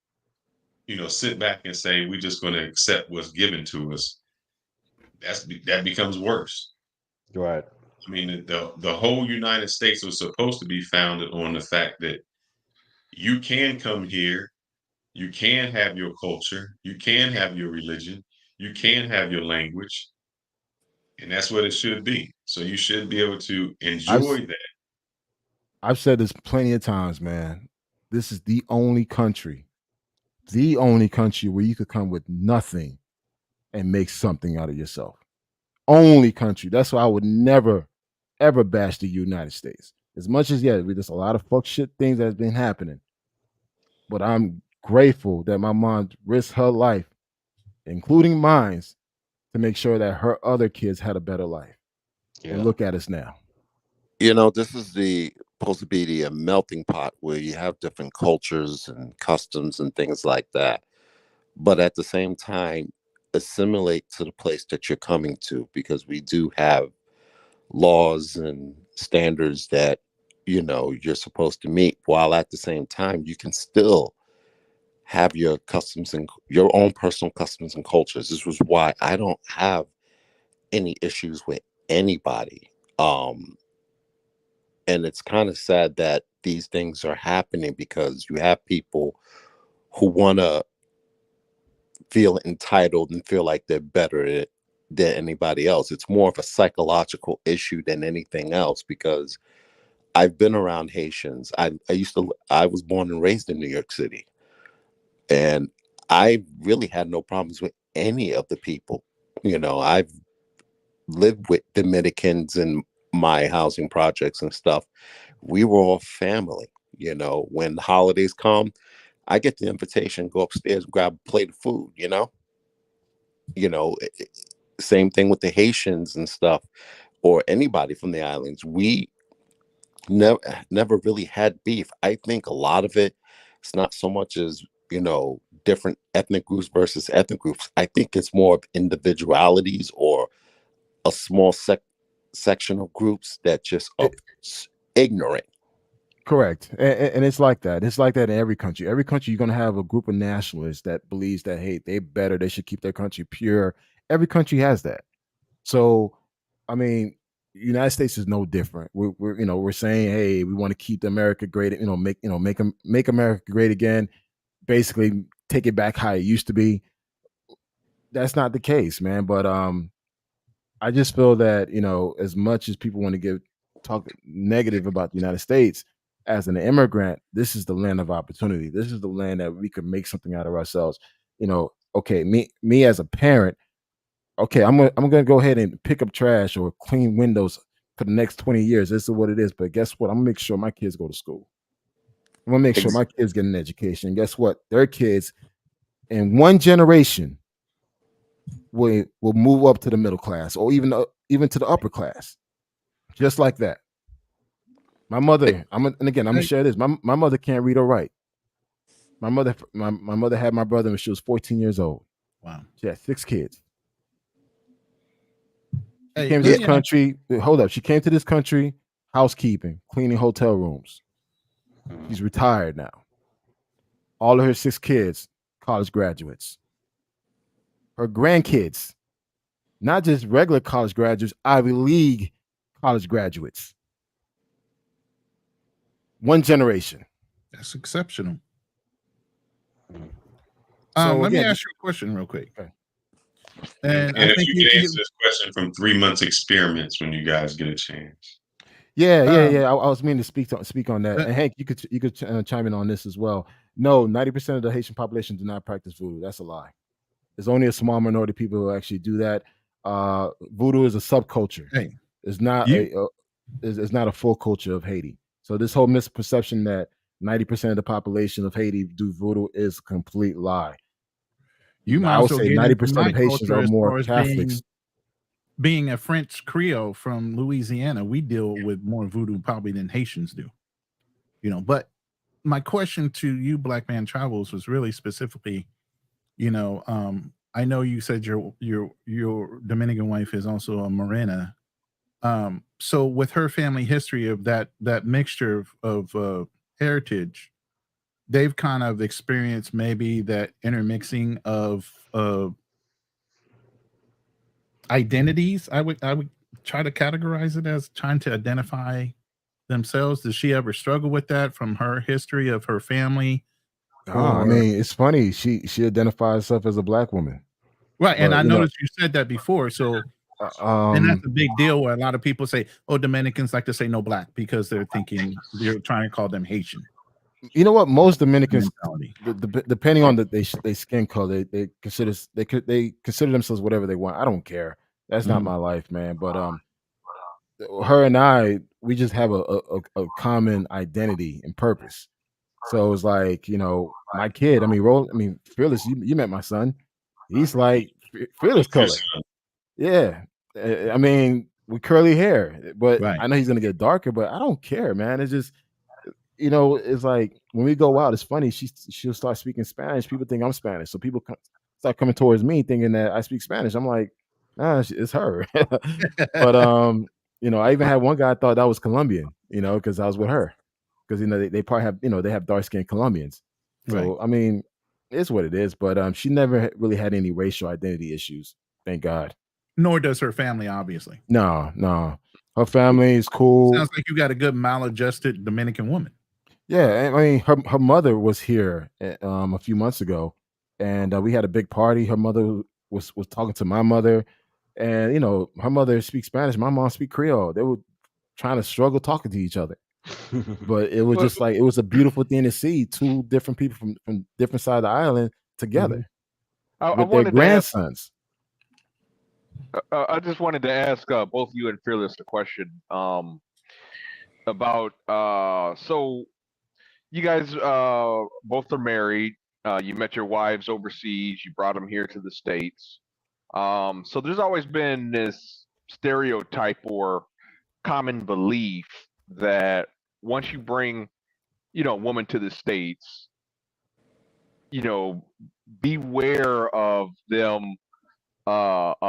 [SPEAKER 5] sit back and say we're just going to accept what's given to us, that becomes worse.
[SPEAKER 23] Right.
[SPEAKER 5] I mean, the whole United States was supposed to be founded on the fact that you can come here, you can have your culture, you can have your religion, you can have your language, and that's what it should be. So you should be able to enjoy that.
[SPEAKER 6] I've said this plenty of times, man. This is the only country where you could come with nothing and make something out of yourself. Only country. That's why I would never, ever bash the United States. As much as, there's a lot of fuck shit things that's been happening. But I'm grateful that my mom risked her life, including mine, to make sure that her other kids had a better life. Yeah. And look at us now.
[SPEAKER 10] This is supposed to be the melting pot where you have different cultures and customs and things like that. But at the same time, assimilate to the place that you're coming to, because we do have laws and standards that, you're supposed to meet, while at the same time, you can still have your customs and your own personal customs and cultures. This was why I don't have any issues with anybody. And it's kind of sad that these things are happening, because you have people who want to feel entitled and feel like they're better than anybody else. It's more of a psychological issue than anything else, because I've been around Haitians. I was born and raised in New York City, and I really had no problems with any of the people. I've lived with Dominicans in my housing projects and stuff. We were all family. When the holidays come, I get the invitation, go upstairs, grab a plate of food. Same thing with the Haitians and stuff, or anybody from the islands. We never really had beef. I think a lot of it's not so much as different ethnic groups versus ethnic groups. I think it's more of individualities or a small section of groups that just are ignorant.
[SPEAKER 6] Correct. And it's like that. It's like that in every country. Every country, you're going to have a group of nationalists that believes that, hey, they should keep their country pure. Every country has that. So, I mean, United States is no different. We're saying, hey, we want to keep America great. Make America great again. Basically, take it back how it used to be. That's not the case, man. But I just feel that as much as people want to talk negative about the United States, as an immigrant, this is the land of opportunity. This is the land that we could make something out of ourselves. Okay, me as a parent. Okay, I'm gonna go ahead and pick up trash or clean windows for the next 20 years. This is what it is. But guess what? I'm gonna make sure my kids go to school. I'm gonna make sure my kids get an education. Guess what? Their kids in one generation will move up to the middle class, or even to the upper class, just like that. My mother, I'm gonna share this. My mother can't read or write. My mother had my brother when she was 14 years old.
[SPEAKER 7] Wow.
[SPEAKER 6] She had 6 kids. She came to this country. Hold up. She came to this country, housekeeping, cleaning hotel rooms. She's retired now. All of her 6 kids, college graduates. Her grandkids, not just regular college graduates, Ivy League college graduates. One generation.
[SPEAKER 7] That's exceptional. Let me ask you a question real quick.
[SPEAKER 6] Okay.
[SPEAKER 5] And if you can answer this question from 3 months experiments when you guys get a chance.
[SPEAKER 6] Yeah. I was meaning to speak on that. And Hank, you could chime in on this as well. No, 90% of the Haitian population do not practice voodoo. That's a lie. There's only a small minority of people who actually do that. Voodoo is a subculture.
[SPEAKER 7] Hey,
[SPEAKER 6] it's not it's not a full culture of Haiti. So this whole misperception that 90% of the population of Haiti do voodoo is a complete lie.
[SPEAKER 7] You might
[SPEAKER 6] I would
[SPEAKER 7] also
[SPEAKER 6] say
[SPEAKER 7] get
[SPEAKER 6] 90% of Haitians are more
[SPEAKER 7] as
[SPEAKER 6] Catholics.
[SPEAKER 7] Being a French Creole from Louisiana, we deal with more voodoo probably than Haitians do. But my question to you, Black Man Travels, was really specifically, I know you said your Dominican wife is also a Morena. So with her family history of that mixture of heritage, they've kind of experienced maybe that intermixing of identities. I would try to categorize it as trying to identify themselves. Does she ever struggle with that from her history of her family?
[SPEAKER 6] I mean, it's funny. She identifies herself as a Black woman.
[SPEAKER 7] Right. And I noticed you said that before. So and that's a big deal where a lot of people say, oh, Dominicans like to say no Black because they're thinking they're trying to call them Haitian.
[SPEAKER 6] You know what? Most Dominicans, depending on they skin color, they consider themselves whatever they want. I don't care. That's not my life, man. But her and I, we just have a common identity and purpose. So it's like, my kid. I mean, Fearless. You met my son. He's like Fearless color. Yeah. I mean, with curly hair, but I know he's gonna get darker. But I don't care, man. It's just. It's like when we go out, it's funny. She'll start speaking Spanish. People think I'm Spanish, so people start coming towards me thinking that I speak Spanish. I'm like, nah, it's her. But I even had one guy thought that was Colombian, because I was with her, because they probably have they have dark skinned Colombians. So I mean, it's what it is. But she never really had any racial identity issues, thank God.
[SPEAKER 7] Nor does her family, obviously.
[SPEAKER 6] No. Her family is cool.
[SPEAKER 7] Sounds like you got a good maladjusted Dominican woman.
[SPEAKER 6] Yeah, I mean, her mother was here a few months ago, and we had a big party. Her mother was talking to my mother, and her mother speaks Spanish. My mom speaks Creole. They were trying to struggle talking to each other, but it was just like it was a beautiful thing to see two different people from different sides of the island together with their grandsons.
[SPEAKER 8] I just wanted to ask both you and Fearless a question about so. You guys both are married. You met your wives overseas. You brought them here to the States. So there's always been this stereotype or common belief that once you bring, a woman to the States, beware of them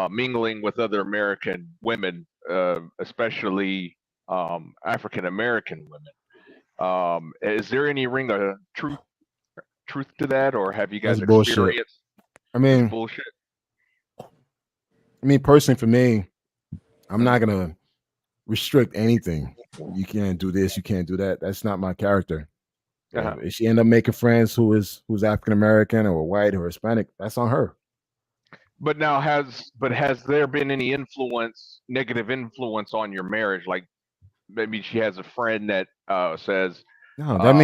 [SPEAKER 8] mingling with other American women, especially African American women. Is there any ring of truth to that, or have you guys experienced?
[SPEAKER 6] I mean,
[SPEAKER 8] bullshit.
[SPEAKER 6] I mean, personally, for me, I'm not gonna restrict anything. You can't do this. You can't do that. That's not my character. If she end up making friends who's African American or white or Hispanic, that's on her.
[SPEAKER 8] But now, has there been any negative influence on your marriage? Like maybe she has a friend that says,
[SPEAKER 6] that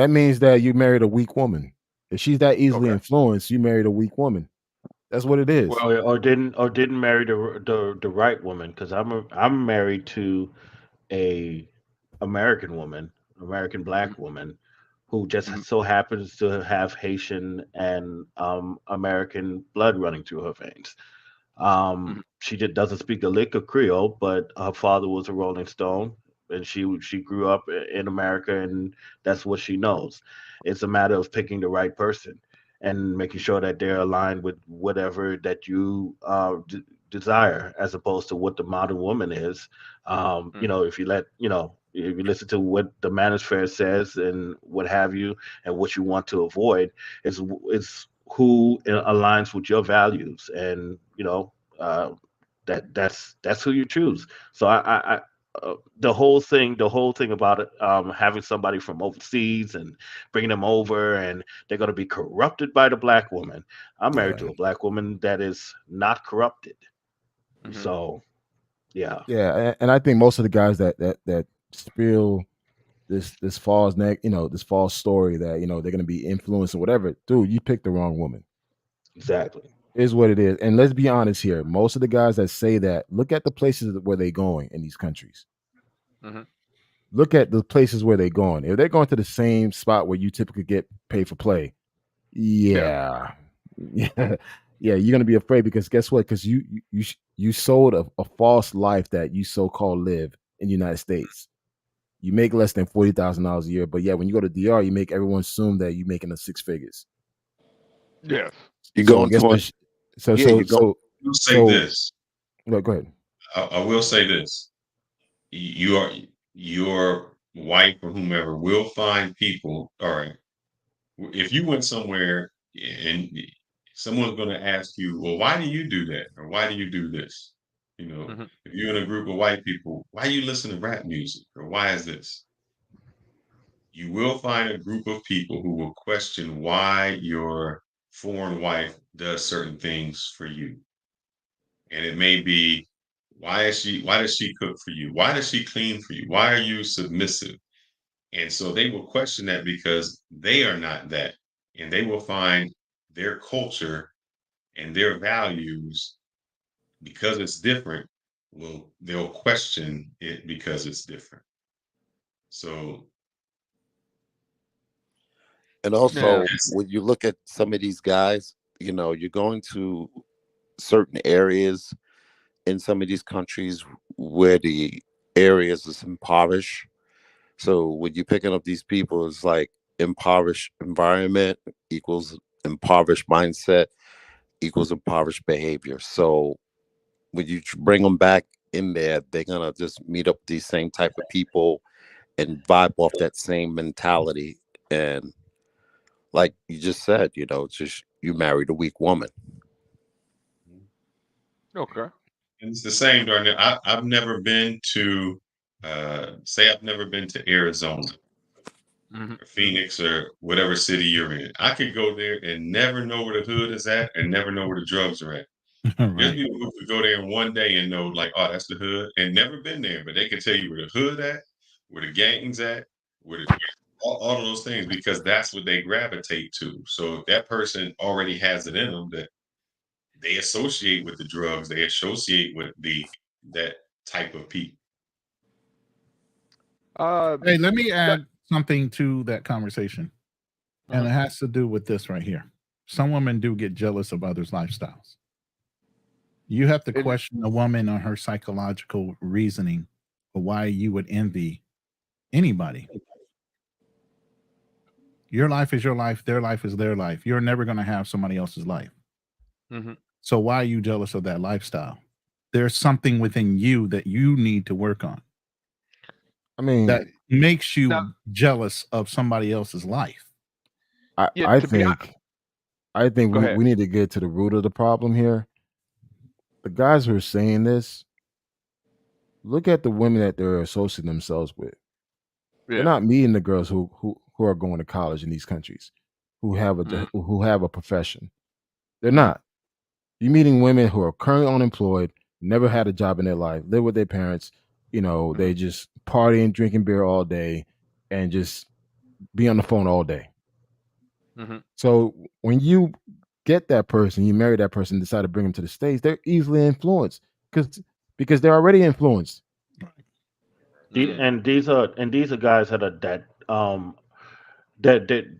[SPEAKER 6] means that you married a weak woman. If she's that easily influenced, you married a weak woman. That's what it is.
[SPEAKER 23] Well, or didn't marry the right woman, because I'm married to a American woman, American Black woman, who just so happens to have Haitian and American blood running through her veins. She doesn't speak a lick of Creole, but her father was a Rolling Stone, and she grew up in America, and that's what she knows. It's a matter of picking the right person and making sure that they're aligned with whatever that you desire, as opposed to what the modern woman is. If you listen to what the manosphere says and what have you, and what you want to avoid, is who aligns with your values, and that's who you choose. So the whole thing about it, having somebody from overseas and bringing them over, and they're going to be corrupted by the black woman. I'm married to a black woman that is not corrupted. So, yeah.
[SPEAKER 6] Yeah, and I think most of the guys that spill this false this false story that they're going to be influenced or whatever, dude, you picked the wrong woman.
[SPEAKER 23] Exactly.
[SPEAKER 6] Is what it is. And let's be honest here. Most of the guys that say that, look at the places where they're going in these countries. Look at the places where they're going. If they're going to the same spot where you typically get paid for play, yeah, you're gonna be afraid, because guess what? Because you sold a false life that you so-called live in the United States. You make less than $40,000 a year, but yeah, when you go to DR, you make everyone assume that you're making the six figures.
[SPEAKER 8] Yes.
[SPEAKER 24] You going to
[SPEAKER 5] I'll say this.
[SPEAKER 6] No, go ahead.
[SPEAKER 5] I will say this. Your wife or whomever will find people. All right. If you went somewhere and someone's going to ask you, well, why do you do that? Or why do you do this? If you're in a group of white people, why you listen to rap music? Or why is this? You will find a group of people who will question why your foreign wife does certain things for you. And it may be, why does she cook for you? Why does she clean for you? Why are you submissive? And so they will question that because they are not that. And they will find their culture and their values, because it's different, they'll question it because it's different. So,
[SPEAKER 24] and also when you look at some of these guys, you're going to certain areas in some of these countries where the areas is impoverished. So when you're picking up these people, it's like impoverished environment equals impoverished mindset equals impoverished behavior. So when you bring them back in there, they're gonna just meet up these same type of people and vibe off that same mentality. And like you just said, just you married a weak woman.
[SPEAKER 8] Okay.
[SPEAKER 5] And it's the same, Darnell. I've never been to, I've never been to Arizona or Phoenix or whatever city you're in. I could go there and never know where the hood is at and never know where the drugs are at. There's people who could go there in one day and know, like, oh, that's the hood, and never been there, but they can tell you where the hood at, where the gangs at, all of those things, because that's what they gravitate to. So if that person already has it in them, that they associate with the drugs, they associate with that type of people.
[SPEAKER 7] Hey, let me add something to that conversation. And it has to do with this right here. Some women do get jealous of others' lifestyles. You have to question a woman on her psychological reasoning for why you would envy anybody. Your life is your life. Their life is their life. You're never going to have somebody else's life. So why are you jealous of that lifestyle? There's something within you that you need to work on.
[SPEAKER 6] I mean,
[SPEAKER 7] that makes you jealous of somebody else's life.
[SPEAKER 6] I think we need to get to the root of the problem here. The guys who are saying this, look at the women that they're associating themselves with. They're not meeting the girls who are going to college in these countries, who have a profession. They're not. You're meeting women who are currently unemployed, never had a job in their life, live with their parents. They just partying, drinking beer all day, and just be on the phone all day. So when you get that person, you marry that person, decide to bring them to the States, they're easily influenced because they're already influenced.
[SPEAKER 23] And these are guys that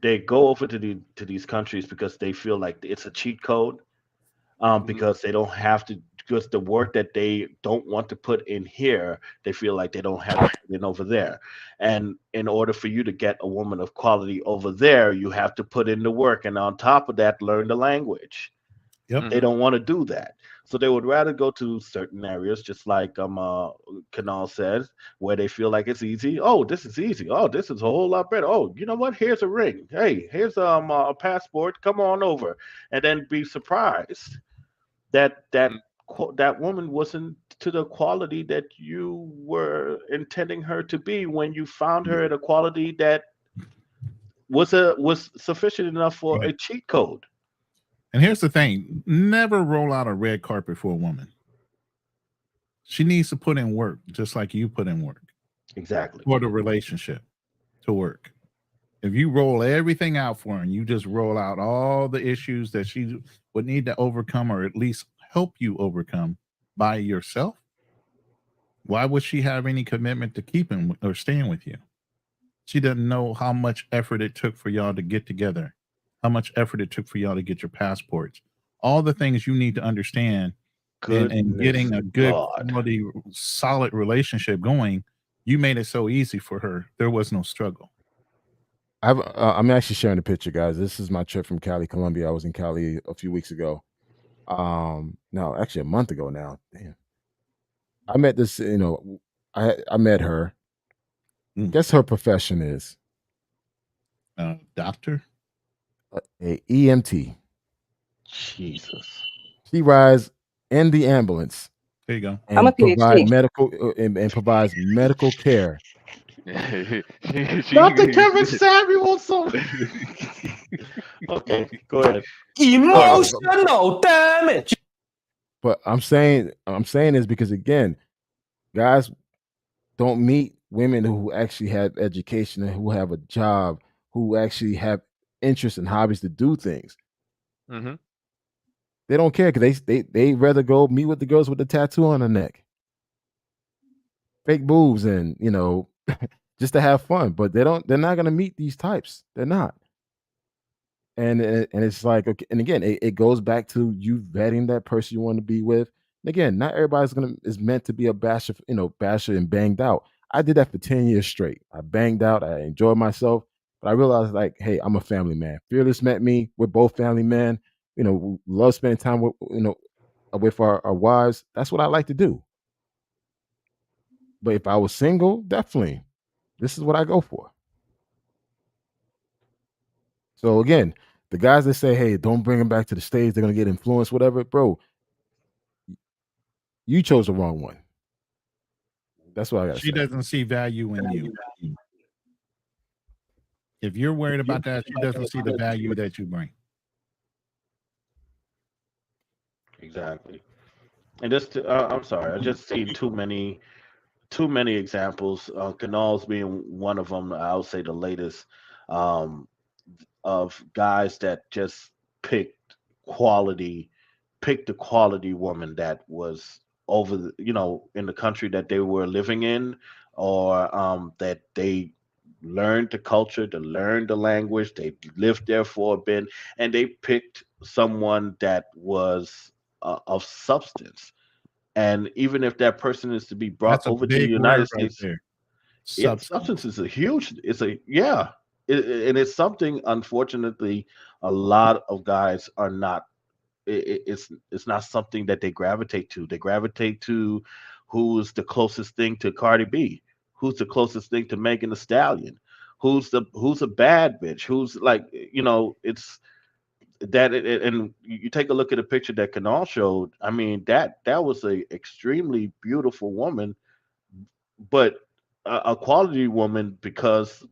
[SPEAKER 23] they go over to these countries because they feel like it's a cheat code, because they don't have to, because the work that they don't want to put in here, they feel like they don't have to put in over there. And in order for you to get a woman of quality over there, you have to put in the work, and on top of that, learn the language. They don't want to do that. So they would rather go to certain areas, just like Kanal says, where they feel like it's easy. Oh, this is easy. Oh, this is a whole lot better. Oh, you know what? Here's a ring. Hey, here's a passport. Come on over, and then be surprised that woman wasn't to the quality that you were intending her to be when you found her at a quality that was sufficient enough for a cheat code.
[SPEAKER 7] And here's the thing: never roll out a red carpet for a woman. She needs to put in work, just like you put in work.
[SPEAKER 23] Exactly.
[SPEAKER 7] For the relationship to work. If you roll everything out for her and you just roll out all the issues that she would need to overcome, or at least help you overcome by yourself, why would she have any commitment to keeping or staying with you? She doesn't know how much effort it took for y'all to get together, how much effort it took for y'all to get your passports, all the things you need to understand. And getting a good quality, solid relationship going. You made it so easy for her. There was no struggle.
[SPEAKER 6] I'm actually sharing a picture, guys. This is my trip from Cali, Colombia. I was in Cali a few weeks ago. No, actually a month ago now. Damn. I met this, I met her. Guess her profession is?
[SPEAKER 7] Doctor?
[SPEAKER 6] A EMT.
[SPEAKER 23] Jesus.
[SPEAKER 6] She rides in the ambulance.
[SPEAKER 7] There you go.
[SPEAKER 6] And provide medical and provides medical care.
[SPEAKER 23] Dr. Kevin Samuelson. Okay, go ahead.
[SPEAKER 1] Emotional damage.
[SPEAKER 6] But I'm saying this because, again, guys don't meet women who actually have education and who have a job, who actually have interests and hobbies to do things.
[SPEAKER 8] Mm-hmm.
[SPEAKER 6] They don't care because they rather go meet with the girls with the tattoo on their neck, fake boobs, and just to have fun. But they're not gonna meet these types. They're not. And it's like, okay, and again, it goes back to you vetting that person you want to be with. And again, not everybody's is meant to be a basher, basher and banged out. I did that for 10 years straight. I banged out. I enjoyed myself, but I realized, like, hey, I'm a family man. Fearless met me. We're both family men. We love spending time with with our wives. That's what I like to do. But if I was single, definitely, this is what I go for. So again, the guys that say, hey, don't bring them back to the States, they're going to get influenced, whatever, bro, you chose the wrong one. That's what I got to say.
[SPEAKER 7] She doesn't see value in you. If you're worried about that, she doesn't see the value that you bring.
[SPEAKER 23] Exactly. And just, I'm sorry, I just see too many examples. Canals being one of them. I'll say the latest, of guys that just picked the quality woman that was over the, in the country that they were living in, or that they learned the culture, they learned the language, they lived there for a bit, and they picked someone that was of substance. And even if that person is to be brought over to the United States, substance is a huge. And it's something. Unfortunately, a lot of guys are not. It's not something that they gravitate to. They gravitate to who's the closest thing to Cardi B, who's the closest thing to Megan Thee Stallion, who's a bad bitch, who's like, it's that. And you take a look at a picture that Canal showed. I mean, that was a extremely beautiful woman, but a quality woman, because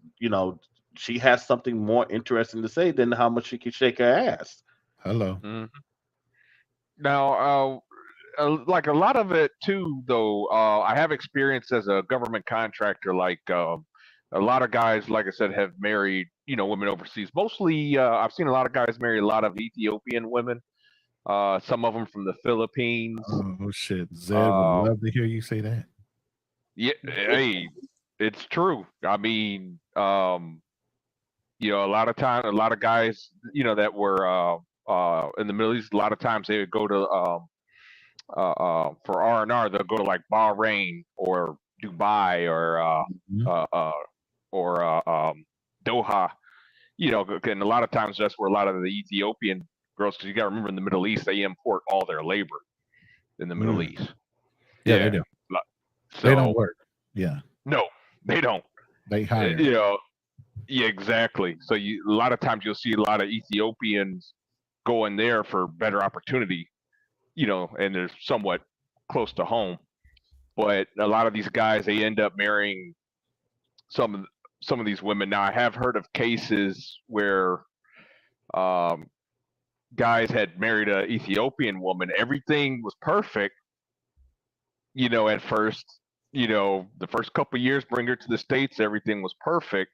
[SPEAKER 23] she has something more interesting to say than how much she can shake her ass.
[SPEAKER 7] Hello.
[SPEAKER 8] Mm-hmm. Now, like a lot of it too, though, I have experience as a government contractor. Like a lot of guys, like I said, have married women overseas. Mostly, I've seen a lot of guys marry a lot of Ethiopian women. Some of them from the Philippines.
[SPEAKER 7] Oh shit, Zed would love to hear you say that.
[SPEAKER 8] Yeah, hey, it's true. I mean, a lot of times, a lot of guys, that were in the Middle East, a lot of times they would go to for R&R, they'll go to like Bahrain or Dubai or Doha. And a lot of times that's where a lot of the Ethiopian girls, because you got to remember in the Middle East, they import all their labor in the Middle East.
[SPEAKER 7] Yeah, they do. So, they don't work. Yeah.
[SPEAKER 8] No, they don't.
[SPEAKER 7] They hire.
[SPEAKER 8] Yeah, exactly. So a lot of times you'll see a lot of Ethiopians going there for better opportunity, and they're somewhat close to home. But a lot of these guys, they end up marrying some of these women. Now, I have heard of cases where guys had married an Ethiopian woman. Everything was perfect, at first. The first couple of years, bring her to the States, everything was perfect.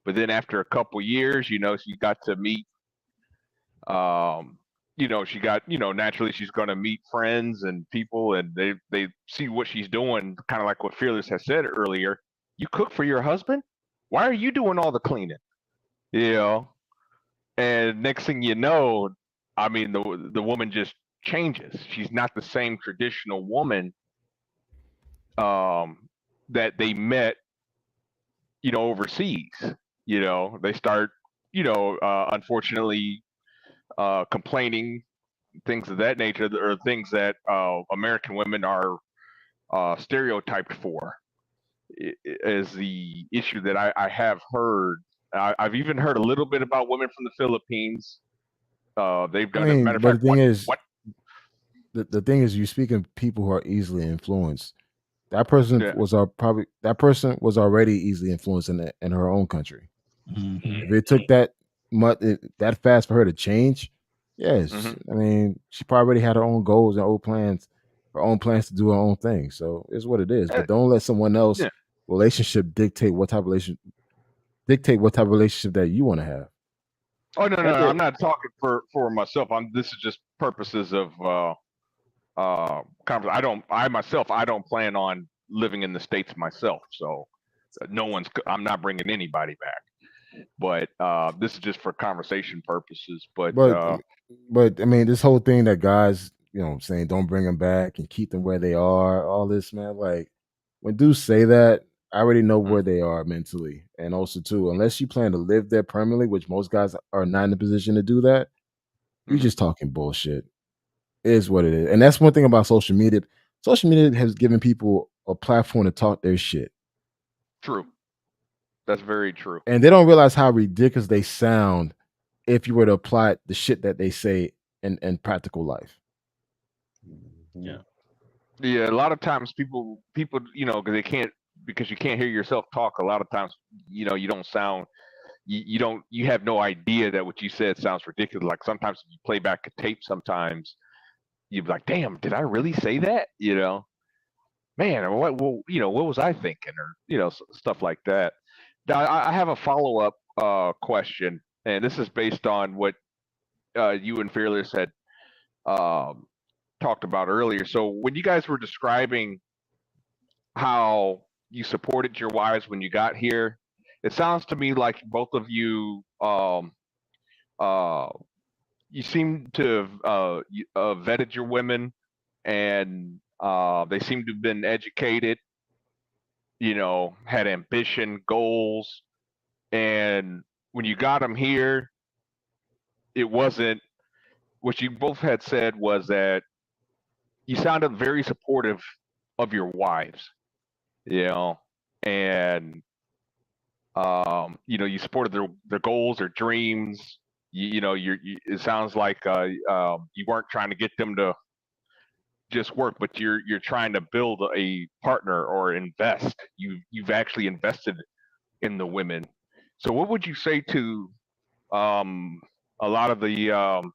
[SPEAKER 8] But then after a couple of years, she got to meet, she got, naturally she's going to meet friends and people, and they see what she's doing, kind of like what Fearless has said earlier. You cook for your husband? Why are you doing all the cleaning? And next thing you know, I mean, the woman just changes. She's not the same traditional woman that they met, overseas. They start, unfortunately, complaining, things of that nature, or things that American women are stereotyped for, is the issue that I have heard. I've even heard a little bit about women from the Philippines. They've done it. Matter of fact,
[SPEAKER 6] the thing is, you speak of people who are easily influenced. That person was already easily influenced in her own country. If it took that fast for her to change, yes, I mean, she probably already had her own goals and her own plans to do her own thing. So it's what it is. But don't let someone else relationship dictate what type of relationship that you want to have.
[SPEAKER 8] Oh no, I'm not talking for myself. This is just purposes of conversation. I myself don't plan on living in the States myself, so I'm not bringing anybody back. But this is just for conversation purposes. But
[SPEAKER 6] I mean, this whole thing that guys, saying don't bring them back and keep them where they are, all this, man. Like, when dudes say that, I already know where they are mentally, and also too, unless you plan to live there permanently, which most guys are not in a position to do that, you're just talking bullshit. It is what it is, and that's one thing about social media. Social media has given people a platform to talk their shit.
[SPEAKER 8] True. That's very true.
[SPEAKER 6] And they don't realize how ridiculous they sound if you were to apply the shit that they say in practical life.
[SPEAKER 8] Yeah. A lot of times people, because you can't hear yourself talk. A lot of times, you don't sound, you have no idea that what you said sounds ridiculous. Like sometimes if you play back a tape, sometimes you'd be like, "Damn, did I really say that?" Man, or what was I thinking, or stuff like that. Now, I have a follow-up question, and this is based on what you and Fearless had talked about earlier. So when you guys were describing how you supported your wives when you got here, it sounds to me like both of you you seem to have vetted your women, and they seem to have been educated, had ambition, goals, and when you got them here, it wasn't what you both had said was that you sounded very supportive of your wives, and you supported their goals, their dreams. It sounds like you weren't trying to get them to just work, but you're trying to build a partner or invest. You've actually invested in the women. So what would you say to a lot of the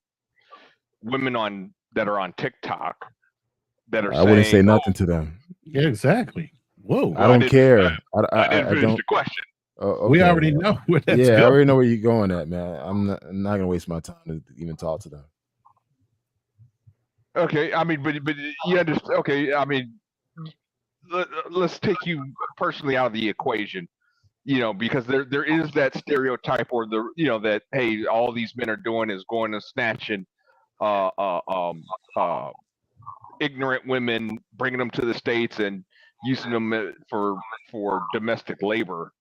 [SPEAKER 8] women that are on TikTok that are
[SPEAKER 6] I wouldn't say nothing to them.
[SPEAKER 7] Yeah, exactly. Whoa.
[SPEAKER 6] I don't care.
[SPEAKER 8] I didn't finish the question.
[SPEAKER 6] Okay.
[SPEAKER 7] We already know where that's going.
[SPEAKER 6] I already know where you're going at, man. I'm not gonna waste my time to even talk to them.
[SPEAKER 8] Okay, I mean, but you understand. Okay, I mean, let's take you personally out of the equation, because there is that stereotype, or that, hey, all these men are doing is going and snatching ignorant women, bringing them to the States and using them for domestic labor,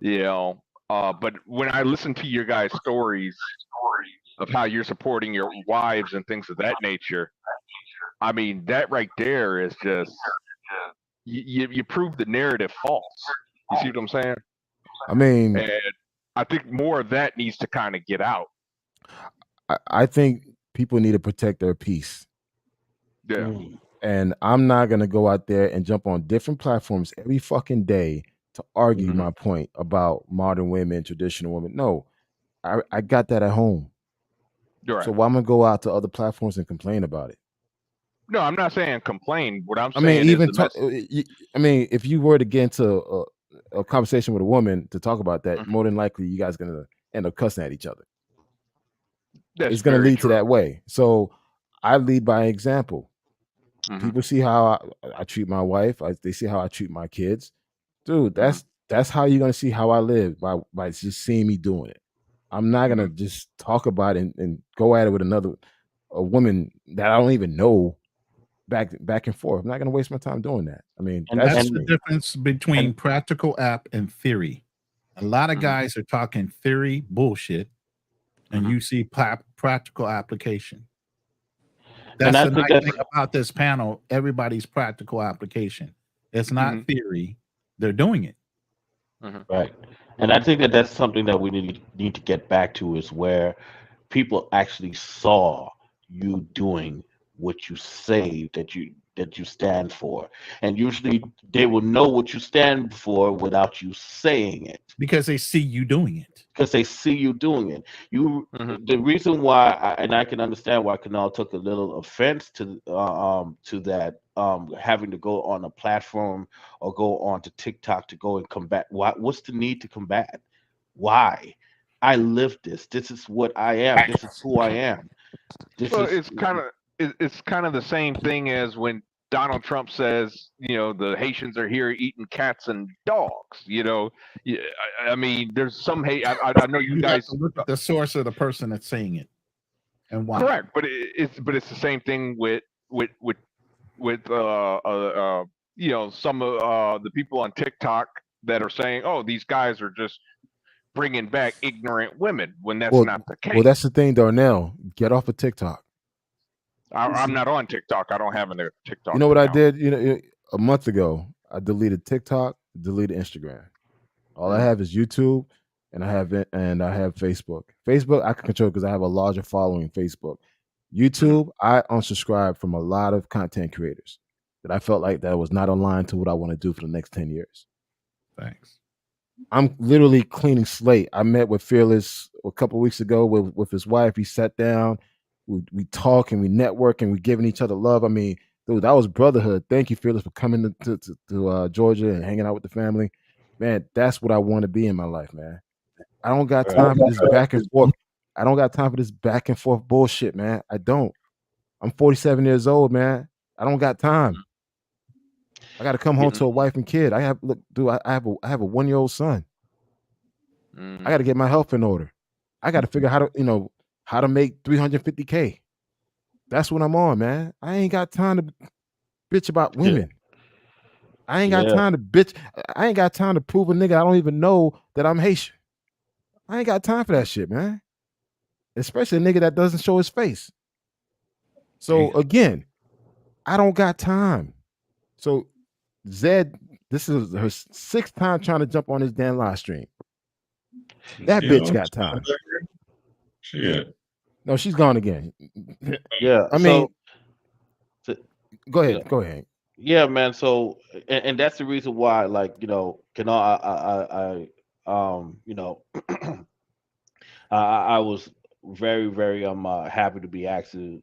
[SPEAKER 8] but when I listen to your guys' stories of how you're supporting your wives and things of that nature, I mean, that right there is just, you prove the narrative false. You see what I'm saying?
[SPEAKER 6] I mean,
[SPEAKER 8] and I think more of that needs to kind of get out.
[SPEAKER 6] I think people need to protect their peace.
[SPEAKER 8] Yeah.
[SPEAKER 6] And I'm not gonna go out there and jump on different platforms every fucking day to argue my point about modern women, traditional women. No, I got that at home.
[SPEAKER 8] You're
[SPEAKER 6] So
[SPEAKER 8] right.
[SPEAKER 6] why am I gonna go out to other platforms and complain about it?
[SPEAKER 8] No, I'm not saying complain. What I'm
[SPEAKER 6] I mean,
[SPEAKER 8] saying is
[SPEAKER 6] even
[SPEAKER 8] the
[SPEAKER 6] talk.
[SPEAKER 8] mess.
[SPEAKER 6] I mean, if you were to get into a conversation with a woman to talk about that, more than likely you guys gonna end up cussing at each other.
[SPEAKER 8] That's
[SPEAKER 6] It's gonna
[SPEAKER 8] very
[SPEAKER 6] lead to
[SPEAKER 8] true.
[SPEAKER 6] that way. So I lead by example.
[SPEAKER 8] Mhm.
[SPEAKER 6] People see how I treat my wife. They see how I treat my kids. Dude, that's how you're gonna see how I live by just seeing me doing it. I'm not gonna just talk about it and go at it with a woman that I don't even know back and forth. I'm not gonna waste my time doing that. I mean,
[SPEAKER 7] And
[SPEAKER 6] that's
[SPEAKER 7] that's
[SPEAKER 6] just
[SPEAKER 7] the
[SPEAKER 6] me.
[SPEAKER 7] difference between practical app and theory. A lot of guys are talking theory bullshit, and you see practical application. That's the nice thing about this panel. Everybody's practical application. It's not theory. They're doing it.
[SPEAKER 23] Right. And I think that that's something that we need to get back to, is where people actually saw you doing what you say that you stand for. And usually they will know what you stand for without you saying it.
[SPEAKER 7] Because they see you doing it.
[SPEAKER 23] Because they see you doing it. The reason why, and I can understand why Kanal took a little offense to that, having to go on a platform or go on to TikTok to go and combat. What's the need to combat? Why? I live this. This is what I am. This is who I am.
[SPEAKER 8] Well, it's kind of the same thing as when Donald Trump says, the Haitians are here eating cats and dogs. I mean, there's some hate. I know you guys
[SPEAKER 7] have to look at the source of the person that's saying it and why.
[SPEAKER 8] Correct, but it's the same thing with some of the people on TikTok that are saying, oh, these guys are just bringing back ignorant women, when that's not the case.
[SPEAKER 6] Well, that's the thing, Darnell. Get off of TikTok.
[SPEAKER 8] I'm not on TikTok. I don't have a TikTok.
[SPEAKER 6] You know what
[SPEAKER 8] account.
[SPEAKER 6] I did? A month ago, I deleted TikTok, deleted Instagram. All I have is YouTube, and I have Facebook. Facebook I can control because I have a larger following. Facebook, YouTube, I unsubscribed from a lot of content creators that I felt like that was not aligned to what I want to do for the next 10 years.
[SPEAKER 7] Thanks.
[SPEAKER 6] I'm literally cleaning slate. I met with Fearless a couple of weeks ago with his wife. He sat down, we talk and we network and we giving each other love. I mean, dude, that was brotherhood. Thank you, Fearless, for coming to Georgia and hanging out with the family. Man, that's what I want to be in my life, man. I don't got time for this back and forth. I don't got time for this back and forth bullshit, man. I don't. I'm 47 years old, man. I don't got time. I got to come home to a wife and kid. I have a 1-year-old son. I got to get my health in order. I got to figure out how to make $350K. That's what I'm on, man. I ain't got time to bitch about women. I ain't got time to bitch. I ain't got time to prove a nigga I don't even know that I'm Haitian. I ain't got time for that shit, man. Especially a nigga that doesn't show his face. So again, I don't got time. So Zed, this is her 6th time trying to jump on this damn live stream. That bitch got time.
[SPEAKER 5] Shit.
[SPEAKER 6] No, she's gone again.
[SPEAKER 23] Yeah.
[SPEAKER 6] I mean, go ahead.
[SPEAKER 23] Yeah, man. So, and that's the reason why, like, I was very, very happy to be asked to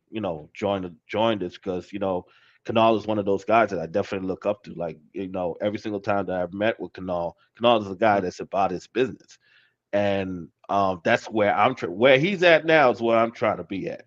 [SPEAKER 23] join this, because Kanal is one of those guys that I definitely look up to. Like, every single time that I've met with Kanal is a guy that's about his business, and that's where where he's at now is where I'm trying to be at.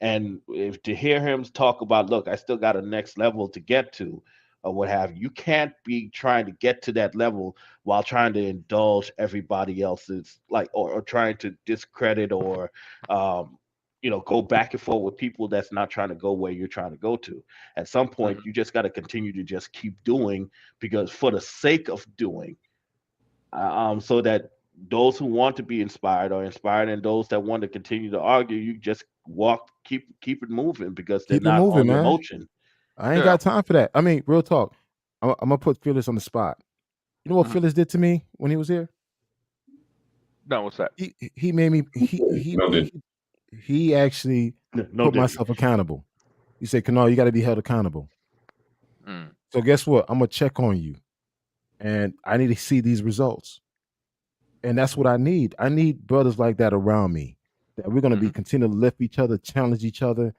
[SPEAKER 23] And if to hear him talk about, look, I still got a next level to get to, or what have you, you can't be trying to get to that level while trying to indulge everybody else's, like, or trying to discredit or, go back and forth with people that's not trying to go where you're trying to go to. At some point, you just got to continue to just keep doing, because for the sake of doing, so that those who want to be inspired are inspired, and those that want to continue to argue, you just keep it moving, because they're not on the emotion.
[SPEAKER 6] I ain't got time for that. I mean, real talk. I'm gonna put Phyllis on the spot. You know what Phyllis did to me when he was here?
[SPEAKER 8] No, what's that?
[SPEAKER 6] He made me. He actually put myself accountable. You say, Kanal, you got to be held accountable. So guess what? I'm gonna check on you, and I need to see these results. And that's what I need. I need brothers like that around me. That we're gonna be continue to lift each other, challenge each other,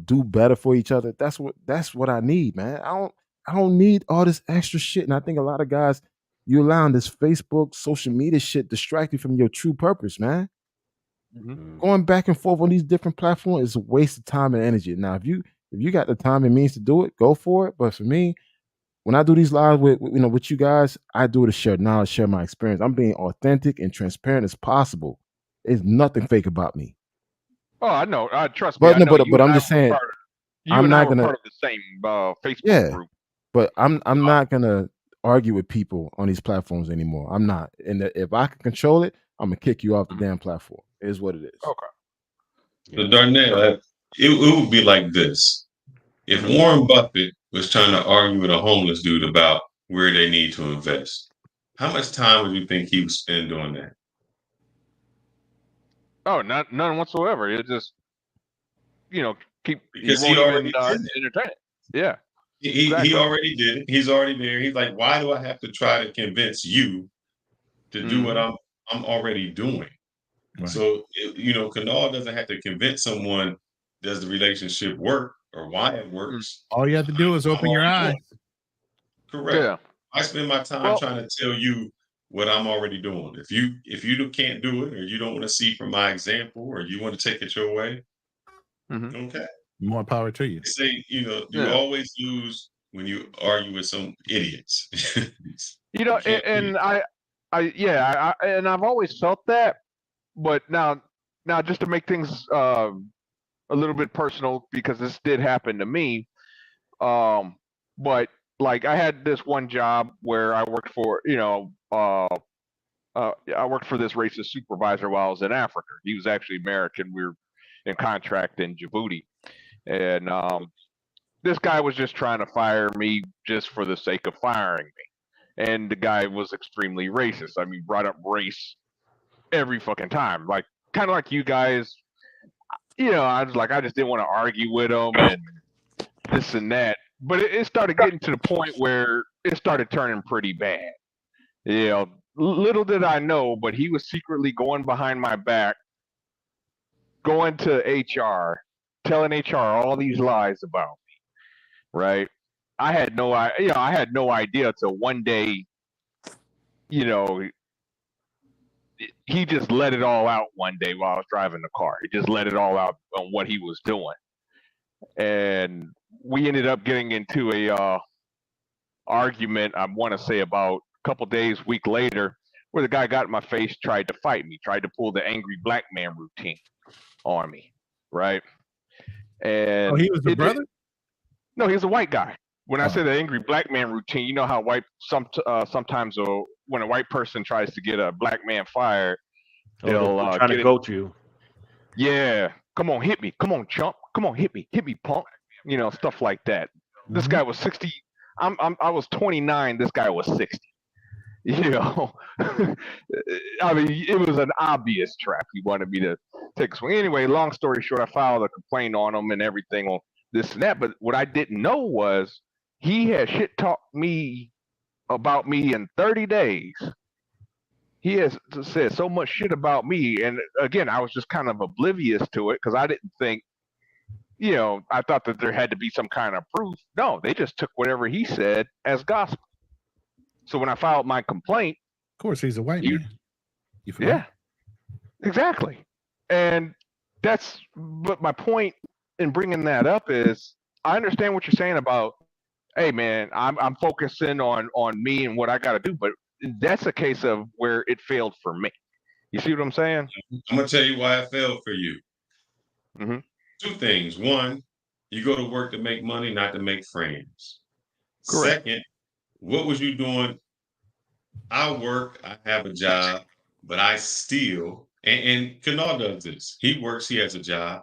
[SPEAKER 6] do better for each other. That's what I need, man. I don't need all this extra shit. And I think a lot of guys, you allowing this Facebook, social media shit distract you from your true purpose, man. Going back and forth on these different platforms is a waste of time and energy. Now, if you got the time and means to do it, go for it. But for me, when I do these lives with you guys, I do it to share knowledge, share my experience. I'm being authentic and transparent as possible. There's nothing fake about me.
[SPEAKER 8] Oh, I know. Trust me.
[SPEAKER 6] But
[SPEAKER 8] I know
[SPEAKER 6] but I'm just saying, I'm not gonna
[SPEAKER 8] part of the same Facebook group.
[SPEAKER 6] But I'm not gonna argue with people on these platforms anymore. I'm not. And if I can control it, I'm gonna kick you off the damn platform. It is what it is.
[SPEAKER 8] Okay.
[SPEAKER 5] So Darnell, it would be like this. If Warren Buffett was trying to argue with a homeless dude about where they need to invest, how much time would you think he would spend doing that?
[SPEAKER 8] Oh, none whatsoever. It just, keep.
[SPEAKER 5] Because
[SPEAKER 8] he
[SPEAKER 5] he
[SPEAKER 8] won't
[SPEAKER 5] already
[SPEAKER 8] even entertain it. Yeah.
[SPEAKER 5] He already did it. He's already there. He's like, why do I have to try to convince you to do what I'm already doing? Right. So Kanal doesn't have to convince someone, does the relationship work or why it works.
[SPEAKER 7] All you have to do is open your eyes.
[SPEAKER 5] Correct.
[SPEAKER 8] Yeah.
[SPEAKER 5] I spend my time trying to tell you what I'm already doing. If you can't do it, or you don't want to see from my example, or you want to take it your way, okay.
[SPEAKER 7] More power to you.
[SPEAKER 5] They say, you always lose when you argue with some idiots.
[SPEAKER 8] And I've always felt that, but now just to make things a little bit personal, because this did happen to me. But like, I had this one job where I worked for, I worked for this racist supervisor while I was in Africa. He was actually American. We were in contract in Djibouti. And this guy was just trying to fire me just for the sake of firing me. And the guy was extremely racist. I mean, brought up race every fucking time. Like, kind of like you guys, I was like, I just didn't want to argue with him and this and that. But it started getting to the point where it started turning pretty bad. Little did I know, but he was secretly going behind my back, going to HR, telling HR all these lies about me, right? I had no idea till one day, he just let it all out one day while I was driving the car. He just let it all out on what he was doing. And we ended up getting into a argument, I want to say about a couple days, week later, where the guy got in my face, tried to fight me, tried to pull the angry black man routine on me, right? And
[SPEAKER 7] he was a brother?
[SPEAKER 8] No, he's a white guy. When I say the angry black man routine, you know how sometimes when a white person tries to get a black man fired, they'll
[SPEAKER 23] try to goat you.
[SPEAKER 8] Yeah, come on, hit me. Come on, chump. Come on, hit me, punk. Stuff like that. This guy was 60. I was 29. This guy was 60. I mean, it was an obvious trap. He wanted me to take a swing. Anyway, long story short, I filed a complaint on him and everything on this and that. But what I didn't know was he had shit talked me about me in 30 days. He has said so much shit about me. And again, I was just kind of oblivious to it because I didn't think, I thought that there had to be some kind of proof. No, they just took whatever he said as gospel. So when I filed my complaint,
[SPEAKER 7] of course, he's a white man.
[SPEAKER 8] Yeah, exactly. And but my point in bringing that up is, I understand what you're saying about, hey man, I'm focusing on me and what I got to do, but that's a case of where it failed for me. You see what I'm saying?
[SPEAKER 5] I'm gonna tell you why it failed for you. Two things. One, you go to work to make money, not to make friends. Correct. Second, what was you doing? I work, I have a job, but I still, and Kanal does this. He works, he has a job,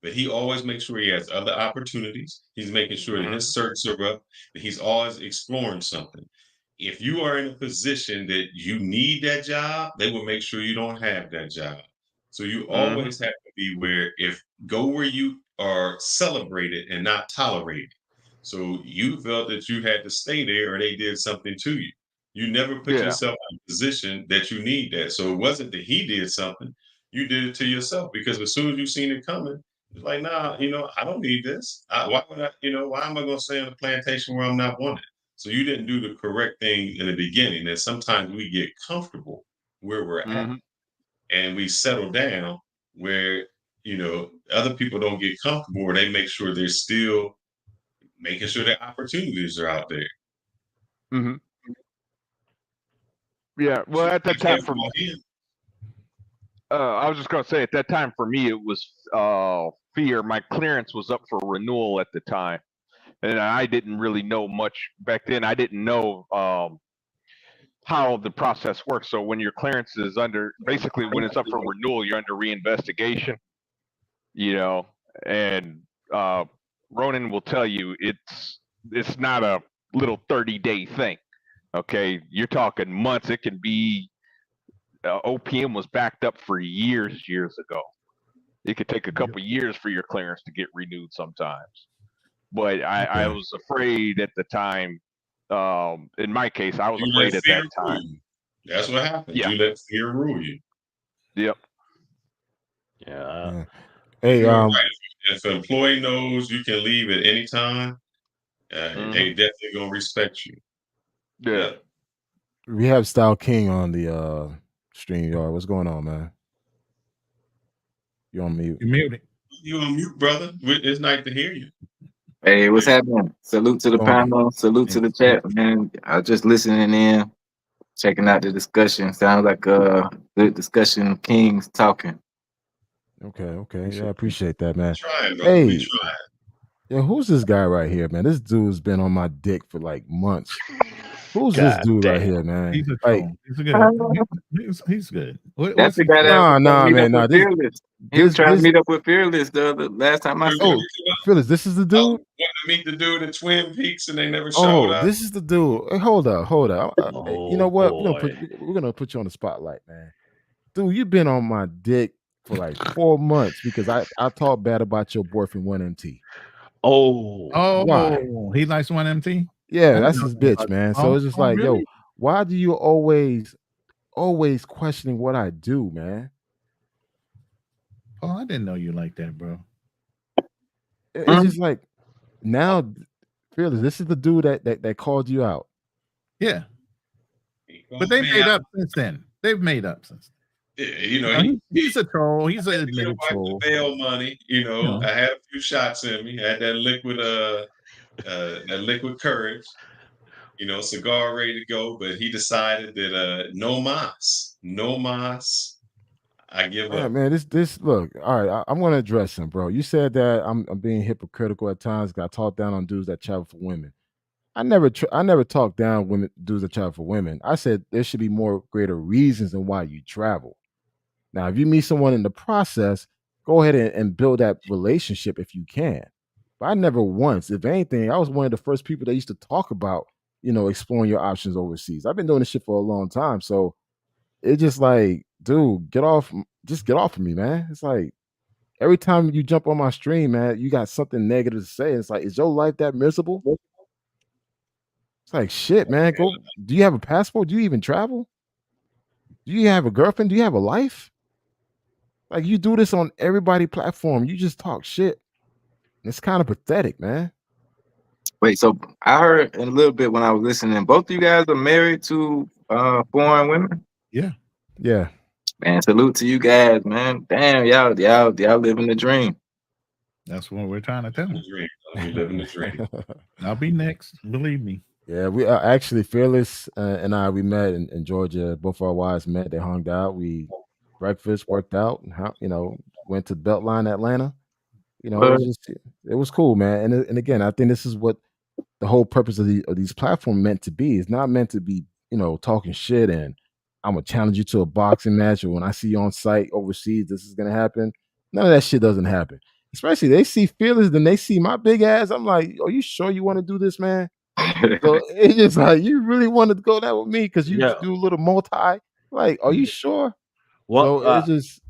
[SPEAKER 5] but he always makes sure he has other opportunities. He's making sure that his certs are up, that he's always exploring something. If you are in a position that you need that job, they will make sure you don't have that job. So you always have to be where, go where you are celebrated and not tolerated. So you felt that you had to stay there or they did something to you. You never put yourself in a position that you need that. So it wasn't that he did something, you did it to yourself, because as soon as you seen it coming, it's like, nah, I don't need this. Why would I, why am I going to stay on a plantation where I'm not wanted? So you didn't do the correct thing in the beginning. And sometimes we get comfortable where we're at and we settle down where, other people don't get comfortable, or they make sure they're still making sure that opportunities are out there.
[SPEAKER 8] Mm-hmm. Yeah, well, at that time for me, I was just going to say, at that time for me, it was fear. My clearance was up for renewal at the time, and I didn't really know much back then. I didn't know how the process works. So when your clearance is basically when it's up for renewal, you're under reinvestigation, and Ronan will tell you it's not a little 30-day thing. Okay, you're talking months. It can be OPM was backed up for years ago. It could take a couple years for your clearance to get renewed sometimes. But I was afraid at the time. In my case, I was afraid at that time.
[SPEAKER 5] That's what happened. Yeah. You let fear rule you.
[SPEAKER 8] Yep.
[SPEAKER 5] Yeah.
[SPEAKER 6] Hey,
[SPEAKER 5] if an employee knows you can leave at any time, they definitely gonna respect you.
[SPEAKER 8] Yeah.
[SPEAKER 6] We have Style King on the StreamYard. What's going on, man? You on mute?
[SPEAKER 7] You're muted.
[SPEAKER 5] You on mute, brother? It's nice to hear you.
[SPEAKER 14] Hey, what's happening? Salute to the panel. Salute to the chat, man. I was just listening in, checking out the discussion. Sounds like a good discussion. Kings talking.
[SPEAKER 6] Okay. Yeah, I appreciate that, man.
[SPEAKER 5] Trying, bro.
[SPEAKER 6] Hey,
[SPEAKER 5] We trying.
[SPEAKER 6] Yeah, who's this guy right here, man? This dude's been on my dick for like months. Who's this dude right here, man?
[SPEAKER 7] He's a
[SPEAKER 6] like,
[SPEAKER 7] troll. He's good. He's good.
[SPEAKER 14] That's the guy that
[SPEAKER 6] man. No,
[SPEAKER 14] he was trying to meet up with Fearless the last time I saw him.
[SPEAKER 6] Fearless, this is the dude.
[SPEAKER 5] Wanted to meet the dude at Twin Peaks and they never showed up.
[SPEAKER 6] This is the dude. Hey, hold up. You know what? We're gonna put you on the spotlight, man. Dude, you've been on my dick for like 4 months because I talked bad about your boyfriend 1MT.
[SPEAKER 7] Why? He likes 1MT?
[SPEAKER 6] Yeah, that's his bitch, man. So it's just like, really? Yo, why do you always questioning what I do, man?
[SPEAKER 7] Oh, I didn't know you like that, bro.
[SPEAKER 6] It's just like now, Fearless, this is the dude that called you out.
[SPEAKER 7] Yeah. But they made up since then. They've made up since then. He's a troll. He's an admitted troll.
[SPEAKER 5] Bail money, I had a few shots in me. I had that liquid courage, cigar ready to go. But he decided that no mas. I give up.
[SPEAKER 6] All right, man. This look. All right, I'm gonna address him, bro. You said that I'm being hypocritical at times. Got talked down on dudes that travel for women. I never talked down dudes that travel for women. I said there should be more greater reasons than why you travel. Now, if you meet someone in the process, go ahead and build that relationship if you can. But I never once, if anything, I was one of the first people that used to talk about, exploring your options overseas. I've been doing this shit for a long time. So it's just like, dude, just get off of me, man. It's like every time you jump on my stream, man, you got something negative to say. It's like, is your life that miserable? It's like, shit, man. Do you have a passport? Do you even travel? Do you have a girlfriend? Do you have a life? Like, you do this on everybody's platform. You just talk shit. It's kind of pathetic, man.
[SPEAKER 14] Wait, so I heard a little bit when I was listening. Both of you guys are married to foreign women?
[SPEAKER 7] Yeah.
[SPEAKER 6] Yeah.
[SPEAKER 14] Man, salute to you guys, man. Damn, y'all living the dream.
[SPEAKER 7] That's what we're trying to tell them.
[SPEAKER 5] We living the dream.
[SPEAKER 7] I'll be next. Believe me.
[SPEAKER 6] Yeah, we are actually Fearless and we met in Georgia. Both our wives met. They hung out. We breakfast, worked out, and went to Beltline, Atlanta. It was cool, man. And again, I think this is what the whole purpose of these platforms meant to be. It's not meant to be, talking shit and I'm gonna challenge you to a boxing match, or when I see you on site overseas, this is gonna happen. None of that shit doesn't happen. Especially they see Fearless, then they see my big ass. I'm like, are you sure you want to do this, man? So it's just like, you really want to go that with me because you do a little multi. Like, are you sure?
[SPEAKER 23] Well,
[SPEAKER 6] so it's just,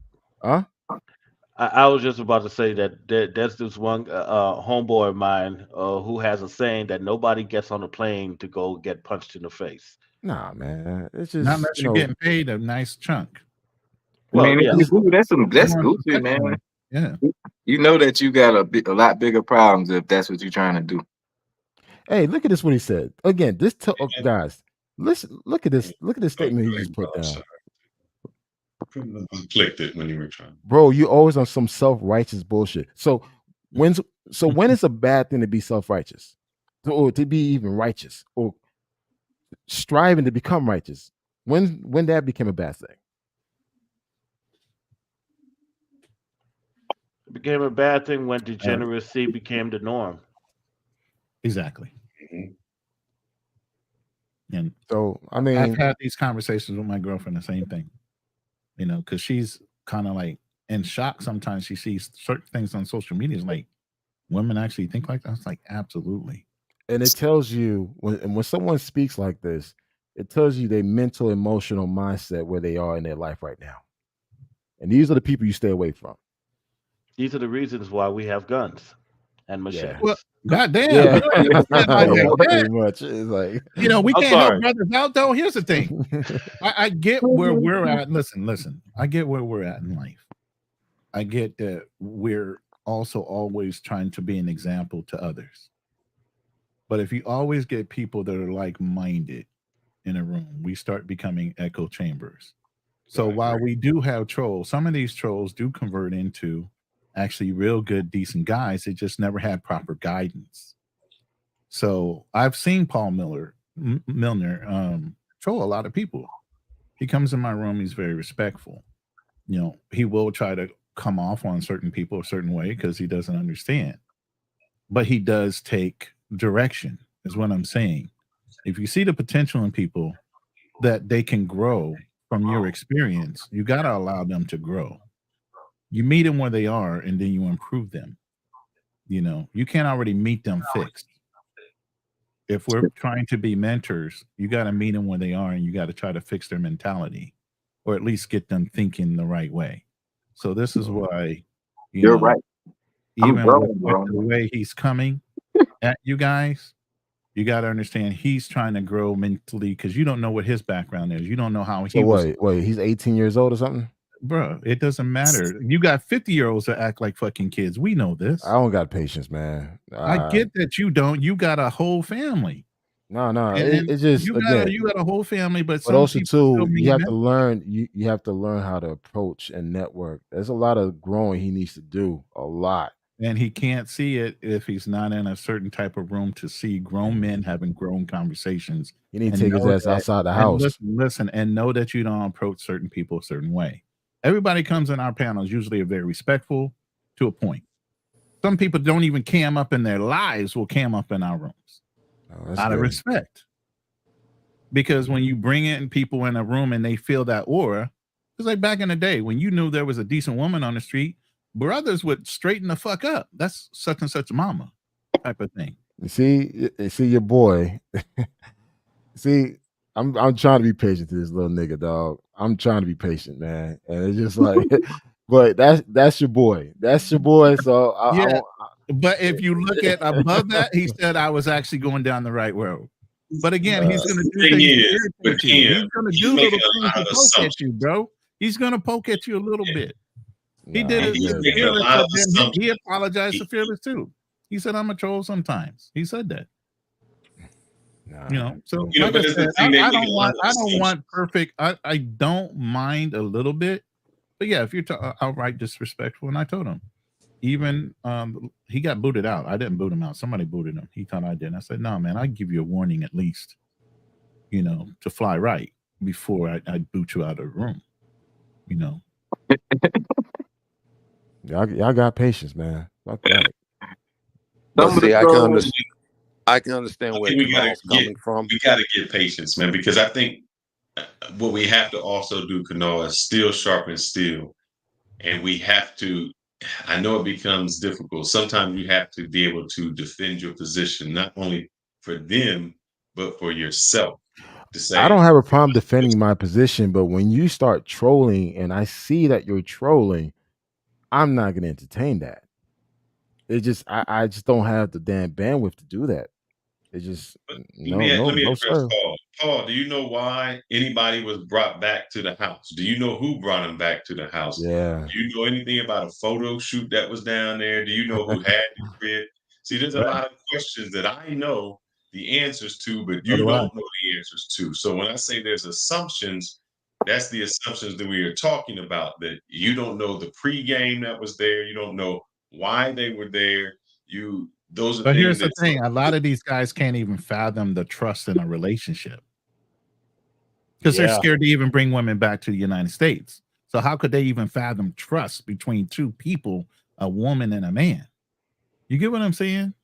[SPEAKER 23] I was just about to say that there's this one homeboy of mine who has a saying that nobody gets on a plane to go get punched in the face.
[SPEAKER 6] Nah, man. It's
[SPEAKER 7] Not
[SPEAKER 6] just
[SPEAKER 7] unless you're getting paid a nice chunk.
[SPEAKER 23] Well,
[SPEAKER 14] I mean,
[SPEAKER 23] yeah.
[SPEAKER 14] that's goofy, man.
[SPEAKER 7] Yeah.
[SPEAKER 14] You know that you got a lot bigger problems if that's what you're trying to do.
[SPEAKER 6] Hey, look at this. What he said again. This guys, listen. Look at this. Look at this statement he just put down.
[SPEAKER 5] Clicked it when you were trying.
[SPEAKER 6] Bro, you always on some self-righteous bullshit. So when is a bad thing to be self-righteous, or to be even righteous, or striving to become righteous? When that became a bad thing?
[SPEAKER 23] It became a bad thing when degeneracy became the norm.
[SPEAKER 7] Exactly. And
[SPEAKER 6] so, I mean,
[SPEAKER 7] I've had these conversations with my girlfriend, the same thing, you know, because she's kind of like in shock sometimes. She sees certain things on social media. It's like, women actually think like that? It's like, absolutely.
[SPEAKER 6] And it tells you when someone speaks like this, it tells you their mental, emotional mindset where they are in their life right now. And these are the people you stay away from.
[SPEAKER 23] These are the reasons why we have guns and machetes.
[SPEAKER 7] Well, goddamn.
[SPEAKER 6] Yeah.
[SPEAKER 7] Pretty
[SPEAKER 6] much. It's like,
[SPEAKER 7] you know, we
[SPEAKER 23] I'm
[SPEAKER 7] can't help
[SPEAKER 23] sorry.
[SPEAKER 7] brothers out though. Here's the thing. I get where we're at. Listen. I get where we're at in life. I get that we're also always trying to be an example to others. But if you always get people that are like-minded in a room, we start becoming echo chambers. So while we do have trolls, some of these trolls do convert into actually real good, decent guys. They just never had proper guidance. So I've seen Paul Milner troll a lot of people. He comes in my room. He's very respectful. You know, he will try to come off on certain people a certain way because he doesn't understand. But he does take direction, is what I'm saying. If you see the potential in people that they can grow from your experience, you got to allow them to grow. You meet them where they are and then you improve them. You know, you can't already meet them fixed. If we're trying to be mentors, you got to meet them where they are and you got to try to fix their mentality or at least get them thinking the right way. So this is why
[SPEAKER 14] you're right.
[SPEAKER 7] Even with the way he's coming at you guys, you got to understand he's trying to grow mentally because you don't know what his background is. You don't know how he was.
[SPEAKER 6] Wait, he's 18 years old or something?
[SPEAKER 7] Bro, it doesn't matter. You got 50-year-olds that act like fucking kids. We know this.
[SPEAKER 6] I don't got patience, man.
[SPEAKER 7] I get that you don't. You got a whole family.
[SPEAKER 6] No. It's just
[SPEAKER 7] you got a whole family, but
[SPEAKER 6] also too, you have to learn. You have to learn how to approach and network. There's a lot of growing he needs to do. A lot.
[SPEAKER 7] And he can't see it if he's not in a certain type of room to see grown men having grown conversations.
[SPEAKER 6] You need to take his ass outside the house.
[SPEAKER 7] Listen, and know that you don't approach certain people a certain way. Everybody comes in our panels usually are very respectful to a point. Some people don't even cam up in their lives will cam up in our rooms out of respect. Because when you bring in people in a room and they feel that aura, it's like back in the day when you knew there was a decent woman on the street, brothers would straighten the fuck up. That's such and such mama type of thing.
[SPEAKER 6] You see your boy. See, I'm trying to be patient to this little nigga, dog. I'm trying to be patient, man. And it's just like, but that's your boy. That's your boy. So
[SPEAKER 7] but if you look at above that, he said I was actually going down the right road. But again, he's going to do things. He's going to do little things to poke at you, bro. He's going to poke at you a little bit. He did it. He apologized to Fearless too. He said, "I'm a troll sometimes." He said that. You know, so like I said, I don't want perfect. I don't mind a little bit, but yeah, if you're outright disrespectful, and I told him, even he got booted out. I didn't boot him out. Somebody booted him. He thought I did. I said, "No, man, I give you a warning at least, you know, to fly right before I boot you out of the room." You know.
[SPEAKER 6] Y'all got patience, man. Fuck that.
[SPEAKER 24] But see, I can understand where Kamal's coming from.
[SPEAKER 5] We got to get patience, man, because I think what we have to also do, Kanal, is steel sharpen steel. And we have to, I know it becomes difficult. Sometimes you have to be able to defend your position, not only for them, but for yourself.
[SPEAKER 6] I don't have a problem defending my position, but when you start trolling and I see that you're trolling, I'm not gonna entertain that. It just I just don't have the damn bandwidth to do that. It just
[SPEAKER 5] Let me
[SPEAKER 6] no
[SPEAKER 5] address
[SPEAKER 6] sir.
[SPEAKER 5] Paul. Paul, do you know why anybody was brought back to the house? Do you know who brought him back to the house?
[SPEAKER 6] Yeah.
[SPEAKER 5] Do you know anything about a photo shoot that was down there? Do you know who had the crib? See, there's a
[SPEAKER 7] Right.
[SPEAKER 5] lot of questions that I know the answers to, but
[SPEAKER 7] So
[SPEAKER 5] you
[SPEAKER 7] do I.
[SPEAKER 5] don't know the answers to. So when I say there's assumptions, that's the assumptions that we are talking about, that you don't know the pregame that was there. You don't know why they were there. Those are
[SPEAKER 7] But
[SPEAKER 5] things
[SPEAKER 7] here's the
[SPEAKER 5] that
[SPEAKER 7] thing: a lot of these guys can't even fathom the trust in a relationship because they're scared to even bring women back to the United States. So how could they even fathom trust between two people, a woman and a man? You get what I'm saying?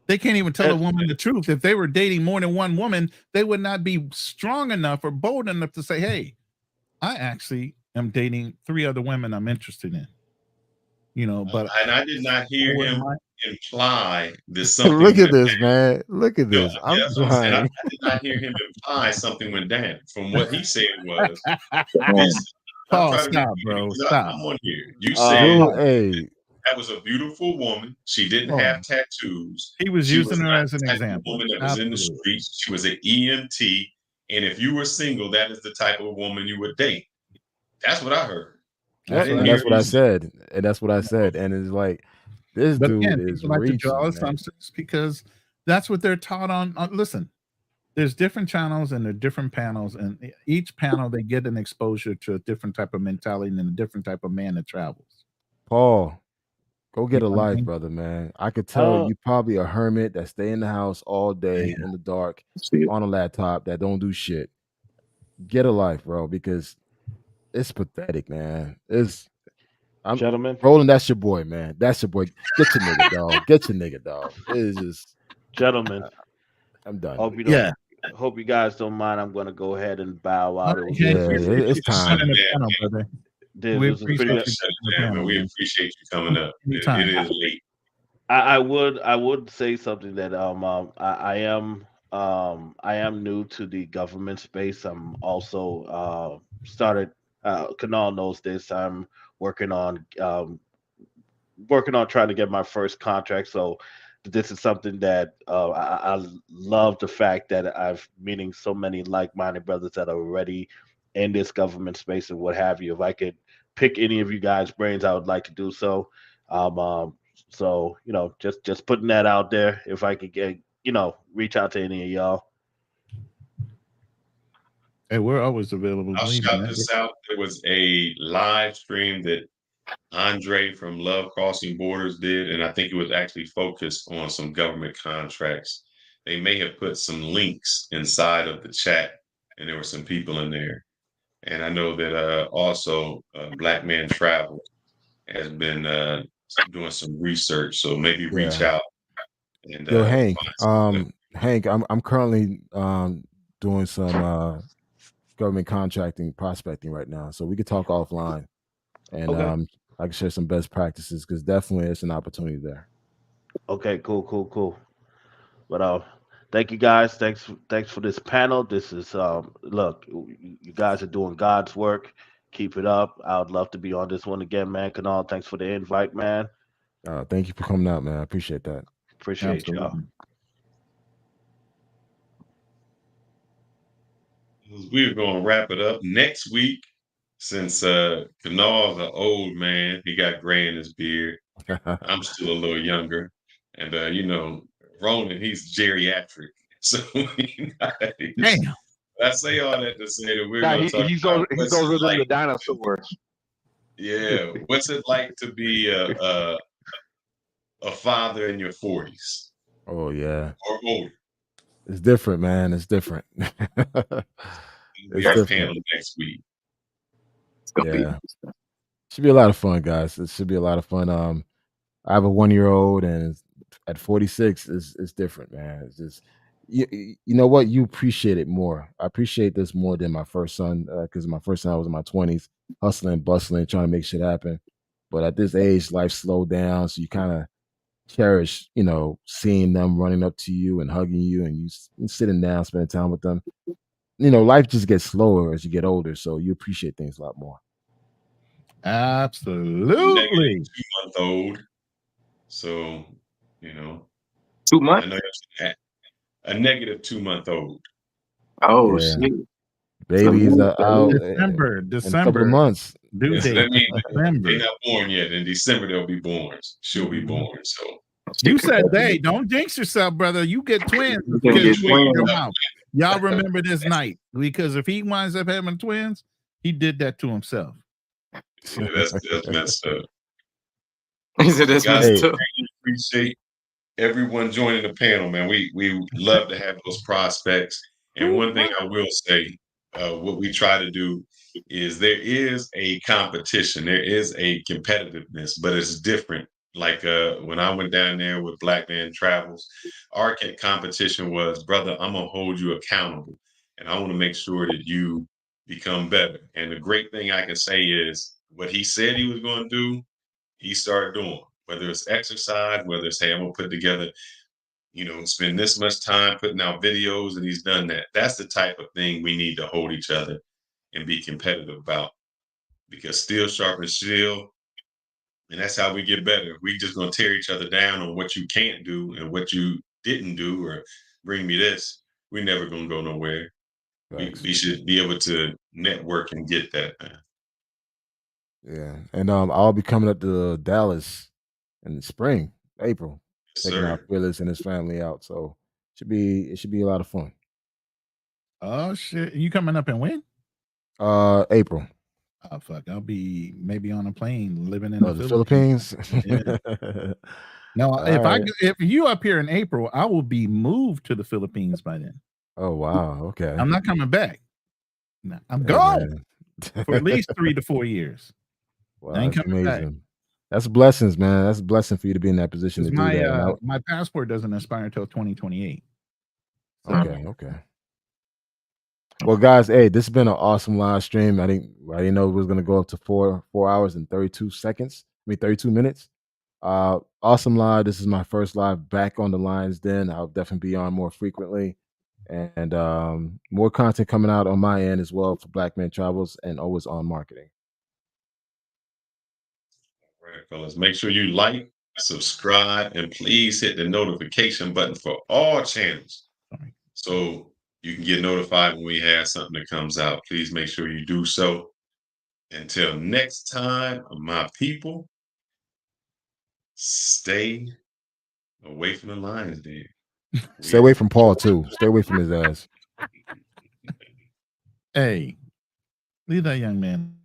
[SPEAKER 7] They can't even tell a woman the truth. If they were dating more than one woman, they would not be strong enough or bold enough to say, "Hey, I actually am dating 3 other women I'm interested in." You know, but
[SPEAKER 5] and I did not hear him imply there's
[SPEAKER 6] Look
[SPEAKER 5] something
[SPEAKER 6] at
[SPEAKER 5] went
[SPEAKER 6] this,
[SPEAKER 5] down.
[SPEAKER 6] man. Look at
[SPEAKER 5] No,
[SPEAKER 6] this.
[SPEAKER 5] yeah,
[SPEAKER 6] I'm
[SPEAKER 5] that's what I'm saying. I
[SPEAKER 6] crying.
[SPEAKER 5] did not hear him imply something went down. From what he said was,
[SPEAKER 7] Paul,
[SPEAKER 5] I'm trying to be
[SPEAKER 7] stop, bro.
[SPEAKER 5] because
[SPEAKER 7] Stop.
[SPEAKER 5] I'm on here. You said
[SPEAKER 6] Dude, hey,
[SPEAKER 5] that was a beautiful woman. She didn't
[SPEAKER 7] Oh,
[SPEAKER 5] have tattoos.
[SPEAKER 7] he was
[SPEAKER 5] She was
[SPEAKER 7] using her
[SPEAKER 5] not
[SPEAKER 7] as an
[SPEAKER 5] the type of
[SPEAKER 7] example.
[SPEAKER 5] woman that was in the
[SPEAKER 7] Absolutely.
[SPEAKER 5] streets. She was an EMT. And if you were single, that is the type of woman you would date. That's what I heard. I
[SPEAKER 6] yeah,
[SPEAKER 5] didn't
[SPEAKER 6] and
[SPEAKER 5] hear
[SPEAKER 6] that's what
[SPEAKER 5] you
[SPEAKER 6] I
[SPEAKER 5] say.
[SPEAKER 6] said. And that's what I said. And it's like this
[SPEAKER 7] But
[SPEAKER 6] dude
[SPEAKER 7] again,
[SPEAKER 6] is
[SPEAKER 7] people like to draw
[SPEAKER 6] reaching, man.
[SPEAKER 7] assumptions because that's what they're taught on. Listen, there's different channels and there are different panels, and each panel they get an exposure to a different type of mentality and a different type of man that travels.
[SPEAKER 6] Paul, go get
[SPEAKER 7] You
[SPEAKER 6] a
[SPEAKER 7] know what I
[SPEAKER 6] life,
[SPEAKER 7] mean?
[SPEAKER 6] brother, man. I could tell
[SPEAKER 23] Oh,
[SPEAKER 6] you probably a hermit that stay in the house all day
[SPEAKER 7] Yeah.
[SPEAKER 6] in the dark on a laptop that don't do shit. Get a life, bro, because it's pathetic, man. I'm
[SPEAKER 23] gentlemen,
[SPEAKER 6] Roland, that's your boy, man. That's your boy. Get your nigga, dog. Get your nigga, dog. It is just
[SPEAKER 23] gentlemen.
[SPEAKER 6] I'm done.
[SPEAKER 23] Hope you
[SPEAKER 7] Yeah.
[SPEAKER 23] don't. Hope you guys don't mind. I'm going to go ahead and bow
[SPEAKER 7] All
[SPEAKER 23] out.
[SPEAKER 7] right,
[SPEAKER 23] It was
[SPEAKER 6] Yeah,
[SPEAKER 7] Hank, we
[SPEAKER 23] pretty.
[SPEAKER 7] appreciate
[SPEAKER 6] it's
[SPEAKER 7] you coming
[SPEAKER 6] time.
[SPEAKER 7] in the panel, brother. We
[SPEAKER 23] This was
[SPEAKER 7] appreciate
[SPEAKER 23] pretty.
[SPEAKER 5] Shut
[SPEAKER 7] you
[SPEAKER 5] it
[SPEAKER 7] coming in the
[SPEAKER 5] down, man.
[SPEAKER 7] panel,
[SPEAKER 5] We
[SPEAKER 7] man.
[SPEAKER 5] appreciate you coming up.
[SPEAKER 7] Anytime.
[SPEAKER 5] It is late.
[SPEAKER 23] I would say something that I am new to the government space. I'm also started. Kanal knows this. I'm working on working on trying to get my first contract. So this is something that I love the fact that I've meeting so many like-minded brothers that are already in this government space and what have you. If I could pick any of you guys' brains, I would like to do so. So just putting that out there. If I could get reach out to any of y'all.
[SPEAKER 7] Hey, we're always available.
[SPEAKER 5] I'll
[SPEAKER 7] Believe me,
[SPEAKER 5] shout
[SPEAKER 7] man.
[SPEAKER 5] this out. There was a live stream that Andre from Love Crossing Borders did, and I think it was actually focused on some government contracts. They may have put some links inside of the chat, and there were some people in there. And I know that also Black Man Travel has been doing some research, so maybe reach
[SPEAKER 6] Yeah.
[SPEAKER 5] out and
[SPEAKER 6] Yo, Hank.
[SPEAKER 5] find some.
[SPEAKER 6] Hank, I'm currently doing some government contracting prospecting right now. So we could talk offline and
[SPEAKER 23] Okay.
[SPEAKER 6] I can share some best practices because definitely it's an opportunity there.
[SPEAKER 23] Okay. Cool. But thank you guys. Thanks for this panel. This is look, you guys are doing God's work. Keep it up. I would love to be on this one again, man. Kanal, thanks for the invite, man.
[SPEAKER 6] Thank you for coming out, man. I appreciate that.
[SPEAKER 23] Appreciate y'all.
[SPEAKER 7] Absolutely.
[SPEAKER 5] We're going to wrap it up next week. Since Kanal's an old man, he got gray in his beard. I'm still a little younger, and Ronan, he's geriatric. So
[SPEAKER 7] Damn.
[SPEAKER 5] I say all that to say that we're
[SPEAKER 8] Nah,
[SPEAKER 5] going to talk
[SPEAKER 8] he's
[SPEAKER 5] about
[SPEAKER 8] older than the dinosaurs.
[SPEAKER 5] Yeah, what's it like to be a father in your 40s
[SPEAKER 6] Oh yeah.
[SPEAKER 5] or older?
[SPEAKER 6] It's different, man. It's different.
[SPEAKER 5] We
[SPEAKER 6] It's
[SPEAKER 5] are
[SPEAKER 6] different.
[SPEAKER 5] panel next week.
[SPEAKER 6] Yeah. Should be a lot of fun, guys. It should be a lot of fun. I have a 1-year-old, and at 46, it's different, man. It's just you know what? You appreciate it more. I appreciate this more than my first son because my first son I was in my 20s, hustling, bustling, trying to make shit happen. But at this age, life slowed down, so you kind of cherish, seeing them running up to you and hugging you, and you sitting down, spending time with them. Life just gets slower as you get older, so you appreciate things a lot more.
[SPEAKER 7] Absolutely.
[SPEAKER 5] 2-month-old. So,
[SPEAKER 14] 2 months.
[SPEAKER 5] I know a negative 2-month-old.
[SPEAKER 14] Oh
[SPEAKER 6] Yeah.
[SPEAKER 14] shit.
[SPEAKER 6] Babies are out
[SPEAKER 7] December.
[SPEAKER 6] in a couple of months.
[SPEAKER 7] Due
[SPEAKER 5] So
[SPEAKER 7] date.
[SPEAKER 5] that means
[SPEAKER 7] December.
[SPEAKER 5] they're not born yet. In December they'll be born. She'll be born. So
[SPEAKER 7] You said they. Don't jinx yourself, brother. You get twins.
[SPEAKER 14] You can get twins.
[SPEAKER 7] Y'all remember this night, because if he winds up having twins, he did that to himself.
[SPEAKER 5] Yeah, that's messed up.
[SPEAKER 14] He said that's
[SPEAKER 5] Guys,
[SPEAKER 14] messed up.
[SPEAKER 5] I appreciate everyone joining the panel, man. We love to have those prospects. And one thing I will say, what we try to do is there is a competition, there is a competitiveness, but it's different. Like when I went down there with Black Man Travels, our competition was, brother, I'm gonna hold you accountable, and I want to make sure that you become better. And the great thing I can say is what he said he was going to do, he started doing. Whether it's exercise, whether it's, hey, I'm gonna put together, spend this much time putting out videos, and he's done that. That's the type of thing we need to hold each other and be competitive about, because steel sharpens steel, and that's how we get better. We just gonna tear each other down on what you can't do and what you didn't do, or bring me this. We're never gonna go nowhere. We should be able to network and get that, man.
[SPEAKER 6] Yeah, and I'll be coming up to Dallas in the spring, April, taking our Phyllis and his family out. So it should be a lot of fun.
[SPEAKER 7] Oh shit! You coming up and when?
[SPEAKER 6] April.
[SPEAKER 7] Oh fuck! I'll be maybe on a plane living in
[SPEAKER 6] the Philippines.
[SPEAKER 7] Yeah. No, if you up here in April, I will be moved to the Philippines by then.
[SPEAKER 6] Oh wow! Okay,
[SPEAKER 7] I'm not coming back. No, I'm gone for at least 3 to 4 years.
[SPEAKER 6] Wow, that's amazing. That's blessings, man. That's a blessing for you to be in that position to do that.
[SPEAKER 7] My passport doesn't expire until 2028.
[SPEAKER 6] Okay. Well, guys, hey, this has been an awesome live stream. I didn't know it was going to go up to 4 hours and 32 seconds. 32 minutes. Awesome live. This is my first live back on the Lions Den. I'll definitely be on more frequently, and more content coming out on my end as well for Black Man Travels and Always On Marketing.
[SPEAKER 5] All right, fellas, make sure you like, subscribe, and please hit the notification button for all channels, so you can get notified when we have something that comes out. Please make sure you do so. Until next time, my people, stay away from the Lions Den.
[SPEAKER 6] Stay away from Paul too. Stay away from his ass.
[SPEAKER 7] Hey, leave that young man